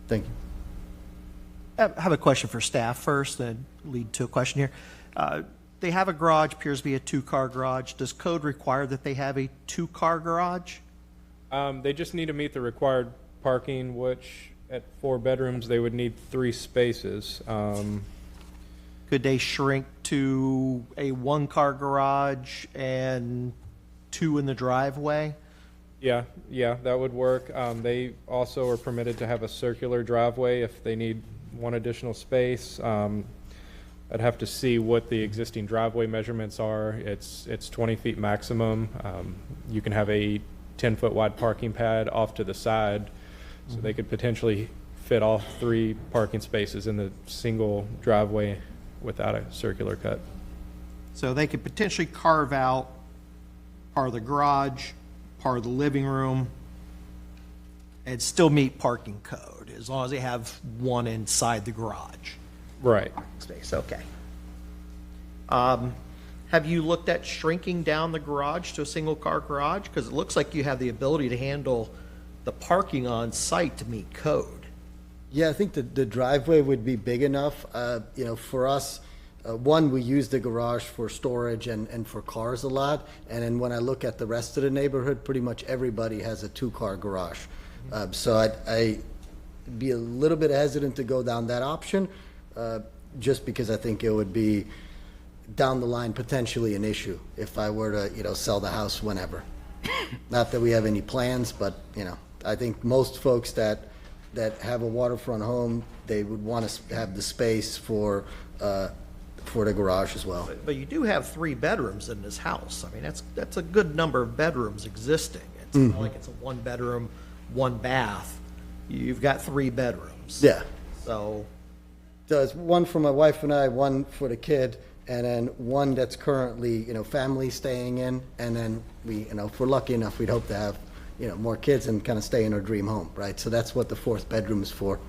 Thank you. I have a question for staff first, then lead to a question here. They have a garage, appears to be a 2-car garage. Does code require that they have a 2-car garage? They just need to meet the required parking, which at 4 bedrooms, they would need 3 spaces. Could they shrink to a 1-car garage and 2 in the driveway? Yeah, that would work. They also are permitted to have a circular driveway if they need 1 additional space. I'd have to see what the existing driveway measurements are. It's 20 feet maximum. You can have a 10-foot wide parking pad off to the side, so they could potentially fit all 3 parking spaces in the single driveway without a circular cut. So they could potentially carve out part of the garage, part of the living room, and still meet parking code, as long as they have 1 inside the garage. Right. Space, okay. Have you looked at shrinking down the garage to a single-car garage? Because it looks like you have the ability to handle the parking on site to meet code. Yeah, I think the driveway would be big enough. For us, one, we use the garage for storage and for cars a lot. And then when I look at the rest of the neighborhood, pretty much everybody has a 2-car garage. So I'd be a little bit hesitant to go down that option, just because I think it would be down the line potentially an issue if I were to, sell the house whenever. Not that we have any plans, but, I think most folks that have a waterfront home, they would want to have the space for the garage as well. But you do have 3 bedrooms in this house. I mean, that's a good number of bedrooms existing. It's not like it's a 1-bedroom, 1 bath. You've got 3 bedrooms. Yeah. So it's 1 for my wife and I, 1 for the kid, and then 1 that's currently, family staying in, and then we, if we're lucky enough, we'd hope to have, more kids and kind of stay in our dream home, right? So that's what the 4th bedroom is for.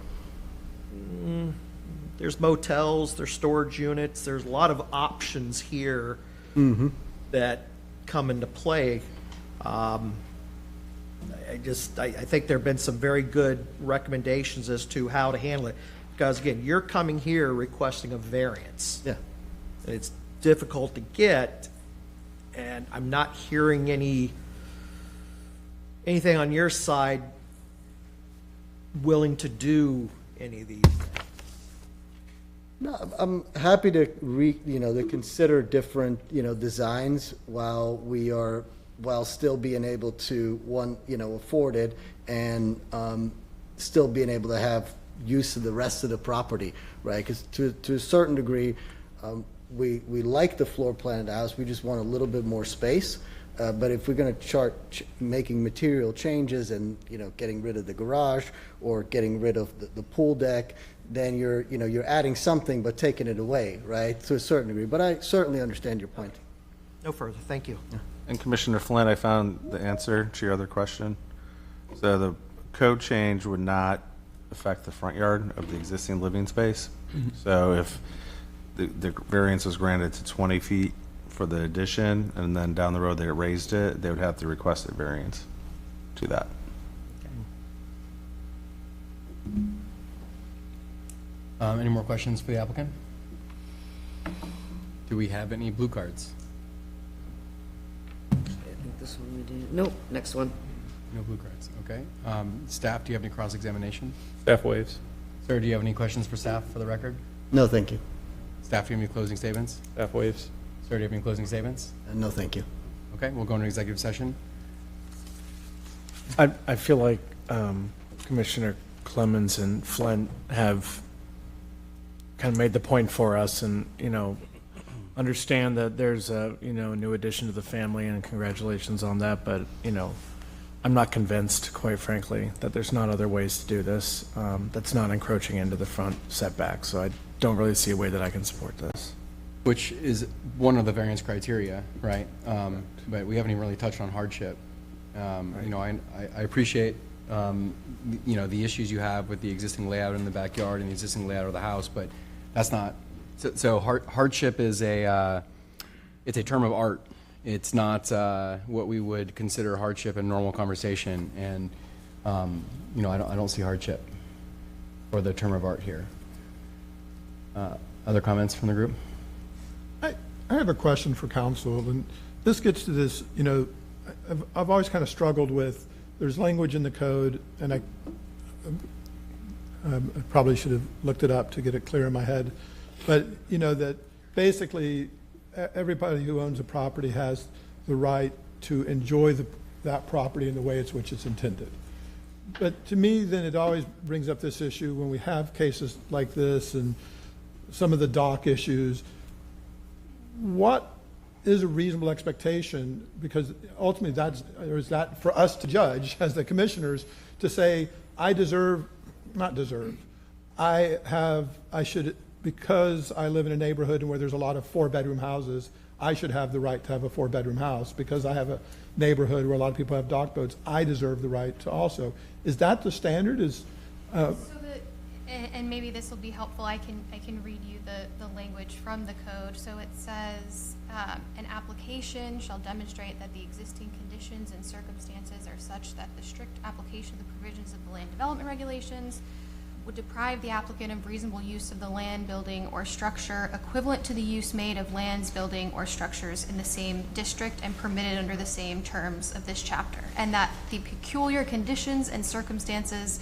There's motels, there's storage units, there's a lot of options here that come into play. I think there have been some very good recommendations as to how to handle it. Because again, you're coming here requesting a variance. Yeah. And it's difficult to get, and I'm not hearing anything on your side willing to do any of these things. No, I'm happy to to consider different, designs while still being able to, afford it and still being able to have use of the rest of the property, right? Because to a certain degree, we like the floor plan of the house, we just want a little bit more space. But if we're going to start making material changes and, getting rid of the garage or getting rid of the pool deck, then you're adding something but taking it away, right, to a certain degree. But I certainly understand your point. No further, thank you. And Commissioner Flynn, I found the answer to your other question. So the code change would not affect the front yard of the existing living space. So if the variance was granted to 20 feet for the addition, and then down the road they raised it, they would have to request a variance to that. Any more questions for the applicant? Do we have any blue cards? I think this one we did. Nope, next one. No blue cards, okay. Staff, do you have any cross-examination? Staff waives. Sir, do you have any questions for staff for the record? No, thank you. Staff, do you have any closing statements? Staff waives. Sir, do you have any closing statements? No, thank you. Okay, we'll go into executive session. I feel like Commissioner Clemens and Flint have kind of made the point for us and, understand that there's a, a new addition to the family and congratulations on that. But, I'm not convinced, quite frankly, that there's not other ways to do this that's not encroaching into the front setback. So I don't really see a way that I can support this. Which is one of the variance criteria, right? But we haven't even really touched on hardship. I appreciate, the issues you have with the existing layout in the backyard and the existing layout of the house, but that's not, so hardship is it's a term of art. It's not what we would consider hardship in normal conversation. And, I don't see hardship for the term of art here. Other comments from the group? I have a question for council, and this gets to this, I've always kind of struggled with, there's language in the code, and I probably should have looked it up to get it clear in my head, but, that basically everybody who owns a property has the right to enjoy that property in the way which it's intended. But to me, then it always brings up this issue when we have cases like this and some of the dock issues. What is a reasonable expectation? Because ultimately is that for us to judge as the commissioners to say, because I live in a neighborhood where there's a lot of 4-bedroom houses, I should have the right to have a 4-bedroom house. Because I have a neighborhood where a lot of people have dock boats, I deserve the right to also. Is that the standard? And maybe this will be helpful. I can read you the language from the code. So it says, an application shall demonstrate that the existing conditions and circumstances are such that the strict application of the provisions of the land development regulations would deprive the applicant of reasonable use of the land, building, or structure equivalent to the use made of lands, building, or structures in the same district and permitted under the same terms of this chapter. And that the peculiar conditions and circumstances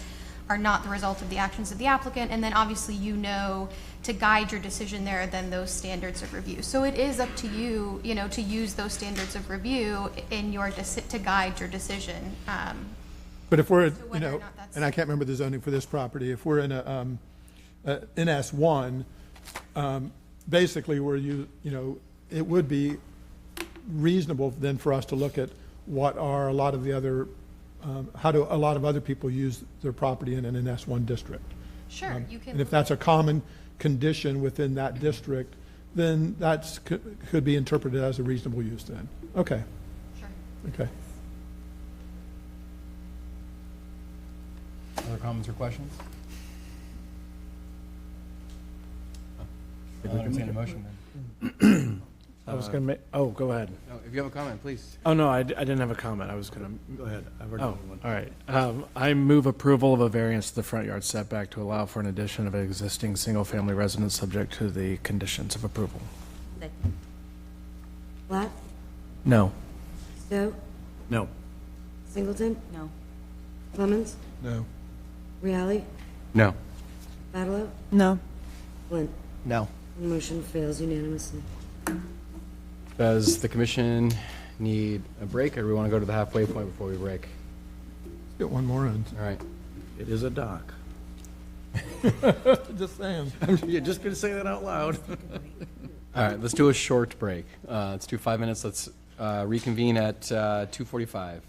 are not the result of the actions of the applicant, and then obviously to guide your decision there, then those standards of review. So it is up to you, to use those standards of review in to guide your decision. But if we're, and I can't remember the zoning for this property, if we're in a NS1, basically it would be reasonable then for us to look at what are a lot of the other how do a lot of other people use their property in an S1 district? Sure, you can. And if that's a common condition within that district, then that could be interpreted as a reasonable use then. Okay. Sure. Okay. Other comments or questions? I'll entertain a motion then. I was going to make, go ahead. No, if you have a comment, please. Oh, no, I didn't have a comment. I was going to. Go ahead. I've already Oh, done one. all right. I move approval of a variance to the front yard setback to allow for an addition of an existing single-family residence subject to the conditions of approval. Black? No. Stowe? No. Singleton? No. Clemens? No. Reale? No. Badalow? No. Flint? No. Motion fails unanimously. Does the commission need a break, or do we want to go to the halfway point before we break? Get one more in. All right. It is a dock. Just saying. You're just going to say that out loud. All right, let's do a short break. Let's do 5 minutes. Let's reconvene at 2:45.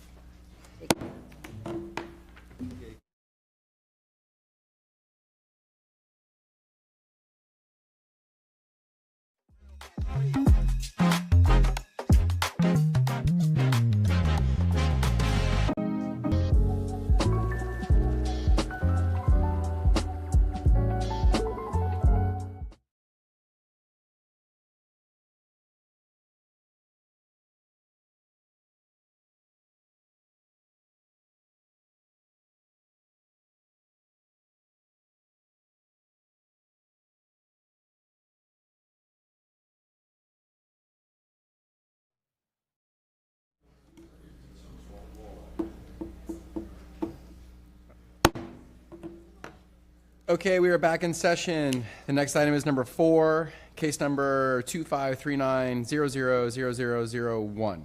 Okay, we are back in session. The next item is number 4, case number 2539000001.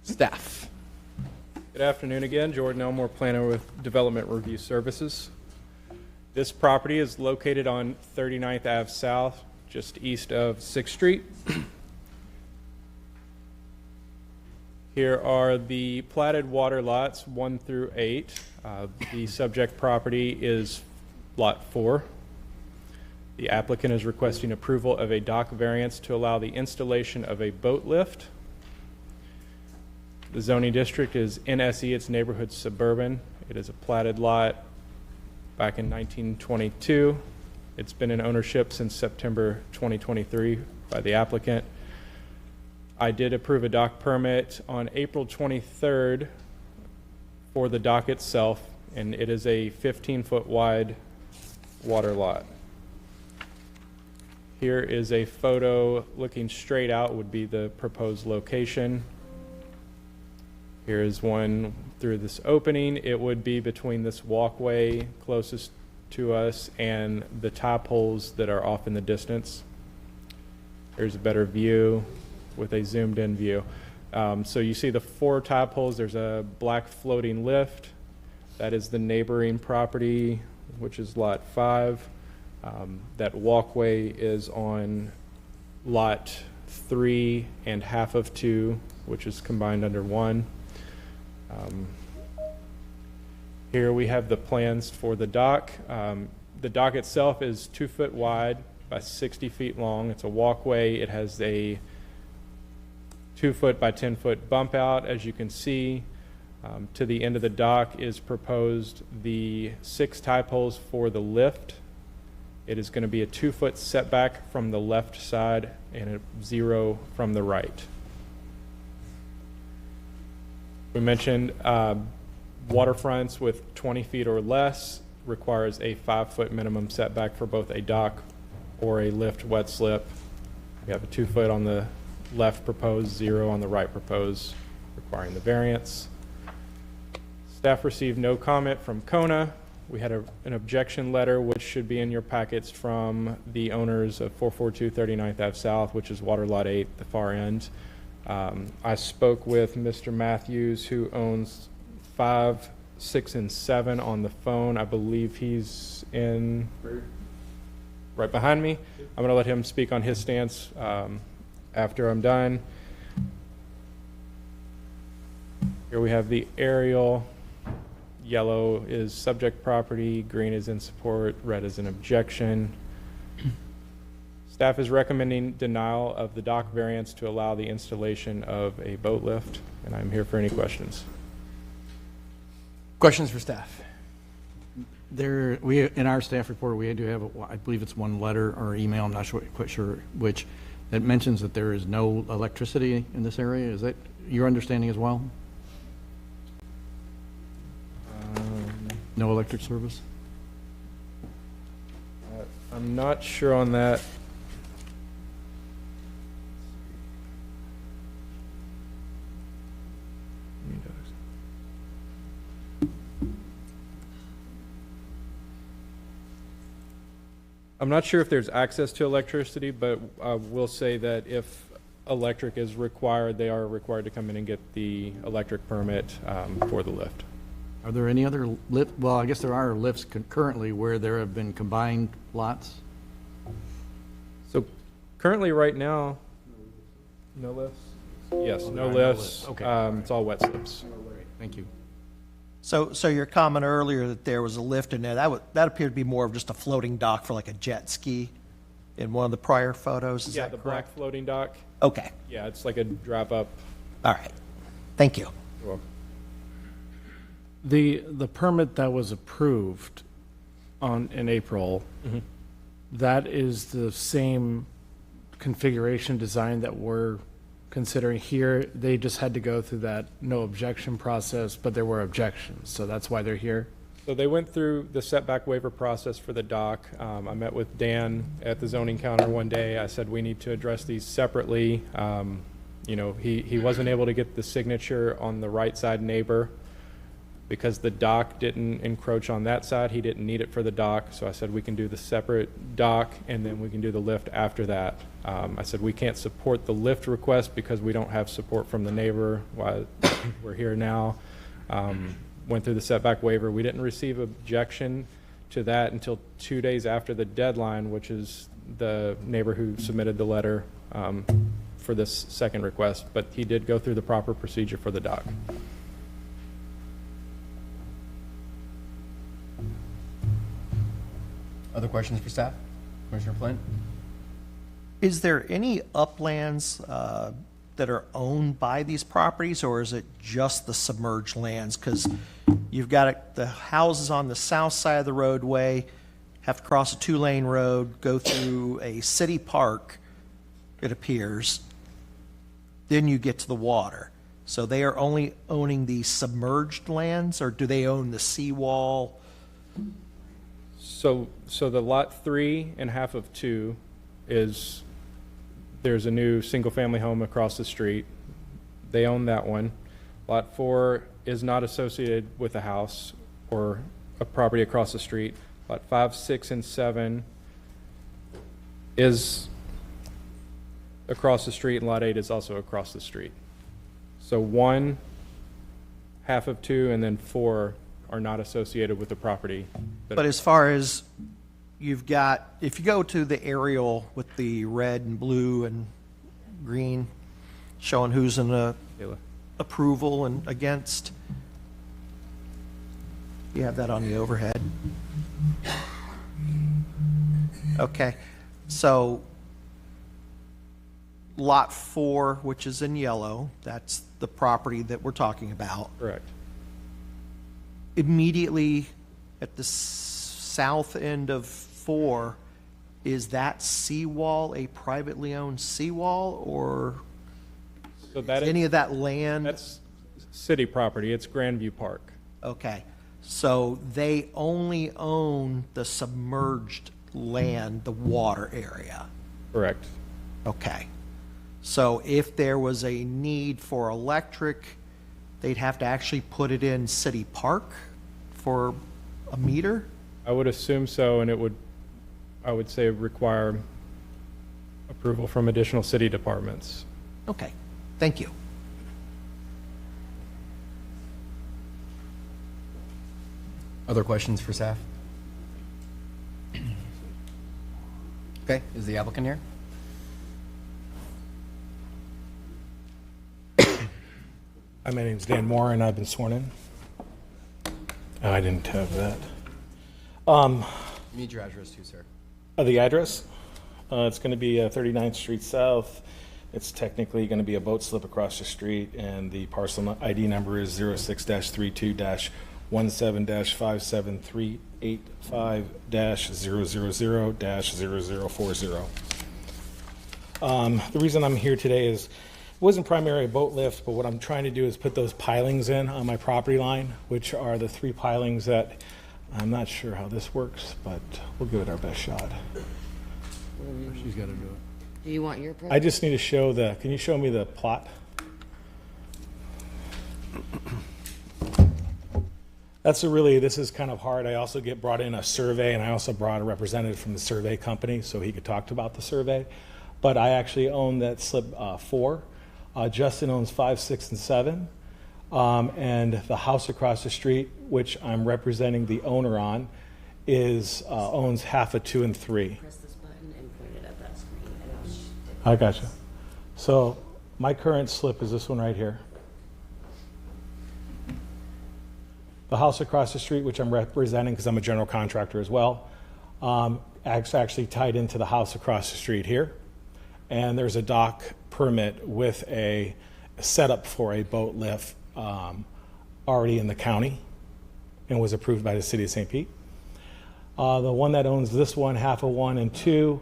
Staff. Good afternoon again. Jordan Elmore, planner with Development Review Services. This property is located on 39th Ave South, just east of 6th Street. Here are the platted water lots 1 through 8. The subject property is Lot 4. The applicant is requesting approval of a dock variance to allow the installation of a boat lift. The zoning district is NSE, it's neighborhood suburban. It is a platted lot back in 1922. It's been in ownership since September 2023 by the applicant. I did approve a dock permit on April 23rd for the dock itself, and it is a 15-foot wide water lot. Here is a photo looking straight out would be the proposed location. Here is one through this opening. It would be between this walkway closest to us and the tie poles that are off in the distance. Here's a better view with a zoomed in view. So you see the 4 tie poles. There's a black floating lift. That is the neighboring property, which is lot 5. That walkway is on lot 3 and half of 2, which is combined under 1. Here we have the plans for the dock. The dock itself is 2 foot wide by 60 feet long. It's a walkway. It has a 2 foot by 10 foot bump out, as you can see. To the end of the dock is proposed the 6 tie poles for the lift. It is going to be a 2 foot setback from the left side and a 0 from the right. We mentioned waterfronts with 20 feet or less requires a 5 foot minimum setback for both a dock or a lift wet slip. We have a 2 foot on the left proposed, 0 on the right proposed, requiring the variance. Staff received no comment from Kona. We had an objection letter, which should be in your packets, from the owners of 442 39th Ave South, which is Water Lot 8, the far end. I spoke with Mr. Matthews, who owns 5, 6, and 7 on the phone. I believe he's in right behind me. I'm going to let him speak on his stance after I'm done. Here we have the aerial. Yellow is subject property, green is in support, red is an objection. Staff is recommending denial of the dock variance to allow the installation of a boat lift, and I'm here for any questions. Questions for staff? In our staff report, we do have, I believe it's one letter or email, I'm not quite sure which, that mentions that there is no electricity in this area. Is that your understanding as well? No electric service? I'm not sure on that. I'm not sure if there's access to electricity, but I will say that if electric is required, they are required to come in and get the electric permit for the lift. Are there any other lift, well, I guess there are lifts currently where there have been combined lots? So currently, right now, no lifts? Yes, no no lifts. lifts. Okay. It's all wet slips. Thank you. So your comment earlier that there was a lift in there, that appeared to be more of just a floating dock for like a jet ski in one of the prior photos, is Yeah, that the correct? black floating dock. Okay, Yeah, it's like a drop up. all right. Thank you. Well, The permit that was approved in April, that is the same configuration design that we're considering here. They just had to go through that no objection process, but there were objections, so that's why they're here. So they went through the setback waiver process for the dock. I met with Dan at the zoning counter one day. I said, we need to address these separately. You know, he wasn't able to get the signature on the right side neighbor because the dock didn't encroach on that side. He didn't need it for the dock. So I said, we can do the separate dock and then we can do the lift after that. I said, we can't support the lift request because we don't have support from the neighbor while we're here now. Went through the setback waiver. We didn't receive objection to that until 2 days after the deadline, which is the neighbor who submitted the letter for this second request, but he did go through the proper procedure for the dock. Other questions for staff? Commissioner Flynn? Is there any uplands that are owned by these properties, or is it just the submerged lands? Because you've got the houses on the south side of the roadway, have to cross a 2-lane road, go through a city park, it appears, then you get to the water. So they are only owning the submerged lands, or do they own the seawall? So the lot 3 and half of 2 is, there's a new single-family home across the street. They own that one. Lot 4 is not associated with a house or a property across the street. Lot 5, 6, and 7 is across the street, and Lot 8 is also across the street. So 1, half of 2, and then 4 are not associated with the property. But as far as you've got, if you go to the aerial with the red and blue and green, showing who's in the approval and against, you have that on the overhead. Okay, so lot 4, which is in yellow, that's the property that we're talking about. Correct. Immediately at the south end of 4, is that seawall a privately owned seawall, or So that is any of that land? That's city property. It's Grandview Park. Okay, so they only own the submerged land, the water area. Correct. Okay, so if there was a need for electric, they'd have to actually put it in City Park for a meter? I would assume so, and it would, I would say, require approval from additional city departments. Okay, thank you. Other questions for staff? Okay, is the applicant here? Hi, my name's Dan Moore, and I've been sworn in. Oh, I didn't have that. Need your address too, sir. The address? It's going to be 39th Street South. It's technically going to be a boat slip across the street, and the parcel ID number is 06-32-177385000-000-0040. The reason I'm here today is, it wasn't primarily a boat lift, but what I'm trying to do is put those pilings in on my property line, which are the 3 pilings that, I'm not sure how this works, but we'll give it our best shot. She's got to do it. Do you want your? I just need to show can you show me the plot? This is kind of hard. I also brought in a survey, and I also brought a representative from the survey company so he could talk about the survey. But I actually own that slip 4. Justin owns 5, 6, and 7. And the house across the street, which I'm representing the owner on, owns half of 2 and 3. Press this button and point it at that screen, and I gotcha. So my current slip is this one right here. The house across the street, which I'm representing because I'm a general contractor as well, actually tied into the house across the street here. And there's a dock permit with a setup for a boat lift already in the county and was approved by the city of St. Pete. The one that owns this one, half of 1 and 2,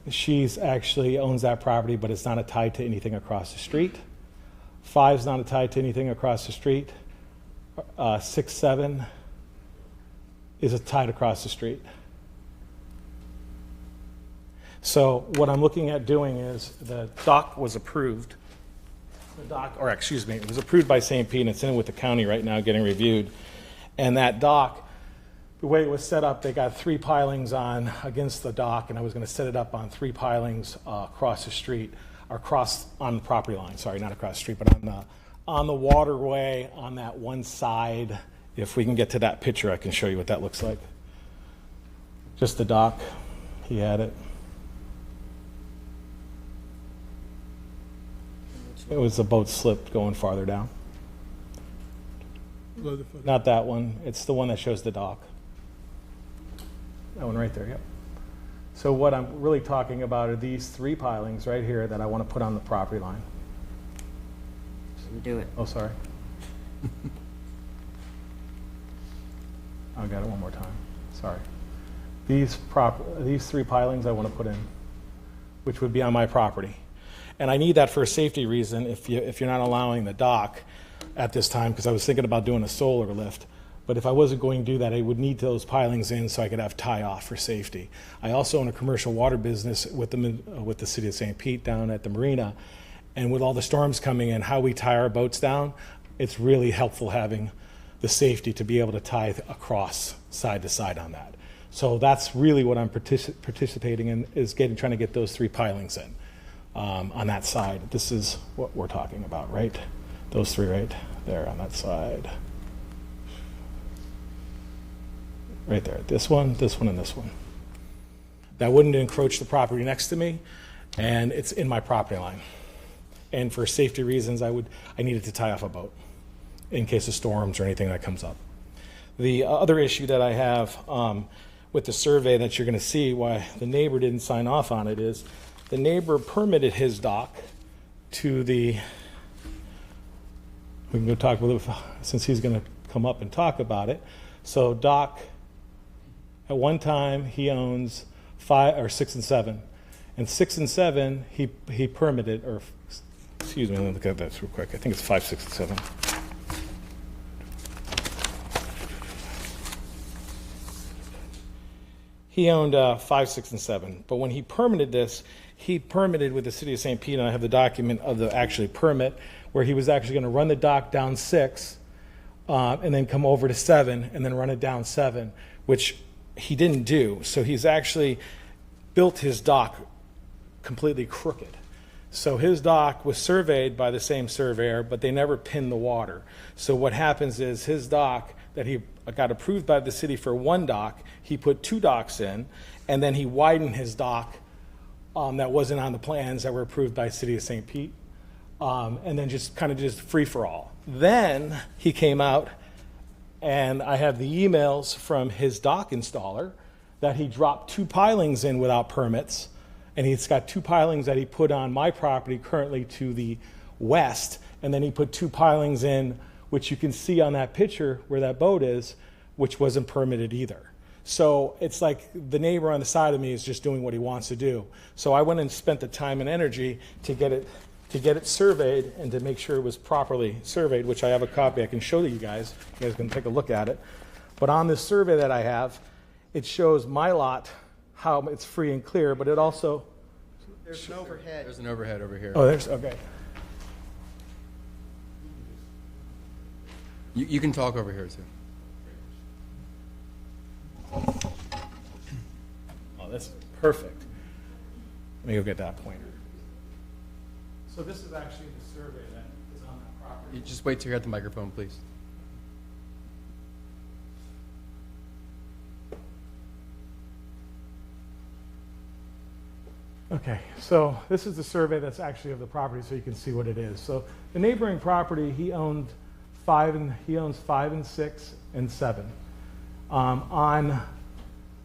she's actually owns that property, but it's not tied to anything across the street. 5's not tied to anything across the street. 6, 7 is tied across the street. So what I'm looking at doing is the dock was approved. It was approved by St. Pete, and it's in with the county right now getting reviewed. And that dock, the way it was set up, they got 3 pilings on against the dock, and I was going to set it up on 3 pilings across the street, or on the property line. Sorry, not across the street, but on the waterway on that one side. If we can get to that picture, I can show you what that looks like. Just the dock. He had it. It was the boat slip going farther down. Not that one. It's the one that shows the dock. That one right there, yep. So what I'm really talking about are these 3 pilings right here that I want to put on the property line. do it. Oh, sorry. I got it one more time. Sorry. These 3 pilings I want to put in, which would be on my property. And I need that for a safety reason if you're not allowing the dock at this time, because I was thinking about doing a solar lift. But if I wasn't going to do that, I would need those pilings in so I could have tie-off for safety. I also own a commercial water business with the city of St. Pete down at the marina. And with all the storms coming in, how we tie our boats down, it's really helpful having the safety to be able to tie across side to side on that. So that's really what I'm participating in, is trying to get those 3 pilings in on that side. This is what we're talking about, right? Those 3 right there on that side. Right there, this one, and this one. That wouldn't encroach the property next to me, and it's in my property line. And for safety reasons, I needed to tie off a boat in case of storms or anything that comes up. The other issue that I have with the survey that you're going to see why the neighbor didn't sign off on it is the neighbor permitted his dock to the, we can go talk with him since he's going to come up and talk about it. So dock, at one time he owns 5 or 6 and 7, and 6 and 7 he permitted, or excuse me, let me look at that real quick. I think it's 5, 6, and 7. He owned 5, 6, and 7, but when he permitted this, he permitted with the city of St. Pete, and I have the document of the actually permit where he was actually going to run the dock down 6 and then come over to 7 and then run it down 7, which he didn't do. So he's actually built his dock completely crooked. So his dock was surveyed by the same surveyor, but they never pinned the water. So what happens is his dock that he got approved by the city for 1 dock, he put 2 docks in, and then he widened his dock that wasn't on the plans that were approved by the city of St. Pete, and then just kind of just free for all. Then he came out, and I have the emails from his dock installer that he dropped 2 pilings in without permits, and he's got 2 pilings that he put on my property currently to the west, and then he put 2 pilings in, which you can see on that picture where that boat is, which wasn't permitted either. So it's like the neighbor on the side of me is just doing what he wants to do. So I went and spent the time and energy to get it surveyed and to make sure it was properly surveyed, which I have a copy I can show you guys. You guys can take a look at it. But on this survey that I have, it shows my lot, how it's free and clear, but it also... There's an overhead. There's an overhead over here. Oh, there's, okay. You can talk over here, too. that's perfect. Let me go get that pointer. So this is actually the survey that is on that property. You just wait till you're at the microphone, please. Okay, so this is the survey that's actually of the property, so you can see what it is. So the neighboring property, he owns 5 and 6 and 7.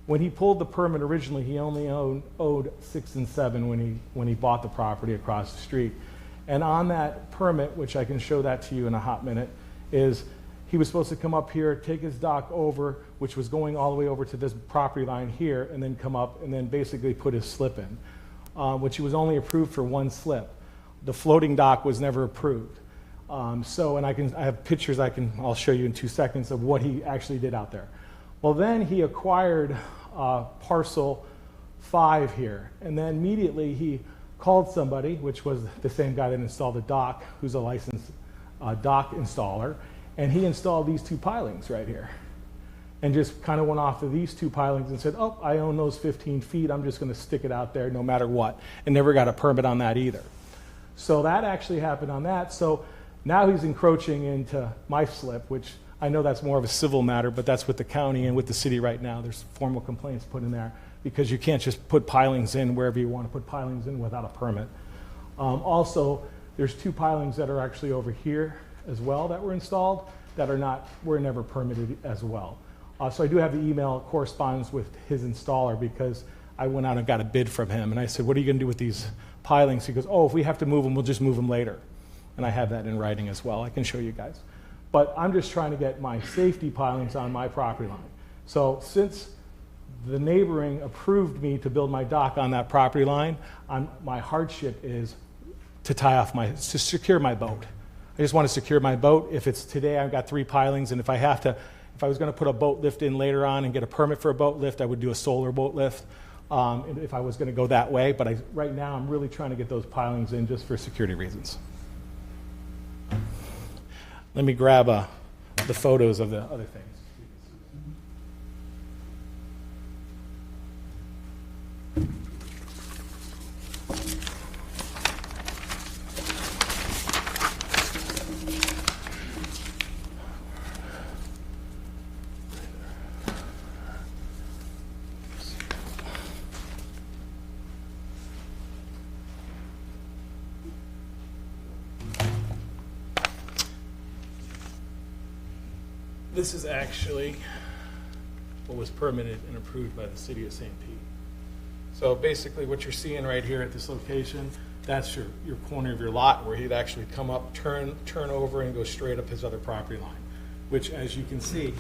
When he pulled the permit originally, he only owed 6 and 7 when he bought the property across the street. And on that permit, which I can show that to you in a hot minute, is he was supposed to come up here, take his dock over, which was going all the way over to this property line here, and then come up and then basically put his slip in, which he was only approved for 1 slip. The floating dock was never approved. And I have pictures I'll show you in 2 seconds of what he actually did out there. Well, then he acquired parcel 5 here, and then immediately he called somebody, which was the same guy that installed the dock, who's a licensed dock installer, and he installed these 2 pilings right here, and just kind of went off of these 2 pilings and said, oh, I own those 15 feet, I'm just going to stick it out there no matter what, and never got a permit on that either. So that actually happened on that. So now he's encroaching into my slip, which I know that's more of a civil matter, but that's with the county and with the city right now. There's formal complaints put in there because you can't just put pilings in wherever you want to put pilings in without a permit. Also, there's 2 pilings that are actually over here as well that were installed that were never permitted as well. So I do have the email correspondence with his installer because I went out and got a bid from him, and I said, what are you going to do with these pilings? He goes, oh, if we have to move them, we'll just move them later. And I have that in writing as well. I can show you guys. But I'm just trying to get my safety pilings on my property line. So since the neighboring approved me to build my dock on that property line, my hardship is to secure my boat. I just want to secure my boat. If it's today, I've got 3 pilings, and if I was going to put a boat lift in later on and get a permit for a boat lift, I would do a solar boat lift if I was going to go that way. But right now, I'm really trying to get those pilings in just for security reasons. Let me grab the photos of the other things. This is actually what was permitted and approved by the city of St. Pete. So basically what you're seeing right here at this location, that's your corner of your lot where he'd actually come up, turn over and go straight up his other property line, which as you can see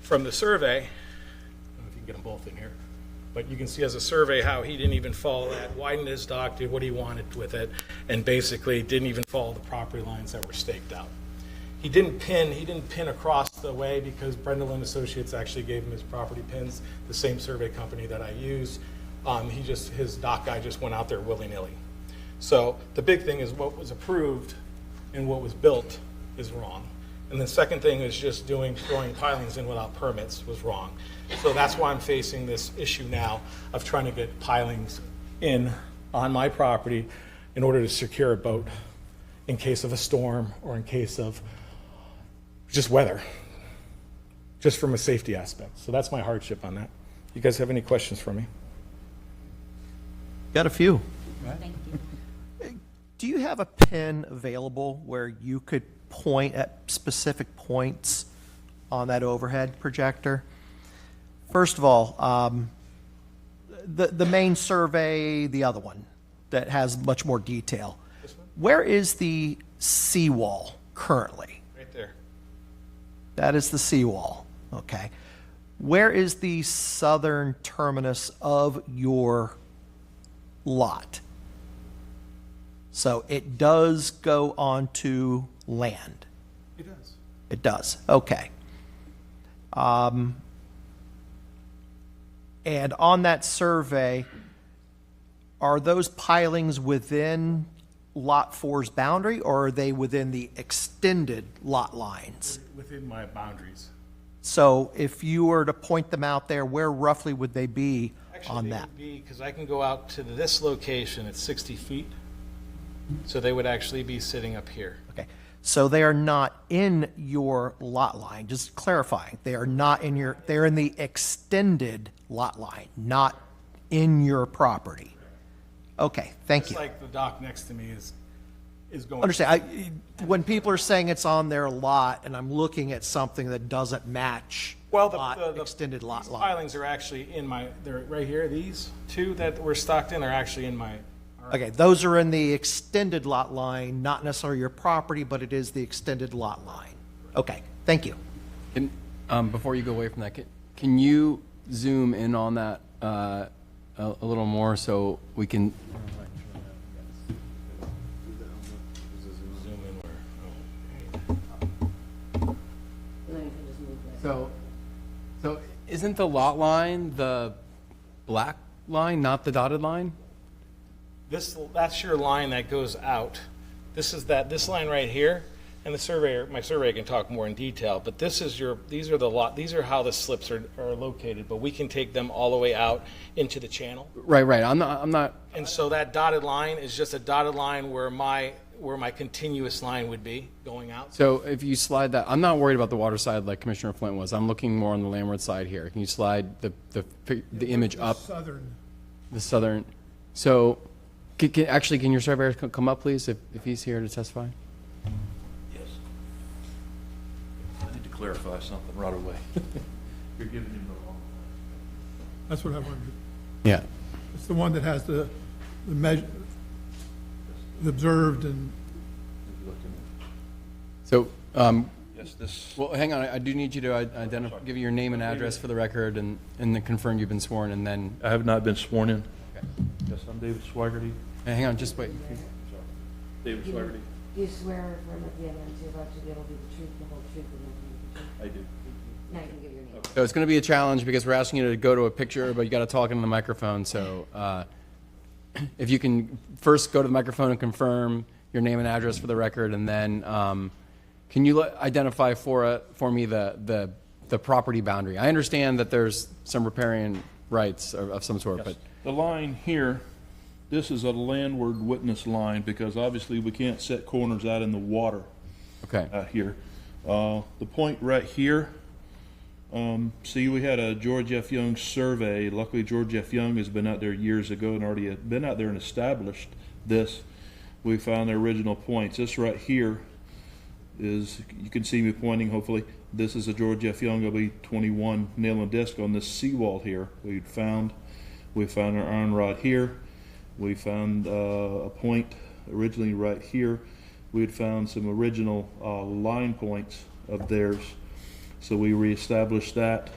from the survey, I don't know if you can get them both in here, but you can see as a survey how he didn't even follow that, widened his dock, did what he wanted with it, and basically didn't even follow the property lines that were staked out. He didn't pin across the way because Brendel and Associates actually gave him his property pins, the same survey company that I use. His dock guy just went out there willy-nilly. So the big thing is what was approved and what was built is wrong. And the second thing is just throwing pilings in without permits was wrong. So that's why I'm facing this issue now of trying to get pilings in on my property in order to secure a boat in case of a storm or in case of just weather, just from a safety aspect. So that's my hardship on that. You guys have any questions for me? Got a few. Thank you. Do you have a pin available where you could point at specific points on that overhead projector? First of all, the main survey, the other one that has much more detail. Where is the seawall currently? Right there. That is the seawall. Okay. Where is the southern terminus of your lot? So it does go onto land. It does. It does. Okay. And on that survey, are those pilings within Lot 4's boundary, or are they within the extended lot lines? Within my boundaries. So if you were to point them out there, where roughly would they be on that? Because I can go out to this location at 60 feet, so they would actually be sitting up here. Okay, so they are not in your lot line, just clarifying. They are not in your, they're in the extended lot line, not in your property. Okay, thank you. Just like the dock next to me is going. Understand, when people are saying it's on their lot, and I'm looking at something that doesn't match the extended lot line. Pilings are actually in they're right here, these two that were stocked in are actually in my. Okay, those are in the extended lot line, not necessarily your property, but it is the extended lot line. Okay, thank you. And before you go away from that, can you zoom in on that a little more so we can? So isn't the lot line the black line, not the dotted line? That's your line that goes out. This line right here, and my surveyor can talk more in detail, but these are how the slips are located, but we can take them all the way out into the channel. Right. I'm not. And so that dotted line is just a dotted line where my continuous line would be going out. So if you slide that, I'm not worried about the water side like Commissioner Flint was. I'm looking more on the landward side here. Can you slide the image up? The southern. So can your surveyor come up, please, if he's here to testify? Yes. I need to clarify something right away. You're giving him the wrong. That's what I wanted. Yeah. It's the one that has the measure, the observed and. So, yes, this. Well, hang on. I do need you to identify, give your name and address for the record, and then confirm you've been sworn, and then. I have not been sworn in. Okay. Yes, I'm David Swaggerty. Hey, hang on, just wait. David Swaggerty. Do you swear or affirm at the evidence you're about to give will be the truth, the whole truth, and nothing but the truth? I do. Now you can give your name. So it's going to be a challenge because we're asking you to go to a picture, but you got to talk into the microphone. So if you can first go to the microphone and confirm your name and address for the record, and then can you identify for me the property boundary? I understand that there's some riparian rights of some sort, Yes. but The line here, this is a landward witness line because obviously we can't set corners out in the water. Okay. Out here. The point right here, see, we had a George F. Young survey. Luckily, George F. Young has been out there years ago and already had been out there and established this. We found the original points. This right here is, you can see me pointing, hopefully. This is a George F. Young LB21 nail and disc on this seawall here. We found our iron rod here. We found a point originally right here. We had found some original line points of theirs. So we reestablished that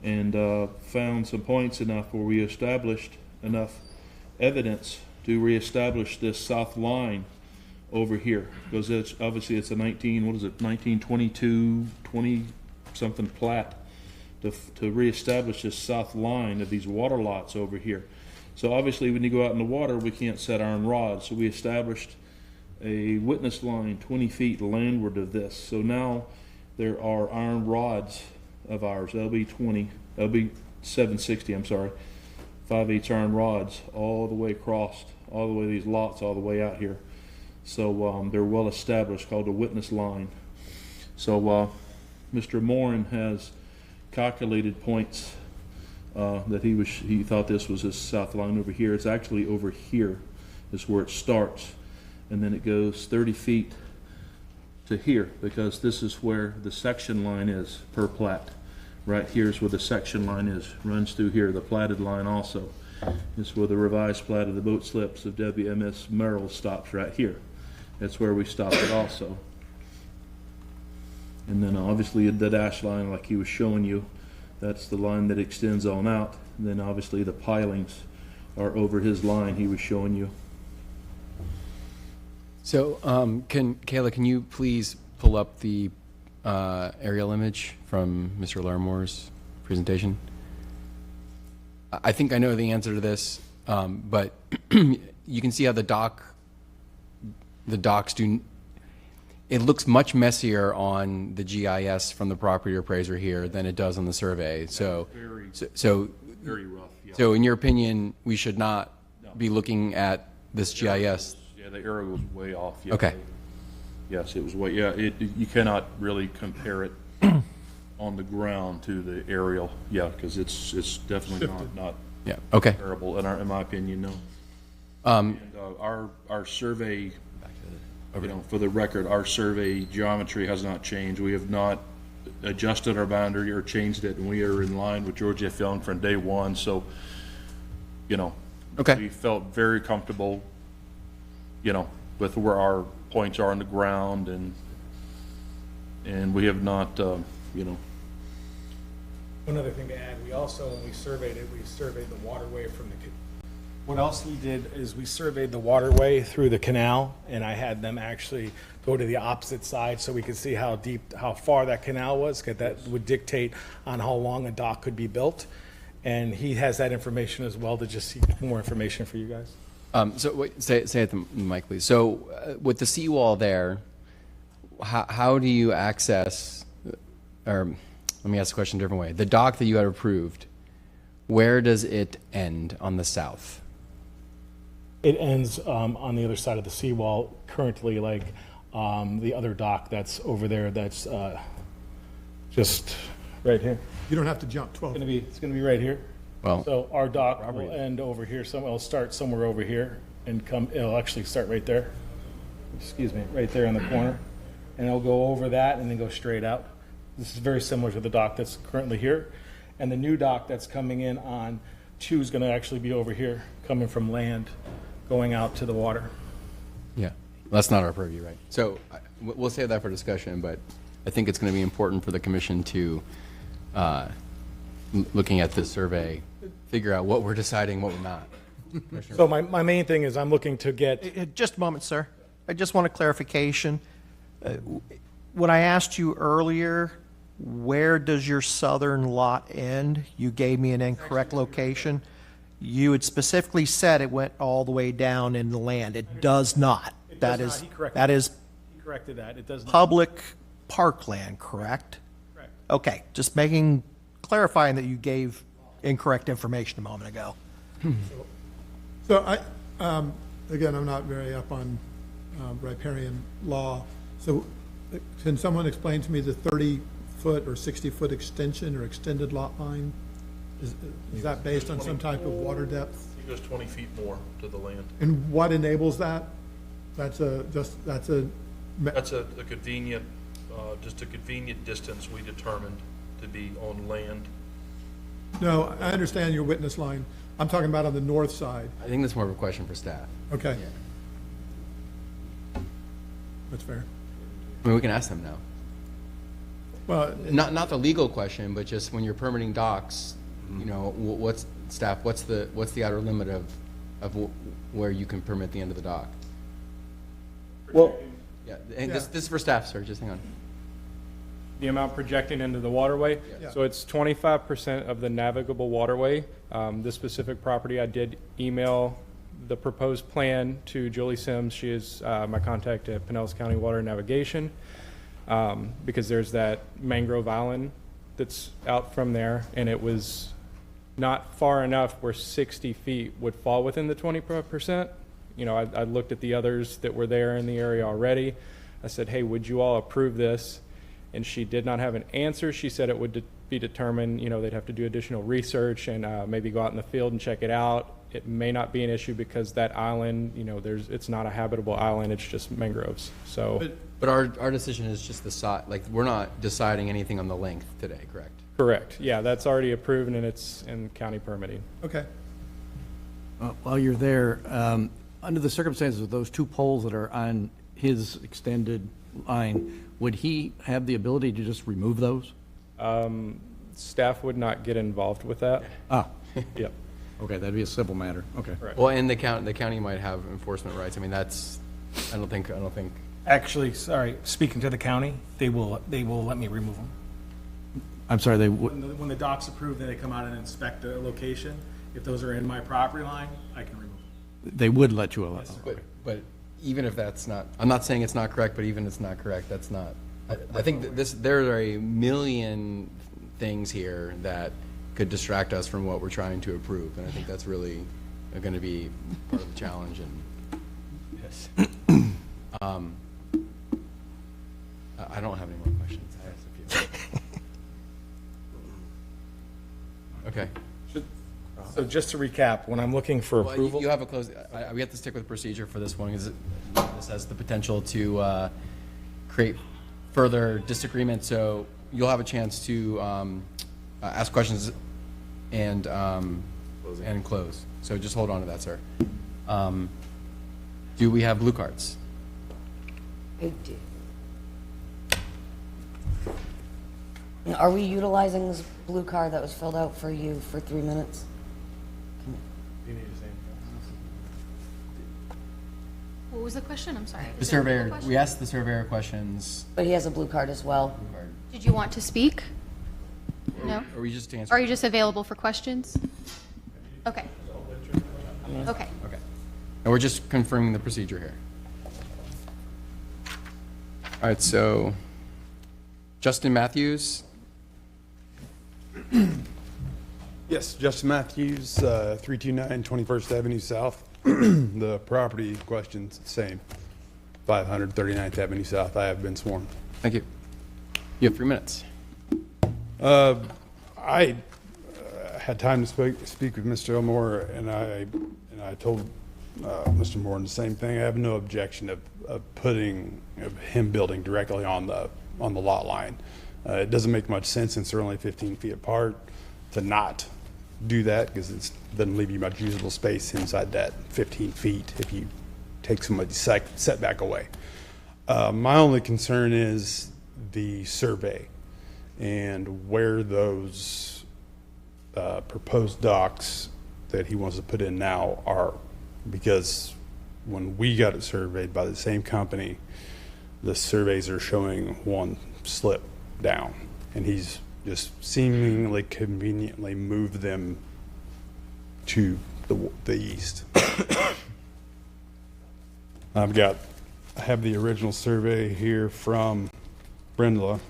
and found some points enough where we established enough evidence to reestablish this south line over here. Because it's obviously it's a 1922, 20 something plat to reestablish this south line of these water lots over here. So obviously when you go out in the water, we can't set iron rods. So we established a witness line 20 feet landward of this. So now there are iron rods of ours, LB 760, I'm sorry, 5/8 iron rods all the way across, all the way these lots, all the way out here. So they're well established, called a witness line. So Mr. Morin has calculated points that he thought this was his south line over here. It's actually over here is where it starts, and then it goes 30 feet to here because this is where the section line is per plat. Right here is where the section line is, runs through here. The platted line also is where the revised plat of the boat slips of WMS Merrill stops right here. That's where we stopped it also. And then obviously the dash line, like he was showing you, that's the line that extends on out. And then obviously the pilings are over his line he was showing you. So, Kayla, can you please pull up the aerial image from Mr. Larimore's presentation? I think I know the answer to this, but you can see how the docks do. it looks much messier on the GIS from the property appraiser here than it does on the survey. So, Very, so, very rough, yeah. so in your opinion, we should not be looking at this GIS? Yeah, the area was way off. Yeah. Okay. Yes, it was way, yeah, you cannot really compare it on the ground to the aerial, yeah, because it's definitely not Yeah, okay. comparable, in my opinion, no. Um, And, our survey, you know, for the record, our survey geometry has not changed. We have not adjusted our boundary or changed it, and we are in line with George F. Young from day one, so, you know, Okay. we felt very comfortable, you know, with where our points are on the ground, and we have not, you know. One other thing to add, we also, when we surveyed it, we surveyed the waterway from the, what else we did is we surveyed the waterway through the canal, and I had them actually go to the opposite side so we could see how deep, how far that canal was, because that would dictate on how long a dock could be built. And he has that information as well to just see more information for you guys. So wait, say it to the mic, please. So with the seawall there, how do you access, or let me ask the question a different way. The dock that you had approved, where does it end on the south? It ends on the other side of the seawall currently, like the other dock that's over there that's just right here. You don't have to jump 12. It's gonna be right here. Well, So our dock will end over here, it'll start somewhere over here and it'll actually start right there. Excuse me, right there in the corner. And it'll go over that and then go straight out. This is very similar to the dock that's currently here. And the new dock that's coming in on 2 is gonna actually be over here, coming from land, going out to the water. Yeah, that's not our purview, right? So we'll save that for discussion, but I think it's going to be important for the commission to, looking at this survey, figure out what we're deciding, what we're not. So my main thing is I'm looking to get. Just a moment, sir. I just want a clarification. When I asked you earlier, where does your southern lot end? You gave me an incorrect location. You had specifically said it went all the way down in the land. It does not. It That does is, not. He corrected that is He corrected that. It does not. public parkland, correct? Correct. Okay, just clarifying that you gave incorrect information a moment ago. So again, I'm not very up on riparian law. So can someone explain to me the 30-foot or 60-foot extension or extended lot line? Is that based on some type of water depth? It goes 20 feet more to the land. And what enables that? That's a convenient, just a convenient distance we determined to be on land. No, I understand your witness line. I'm talking about on the north side. I think that's more of a question for staff. Okay. That's fair. I mean, we can ask them now. Well, Not the legal question, but just when you're permitting docks, you know, what's the outer limit of where you can permit the end of the dock? Well, Yeah, and this is for staff, sir, just hang on. The amount projecting into the waterway, Yeah. so it's 25% of the navigable waterway. This specific property, I did email the proposed plan to Julie Sims. She is my contact at Pinellas County Water Navigation, because there's that mangrove island that's out from there, and it was not far enough where 60 feet would fall within the 20%. You know, I looked at the others that were there in the area already. I said, hey, would you all approve this? And she did not have an answer. She said it would be determined, you know, they'd have to do additional research and maybe go out in the field and check it out. It may not be an issue because that island, you know, it's not a habitable island, it's just mangroves. So, But our decision is just the size, like, we're not deciding anything on the length today, correct? correct. Yeah, that's already approved and it's in county permitting. okay. While you're there, under the circumstances of those 2 poles that are on his extended line, would he have the ability to just remove those? Staff would not get involved with that. Ah, Yep. okay, that'd be a civil matter, okay. Correct. Well, and the county might have enforcement rights. I mean, I don't think. actually, sorry, speaking to the county, they will let me remove them. I'm sorry, they would, When the dock's approved, then they come out and inspect the location. If those are in my property line, I can remove them. they would let you allow, okay. But even if that's not, I'm not saying it's not correct, but even if it's not correct, that's not, I think that there are a million things here that could distract us from what we're trying to approve, and I think that's really going to be part of the challenge. And yes, I don't have any more questions. I asked a few. Okay. So just to recap, when I'm looking for Well, approval. you have a close. We have to stick with procedure for this one because this has the potential to create further disagreement. So you'll have a chance to ask questions and close. So just hold on to that, sir. Do we have blue cards? I do. Are we utilizing this blue card that was filled out for you for 3 minutes? What was the question? I'm sorry. The Was there a surveyor. question? We asked the surveyor questions. But he has a blue card as well. Blue card. Did you want to speak? No? Or we just answer? Are you just available for questions? Okay. Okay. Okay. And we're just confirming the procedure here. All right, so Justin Matthews. Yes, Justin Matthews, 329 21st Avenue South. The property question's the same, 539th Avenue South. I have been sworn. Thank you. You have 3 minutes. I had time to speak with Mr. Elmore, and I told Mr. Moore the same thing. I have no objection of him building directly on the lot line. It doesn't make much sense since they're only 15 feet apart to not do that because it doesn't leave you much usable space inside that 15 feet if you take somebody's setback away. My only concern is the survey and where those proposed docks that he wants to put in now are, because when we got it surveyed by the same company, the surveys are showing one slip down, and he's just seemingly conveniently moved them to the east. I have the original survey here from Brindla,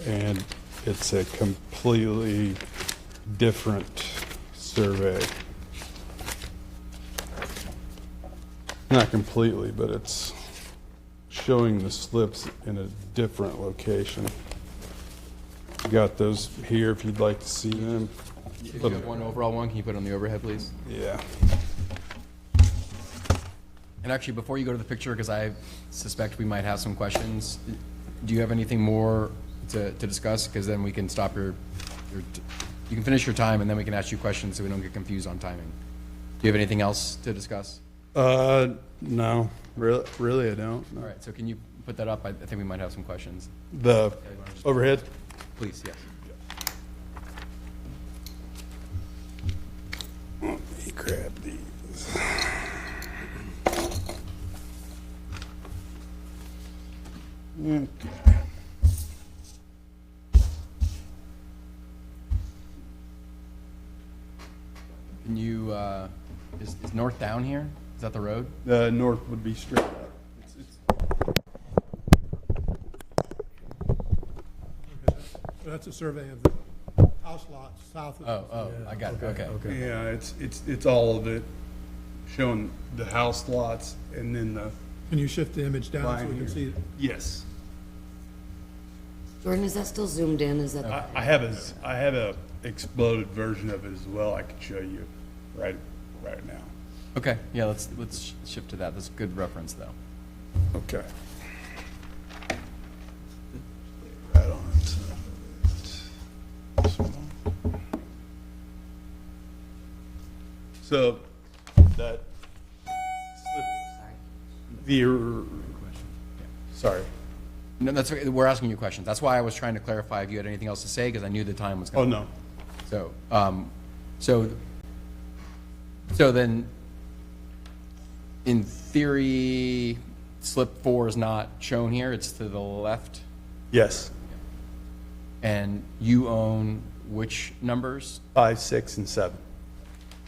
and it's a completely different survey. Not completely, but it's showing the slips in a different location. Got those here if you'd like to see them. If you have one overall one, can you put it on the overhead, please? Yeah. And actually, before you go to the picture, because I suspect we might have some questions, do you have anything more to discuss? Because then we can stop you can finish your time, and then we can ask you questions so we don't get confused on timing. Do you have anything else to discuss? No, really I don't. No. All right, so can you put that up? I think we might have some questions. The overhead? Please, yes. Let me grab these. Okay. Can you, is north down here? Is that the road? North would be straight up. So that's a survey of the house lots south of. Oh, I got it, okay. Yeah, it's all of it, showing the house lots and then the. Can you shift the image down so line we can here. see it? Yes. Jordan, is that still zoomed in? Is that? I have a exploded version of it as well. I could show you right now. Okay, yeah, let's shift to that. That's a good reference, though. Okay. Right on. So that sorry. No, that's okay. We're asking you questions. That's why I was trying to clarify if you had anything else to say, because I knew the time was coming. Oh, no. So then, in theory, slip 4 is not shown here. It's to the left. Yes. And you own which numbers? 5, 6, and 7.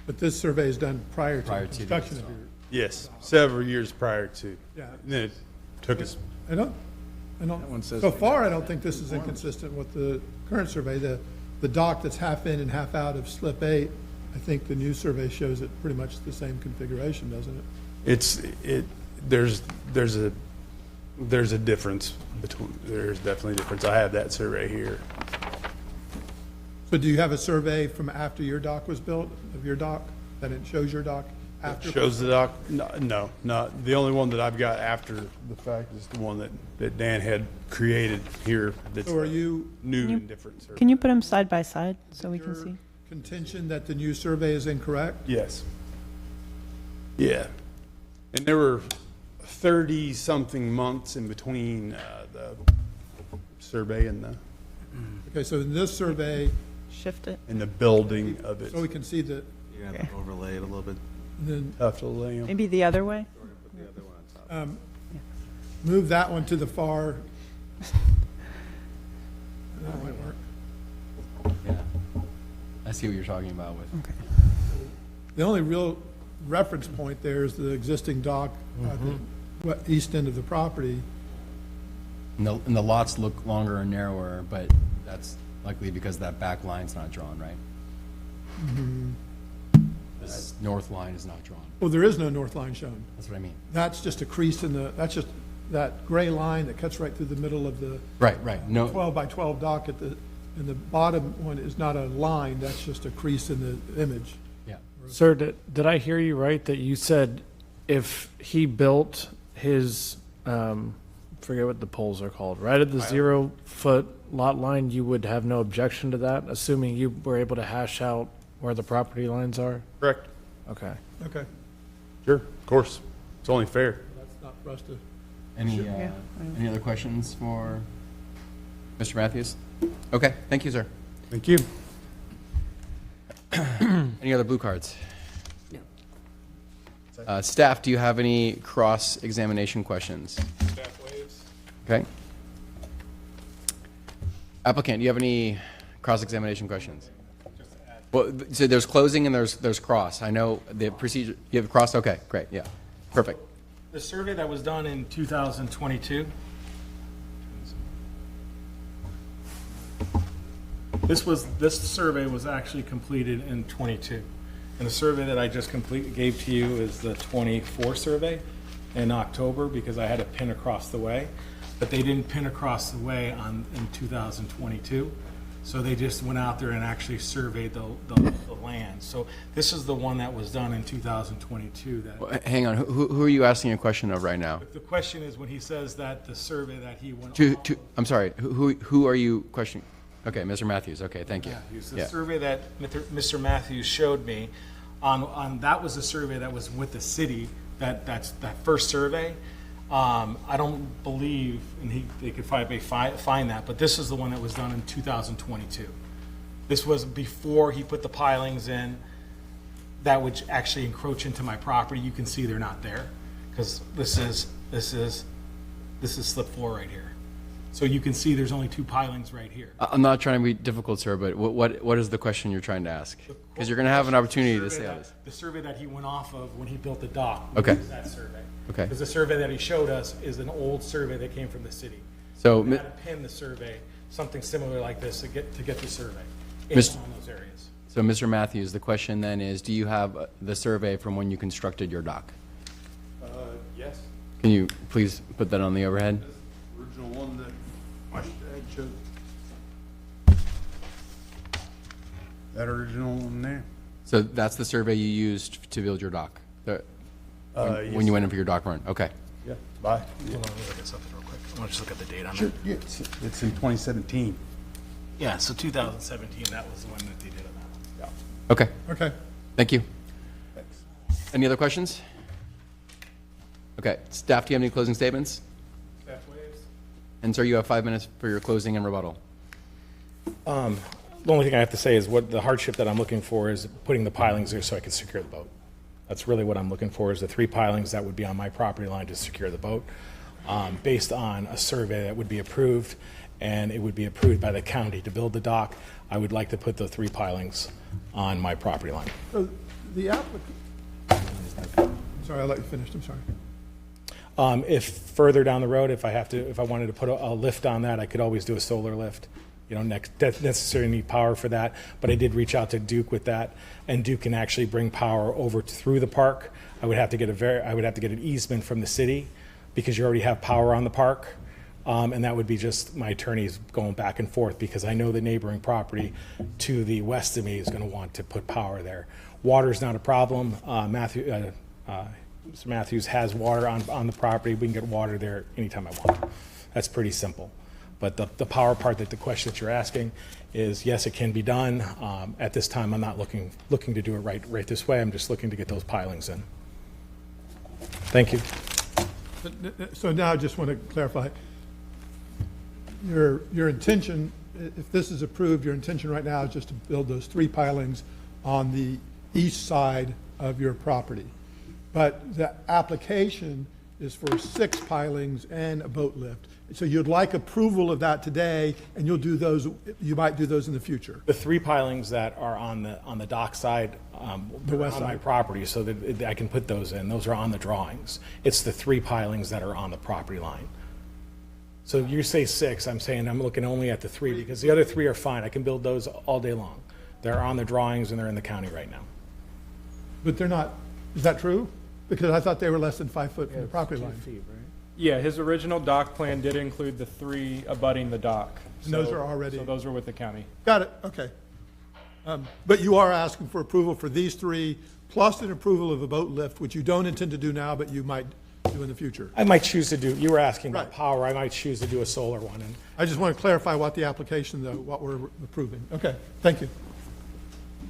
But this survey is done prior to Prior the to construction this. of your Yes, several years prior to. Yeah. And then it took us, I don't, one says- so far, I don't think this is inconsistent with the current survey. The dock that's half in and half out of slip 8, I think the new survey shows it pretty much the same configuration, doesn't it? there's a difference there's definitely a difference. I have that survey here. So do you have a survey from after your dock was built, of your dock, that it shows your dock after? Shows the dock? No, not, the only one that I've got after the fact is the one that Dan had created here that's So are you? new and different. survey. Can you put them side by side so we can see? Contention that the new survey is incorrect? Yes. Yeah. And there were 30-something months in between the survey and Okay, so in this survey, Shift it. the building of it. so we can see that, You have to overlay it a little bit. then, Tough to lay 'em. Maybe the other way? Put the other one on top. move that one to the far. That might work. Yeah. I see what you're talking about with. The only real reference point there is the existing dock at the east end of the property. And the lots look longer and narrower, but that's likely because that back line's not drawn, right? This north line is not drawn. Well, there is no north line shown. That's what I mean. That's just a crease in the, that's just that gray line that cuts right through the middle of the Right. No, 12 by 12 dock at the, and the bottom one is not a line, that's just a crease in the image. yeah. Sir, did I hear you right that you said if he built his, forget what the poles are called, right at the 0-foot lot line, you would have no objection to that, assuming you were able to hash out where the property lines are? Correct. Okay. Okay, Sure, of course. It's only fair. that's not for us to. Any other questions for Mr. Matthews? Okay, thank you, sir. Thank you. Any other blue cards? Staff, do you have any cross-examination questions? Staff waves. Okay. Applicant, do you have any cross-examination questions? Well, so there's closing and there's cross. I know the procedure, you have cross, okay, great, yeah, perfect. The survey that was done in 2022. This survey was actually completed in 22. And the survey that I just gave to you is the 24 survey in October, because I had a pin across the way. But they didn't pin across the way in 2022. So they just went out there and actually surveyed the land. So this is the one that was done in 2022 that. Well, hang on, who are you asking a question of right now? The question is, when he says that the survey that he went. I'm sorry, who are you questioning? Okay, Mr. Matthews, okay, thank you. The survey that Mr. Matthews showed me, that was a survey that was with the city, that first survey. I don't believe, and they could probably find that, but this is the one that was done in 2022. This was before he put the pilings in that would actually encroach into my property. You can see they're not there, because this is slip 4 right here. So you can see there's only 2 pilings right here. I'm not trying to be difficult, sir, but what is the question you're trying to ask? Because you're going to have an opportunity to say this. The survey that he went off of when he built the dock. Okay. Was that survey. Okay. Because the survey that he showed us is an old survey that came from the city. So, We had to pin the survey, something similar like this to get the survey in Mis- on those areas. So, Mr. Matthews, the question then is, do you have the survey from when you constructed your dock? Yes. Can you please put that on the overhead? Original one that my dad showed. That original one there. So that's the survey you used to build your dock? When yes. you went in for your dock run? Okay. Yeah, bye. Hold on, let me look at something real quick. I want to just look at the date on Sure, it. yeah, it's in 2017. Yeah, so 2017, that was the one that they did on that one. Okay. Okay. Thank you. Thanks. Any other questions? Okay. Staff, do you have any closing statements? Staff waves. And sir, you have 5 minutes for your closing and rebuttal. The only thing I have to say is what the hardship that I'm looking for is putting the pilings there so I can secure the boat. That's really what I'm looking for, is the 3 pilings that would be on my property line to secure the boat, based on a survey that would be approved, and it would be approved by the county to build the dock. I would like to put the 3 pilings on my property line. So the applicant, sorry, I'll let you finish, I'm sorry. If further down the road, if I wanted to put a lift on that, I could always do a solar lift. You don't necessarily need power for that, but I did reach out to Duke with that, and Duke can actually bring power over through the park. I would have to get an easement from the city because you already have power on the park, and that would be just my attorneys going back and forth because I know the neighboring property to the west of me is going to want to put power there. Water's not a problem. Mr. Matthews has water on the property. We can get water there anytime I want. That's pretty simple. But the power part that the question that you're asking is, yes, it can be done. At this time, I'm not looking to do it right this way. I'm just looking to get those pilings in. Thank you. So now I just want to clarify. Your intention, if this is approved, your intention right now is just to build those 3 pilings on the east side of your property. But the application is for 6 pilings and a boat lift. So you'd like approval of that today, and you'll do those, you might do those in the future. The 3 pilings that are on the dock side, The west on my side. property, so that I can put those in. Those are on the drawings. It's the 3 pilings that are on the property line. So you say 6, I'm saying I'm looking only at the 3 because the other 3 are fine. I can build those all day long. They're on the drawings and they're in the county right now. But they're not, is that true? Because I thought they were less than 5 foot from the property line. Yeah, his original dock plan did include the 3 abutting the dock. And those So- are already- So those are with the county. Got it, okay. But you are asking for approval for these 3, plus an approval of a boat lift, which you don't intend to do now, but you might do in the future. I might choose to do, you were asking about Right. power, I might choose to do a solar one. And I just want to clarify what the application, though, what we're approving. Okay, thank you.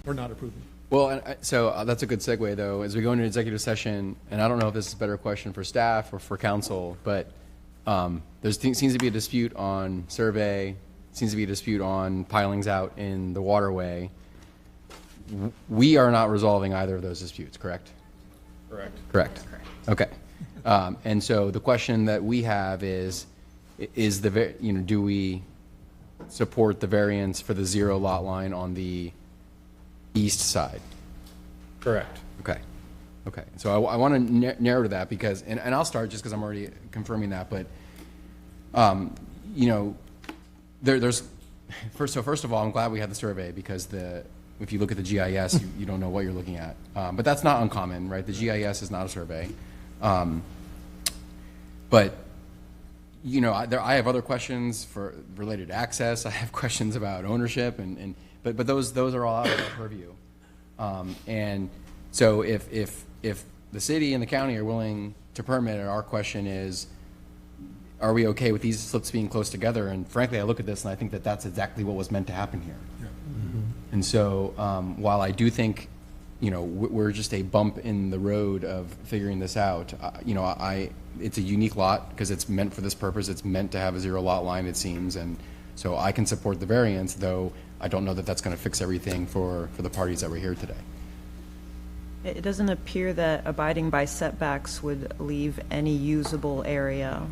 Or not approving. Well, so that's a good segue, though, as we go into executive session, and I don't know if this is a better question for staff or for council, but there seems to be a dispute on survey, seems to be a dispute on pilings out in the waterway. We are not resolving either of those disputes, correct? Correct. Correct. Okay. And so the question that we have is do we support the variance for the 0 lot line on the east side? Correct. Okay. Okay. So I want to narrow to that because, and I'll start just because I'm already confirming that, but, there's, first of all, I'm glad we had the survey because if you look at the GIS, you don't know what you're looking at. But that's not uncommon, right? The GIS is not a survey. But, I have other questions related to access. I have questions about ownership but those are all out of our purview. And so if the city and the county are willing to permit it, our question is, are we okay with these slips being close together? And frankly, I look at this and I think that that's exactly what was meant to happen here. Yeah. And so while I do think, we're just a bump in the road of figuring this out, it's a unique lot because it's meant for this purpose. It's meant to have a 0 lot line, it seems. And so I can support the variance, though I don't know that that's going to fix everything for the parties that were here today. It doesn't appear that abiding by setbacks would leave any usable area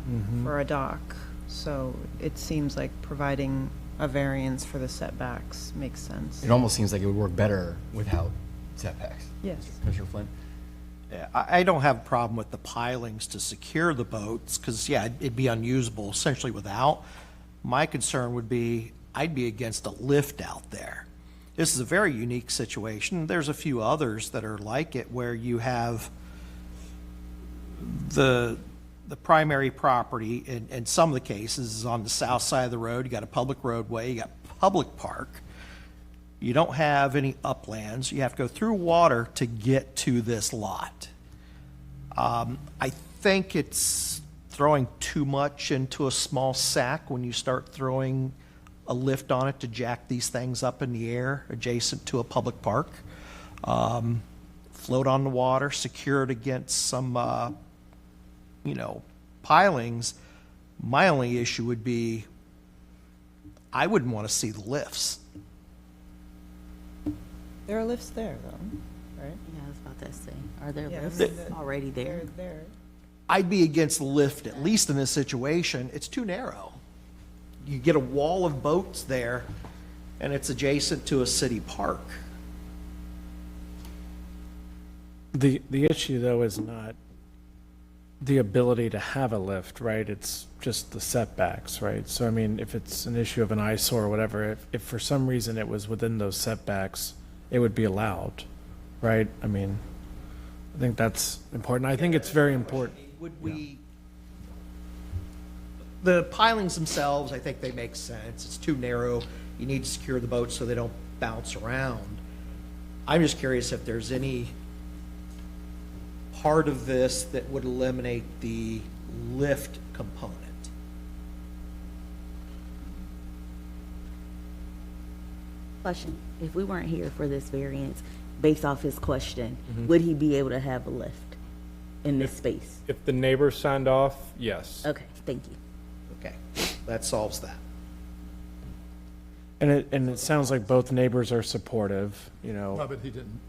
for a dock. So it seems like providing a variance for the setbacks makes sense. It almost seems like it would work better without setbacks. Yes. Commissioner Flynn? Yeah, I don't have a problem with the pilings to secure the boats, because, yeah, it'd be unusable essentially without. My concern would be, I'd be against a lift out there. This is a very unique situation. There's a few others that are like it, where you have the primary property, in some of the cases, is on the south side of the road. You got a public roadway, you got public park. You don't have any uplands. You have to go through water to get to this lot. I think it's throwing too much into a small sack when you start throwing a lift on it to jack these things up in the air adjacent to a public park. Float on the water, secure it against some, pilings. My only issue would be, I wouldn't want to see the lifts. There are lifts there, though, right? Yeah, I was about to say, are there Yeah, lifts I mean, already there? They're there. I'd be against the lift, at least in this situation. It's too narrow. You get a wall of boats there, and it's adjacent to a city park. The issue, though, is not the ability to have a lift, right? It's just the setbacks, right? So, I mean, if it's an issue of an eyesore or whatever, if for some reason it was within those setbacks, it would be allowed, right? I mean, I think that's important. I think it's very important. Would we, the pilings themselves, I think they make sense. It's too narrow. You need to secure the boat so they don't bounce around. I'm just curious if there's any part of this that would eliminate the lift component. Question, if we weren't here for this variance, based off his question, would he be able to have a lift in this space? If the neighbors signed off, yes. Okay, thank you. Okay, that solves that. And it sounds like both neighbors are supportive, you know. Well, but he didn't,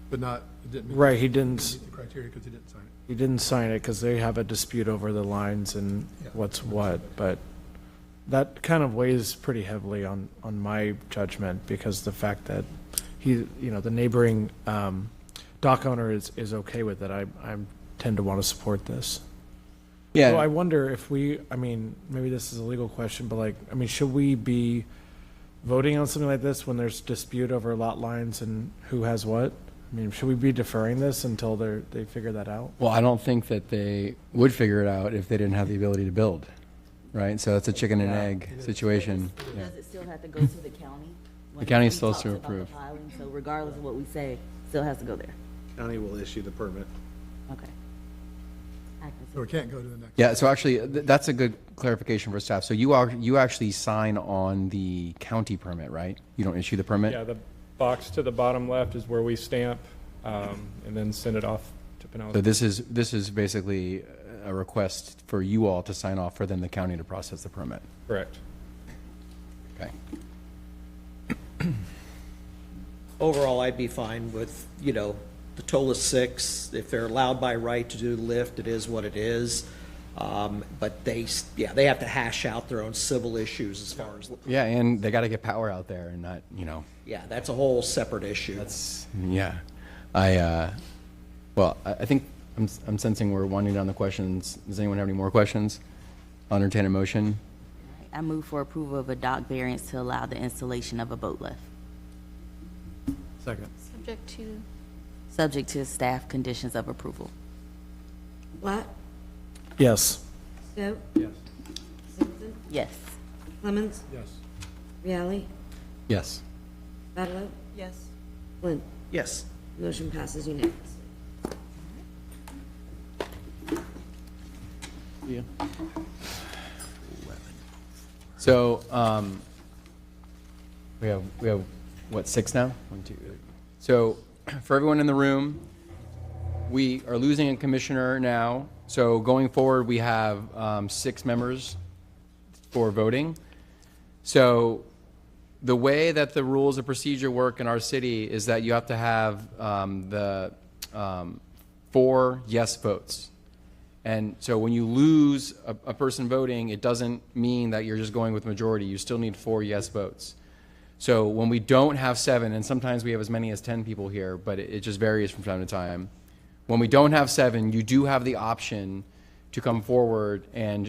but not, it didn't meet. Right, he didn't didn't. meet the criteria because he didn't sign it. He didn't sign it because they have a dispute over the lines and what's what, but that kind of weighs pretty heavily on my judgment, because the fact that the neighboring dock owner is okay with it, I tend to want to support this. Yeah. So I wonder if maybe this is a legal question, but should we be voting on something like this when there's dispute over lot lines and who has what? I mean, should we be deferring this until they figure that out? Well, I don't think that they would figure it out if they didn't have the ability to build, right? So it's a chicken and egg situation. Yeah. Does it still have to go to the county? The county is We supposed to talked about the approve. filing, so regardless of what we say, still has to go there. County will issue the permit. Okay. So it can't go to the next. Yeah, so actually, that's a good clarification for staff. So you actually sign on the county permit, right? You don't issue the permit? Yeah, the box to the bottom left is where we stamp, and then send it off to Pinellas. So this is basically a request for you all to sign off for then the county to process the permit? Correct. Okay. Overall, I'd be fine with, the total is 6. If they're allowed by right to do the lift, it is what it is. But they have to hash out their own civil issues as far as. Yeah, and they got to get power out there and not, Yeah, that's a whole separate issue. yeah. I think I'm sensing we're winding down the questions. Does anyone have any more questions? I'll entertain a motion. I move for approval of a dock variance to allow the installation of a boat lift. Second. Subject to staff conditions of approval. Black, Yes. Scout, Yes. Simpson, Yes. Clemens, Yes. Reale, Yes. Badalow, Yes. Flynn. Yes. Motion passes unanimously. Yeah. So, we have what, 6 now? 1, 2. So, for everyone in the room, we are losing a commissioner now. So going forward, we have 6 members for voting. So the way that the rules of procedure work in our city is that you have to have the 4 yes votes. And so when you lose a person voting, it doesn't mean that you're just going with majority. You still need 4 yes votes. So when we don't have 7, and sometimes we have as many as 10 people here, but it just varies from time to time. When we don't have 7, you do have the option to come forward and